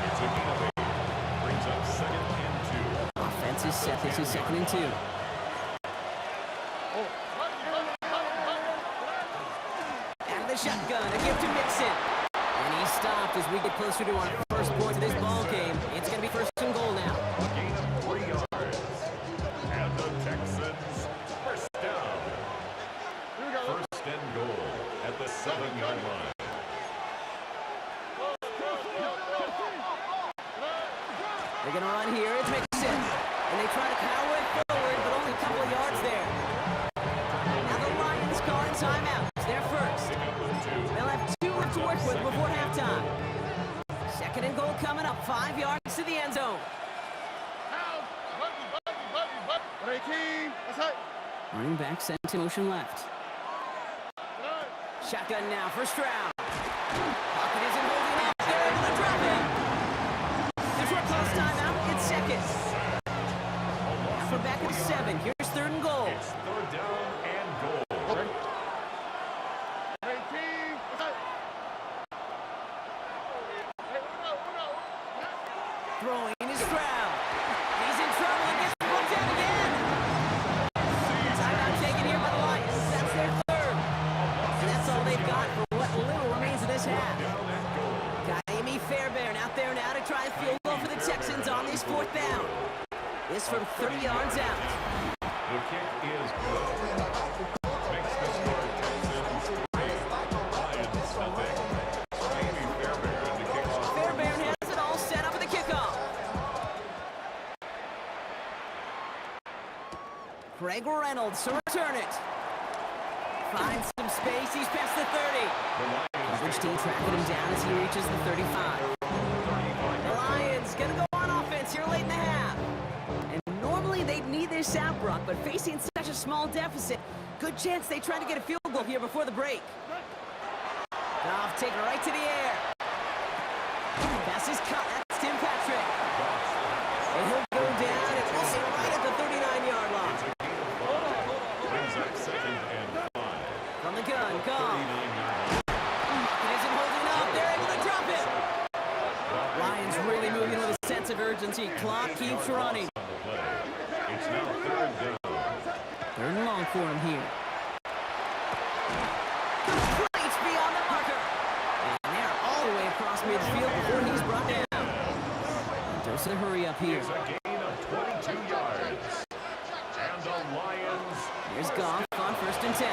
It's a gain of 8. Brings up 2nd and 2. Offense is set. This is 2nd and 2. Out of the shotgun, a gift to Mixon. And he stopped as we get closer to our first point of this ball game. It's going to be 1st and goal now. They're going to run here. It's Mixon. And they try to power it forward, but only a couple of yards there. Now the Lions calling timeouts. They're first. They'll have 2 left to work with before halftime. Second and goal coming up. 5 yards to the end zone. Running back sent to motion left. Shotgun now for Stroud. Pocket isn't holding up. They're able to drop it. Detroit calls timeout. It's second. Now we're back at 7. Here's third and goal. It's third down and goal. Throwing is Stroud. He's in trouble and gets put down again. Timeout taken here by the Lions. That's their third. And that's all they've got for what little remains of this half. Kaimi Fairbairn out there now to try a field goal for the Texans on this 4th down. This from 30 yards out. The kick is good. Makes the score Texans 3, Lions nothing. Kaimi Fairbairn to kick off. Fairbairn has it all set up for the kickoff. Craig Reynolds to return it. Finds some space. He's past the 30. Coverage team tracking him down as he reaches the 35. The Lions gonna go on offense here late in the half. And normally they'd need this out, Brock, but facing such a small deficit, good chance they try to get a field goal here before the break. Goff taking it right to the air. Pass is cut. That's Tim Patrick. And he'll go down and we'll see right at the 39-yard line. Brings up second and 5. From the gun, Goff. 39-yard It isn't holding up. They're able to drop it. Lions really moving with a sense of urgency. Clock keeps running. on the play. It's now third down. Third and long for him here. Complete beyond the marker. And they're all the way across midfield before he's brought down. Dose to hurry up here. It's a gain of 22 yards. And the Lions. Here's Goff on 1st and 10.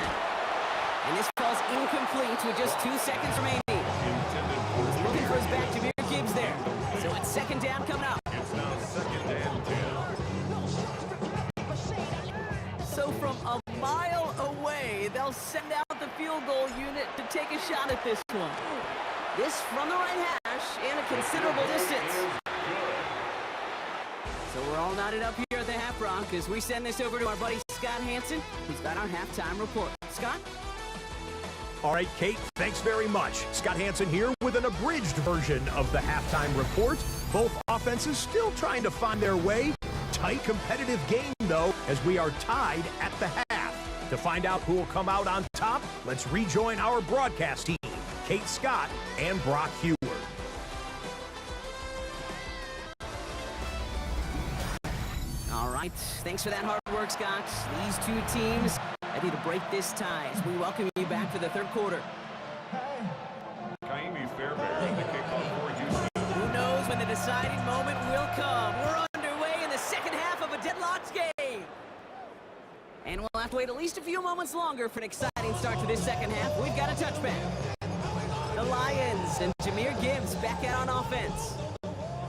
And this ball's incomplete with just 2 seconds remaining. Intended for Looking for his back, Jameer Gibbs there. So it's second down coming up. It's now second and 10. So from a mile away, they'll send out the field goal unit to take a shot at this one. This from the right hash and a considerable distance. So we're all knotted up here at the half, Brock, as we send this over to our buddy Scott Hansen, who's got our halftime report. Scott? All right, Kate, thanks very much. Scott Hansen here with an abridged version of the halftime report. Both offenses still trying to find their way. Tight competitive game, though, as we are tied at the half. To find out who will come out on top, let's rejoin our broadcast team, Kate Scott and Brock Huard. All right, thanks for that hard work, Scott. These two teams ready to break this tie as we welcome you back for the third quarter. Kaimi Fairbairn, the kickoff for Houston. Who knows when the deciding moment will come? We're underway in the second half of a deadlocked game. And we'll have to wait at least a few moments longer for an exciting start to this second half. We've got a touchback. The Lions and Jameer Gibbs back out on offense.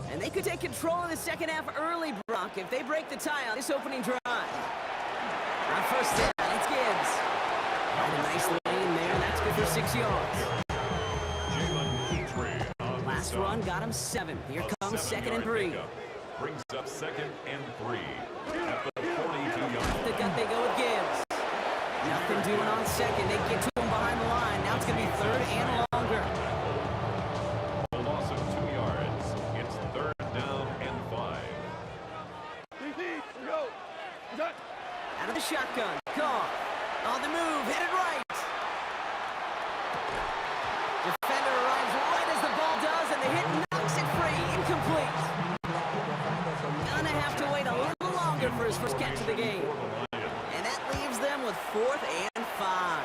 And they could take control of the second half early, Brock, if they break the tie on this opening drive. On first down, it's Gibbs. Got a nice lane there, and that's good for 6 yards. Jalen Petrie on the Last stop. run got him 7. Here A comes second 7-yard and 3. pickup. Brings up second and 3 at the 42-yard. The gut, they go with Gibbs. Nothing doing on second. They get to him behind the line. Now it's going to be third and longer. A loss of 2 yards. It's third down and 5. Out of the shotgun. Goff. On the move. Headed right. Defender arrives right as the ball does, and the hit knocks it free. Incomplete. Gonna have to wait a little longer for his first catch of the game. And that leaves them with 4th and 5.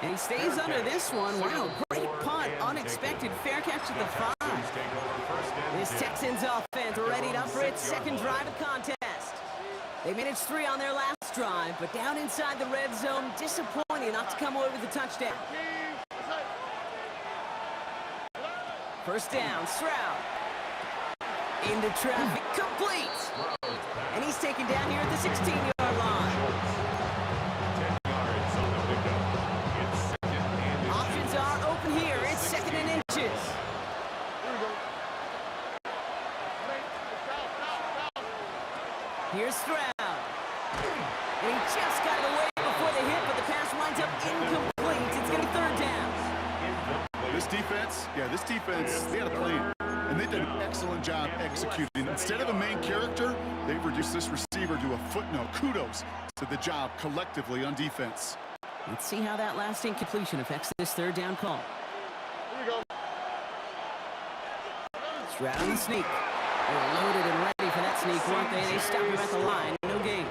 And he stays under this one. Wow, great punt. Unexpected fair catch at the 5. This Texans offense readied up for its second drive of contest. They managed 3 on their last drive, but down inside the red zone, disappointing not to come away with a touchdown. First down, Stroud. Into traffic, complete. And he's taken down here at the 16-yard line. 10 yards on the pickup. It's second and inches. Options are open here. It's second and inches. Here's Stroud. And he just got it away before the hit, but the pass winds up incomplete. It's going to be third down. This defense, they had a plan. And they did an excellent job executing. Instead of a main character, they've reduced this receiver to a footnote. Kudos to the job collectively on defense. Let's see how that last incompletion affects this third down call. Stroud on the sneak. They were loaded and ready for that sneak, weren't they? They stopped him at the line. No gain.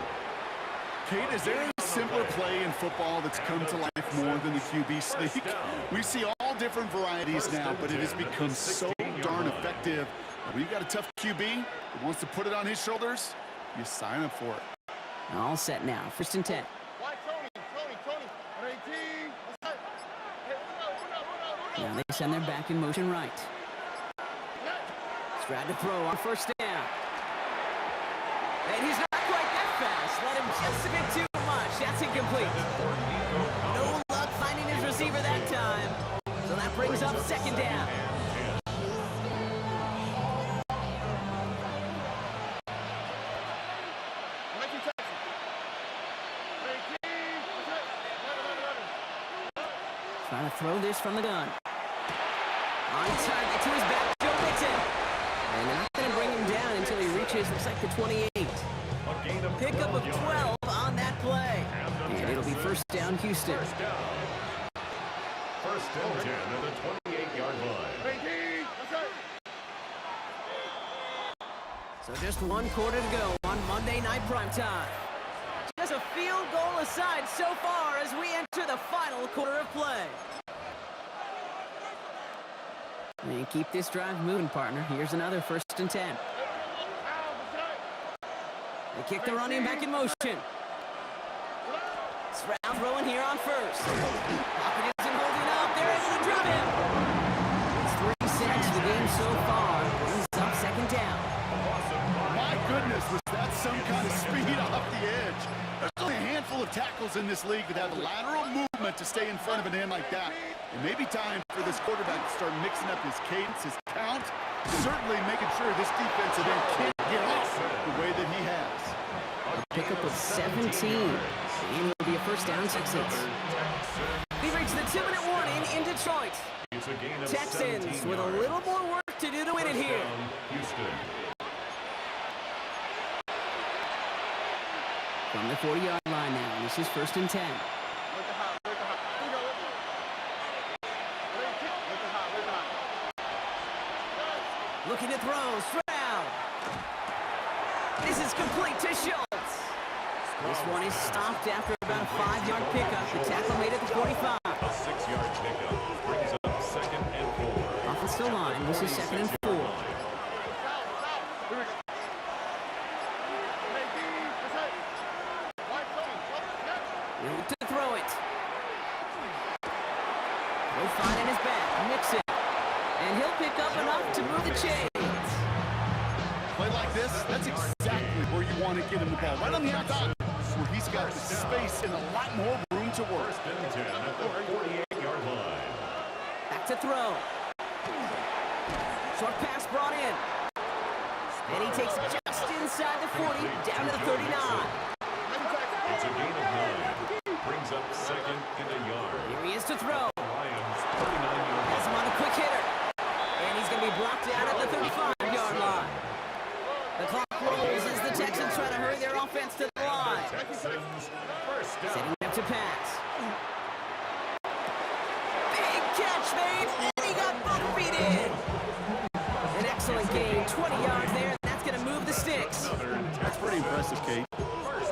Kate, is there a simpler play in football that's come to life more than the QB sneak? We see all different varieties now, but it has become so darn effective. When you've got a tough QB that wants to put it on his shoulders, you sign up for it. All set now. First and 10. Now they send their back in motion right. Stroud to throw on first down. And he's not quite that fast. Let him just a bit too much. That's incomplete. No luck finding his receiver that time. So that brings up second down. Trying to throw this from the gun. On target to his back, Joe Mixon. And they're not going to bring him down until he reaches, looks like the 28. Pickup of 12 on that play. And it'll be first down, Houston. First and 10 at the 28-yard line. So just one quarter to go on Monday Night Primetime. Just a field goal aside so far as we enter the final quarter of play. And keep this drive moving, partner. Here's another first and 10. They kick the running back in motion. Stroud throwing here on first. Pocket isn't holding up. They're able to drop him. It's 3 sacks the game so far. Brings up second down. My goodness, was that some kind of speed off the edge? There's only a handful of tackles in this league that have the lateral movement to stay in front of an end like that. It may be time for this quarterback to start mixing up his cadence, his count, certainly making sure this defensive end can't get off the way that he has. A pickup of 17. And will be a first down, Texans. We reach the 2-minute warning in Detroit. It's a gain of Texans 17 with a yards. little more work to do to win it First here. down, Houston. From the 40-yard line now, this is first and 10. Looking to throw, Stroud. This is complete to Schultz. This one is stopped after about a 5-yard pickup. The tackle made at the 45. A 6-yard pickup brings up second and 4. Offensive line, this is second and 4. Room to throw it. No find in his back. Mixon. And he'll pick up enough to move the chains. Play like this, that's exactly where you want to get him the ball. Right on the outside, where he's got the space and a lot more room to work. First and 10 at the 48-yard line. Back to throw. Short pass brought in. And he takes it just inside the 40, down to the 39. It's a gain of 9. Brings up second and a yard. Here he is to throw. Lions 39 yards. Has him on the quick hitter. And he's going to be blocked out at the 35-yard line. The clock rolls as the Texans try to hurry their offense to the line. Texans first down. Setting up to pass. Big catch made, and he got both feet in. An excellent gain, 20 yards there, and that's going to move the sticks. That's pretty impressive, Kate.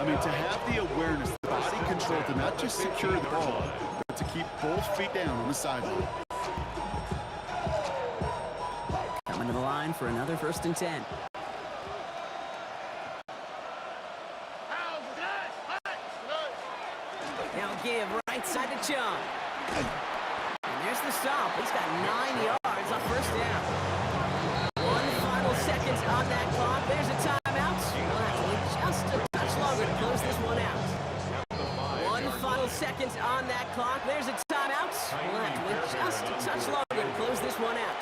I mean, to have the awareness, the body control to not just secure the ball, but to keep both feet down on the sideline. Coming to the line for another first and 10. Now give right side to Chung. And there's the stop. He's got 9 yards on first down. One final seconds on that clock. There's a timeout. We'll have to wait just a touch longer to close this one out. 1 final seconds on that clock. There's a timeout. We'll have to wait just a touch longer to close this one out.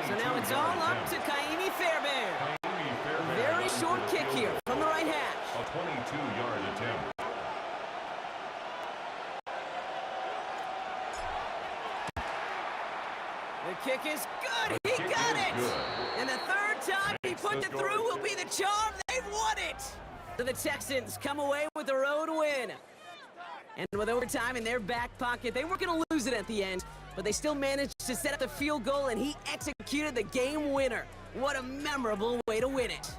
So now it's all up to Kaimi Fairbairn. Very short kick here from the right hash. A 22-yard attempt. The kick is good. He got it. And the third time he put it through will be the charm. They've won it. So the Texans come away with the road win. And with overtime in their back pocket, they were going to lose it at the end, but they still managed to set up the field goal, and he executed the game winner. What a memorable way to win it.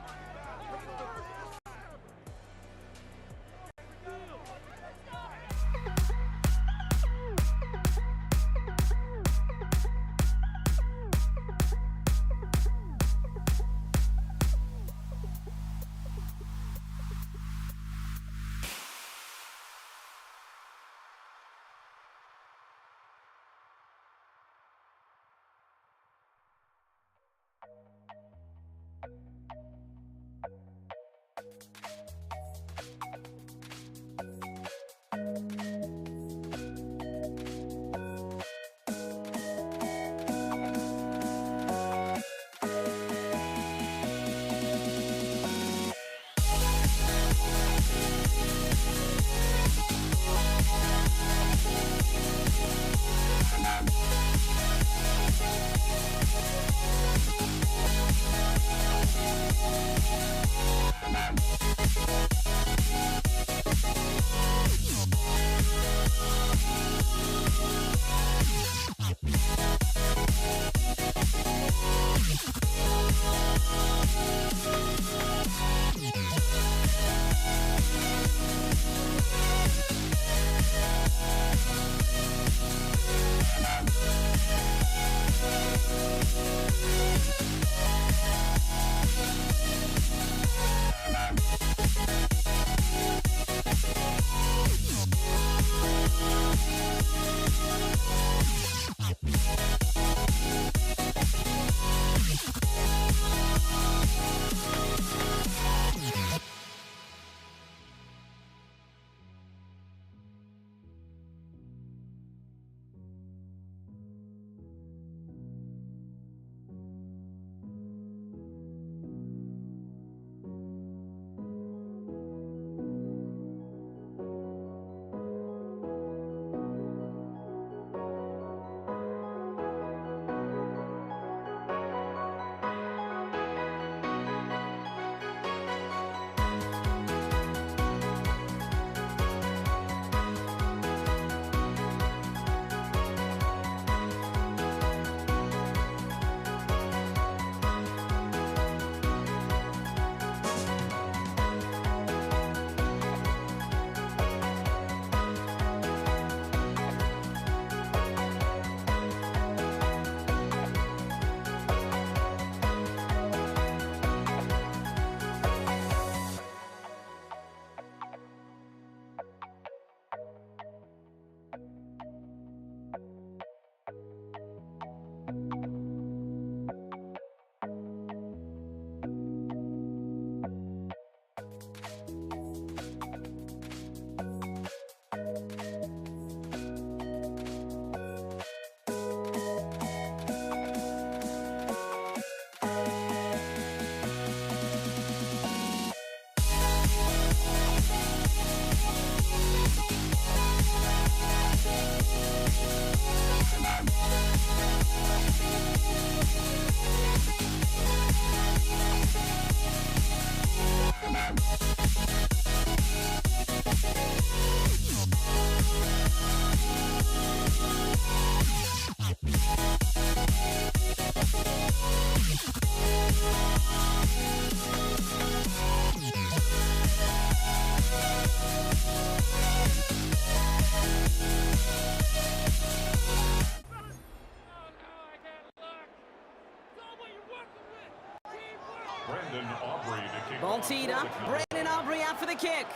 Ball teed up. Brandon Aubrey out for the kick.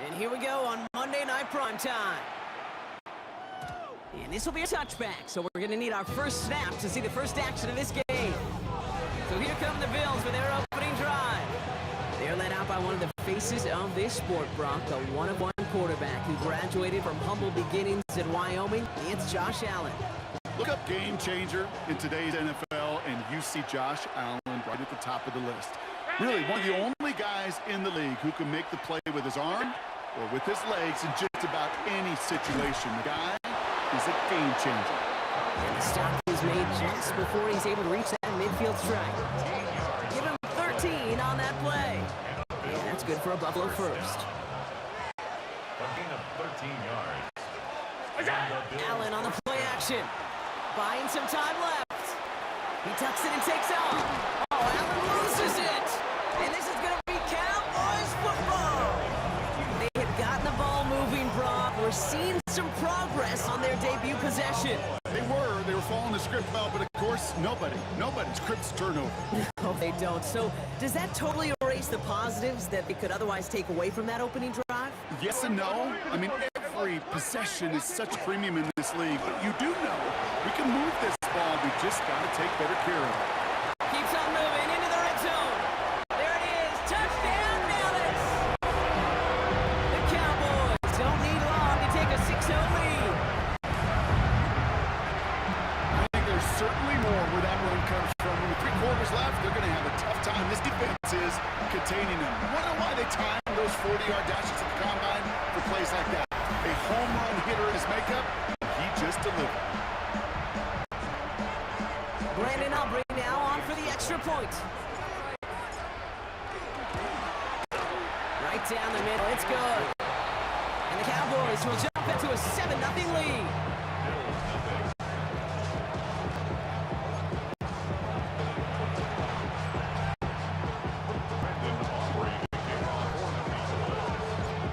And here we go on Monday Night Primetime. And this will be a touchback, so we're going to need our first snap to see the first action of this game. So here come the Bills. by one of the faces of this sport, Brock, the one-of-one quarterback who graduated from humble beginnings in Wyoming. It's Josh Allen. Look up game changer in today's NFL, and you see Josh Allen right at the top of the list. Really, one of the only guys in the league who can make the play with his arm or with his legs in just about any situation. The guy is a game changer. And the stop is made just before he's able to reach that midfield strike. Give him 13 on that play. And that's good for a Buffalo first. A gain of 13 yards. Allen on the play action. Buying some time left. He tucks it and takes off. Oh, Allen loses it. And this is going to be Cowboys football. They had gotten the ball moving, Brock. We're seeing some progress on their debut possession. They were following the script well, but of course, nobody scripts turnover. No, they don't. So does that totally erase the positives that they could otherwise take away from that opening drive? Yes and no. I mean, every possession is such a premium in this league, but you do know we can move this ball. We just got to take better care of it. Keeps on moving into the red zone. There it is. Touchdown, Dallas. The Cowboys don't need long to take a 6-0 lead. I think there's certainly more where that run comes from. With 3 quarters left, they're going to have a tough time. This defense is containing them. You wonder why they time those 40-yard dashes at the combine for plays like that. A home run hitter in his makeup, he just delivered. Brandon Aubrey now on for the extra point. Right down the middle. It's good. And the Cowboys will jump into a 7-0 lead.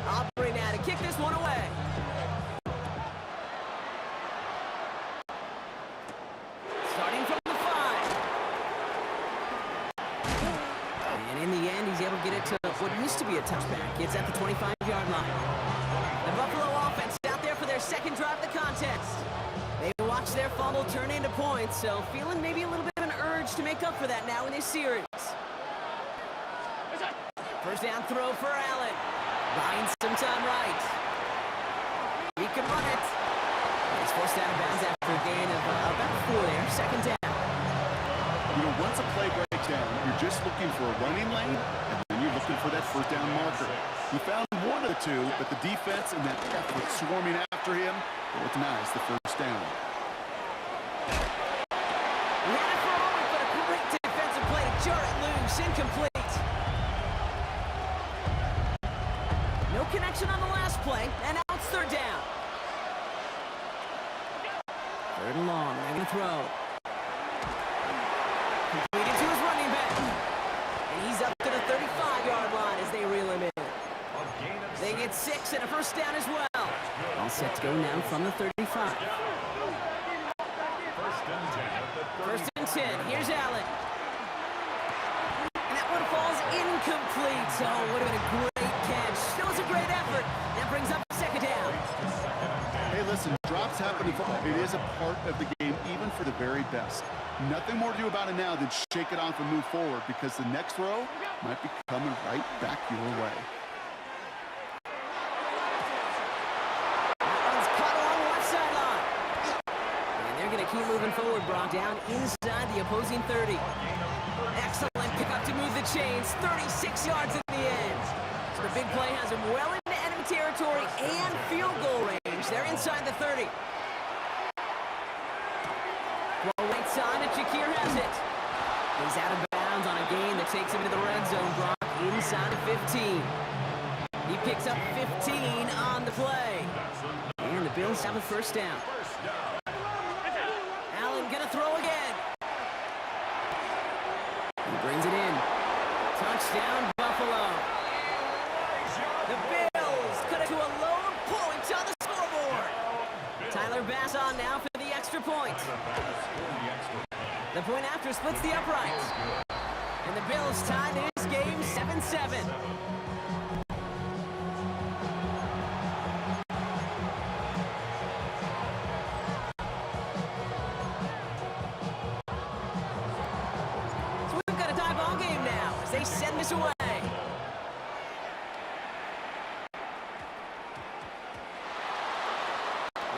Aubrey now to kick this one away. Starting from the 5. And in the end, he's able to get it to what used to be a touchback. It's at the 25-yard line. The Buffalo offense out there for their second drive of the contest. They watched their fumble turn into points, so feeling maybe a little bit of an urge to make up for that now in this series. First down throw for Allen. Buying some time right. He can run it. He's forced out of bounds after a gain of about 4 there. Second down. You know, once a play breaks down, you're just looking for a running lane, and then you're looking for that first down marker. He found one of the two, but the defense and that effort swarming after him, well, it's nice, the first down. Ran it for a moment, but a great defensive play to jar it loose. Incomplete. No connection on the last play, and now it's third down. Third and long, they're going to throw. Completed to his running back. And he's up to the 35-yard line as they reel him in. They get 6 and a first down as well. All set to go now from the 35. First and 10. Here's Allen. And that one falls incomplete. So would have been a great catch. Still was a great effort. That brings up second down. Hey, listen, drops happen in football. It is a part of the game, even for the very best. Nothing more to do about it now than shake it off and move forward, because the next throw might be coming right back your way. That one's caught along the left sideline. And they're going to keep moving forward, Brock, down inside the opposing 30. Excellent pickup to move the chains. 36 yards in the end. So the big play has him well into enemy territory and field goal range. They're inside the 30. Well, right side, and Shakir has it. He's out of bounds on a gain that takes him into the red zone, Brock, inside of 15. He picks up 15 on the play. And the Bills have a first down. Allen gonna throw again. He brings it in. Touchdown, Buffalo. The Bills cut it to a lone point on the scoreboard. Tyler Bass on now for the extra point. The point after splits the uprights. And the Bills tie this game 7-7. So we've got a tie ball game now as they send this away.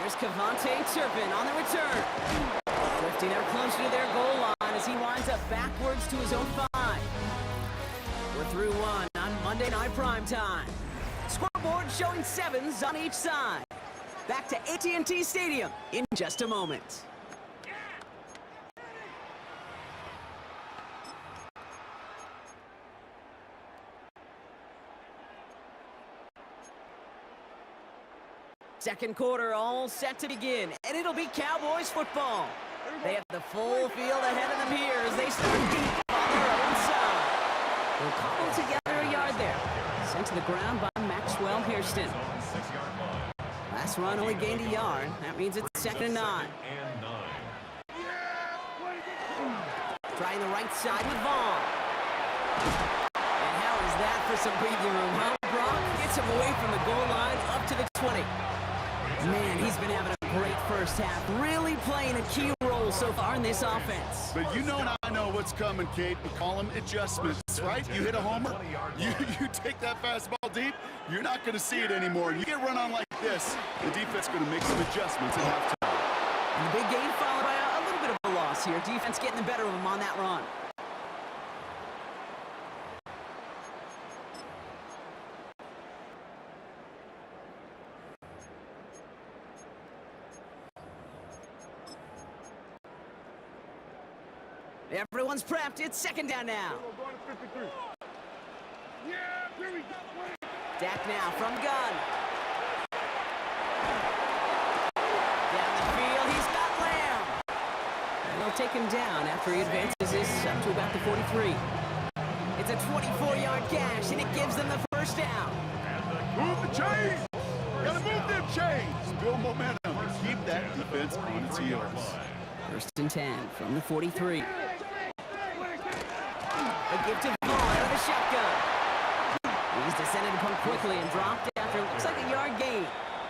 Here's Cavante Turpin on the return. Drifting ever closer to their goal line as he winds up backwards to his own 5. We're through 1 on Monday Night Primetime. Scoreboard showing 7s on each side. Back to AT&T Stadium in just a moment. Second quarter all set to begin, and it'll be Cowboys football. They have the full field ahead of them here as they start deep on their own side. They'll cobble together a yard there. Sent to the ground by Maxwell Hairston. Last run only gained a yard. That means it's 2nd and 9. Trying the right side with Vaughn. And how is that for some breathing room, huh? Brock gets him away from the goal line up to the 20. Man, he's been having a great first half, really playing a key role so far in this offense. But you know and I know what's coming, Kate. We call them adjustments, right? You hit a homer, you take that fastball deep, you're not going to see it anymore. You get run on like this, the defense is going to make some adjustments at halftime. And the big gain followed by a little bit of a loss here. Defense getting the better of him on that run. Everyone's prepped. It's 2nd down now. Dak now from gun. Down the field, he's got Lamb. And they'll take him down after he advances this up to about the 43. It's a 24-yard gash, and it gives them the first down. Move the chains! Gotta move them chains! Build momentum and keep that defense on its heels. 1st and 10 from the 43. A give to Vaughn out of the shotgun. He's descended upon quickly and dropped after looks like a yard gain.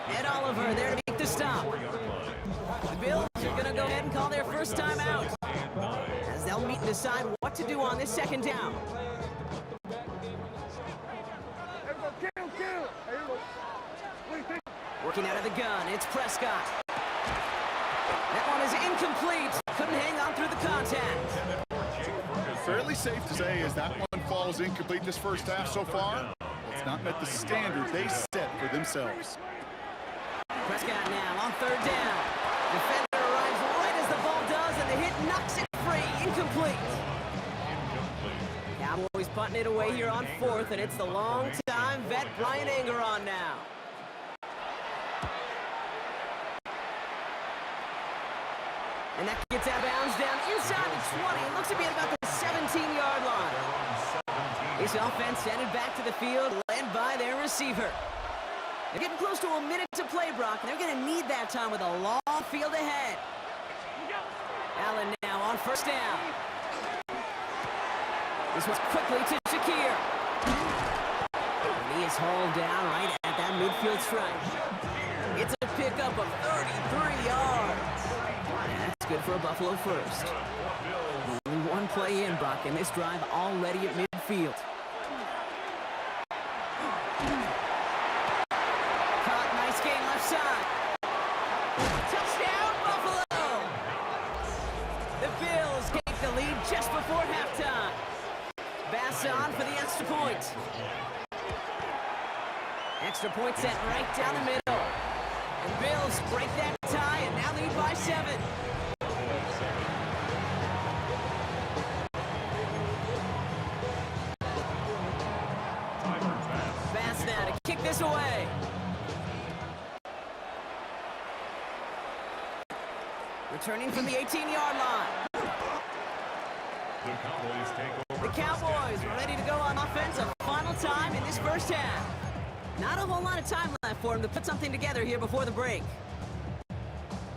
Ed Oliver there to make the stop. The Bills are going to go ahead and call their first time out as they'll meet and decide what to do on this 2nd down. Working out of the gun, it's Prescott. That one is incomplete. Couldn't hang on through the contact. Fairly safe to say as that one falls incomplete this first half so far, it's not met the standard they set for themselves. Prescott now on 3rd down. Defender arrives right as the ball does, and the hit knocks it free. Incomplete. Cowboys punting it away here on 4th, and it's the long-time vet Brian Anger on now. And that gets out of bounds down inside the 20. It looks to be at about the 17-yard line. This offense headed back to the field, led by their receiver. They're getting close to a minute to play, Brock, and they're going to need that time with a long field ahead. Allen now on 1st down. This one's quickly to Shakir. And he is hauled down right at that midfield stripe. It's a pickup of 33 yards. That's good for a Buffalo first. Only one play in, Brock, and this drive already at midfield. Caught, nice gain left side. Touchdown, Buffalo! The Bills take the lead just before halftime. Bass on for the extra point. Extra point set right down the middle. And Bills break that tie and now lead by 7. Bass now to kick this away. Returning from the 18-yard line. The Cowboys are ready to go on offense a final time in this first half. Not a whole lot of time left for them to put something together here before the break.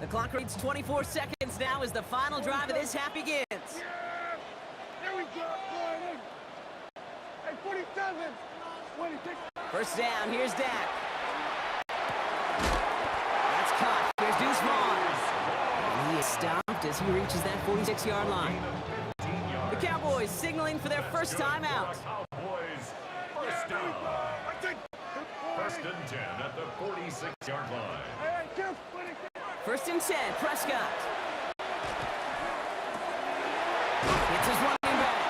The clock reads 24 seconds now as the final drive of this half begins. There we go. Hey, 47. 26. First down, here's Dak. That's caught. Here's Deuce Vaughn. And he is stopped as he reaches that 46-yard line. The Cowboys signaling for their first time out. Cowboys, first down. 1st and 10 at the 46-yard line. First and 10, Prescott. It's his running back.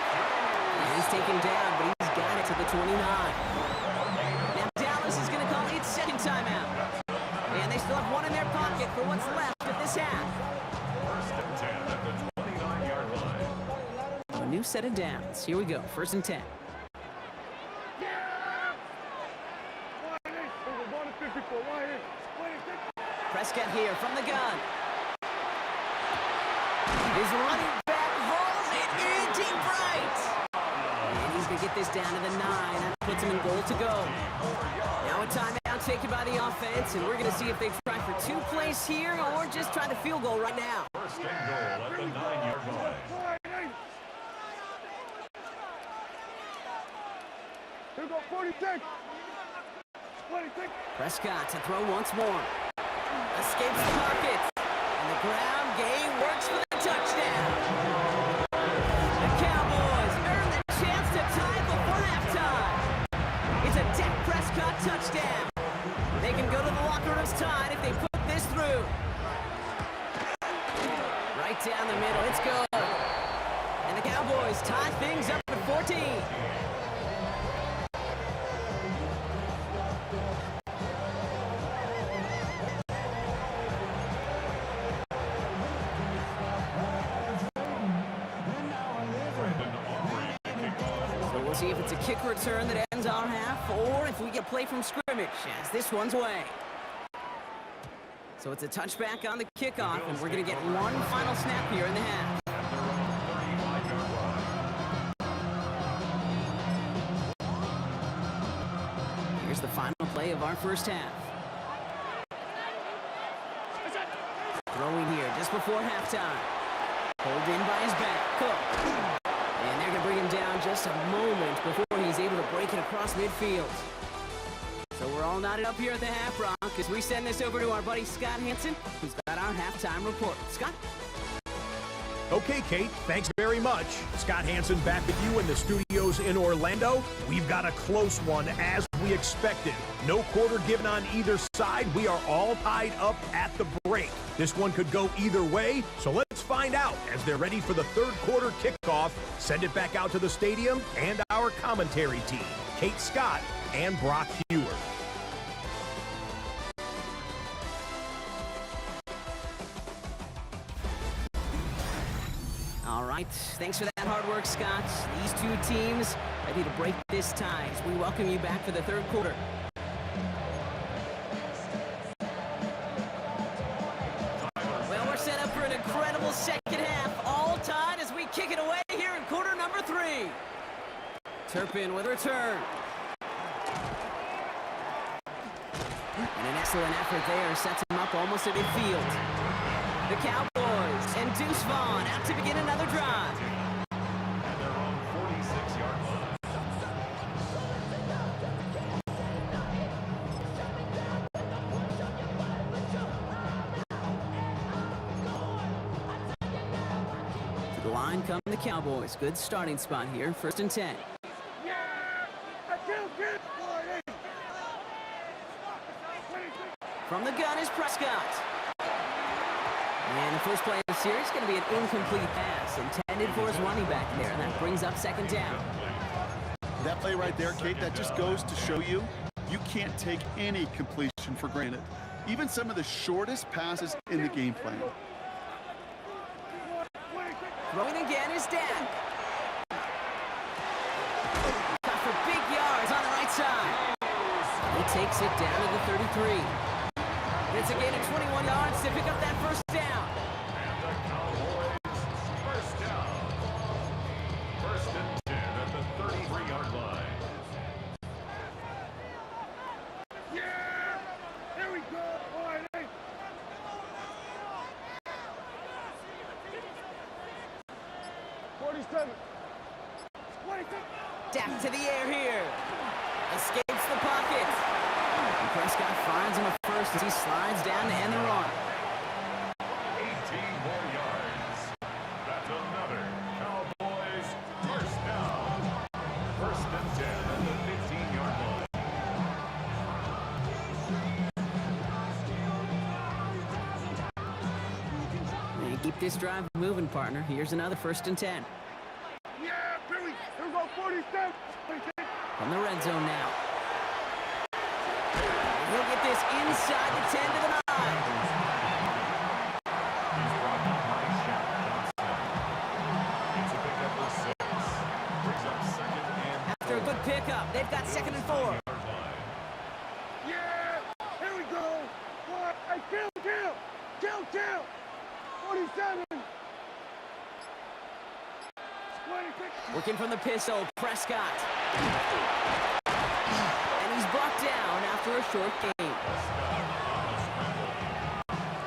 And he's taken down, but he's got it to the 29. Now Dallas is going to call its second timeout. And they still have one in their pocket for what's left of this half. First and 10 at the 29-yard line. A new set of downs. Here we go, first and 10. Prescott here from the gun. His running back hauls it in deep right. And he's going to get this down to the 9. That puts him in goal to go. Now a timeout taken by the offense, and we're going to see if they try for 2 plays here or just try the field goal right now. First and goal at the 9-yard line. Here we go, 46. Prescott to throw once more. Escapes the pocket. And the ground game works for the touchdown. The Cowboys earn the chance to tie before halftime. It's a Dak Prescott touchdown. They can go to the locker room's tied if they put this through. Right down the middle. It's good. And the Cowboys tie things up at 14. See if it's a kick return that ends our half, or if we get play from scrimmage, as this one's away. So it's a touchback on the kickoff, and we're going to get one final snap here in the half. Here's the final play of our first half. Throwing here just before halftime. Pulled in by his back, Cook. And they're going to bring him down just a moment before he's able to break it across midfield. So we're all knotted up here at the half, Rock, as we send this over to our buddy Scott Hanson, who's got our halftime report. Scott? Okay, Kate, thanks very much. Scott Hanson back with you in the studios in Orlando. We've got a close one, as we expected. No quarter given on either side. We are all tied up at the break. This one could go either way, so let's find out as they're ready for the third quarter kickoff. Send it back out to the stadium and our commentary team, Kate Scott and Brock Hewer. All right, thanks for that hard work, Scott. These two teams ready to break this tie as we welcome you back for the third quarter. Well, we're set up for an incredible second half, all tied as we kick it away here in quarter number 3. Turpin with a return. And an excellent effort there sets him up almost at midfield. The Cowboys and Deuce Vaughn out to begin another drive. And they're on 46-yard line. To the line come the Cowboys. Good starting spot here. First and 10. From the gun is Prescott. And the first play of the series is going to be an incomplete pass intended for his running back there. And that brings up second down. That play right there, Kate, that just goes to show you, you can't take any completion for granted. Even some of the shortest passes in the game plan. Throwing again is Dak. Got for big yards on the right side. He takes it down to the 33. It's a gain of 21 yards to pick up that first down. And the Cowboys first down. First and 10 at the 33-yard line. Yeah! There we go, boy! 47. 26. Dak to the air here. Escapes the pocket. And Prescott finds him a first as he slides down to end the run. 18 more yards. That's another Cowboys first down. First and 10 at the 15-yard line. Keep this drive moving, partner. Here's another 1st and 10. Yeah, Billy, here go 47. From the red zone now. He'll get this inside the 10 to the 9. He's brought up by Shaq Johnson. It's a pickup of 6. Brings up 2nd and After a good pickup, they've got 2nd and 4. Yeah, here we go. What? Hey, kill. 47. 26. Working from the pistol, Prescott. And he's brought down after a short gain.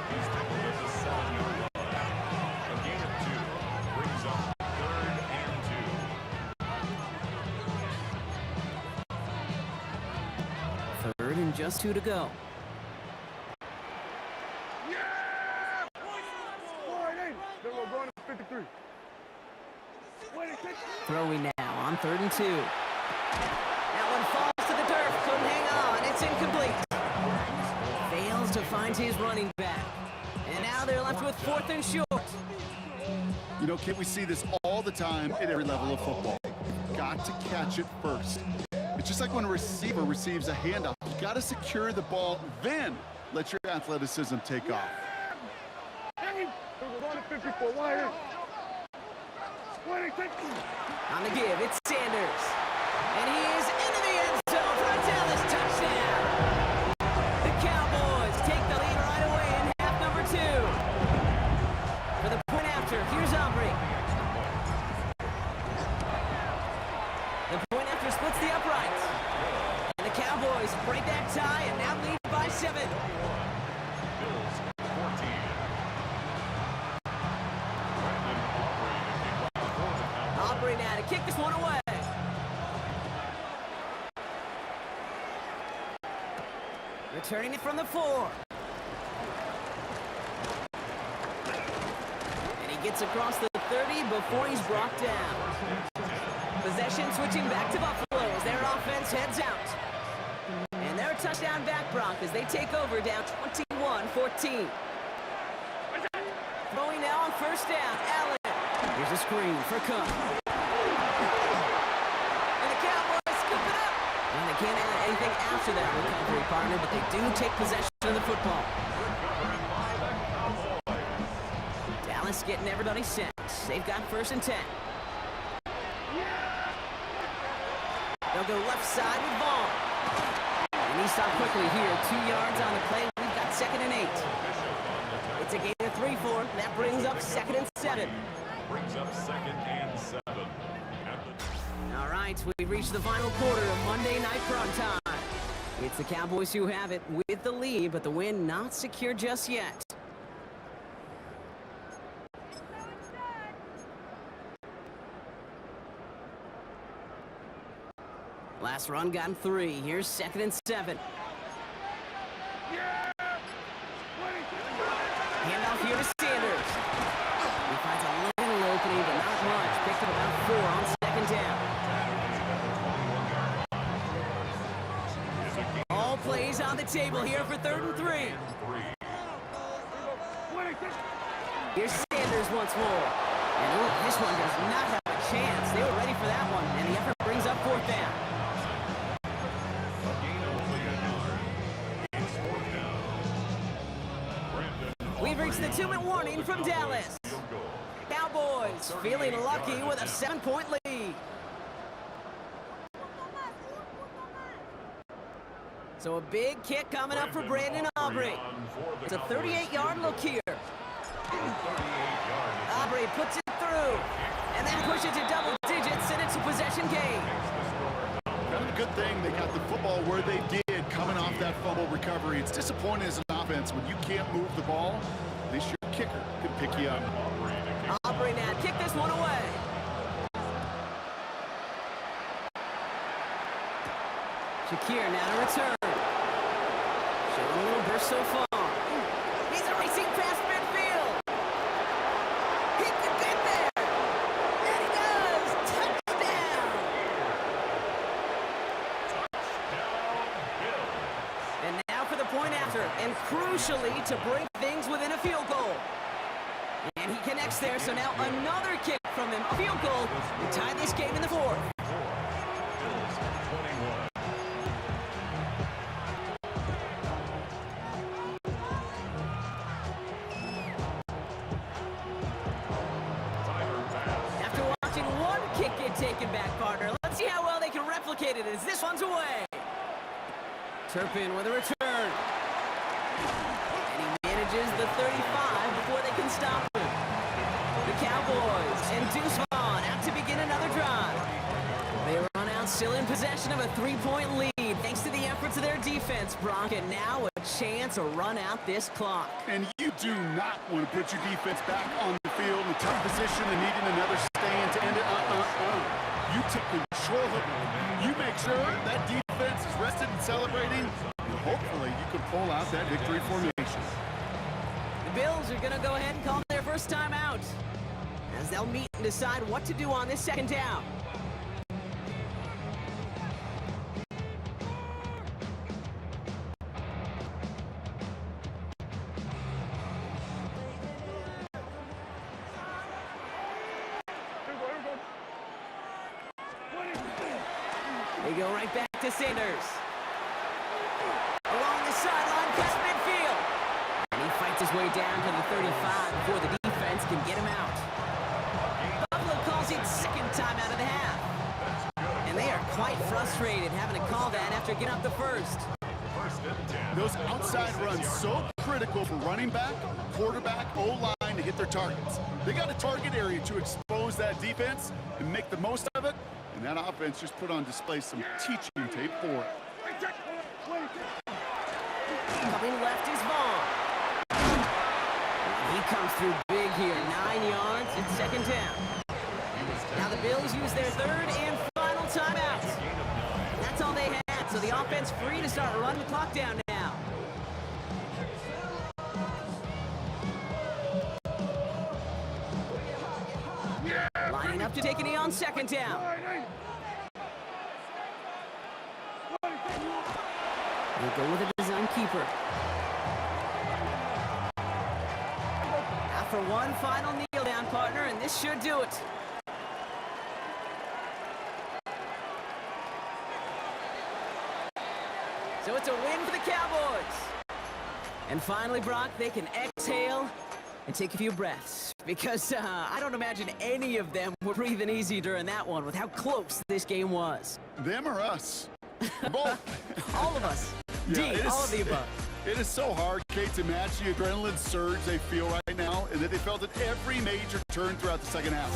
He's tackled at the 7-yard line. A gain of 2. Brings up 3rd and 2. 3rd and just 2 to go. Yeah! 48. Then we're going to 53. 26. Throwing now on 3rd and 2. That one falls to the turf. Couldn't hang on. It's incomplete. Fails to find his running back. And now they're left with 4th and short. You know, Kit, we see this all the time at every level of football. You've got to catch it first. It's just like when a receiver receives a handoff. You got to secure the ball, then let your athleticism take off. Hey, we're going to 54. Why? 26. On the give, it's Sanders. And he is into the end zone for a Dallas touchdown. The Cowboys take the lead right away in half number 2. For the point after, here's Aubrey. The point after splits the uprights. And the Cowboys break that tie and now lead by 7. Bills 14. Brandon Aubrey to kick off for the Cowboys. Aubrey now to kick this one away. Returning it from the 4. And he gets across the 30 before he's brought down. Possession switching back to Buffalo as their offense heads out. And they're a touchdown back, Broncos. They take over down 21-14. Throwing now on 1st down, Allen. Here's a screen for Cook. And the Cowboys scoop it up. And they can't add anything after that recovery, partner, but they do take possession of the football. Dallas getting everybody set. They've got 1st and 10. They'll go left side with Vaughn. And he stopped quickly here. 2 yards on the play. We've got 2nd and 8. It's a gain of 3-4. That brings up 2nd and 7. Brings up 2nd and 7. All right, we've reached the final quarter of Monday Night Prime Time. It's the Cowboys who have it with the lead, but the win not secure just yet. Last run got 3. Here's 2nd and 7. Handoff here to Sanders. He finds a little opening, but not much. Picked up about 4 on 2nd down. All plays on the table here for 3rd and 3. Here's Sanders once more. And ooh, this one does not have a chance. They were ready for that one, and the effort brings up 4th down. We've reached the 2-minute warning from Dallas. Cowboys feeling lucky with a 7-point lead. So a big kick coming up for Brandon Aubrey. It's a 38-yard look here. Aubrey puts it through. And then pushes to double digits, and it's a possession gain. Kind of a good thing they got the football where they did coming off that fumble recovery. It's disappointing as an offense when you can't move the ball. At least your kicker can pick you up. Aubrey now kick this one away. Shakir now to return. Showing a little burst so far. He's racing past midfield. He can get there. And he does. Touchdown. And now for the point after. And crucially to bring things within a field goal. And he connects there, so now another kick from him. A field goal to tie this game in the fourth. Bills 21. Tyler Bass. After watching one kick get taken back, partner, let's see how well they can replicate it as this one's away. Turpin with a return. And he manages the 35 before they can stop him. The Cowboys and Deuce Vaughn out to begin another drive. They run out still in possession of a 3-point lead thanks to the efforts of their defense, Brock, and now a chance to run out this clock. And you do not want to put your defense back on the field in a tough position and needing another stand to end it. You take control of it. You make sure that defense is rested and celebrating, and hopefully you can pull out that victory formation. The Bills are going to go ahead and call their first time out as they'll meet and decide what to do on this second down. They go right back to Sanders. Along the sideline, past midfield. And he fights his way down to the 35 before the defense can get him out. Buffalo calls it second time out of the half. And they are quite frustrated having to call that after getting up the first. First and 10. Those outside runs so critical for running back, quarterback, O-line to hit their targets. They got a target area to expose that defense and make the most of it, and that offense just put on display some teaching tape for it. Coming left is Vaughn. And he comes through big here, 9 yards and second down. Now the Bills use their third and final timeout. That's all they had, so the offense free to start running the clock down now. Lining up to take a knee on second down. We'll go with a design keeper. After one final kneel down, partner, and this should do it. So it's a win for the Cowboys. And finally, Brock, they can exhale and take a few breaths. Because I don't imagine any of them were breathing easy during that one with how close this game was. Them or us? Both. All of us. Yeah, D, all of the above. It is so hard, Kate, to match the adrenaline surge they feel right now, and that they felt at every major turn throughout the second half.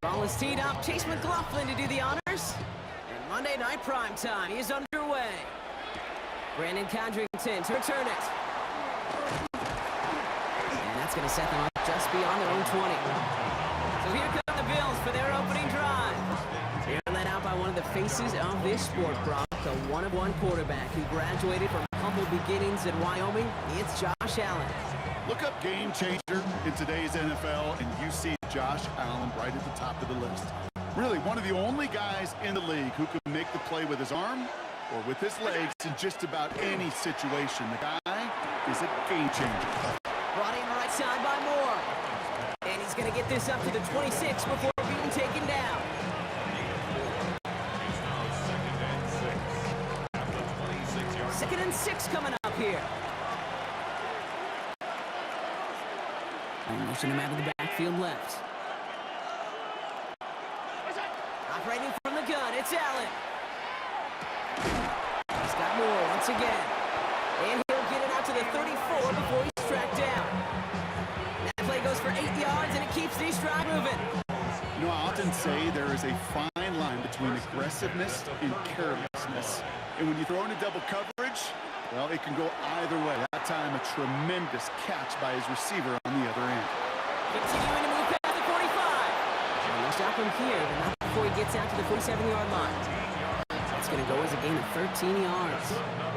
Ball is teed up. Chase McLaughlin to do the honors. And Monday Night Primetime is underway. Brandon Condrington to return it. And that's going to set them up just beyond their own 20. So here come the Bills for their opening drive. They're led out by one of the faces of this sport, Brock, a one-of-one quarterback who graduated from humble beginnings in Wyoming. It's Josh Allen. Look up game changer in today's NFL, and you see Josh Allen right at the top of the list. Really, one of the only guys in the league who can make the play with his arm or with his legs in just about any situation. The guy is a game changer. Brought in right side by Moore. And he's going to get this up to the 26 before being taken down. Second and 6 coming up here. And motion him out of the backfield left. Operating from the gun, it's Allen. He's got Moore once again. And he'll get it out to the 34 before he's tracked down. That play goes for 8 yards, and it keeps these drive moving. You know, I often say there is a fine line between aggressiveness and carelessness. And when you throw into double coverage, well, it can go either way. That time, a tremendous catch by his receiver on the other end. Continuing to move past the 45. And they'll stop him here, but not before he gets out to the 47-yard line. That's going to go as a gain of 13 yards.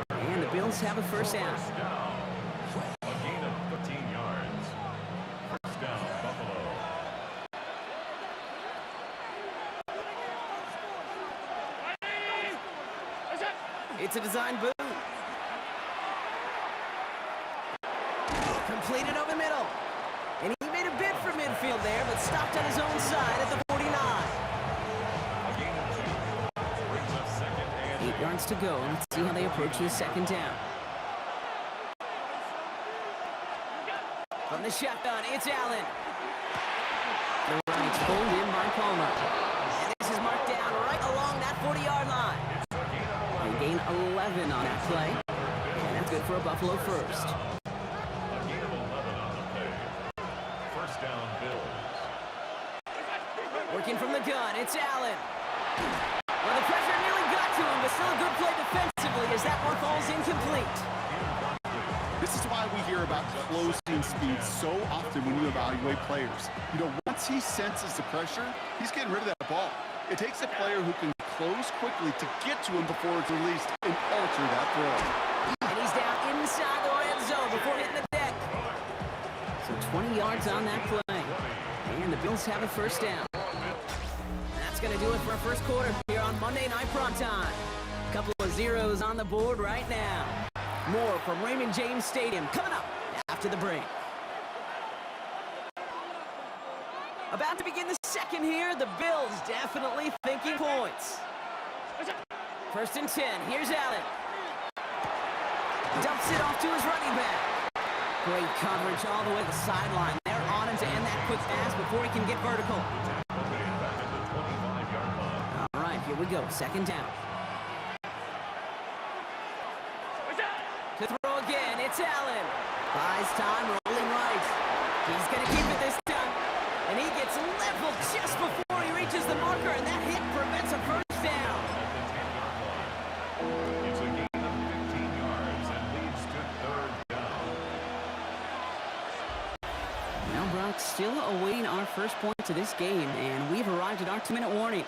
And the Bills have a first down. A gain of 15 yards. First down, Buffalo. It's a design boot. Completed over the middle. And he made a bid for midfield there, but stopped on his own side at the 49. A gain of 2. Brings up second and 8 yards to go. Let's see how they approach this second down. From the shotgun, it's Allen. The right's pulled in by Palmer. And this is marked down right along that 40-yard line. They gain 11 on that play. And that's good for a Buffalo first. a gain of 11 on the play. First down, Bills. Working from the gun, it's Allen. Well, the pressure nearly got to him, but still a good play defensively as that one falls incomplete. This is why we hear about closing speed so often when you evaluate players. You know, once he senses the pressure, he's getting rid of that ball. It takes a player who can close quickly to get to him before it's released and alter that throw. And he's down inside the red zone before hitting the deck. So 20 yards on that play. And the Bills have a first down. That's going to do it for our first quarter here on Monday Night Primetime. A couple of zeros on the board right now. More from Raymond James Stadium coming up after the break. About to begin the second here. The Bills definitely thinking points. First and 10. Here's Allen. Dumps it off to his running back. Great coverage all the way to the sideline. They're on him to end that quick pass before he can get vertical. All right, here we go. Second down. To throw again, it's Allen. Buys time, rolling right. He's going to keep it this time. And he gets leveled just before he reaches the marker, and that hit prevents a first down. It's a gain of 15 yards and leads to third down. Now, Brock, still awaiting our first points of this game, and we've arrived at our 2-minute warning.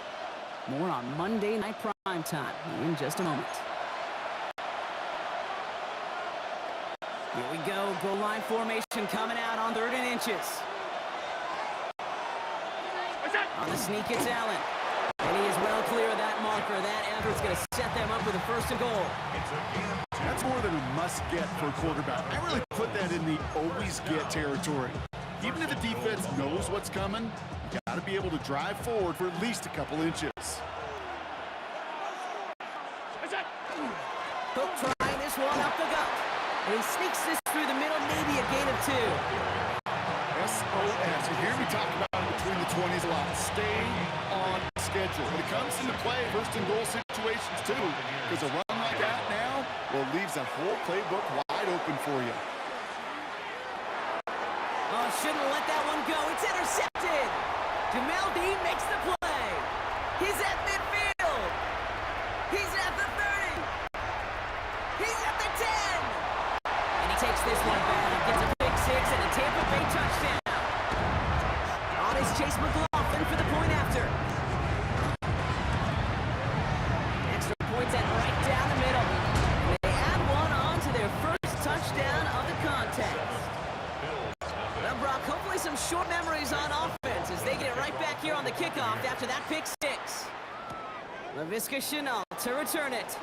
More on Monday Night Primetime in just a moment. Here we go, goal line formation coming out on 3rd and inches. On the sneak, it's Allen. And he is well clear of that marker. That effort's going to set them up with a first and goal. That's more than a must-get for a quarterback. I really put that in the always-get territory. Even if the defense knows what's coming, you got to be able to drive forward for at least a couple inches. Cook trying this one up the gut. And he sneaks this through the middle, maybe a gain of 2. SOS. You hear me talk about it between the 20s a lot. Stay on schedule. When it comes into play, first and goal situations too. Because a run like that now, well, leaves that whole playbook wide open for you. Oh, shouldn't let that one go. It's intercepted. Jamel Dean makes the play. He's at midfield. He's at the 30. He's at the 10. And he takes this one back. Gets a big 6 and a Tampa Bay touchdown. On is Chase McLaughlin for the point after. Extra points at right down the middle. They add one on to their first touchdown of the contest. Well, Brock, hopefully some short memories on offense as they get it right back here on the kickoff after that pick 6. Laviska Shenault to return it.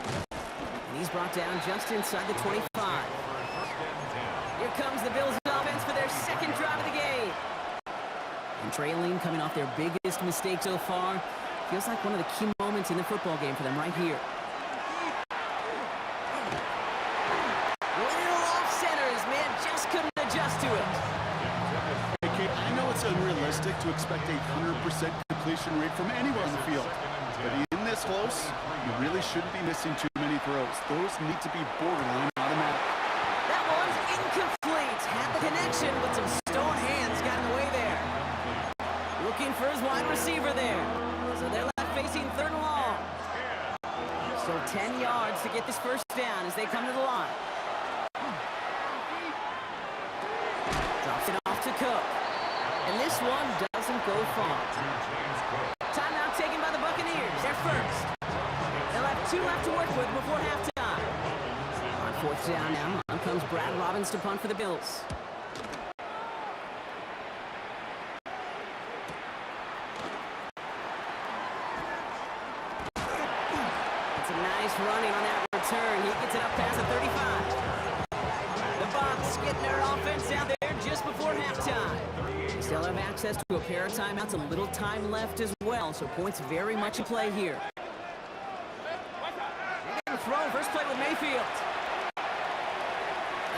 And he's brought down just inside the 25. Here comes the Bills offense for their second drive of the game. And trailing, coming off their biggest mistake so far. Feels like one of the key moments in the football game for them right here. Little off centers, man, just couldn't adjust to it. Hey, Kate, I know it's unrealistic to expect a 100% completion rate from anywhere on the field. But in this close, you really shouldn't be missing too many throws. Those need to be borderline automatic. That one's incomplete. Had the connection, but some stone hands got in the way there. Looking for his wide receiver there. So they're left facing 3rd and long. So 10 yards to get this first down as they come to the line. Drops it off to Cook. And this one doesn't go far. Timeout taken by the Buccaneers. They're first. They'll have 2 left to work with before halftime. On 4th down now, on comes Brad Robbins to punt for the Bills. It's a nice running on that return. He gets it up past the 35. The Bucs getting their offense out there just before halftime. They still have access to a pair of timeouts, a little time left as well, so points very much in play here. Throw, first play with Mayfield.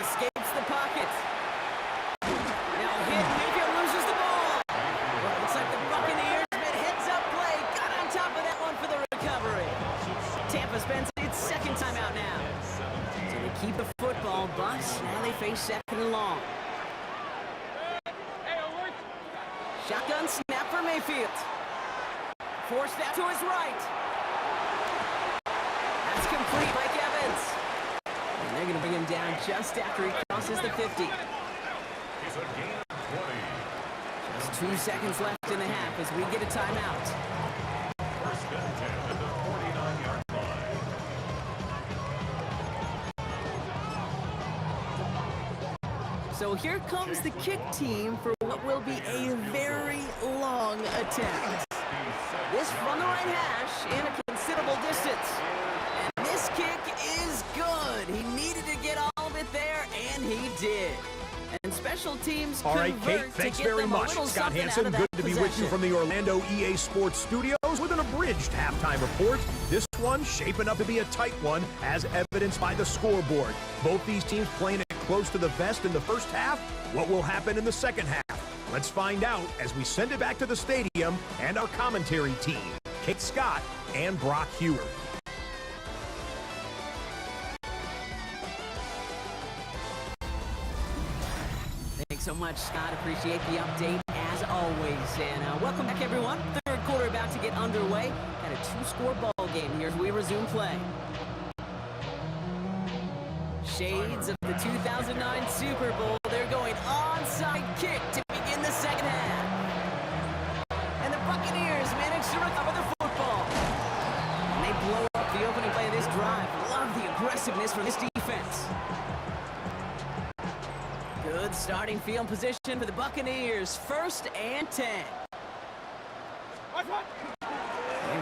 Escapes the pocket. Now hit, Mayfield loses the ball. Well, looks like the Buccaneers made heads-up play. Got on top of that one for the recovery. Tampa spends its second timeout now. So they keep the football, Bucs. Now they face 2nd and long. Shotgun snap for Mayfield. Forced out to his right. That's complete, Mike Evans. And they're going to bring him down just after he crosses the 50. It's a gain of 20. Just 2 seconds left in the half as we get a timeout. 1st and 10 at the 49-yard line. So here comes the kick team for what will be a very long attempt. This from the right hash in a considerable distance. And this kick is good. He needed to get all of it there, and he did. And special teams All right, convert Kate, thanks to get very them a much. little Scott something Hansen, out of good that to be with you possession. from the Orlando EA Sports Studios with an abridged halftime report. This one shaping up to be a tight one, as evidenced by the scoreboard. Both these teams playing it close to the vest in the first half. What will happen in the second half? Let's find out as we send it back to the stadium and our commentary team, Kate Scott and Brock Hewer. Thanks so much, Scott. Appreciate the update as always. And welcome back, everyone. 3rd quarter about to get underway. Got a 2-score ball game here as we resume play. Shades of the 2009 Super Bowl. They're going onside kick to begin the second half. And the Buccaneers manage to recover the football. And they blow up the opening play of this drive. Love the aggressiveness from this defense. Good starting field position for the Buccaneers. 1st and 10. They're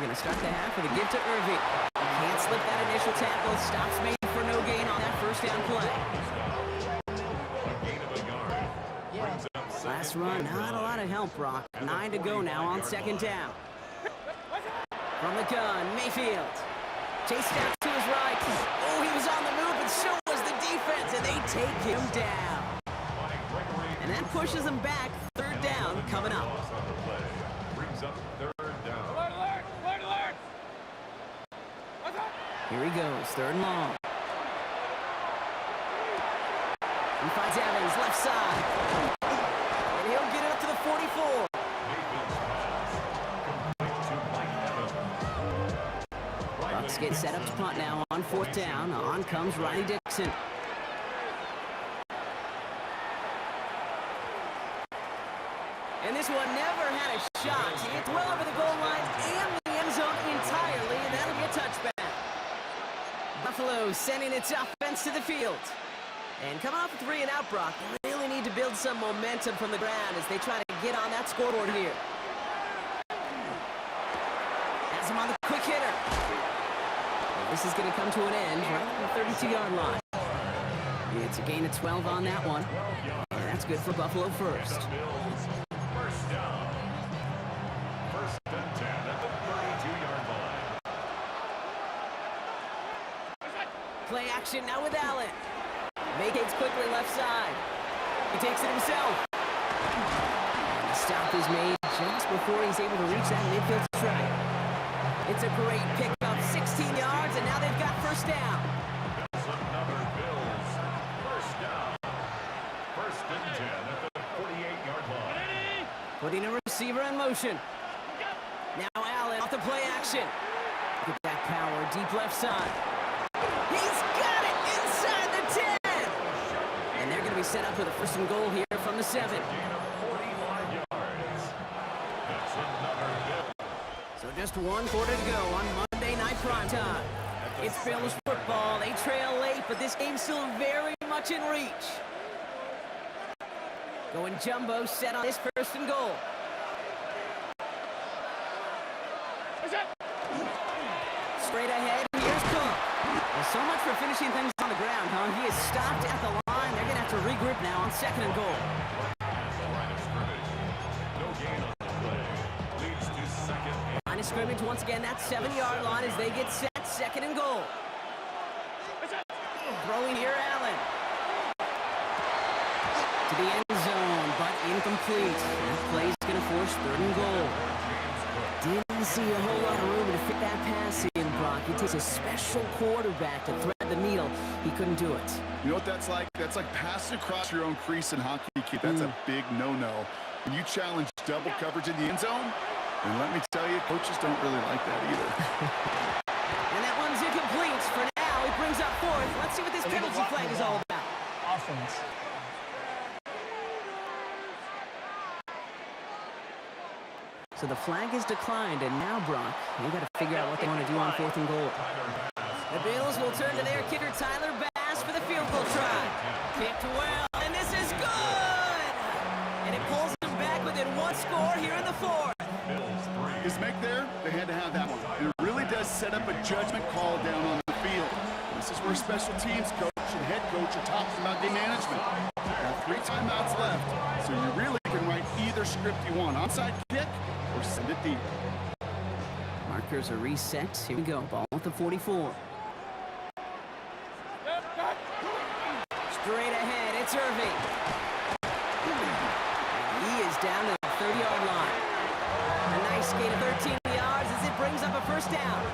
going to start the half with a give to Irving. Can't slip that initial tackle. Stops made for no gain on that first down play. A gain of a yard. Brings up 2nd Last run, not a lot of help, Brock. 9 to go now on 2nd down. From the gun, Mayfield. Chased out to his right. Oh, he was on the move, and so was the defense, and they take him down. And that pushes him back. 3rd down coming up. Brings up 3rd down. Here he goes, 3rd and long. He finds Evans, left side. And he'll get it up to the 44. Bucks get set up to punt now on 4th down. On comes Riley Dixon. And this one never had a shot. It's well over the goal line and the end zone entirely, and that'll be a touchback. Buffalo sending its offense to the field. And coming off a 3-and-out, Brock, they really need to build some momentum from the ground as they try to get on that scoreboard here. Has him on the quick hitter. And this is going to come to an end right at the 32-yard line. It's a gain of 12 on that one. And that's good for Buffalo first. First down. First and 10 at the 32-yard line. Play action now with Allen. Vacates quickly left side. He takes it himself. And the stop is made just before he's able to reach that midfield strike. It's a great pickup, 16 yards, and now they've got first down. That's another Bills. First down. First and 10 at the 48-yard line. Putting a receiver in motion. Now Allen off the play action. Look at that power, deep left side. He's got it inside the 10. And they're going to be set up with a first and goal here from the 7. Gain of 45 yards. That's another Bill. So just 1 quarter to go on Monday Night Primetime. It's Bills football. They trail late, but this game's still very much in reach. Going jumbo set on this first and goal. Straight ahead, here's Cook. Well, so much for finishing things on the ground, huh? He is stopped at the line. They're going to have to regroup now on 2nd and goal. Line of scrimmage. No gain on the play. Leads to second. Line of scrimmage once again, that 7-yard line as they get set, 2nd and goal. Throwing here, Allen. To the end zone, but incomplete. That play's going to force 3rd and goal. Didn't see a whole lot of room to fit that pass in, Brock. It takes a special quarterback to thread the needle. He couldn't do it. You know what that's like? That's like passing across your own crease in hockey, kid. That's a big no-no. When you challenge double coverage in the end zone, and let me tell you, coaches don't really like that either. And that one's incomplete for now. It brings up 4th. Let's see what this penalty flag is all about. Offense. So the flag is declined, and now, Brock, they've got to figure out what they want to do on 4th and goal. The Bills will turn to their kicker, Tyler Bass, for the field goal try. Kicked well, and this is good! And it pulls them back within 1 score here in the 4th. His make there, they had to have that one. And it really does set up a judgment call down on the field. This is where special teams coach and head coach are talking about game management. Got 3 timeouts left, so you really can write either script you want. Onside kick or send it deep. Markers are reset. Here we go. Ball at the 44. Straight ahead, it's Irving. And he is down to the 30-yard line. A nice gain of 13 yards as it brings up a first down.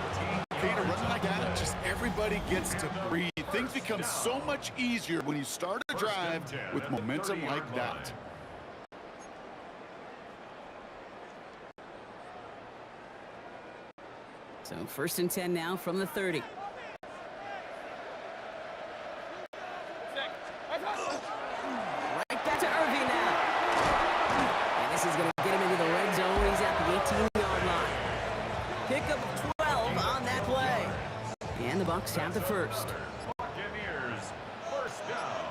Peter, running like that, just everybody gets to breathe. Things become so much easier when you start a drive with momentum like that. So 1st and 10 now from the 30. Right back to Irving now. And this is going to get him into the red zone. He's at the 18-yard line. Pickup of 12 on that play. And the Bucks have the first. Buccaneers. First down.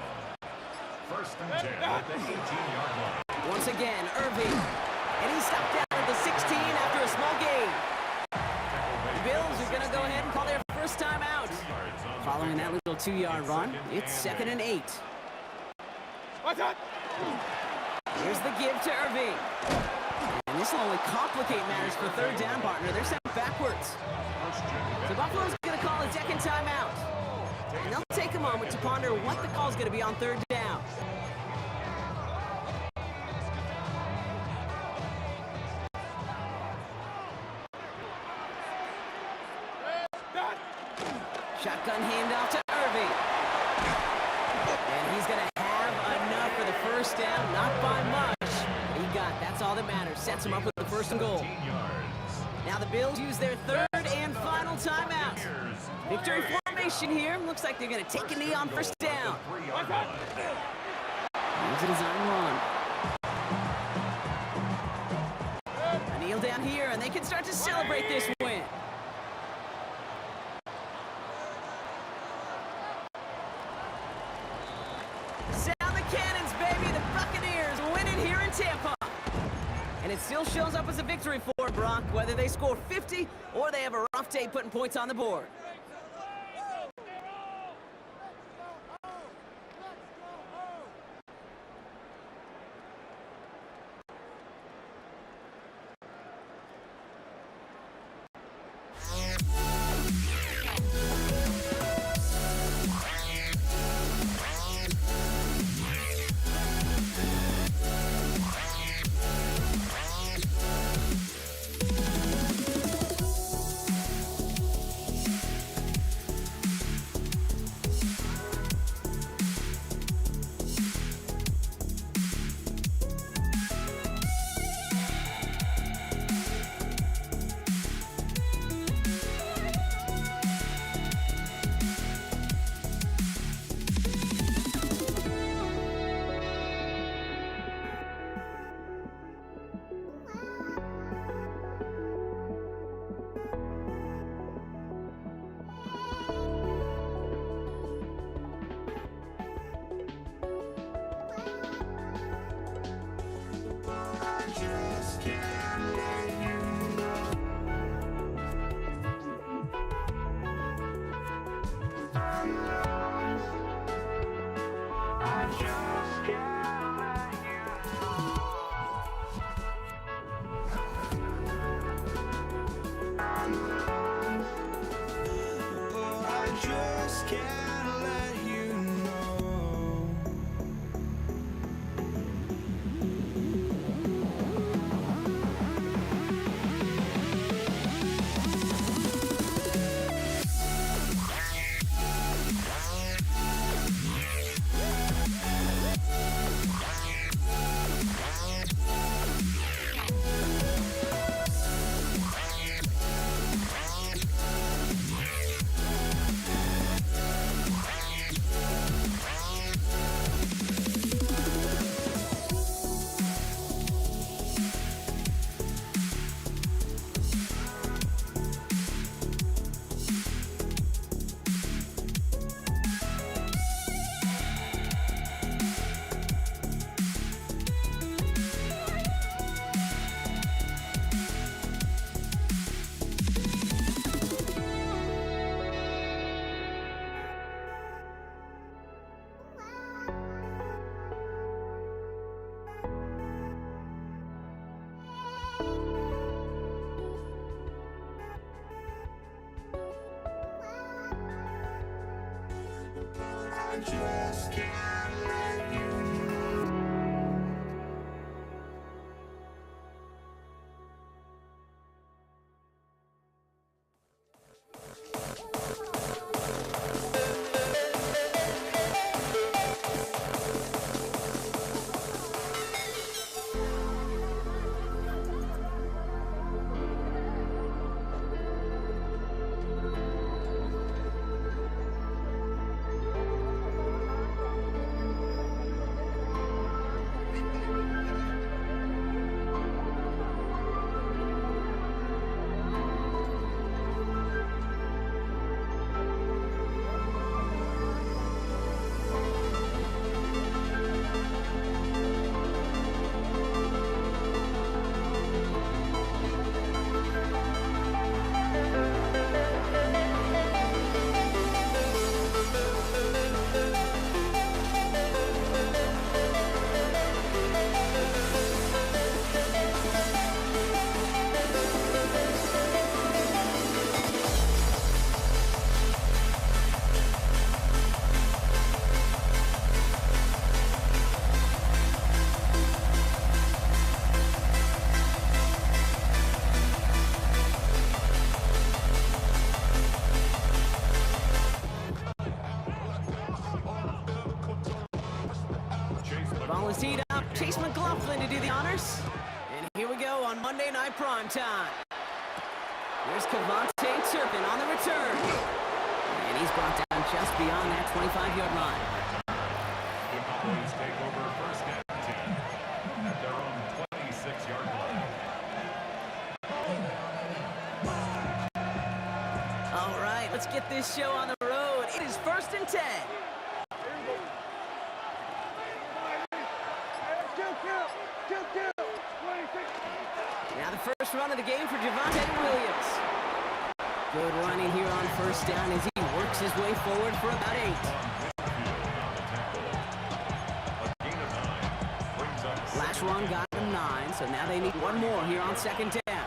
First and 10 at the 18-yard line. Once again, Irving. And he's stopped down at the 16 after a small gain. The Bills are going to go ahead and call their first time out. Following that little 2-yard run, it's 2nd and 8. Here's the give to Irving. And this will only complicate matters for 3rd down, partner. They're sent backwards. So Buffalo's going to call a 2nd timeout. And they'll take a moment to ponder what the call's going to be on 3rd down. Shotgun handoff to Irving. And he's going to have enough for the first down, not by much. He got, that's all that matters. Sets him up with the 1st and goal. Now the Bills use their third and final timeout. Victory formation here. Looks like they're going to take a knee on first down. Here's a design run. A kneel down here, and they can start to celebrate this win. Sound the cannons, baby. The Buccaneers winning here in Tampa. And it still shows up as a victory for Brock, whether they score 50 or they have a rough day putting points on the board. Ball is teed up. Chase McLaughlin to do the honors. And here we go on Monday Night Primetime. Here's Cavante Turpin on the return. And he's brought down just beyond that 25-yard line. The Cowboys take over first and 10 at their own 26-yard line. All right, let's get this show on the road. It is first and 10. Now the first run of the game for Javonte Williams. Good running here on first down as he works his way forward for about 8. Last run got him 9, so now they need one more here on second down.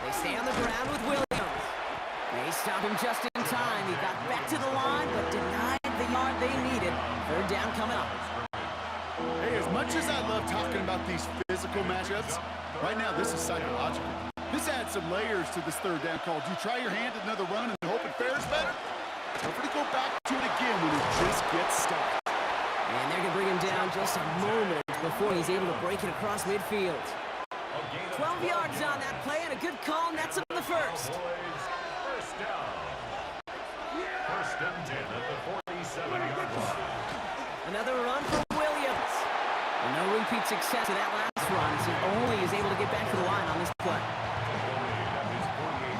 They stay on the ground with Williams. They stop him just in time. He got back to the line, but denied the yard they needed. Third down coming up. Hey, as much as I love talking about these physical matchups, right now this is psychological. This adds some layers to this third down call. Do you try your hand at another run and hope it fares better? Tougher to go back to it again when it just gets stopped. And they're going to bring him down just a moment before he's able to break it across midfield. 12 yards on that play and a good call, and that's on the first. First down. First and 10 at the 47-yard line. Another run for Williams. And no repeat success of that last run as he only is able to get back to the line on this play.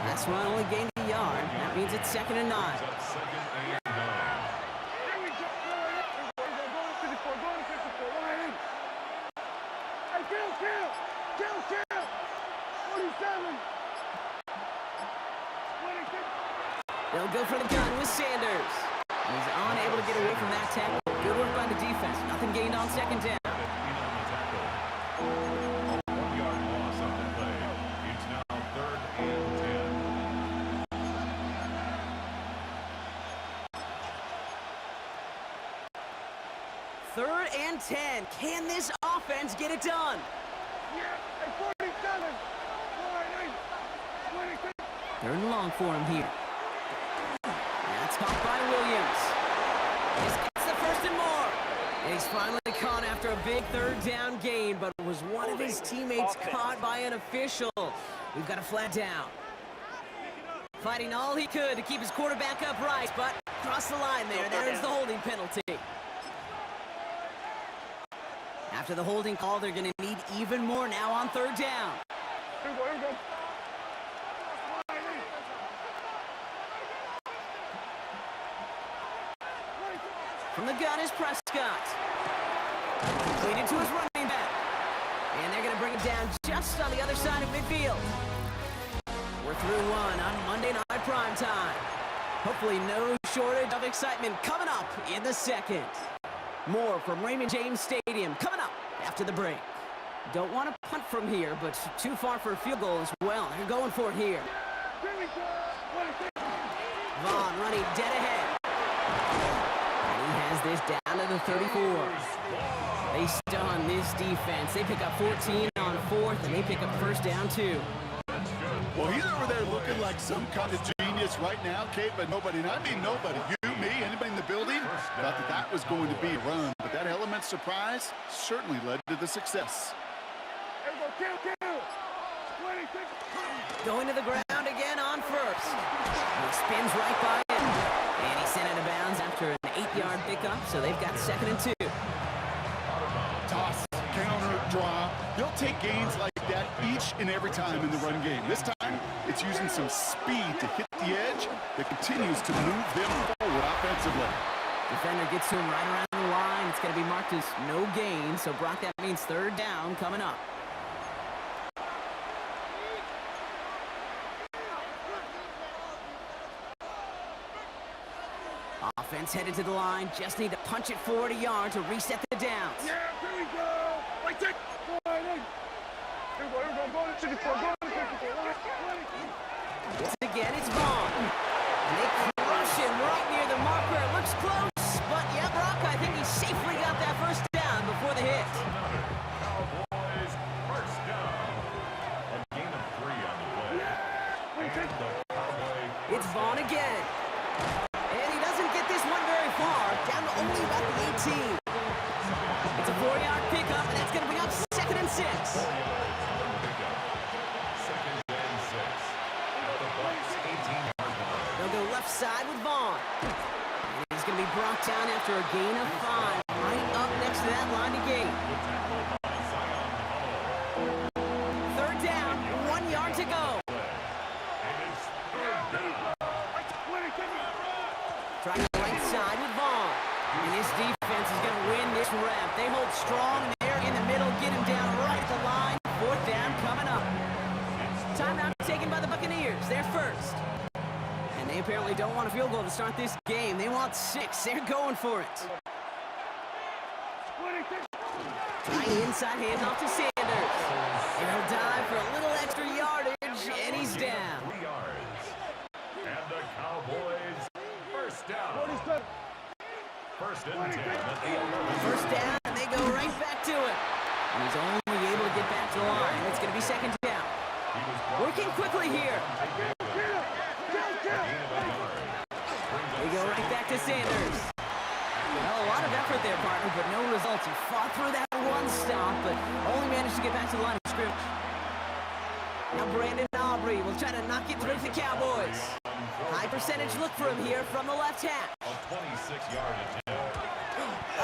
Last run only gained a yard. That means it's second and 9. Second and 9. They'll go for the gun with Sanders. He's unable to get away from that tackle. Good work by the defense. Nothing gained on second down. 15 on the tackle. A 1-yard loss on the play. It's now third and 10. Third and 10. Can this offense get it done? Third and long for him here. That's caught by Williams. This gets the first and more. And he's finally caught after a big third down gain, but was one of his teammates caught by an official. We've got a flag down. Fighting all he could to keep his quarterback upright, but across the line there. There's the holding penalty. After the holding call, they're going to need even more now on third down. Here we go. From the gun is Prescott. Completed to his running back. And they're going to bring him down just on the other side of midfield. We're through one on Monday Night Primetime. Hopefully no shortage of excitement coming up in the second. More from Raymond James Stadium coming up after the break. Don't want to punt from here, but too far for a field goal as well. They're going for it here. Vaughn running dead ahead. And he has this down to the 34. They stun this defense. They pick up 14 on fourth, and they pick up first down too. Well, he's over there looking like some kind of genius right now, Kate, but nobody, and I mean nobody, you, me, anybody in the building, thought that that was going to be a run. But that element of surprise certainly led to the success. Going to the ground again on first. He spins right by him. And he's sent out of bounds after an 8-yard pickup, so they've got second and 2. Toss, counter, draw. They'll take gains like that each and every time in the run game. This time, it's using some speed to hit the edge that continues to move them forward offensively. Defender gets to him right around the line. It's going to be marked as no gain, so Brock, that means third down coming up. Offense headed to the line. Just need to punch it forward a yard to reset the downs. Yeah, here we go. Right there. Once again, it's Vaughn. And they crush him right near the marker. It looks close, but yeah, Brock, I think he safely got that first down before the hit. Cowboys first down. A gain of 3 on the play. And the Cowboy It's Vaughn again. And he doesn't get this one very far, down to only about the 18. It's a 4-yard pickup, and that's going to bring up second and 6. left side with Vaughn. And he's going to be brought down after a gain of 5, right up next to that line to gain. Third down, 1 yard to go. Trying the right side with Vaughn. And his defense is going to win this rep. They hold strong there in the middle, get him down right at the line. Fourth down coming up. Timeout taken by the Buccaneers. They're first. And they apparently don't want a field goal to start this game. They want 6. They're going for it. Trying the inside handoff to Sanders. And he'll dive for a little extra yardage, and he's down. 3 yards. And the Cowboys first down. First and 10 at the 11. First down, and they go right back to it. And he's only able to get back to the line. It's going to be second down. Working quickly here. They go right back to Sanders. Well, a lot of effort there, partner, but no results. He fought through that one stop, but only managed to get back to the line of scrimmage. Now Brandon Aubrey will try to knock it through the Cowboys. High percentage look for him here from the left half. A 26-yard attempt.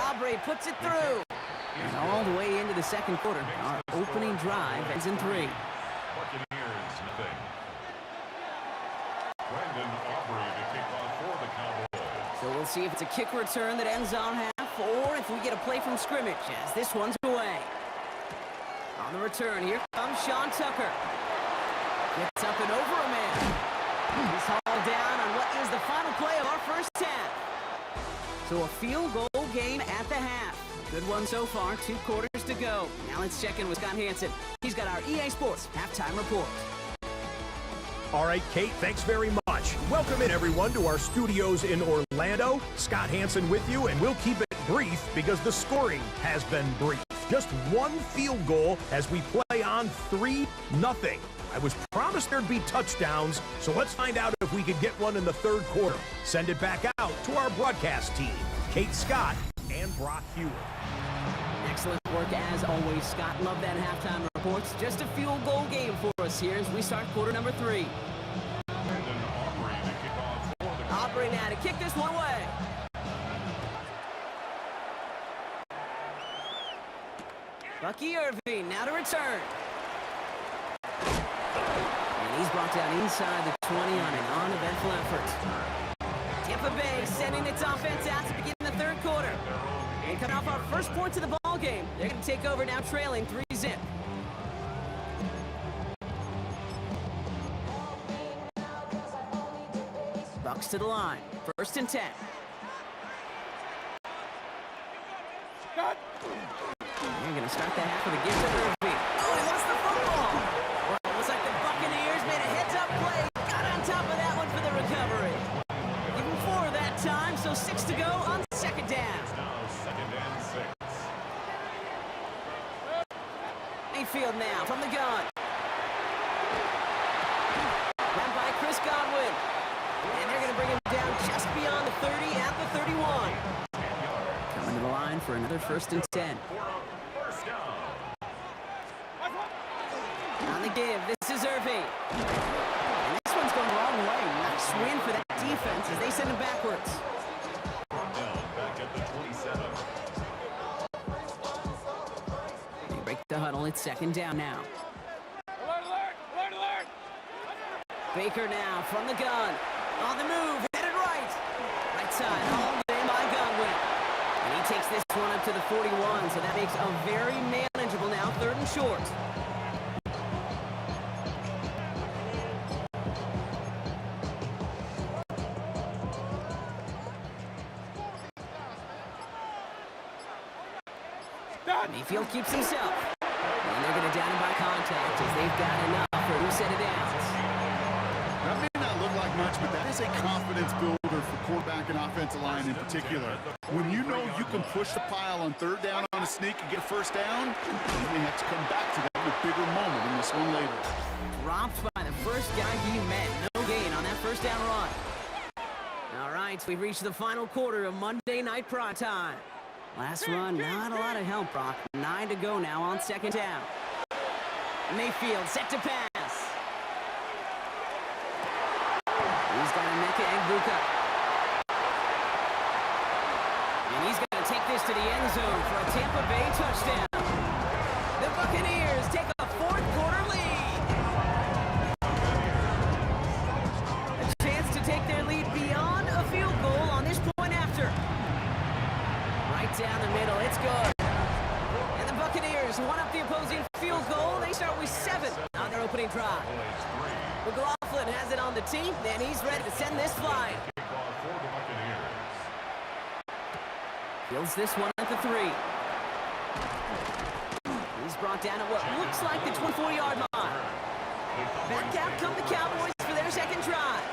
Aubrey puts it through. And all the way into the second quarter. Our opening drive ends in 3. Buccaneers, nothing. Brandon Aubrey to kick off for the Cowboys. So we'll see if it's a kick return that ends on half, or if we get a play from scrimmage as this one's away. On the return, here comes Sean Tucker. Gets up and over a man. He's hauled down on what is the final play of our first half. So a field goal game at the half. Good one so far, 2 quarters to go. Now let's check in with Scott Hanson. He's got our EA Sports halftime report. All right, Kate, thanks very much. Welcome in, everyone, to our studios in Orlando. Scott Hanson with you, and we'll keep it brief because the scoring has been brief. Just 1 field goal as we play on 3-0. I was promised there'd be touchdowns, so let's find out if we could get one in the third quarter. Send it back out to our broadcast team, Kate Scott and Brock Hewitt. Excellent work as always, Scott. Love that halftime reports. Just a field goal game for us here as we start quarter number 3. Brandon Aubrey to kick off for the Aubrey now to kick this one away. Bucky Irving now to return. And he's brought down inside the 20 on an uneventful effort. Tampa Bay sending its offense out to begin the third quarter. And coming off our first points of the ball game, they're going to take over now trailing 3-0. Bucks to the line. First and 10. They're going to start the half with a give to Irving. Oh, he lost the football. Well, it looks like the Buccaneers made a heads-up play. Got on top of that one for the recovery. Give him 4 that time, so 6 to go on second down. now second and 6. Mayfield now from the gun. Run by Chris Godwin. And they're going to bring him down just beyond the 30 at the 31. Coming to the line for another first and 10. First down. On the give, this is Irving. And this one's going the wrong way. Nice win for that defense as they send him backwards. Down back at the 27. They break the huddle. It's second down now. Baker now from the gun. On the move, headed right. Right side, hauled in by Godwin. And he takes this one up to the 41, so that makes a very manageable now, 3rd and short. Mayfield keeps himself. And they're going to down him by contact as they've got enough for 2 set of downs. That may not look like much, but that is a confidence builder for quarterback and offensive line in particular. When you know you can push the pile on 3rd down on a sneak and get a first down, you may have to come back to that in a bigger moment in this one later. Dropped by the first guy he met. No gain on that first down run. All right, we've reached the final quarter of Monday Night Prime Time. Last run, not a lot of help, Brock. 9 to go now on second down. Mayfield set to pass. He's got a Emeka Egbuka. And he's going to take this to the end zone for a Tampa Bay touchdown. The Buccaneers take a fourth quarter lead. A chance to take their lead beyond a field goal on this point after. Right down the middle, it's good. And the Buccaneers one up the opposing field goal. They start with 7 on their opening drive. McLaughlin has it on the tee, and he's ready to send this flying. Fields this one at the 3. He's brought down at what looks like the 24-yard line. Back out come the Cowboys for their second drive.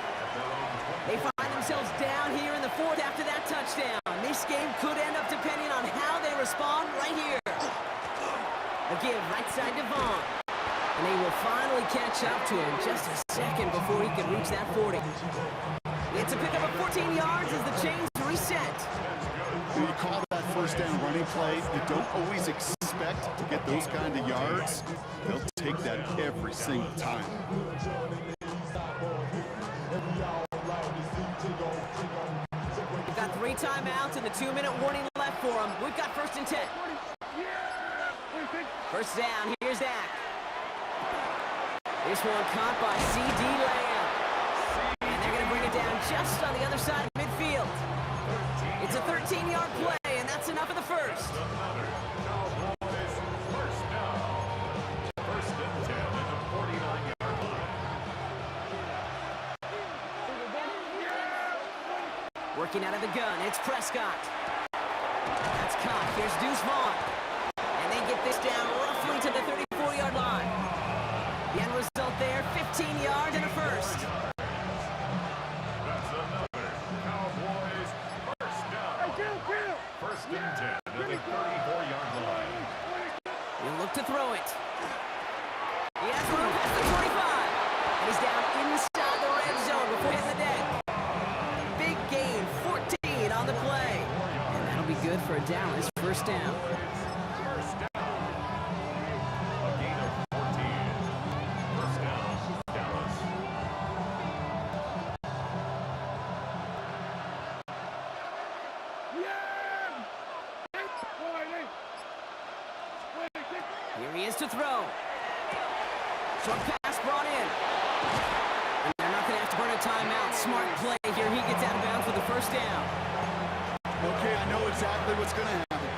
They find themselves down here in the 4th after that touchdown. This game could end up depending on how they respond right here. A give right side to Vaughn. And they will finally catch up to him just a second before he can reach that 40. It's a pickup of 14 yards as the chains reset. When you call that first down running play, you don't always expect to get those kind of yards. They'll take that every single time. We've got 3 timeouts and the 2-minute warning left for them. We've got 1st and 10. First down, here's Dak. This one caught by C.D. Lamb. And they're going to bring it down just on the other side of midfield. It's a 13-yard play, and that's enough of the first. First and 10 at the 49-yard line. Working out of the gun, it's Prescott. That's caught. Here's Deuce Vaughn. And they get this down roughly to the 34-yard line. The end result there, 15 yards and a first. That's another Cowboys first down. First and 10 at the 34-yard line. He'll look to throw it. He has room past the 25. And he's down inside the red zone before hitting the deck. Big gain, 14 on the play. And that'll be good for a Dallas first down. First down. A gain of 14. First down, Dallas. Here he is to throw. Short pass brought in. And they're not going to have to burn a timeout. Smart play here. He gets out of bounds with the first down. Okay, I know exactly what's going to happen.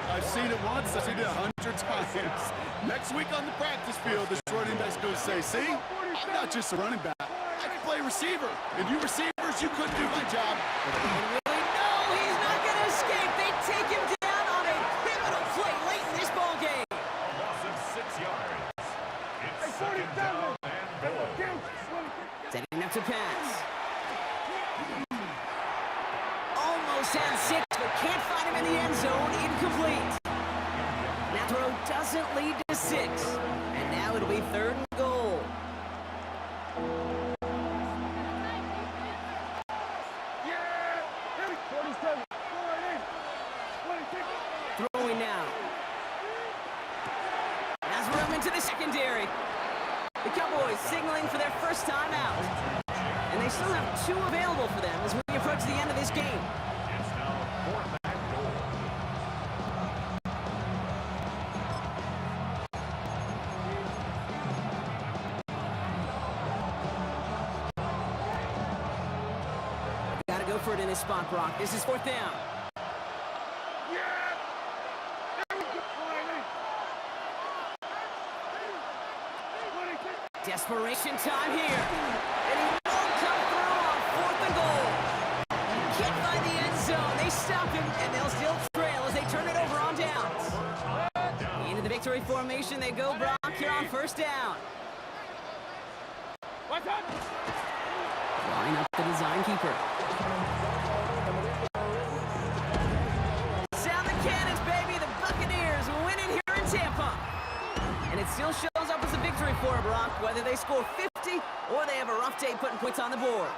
I've seen it once, I've seen it 100 times. Next week on the practice field, this running back's going to say, see, I'm not just a running back. I can play receiver. And you receivers, you couldn't do my job. And really, no, he's not going to escape. They take him down on a pivotal play late in this ball game. A loss of 6 yards. It's second down and goal. Setting up to pass. Almost had 6, but can't find him in the end zone. Incomplete. That throw doesn't lead to 6. And now it'll be 3rd and goal. Throwing now. Has room into the secondary. The Cowboys signaling for their first time out. And they still have 2 available for them as we approach the end of this game. It's now 4th and goal. Got to go for it in this spot, Brock. This is 4th down. Desperation time here. And he won't come through on 4th and goal. He can't find the end zone. They stop him, and they'll still trail as they turn it over on downs. Into the victory formation they go, Brock, here on first down. Line up the design keeper. Sound the cannons, baby. The Buccaneers winning here in Tampa. And it still shows up as a victory for Brock, whether they score 50 or they have a rough day putting points on the board.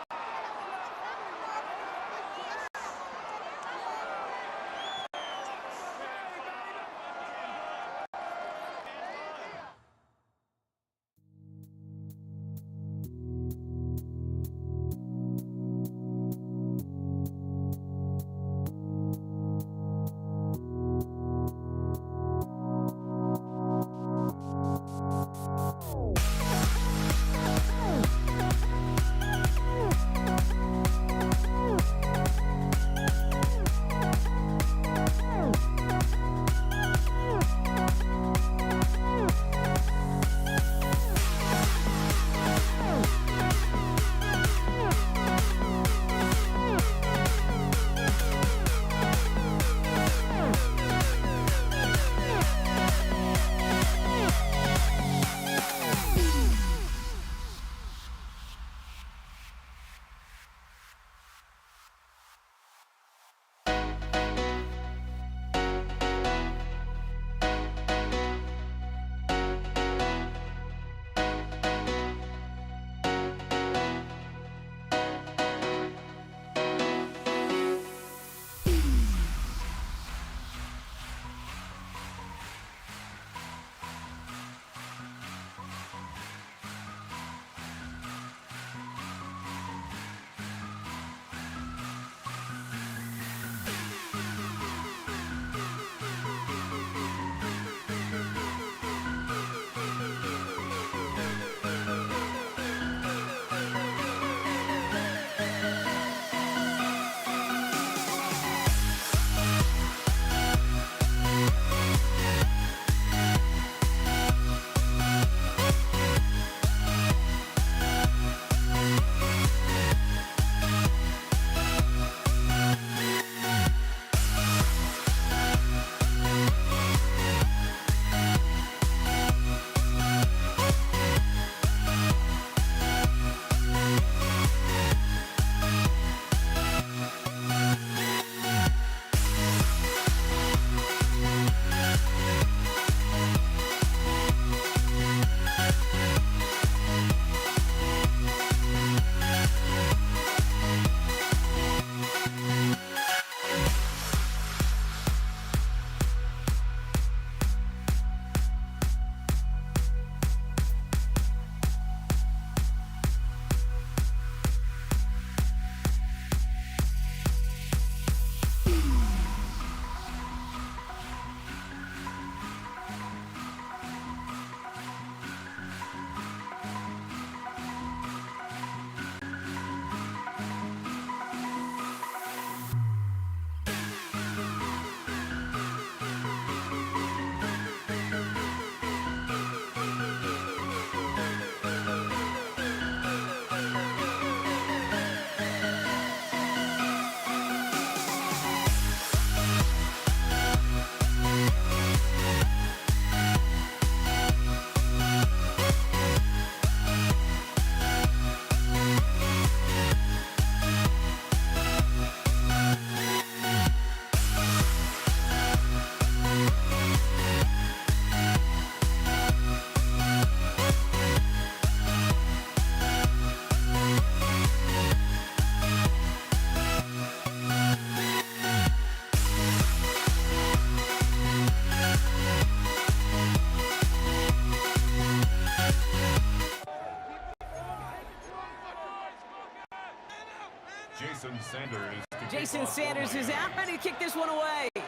Jason Sanders is out, ready to kick this one away. And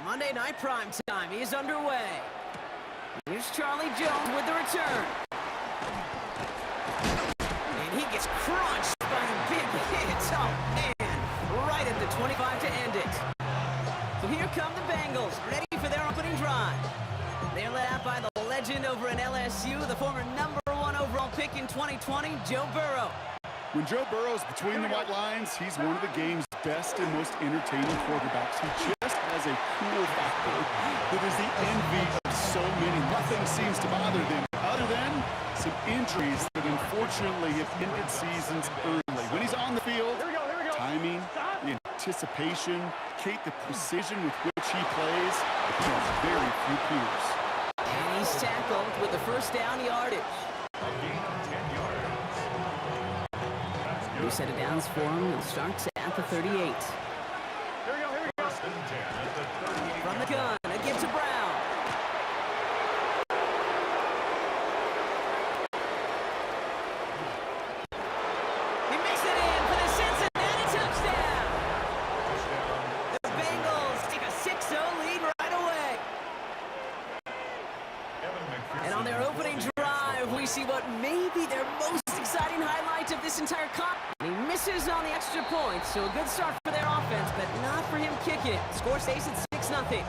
Monday Night Prime Time is underway. Here's Charlie Jones with the return. And he gets crunched by a big hit. Oh, man. Right at the 25 to end it. So here come the Bengals, ready for their opening drive. They're led out by the legend over in LSU, the former #1 overall pick in 2020, Joe Burrow. When Joe Burrow's between the white lines, he's one of the game's best and most entertaining quarterbacks. He just has a cool factor that is the envy of so many. Nothing seems to bother them other than some injuries that unfortunately have ended seasons early. When he's on the field, timing, the anticipation, Kate, the precision with which he plays, he has very few peers. And he's tackled with the first down yardage. A gain of 10 yards. That's good. New set of downs for him. He'll start at the 38. First and 10 at the 38. From the gun, a give to Brown. He makes it in for the Cincinnati touchdown. The Bengals take a 6-0 lead right away. Evan McPherson. And on their opening drive, we see what may be their most exciting highlight of this entire comp. He misses on the extra point, so a good start for their offense, but not for him kicking it. Score stays at 6-0.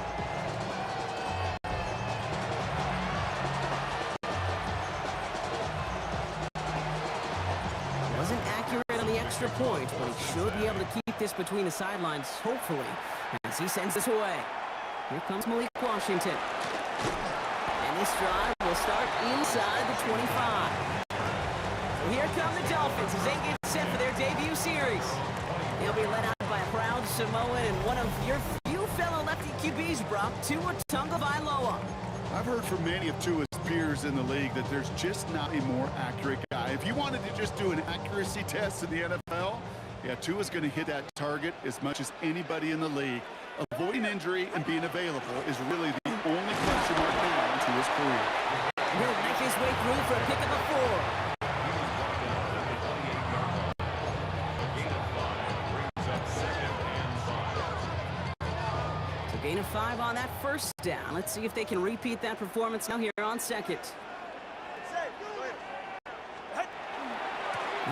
Wasn't accurate on the extra point, but he should be able to keep this between the sidelines, hopefully, as he sends this away. Here comes Malik Washington. And this drive will start inside the 25. So here come the Dolphins as they get set for their debut series. They'll be led out by a proud Samoan and one of your few fellow lefty QBs, Brock, Tua Tagovailoa. I've heard from many of Tua's peers in the league that there's just not a more accurate guy. If you wanted to just do an accuracy test in the NFL, yeah, Tua's going to hit that target as much as anybody in the league. Avoiding injury and being available is really the only question mark now into his career. And he'll make his way through for a pick of the 4. Gain of 5 on that first down. Let's see if they can repeat that performance now here on second.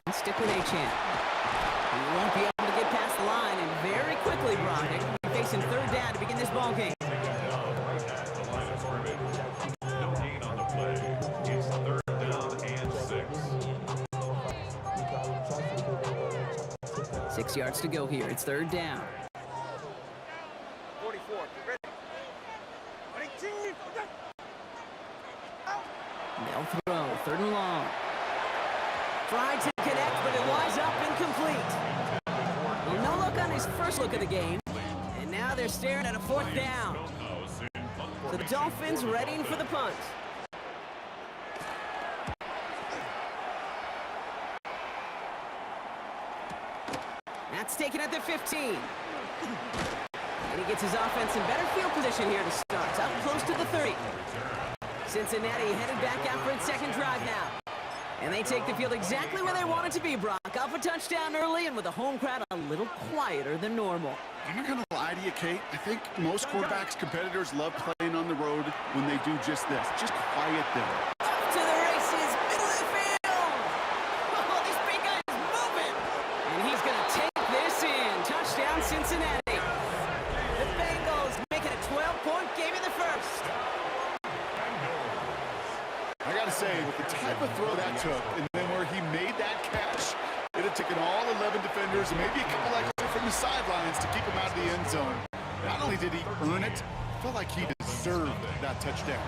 And stick with Achane. He won't be able to get past the line, and very quickly, Brock, they will be facing third down to begin this ball game. No gain on the play. It's third down and 6. 6 yards to go here. It's third down. 44. Ready? They'll throw. Third and long. Tried to connect, but it was up incomplete. Well, no look on his first look of the game. And now they're staring at a fourth down. So the Dolphins readying for the punt. That's taken at the 15. And he gets his offense in better field position here to start. Up close to the 30. Cincinnati headed back out for its second drive now. And they take the field exactly where they want it to be, Brock. Up a touchdown early and with a home crowd a little quieter than normal. I'm not going to lie to you, Kate. I think most quarterbacks, competitors love playing on the road when they do just this. Just quiet them. To the races, middle of the field. Oh, this big guy is moving. And he's going to take this in. Touchdown, Cincinnati. The Bengals make it a 12-point game in the first. I got to say, with the type of throw that took, and then where he made that catch, it had taken all 11 defenders and maybe a couple extra from the sidelines to keep him out of the end zone. Not only did he earn it, I felt like he deserved that touchdown.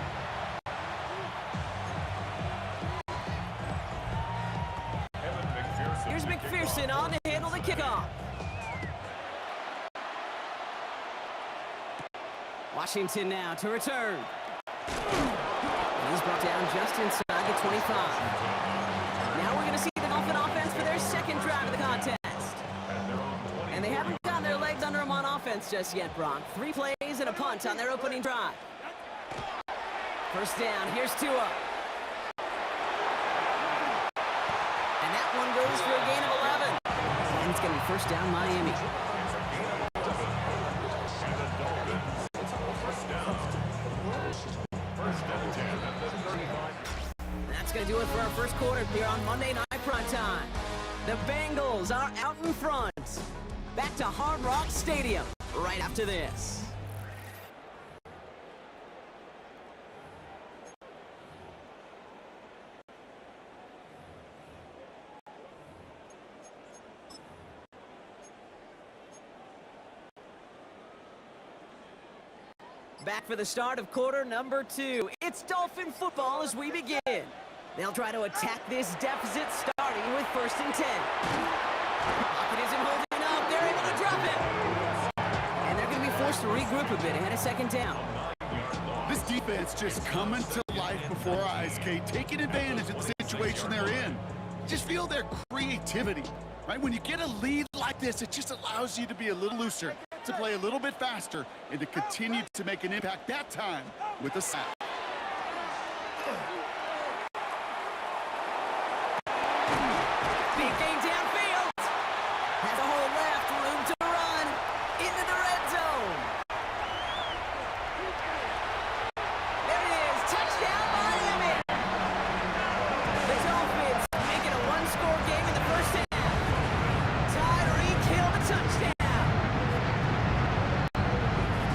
Evan McPherson. Here's McPherson on to handle the kickoff. Washington now to return. He's brought down just inside the 25. Now we're going to see the Dolphin offense for their second drive of the contest. And they haven't gotten their legs under them on offense just yet, Brock. 3 plays and a punt on their opening drive. First down, here's Tua. And that one goes for a gain of 11. And it's going to be first down, Miami. going to do it for our first quarter here on Monday Night Primetime. The Bengals are out in front. Back to Hard Rock Stadium right after this. Back for the start of quarter number 2. It's Dolphin football as we begin. They'll try to attack this deficit starting with 1st and 10. Pocket isn't holding up. They're able to drop it. And they're going to be forced to regroup a bit ahead of 2nd down. This defense just coming to life before our eyes, Kate, taking advantage of the situation they're in. Just feel their creativity, right? When you get a lead like this, it just allows you to be a little looser, to play a little bit faster, and to continue to make an impact that time with a sack. Big gain downfield. Has a hole left, room to run into the red zone. There it is, touchdown Miami. The Dolphins make it a 1-score game in the first half. Tyreek Hill the touchdown.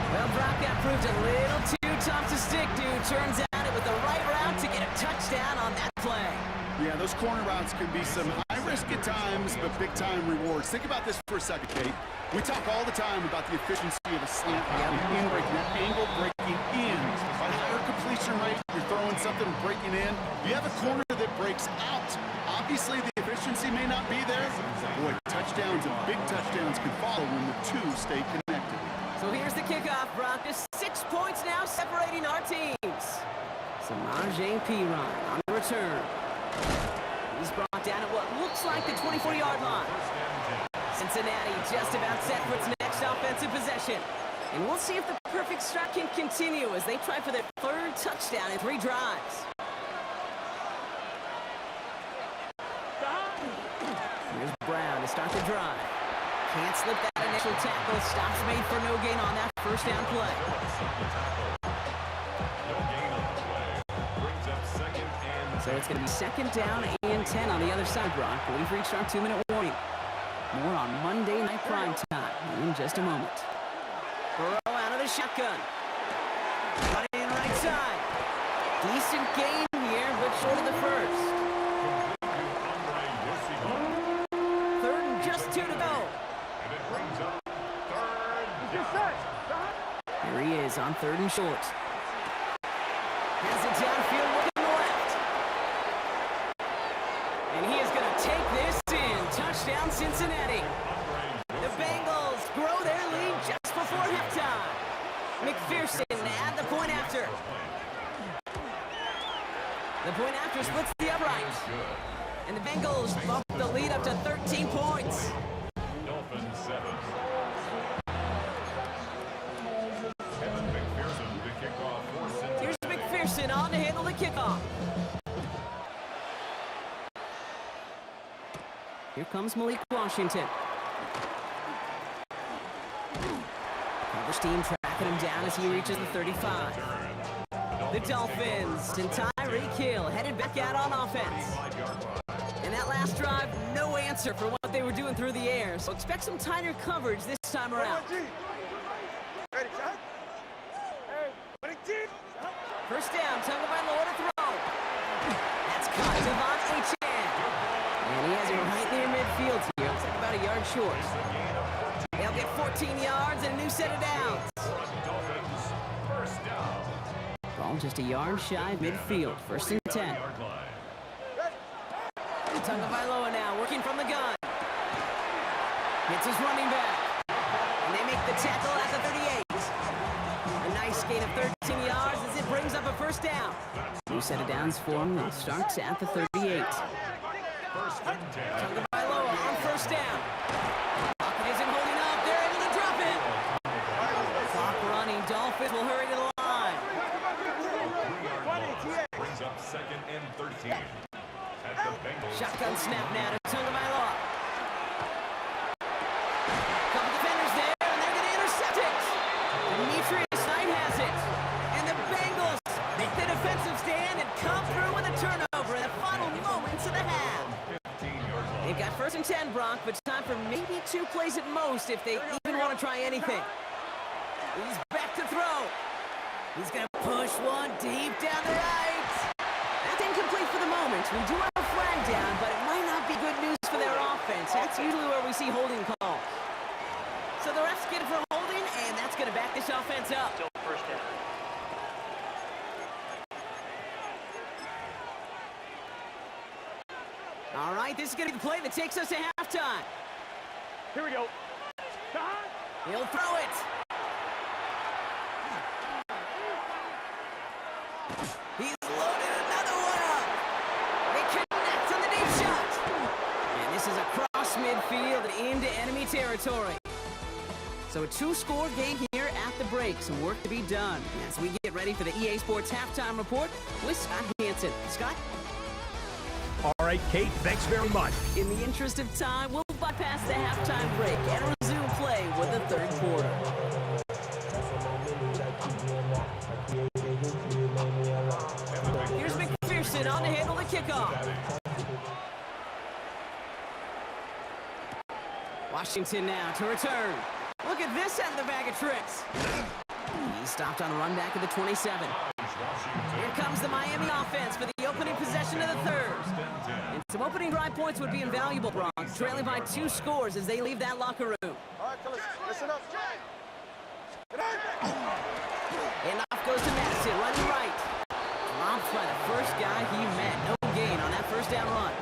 Well, Brock, that proved a little too tough to stick to. Turns out it was the right route to get a touchdown on that play. Yeah, those corner routes can be some high risk at times, but big-time rewards. Think about this for a second, Kate. We talk all the time about the efficiency of a slant route, in breaking, that angle breaking in. By higher completion rate, you're throwing something breaking in. You have a corner that breaks out. Obviously, the efficiency may not be there. Boy, touchdowns and big touchdowns can follow when the two stay connected. So here's the kickoff, Brock. Just 6 points now separating our teams. Samaje Perine on the return. He's brought down at what looks like the 24-yard line. Cincinnati just about set for its next offensive possession. And we'll see if the perfect start can continue as they try for their 3rd touchdown in 3 drives. Here's Brown to start the drive. Can't slip that initial tackle. Stops made for no gain on that 1st down play. No gain on the play. Brings up 2nd and So it's going to be 2nd down and 10 on the other side, Brock. But we've reached our 2-minute warning. More on Monday Night Primetime in just a moment. Burrow out of the shotgun. Running right side. Decent gain here, but short of the 1st. 3rd and just 2 to go. and it brings up 3rd down. Here he is on 3rd and short. Has it downfield looking left. And he is going to take this in. Touchdown, Cincinnati. The Bengals grow their lead just before halftime. McPherson at the point after. The point after splits the upright. And the Bengals bump the lead up to 13 points. Dolphins 7. Kevin McPherson to kick off for Cincinnati. Here's McPherson on to handle the kickoff. Here comes Malik Washington. Coverage team tracking him down as he reaches the 35. The Dolphins and Tyreek Hill headed back out on offense. And that last drive, no answer for what they were doing through the air. So expect some tighter coverage this time around. First down, Tagovailoa to throw. That's caught. Devon Achane. And he has it right near midfield here. Looks like about a yard short. They'll get 14 yards and a new set of downs. Dolphins, 1st down. Ball just a yard shy of midfield. 1st and 10. Tagovailoa now working from the gun. Hits his running back. And they make the tackle at the 38. A nice gain of 13 yards as it brings up a 1st down. New set of downs for him. It starts at the 38. 1st and 10. Tagovailoa on 1st down. Pocket isn't holding up. They're able to drop it. Clock running. Dolphins will hurry to the line. 3-yard loss brings up 2nd and 13. At the Bengals. Shotgun snap now to Tagovailoa. Couple defenders there, and they're going to intercept it. Demetrius Knight has it. And the Bengals make the defensive stand and come through with a turnover at First and 10, Brock, but time for maybe 2 plays at most if they even want to try anything. He's back to throw. He's going to push one deep down the right. That's incomplete for the moment. We do have a flag down, but it might not be good news for their offense. That's usually where we see holding calls. So the refs get it for holding, and that's going to back this offense up. Still first down. All right, this is going to be the play that takes us to halftime. Here we go. He'll throw it. He's loaded another one up. They connect on the deep shot. And this is across midfield into enemy territory. So a 2-score game here at the break. Some work to be done as we get ready for the EA Sports Halftime Report with Scott Hanson. Scott? All right, Kate, thanks very much. In the interest of time, we'll bypass the halftime break and resume play with the third quarter. Here's McPherson on to handle the kickoff. Washington now to return. Look at this out of the bag of tricks. He stopped on a run back of the 27. Here comes the Miami offense for the opening possession of the third. And some opening drive points would be invaluable, Brock, trailing by 2 scores as they leave that locker room. All right, fellas, listen up. Handoff goes to Madison, running right. Dropped by the first guy he met. No gain on that first down run.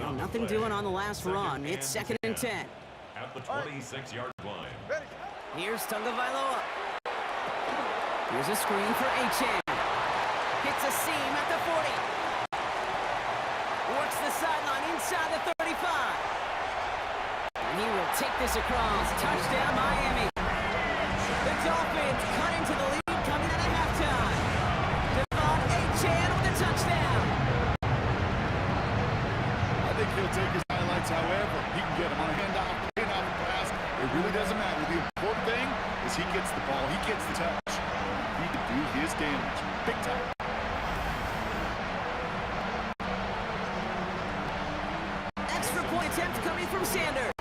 Well, nothing doing on the last run. It's 2nd and 10. At the 26-yard line. Here's Tagovailoa. Here's a screen for Achane. Hits a seam at the 40. Works the sideline inside the 35. And he will take this across. Touchdown, Miami. The Dolphins cut into the lead coming out of halftime. Devon Achane with a touchdown. I think he'll take his highlights however he can get them on a handoff, pass. It really doesn't matter. The important thing is he gets the ball, he gets the touch. He can do his damage. Big time. Extra point attempt coming from Sanders.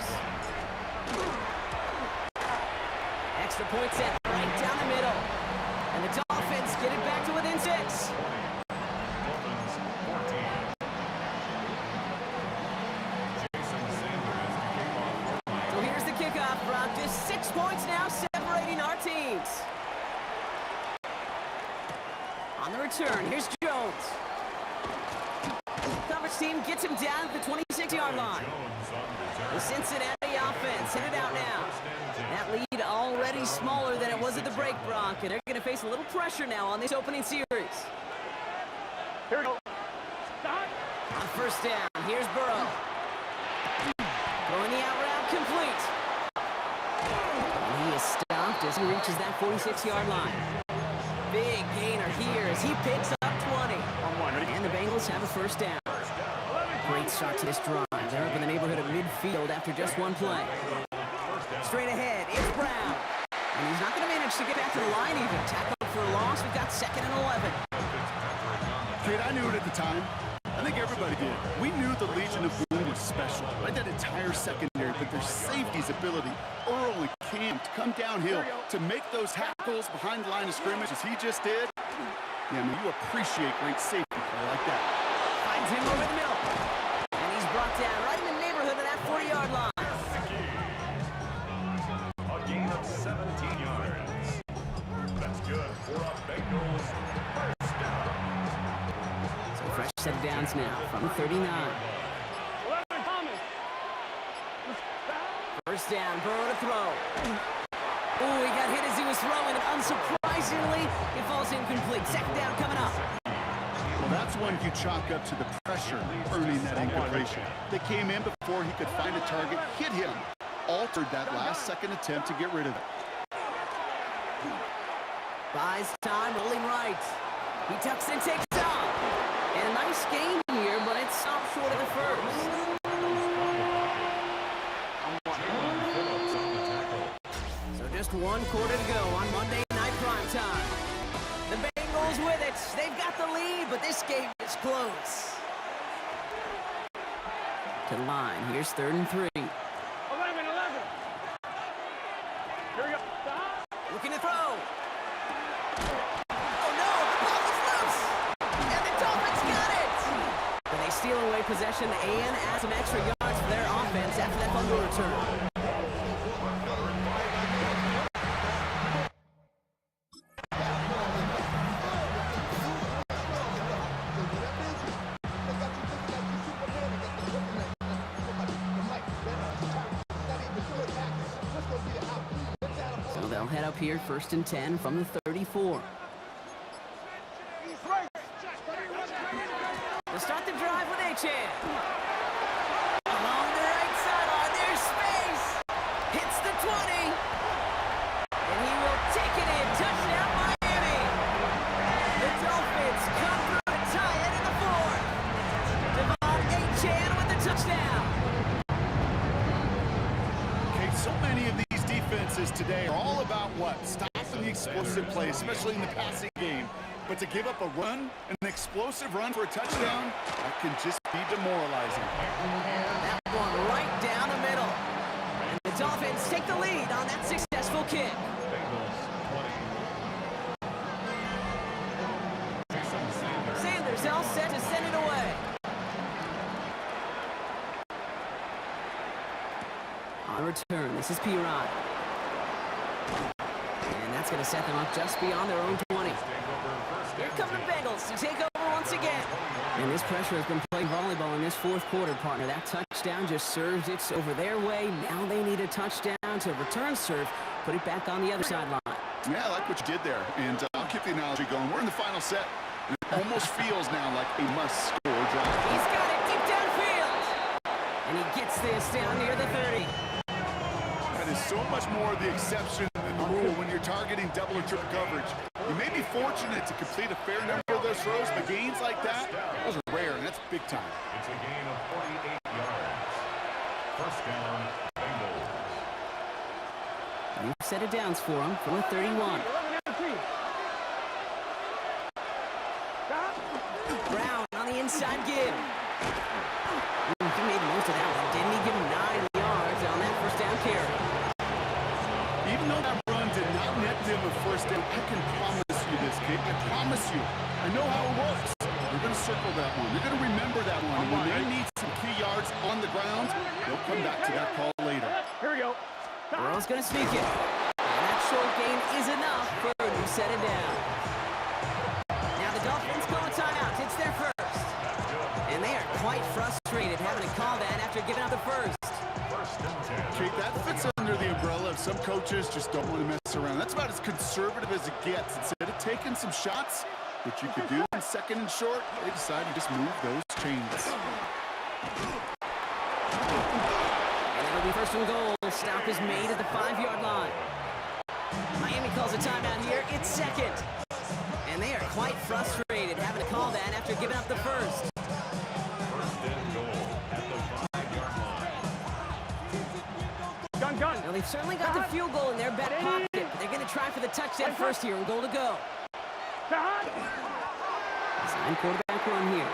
Extra point set right down the middle. And the Dolphins get it back to within 6. Dolphins 14. Jason Sanders to kick off. So here's the kickoff, Brock. Just 6 points now separating our teams. On the return, here's Jones. Coverage team gets him down at the 26-yard line. The Cincinnati offense headed out now. That lead already smaller than it was at the break, Brock, and they're going to face a little pressure now on this opening series. Here we go. On first down, here's Burrow. Throwing the out route complete. And he is stopped as he reaches that 46-yard line. Big gainer here as he picks up 20. And the Bengals have a first down. Great start to this drive. They're up in the neighborhood of midfield after just 1 play. Straight ahead, it's Brown. And he's not going to manage to get back to the line even. Tackled for a loss. We've got 2nd and 11. Kid, I knew it at the time. I think everybody did. We knew the Legion of Boom was special. Right, that entire secondary, but their safety's ability early camp to come downhill to make those tackles behind the line of scrimmage as he just did. Yeah, I mean, you appreciate great safety play like that. Finds him over the middle. And he's brought down right in the neighborhood of that 40-yard line. A gain of 17 yards. That's good for a Bengals first down. So fresh set of downs now from 39. First down, Burrow to throw. Ooh, he got hit as he was throwing, and unsurprisingly, it falls incomplete. 2nd down coming up. Well, that's one you chalk up to the pressure earning that incompletion. They came in before he could find a target, hit him, altered that last-second attempt to get rid of it. Buys time, rolling right. He tucks and takes off. And a nice gain here, but it's stopped short of the first. So just 1 quarter to go on Monday Night Primetime. The Bengals with it. They've got the lead, but this game is close. to the line. Here's 3rd and 3. 11. Here we go. Looking to throw. Oh no, the ball is loose. And the Dolphins got it. And they steal away possession and add some extra yards for their offense after that fumble return. So they'll head up here 1st and 10 from the 34. They'll start the drive with Achane. Along the right sideline, there's space. Hits the 20. And he will take it in. Touchdown, Miami. The Dolphins come through and tie it in the 4th. Devon Achane with the touchdown. Okay, so many of these defenses today are all about what? Stopping the explosive play, especially in the passing game. But to give up a run, an explosive run for a touchdown, that can just be demoralizing. That one right down the middle. And the Dolphins take the lead on that successful kick. Bengals 20. Jason Sanders. Sanders all set to send it away. On return, this is P-Rod. And that's going to set them up just beyond their own 20. Here come the Bengals to take over once again. And this pressure has been playing volleyball in this 4th quarter, partner. That touchdown just serves it over their way. Now they need a touchdown to return serve, put it back on the other sideline. Yeah, I like what you did there. And I'll keep the analogy going. We're in the final set. And it almost feels now like a must-score drive. He's got it deep downfield. And he gets this down near the 30. That is so much more the exception than the rule when you're targeting double or triple coverage. You may be fortunate to complete a fair number of those throws, but gains like that, those are rare, and that's big time. It's a gain of 48 yards. 1st down, Bengals. New set of downs for him from the 31. Brown on the inside give. He made the most of that one, didn't he? Give him 9 yards on that 1st down carry. Even though that run did not net them a 1st down, I can promise you this, kid. I promise you. I know how it works. They're going to circle that one. They're going to remember that one. And when they need some key yards on the ground, they'll come back to that call later. Here we go. Burrow's going to sneak it. And that short gain is enough for a new set it down. Now the Dolphins call a timeout. It's their 1st. And they are quite frustrated having to call that after giving up the 1st. Kate, that fits under the umbrella of some coaches just don't want to mess around. That's about as conservative as it gets. Instead of taking some shots, which you could do in 2nd and short, they decide to just move those chains. And it'll be 1st and goal. Stop is made at the 5-yard line. Miami calls a timeout here. It's 2nd. And they are quite frustrated having to call that after giving up the 1st. 1st and goal at the 5-yard line. Gun. Now they've certainly got the field goal in their back pocket, but they're going to try for the touchdown first here and goal to go. Design quarterback run here.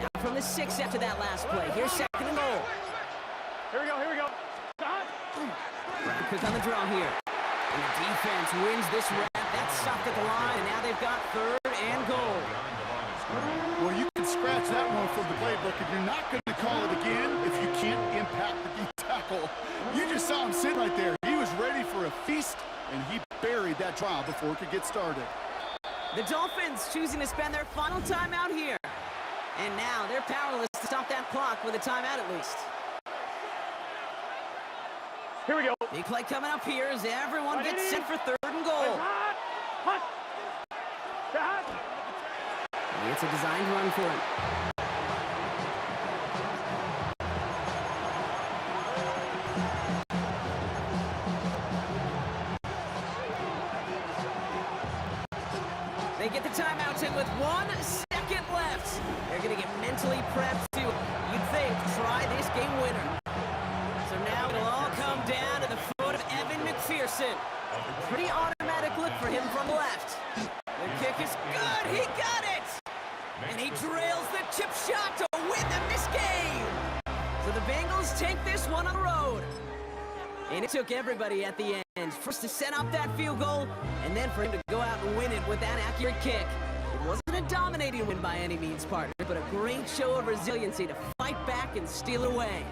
Now from the 6 after that last play. Here's 2nd and goal. Here we go. Broncos on the draw here. And the defense wins this rep. That's stopped at the line, and now they've got 3rd and goal. Well, you can scratch that one from the playbook, and you're not going to call it again if you can't impact the D tackle. You just saw him sit right there. He was ready for a feast, and he buried that draw before it could get started. The Dolphins choosing to spend their final timeout here. And now they're powerless to stop that clock with a timeout at least. Here we go. Big play coming up here as everyone gets set for 3rd and goal. It's a designed run for him. They get the timeouts in with 1 second left. They're going to mentally prepped to, you'd think, try this game winner. So now it'll all come down to the foot of Evan McPherson. Pretty automatic look for him from the left. The kick is good. He got it. And he drills the chip shot to win them this game. So the Bengals take this one on the road. And it took everybody at the end. First to set up that field goal, and then for him to go out and win it with that accurate kick. It wasn't a dominating win by any means, partner, but a great show of resiliency to fight back and steal away.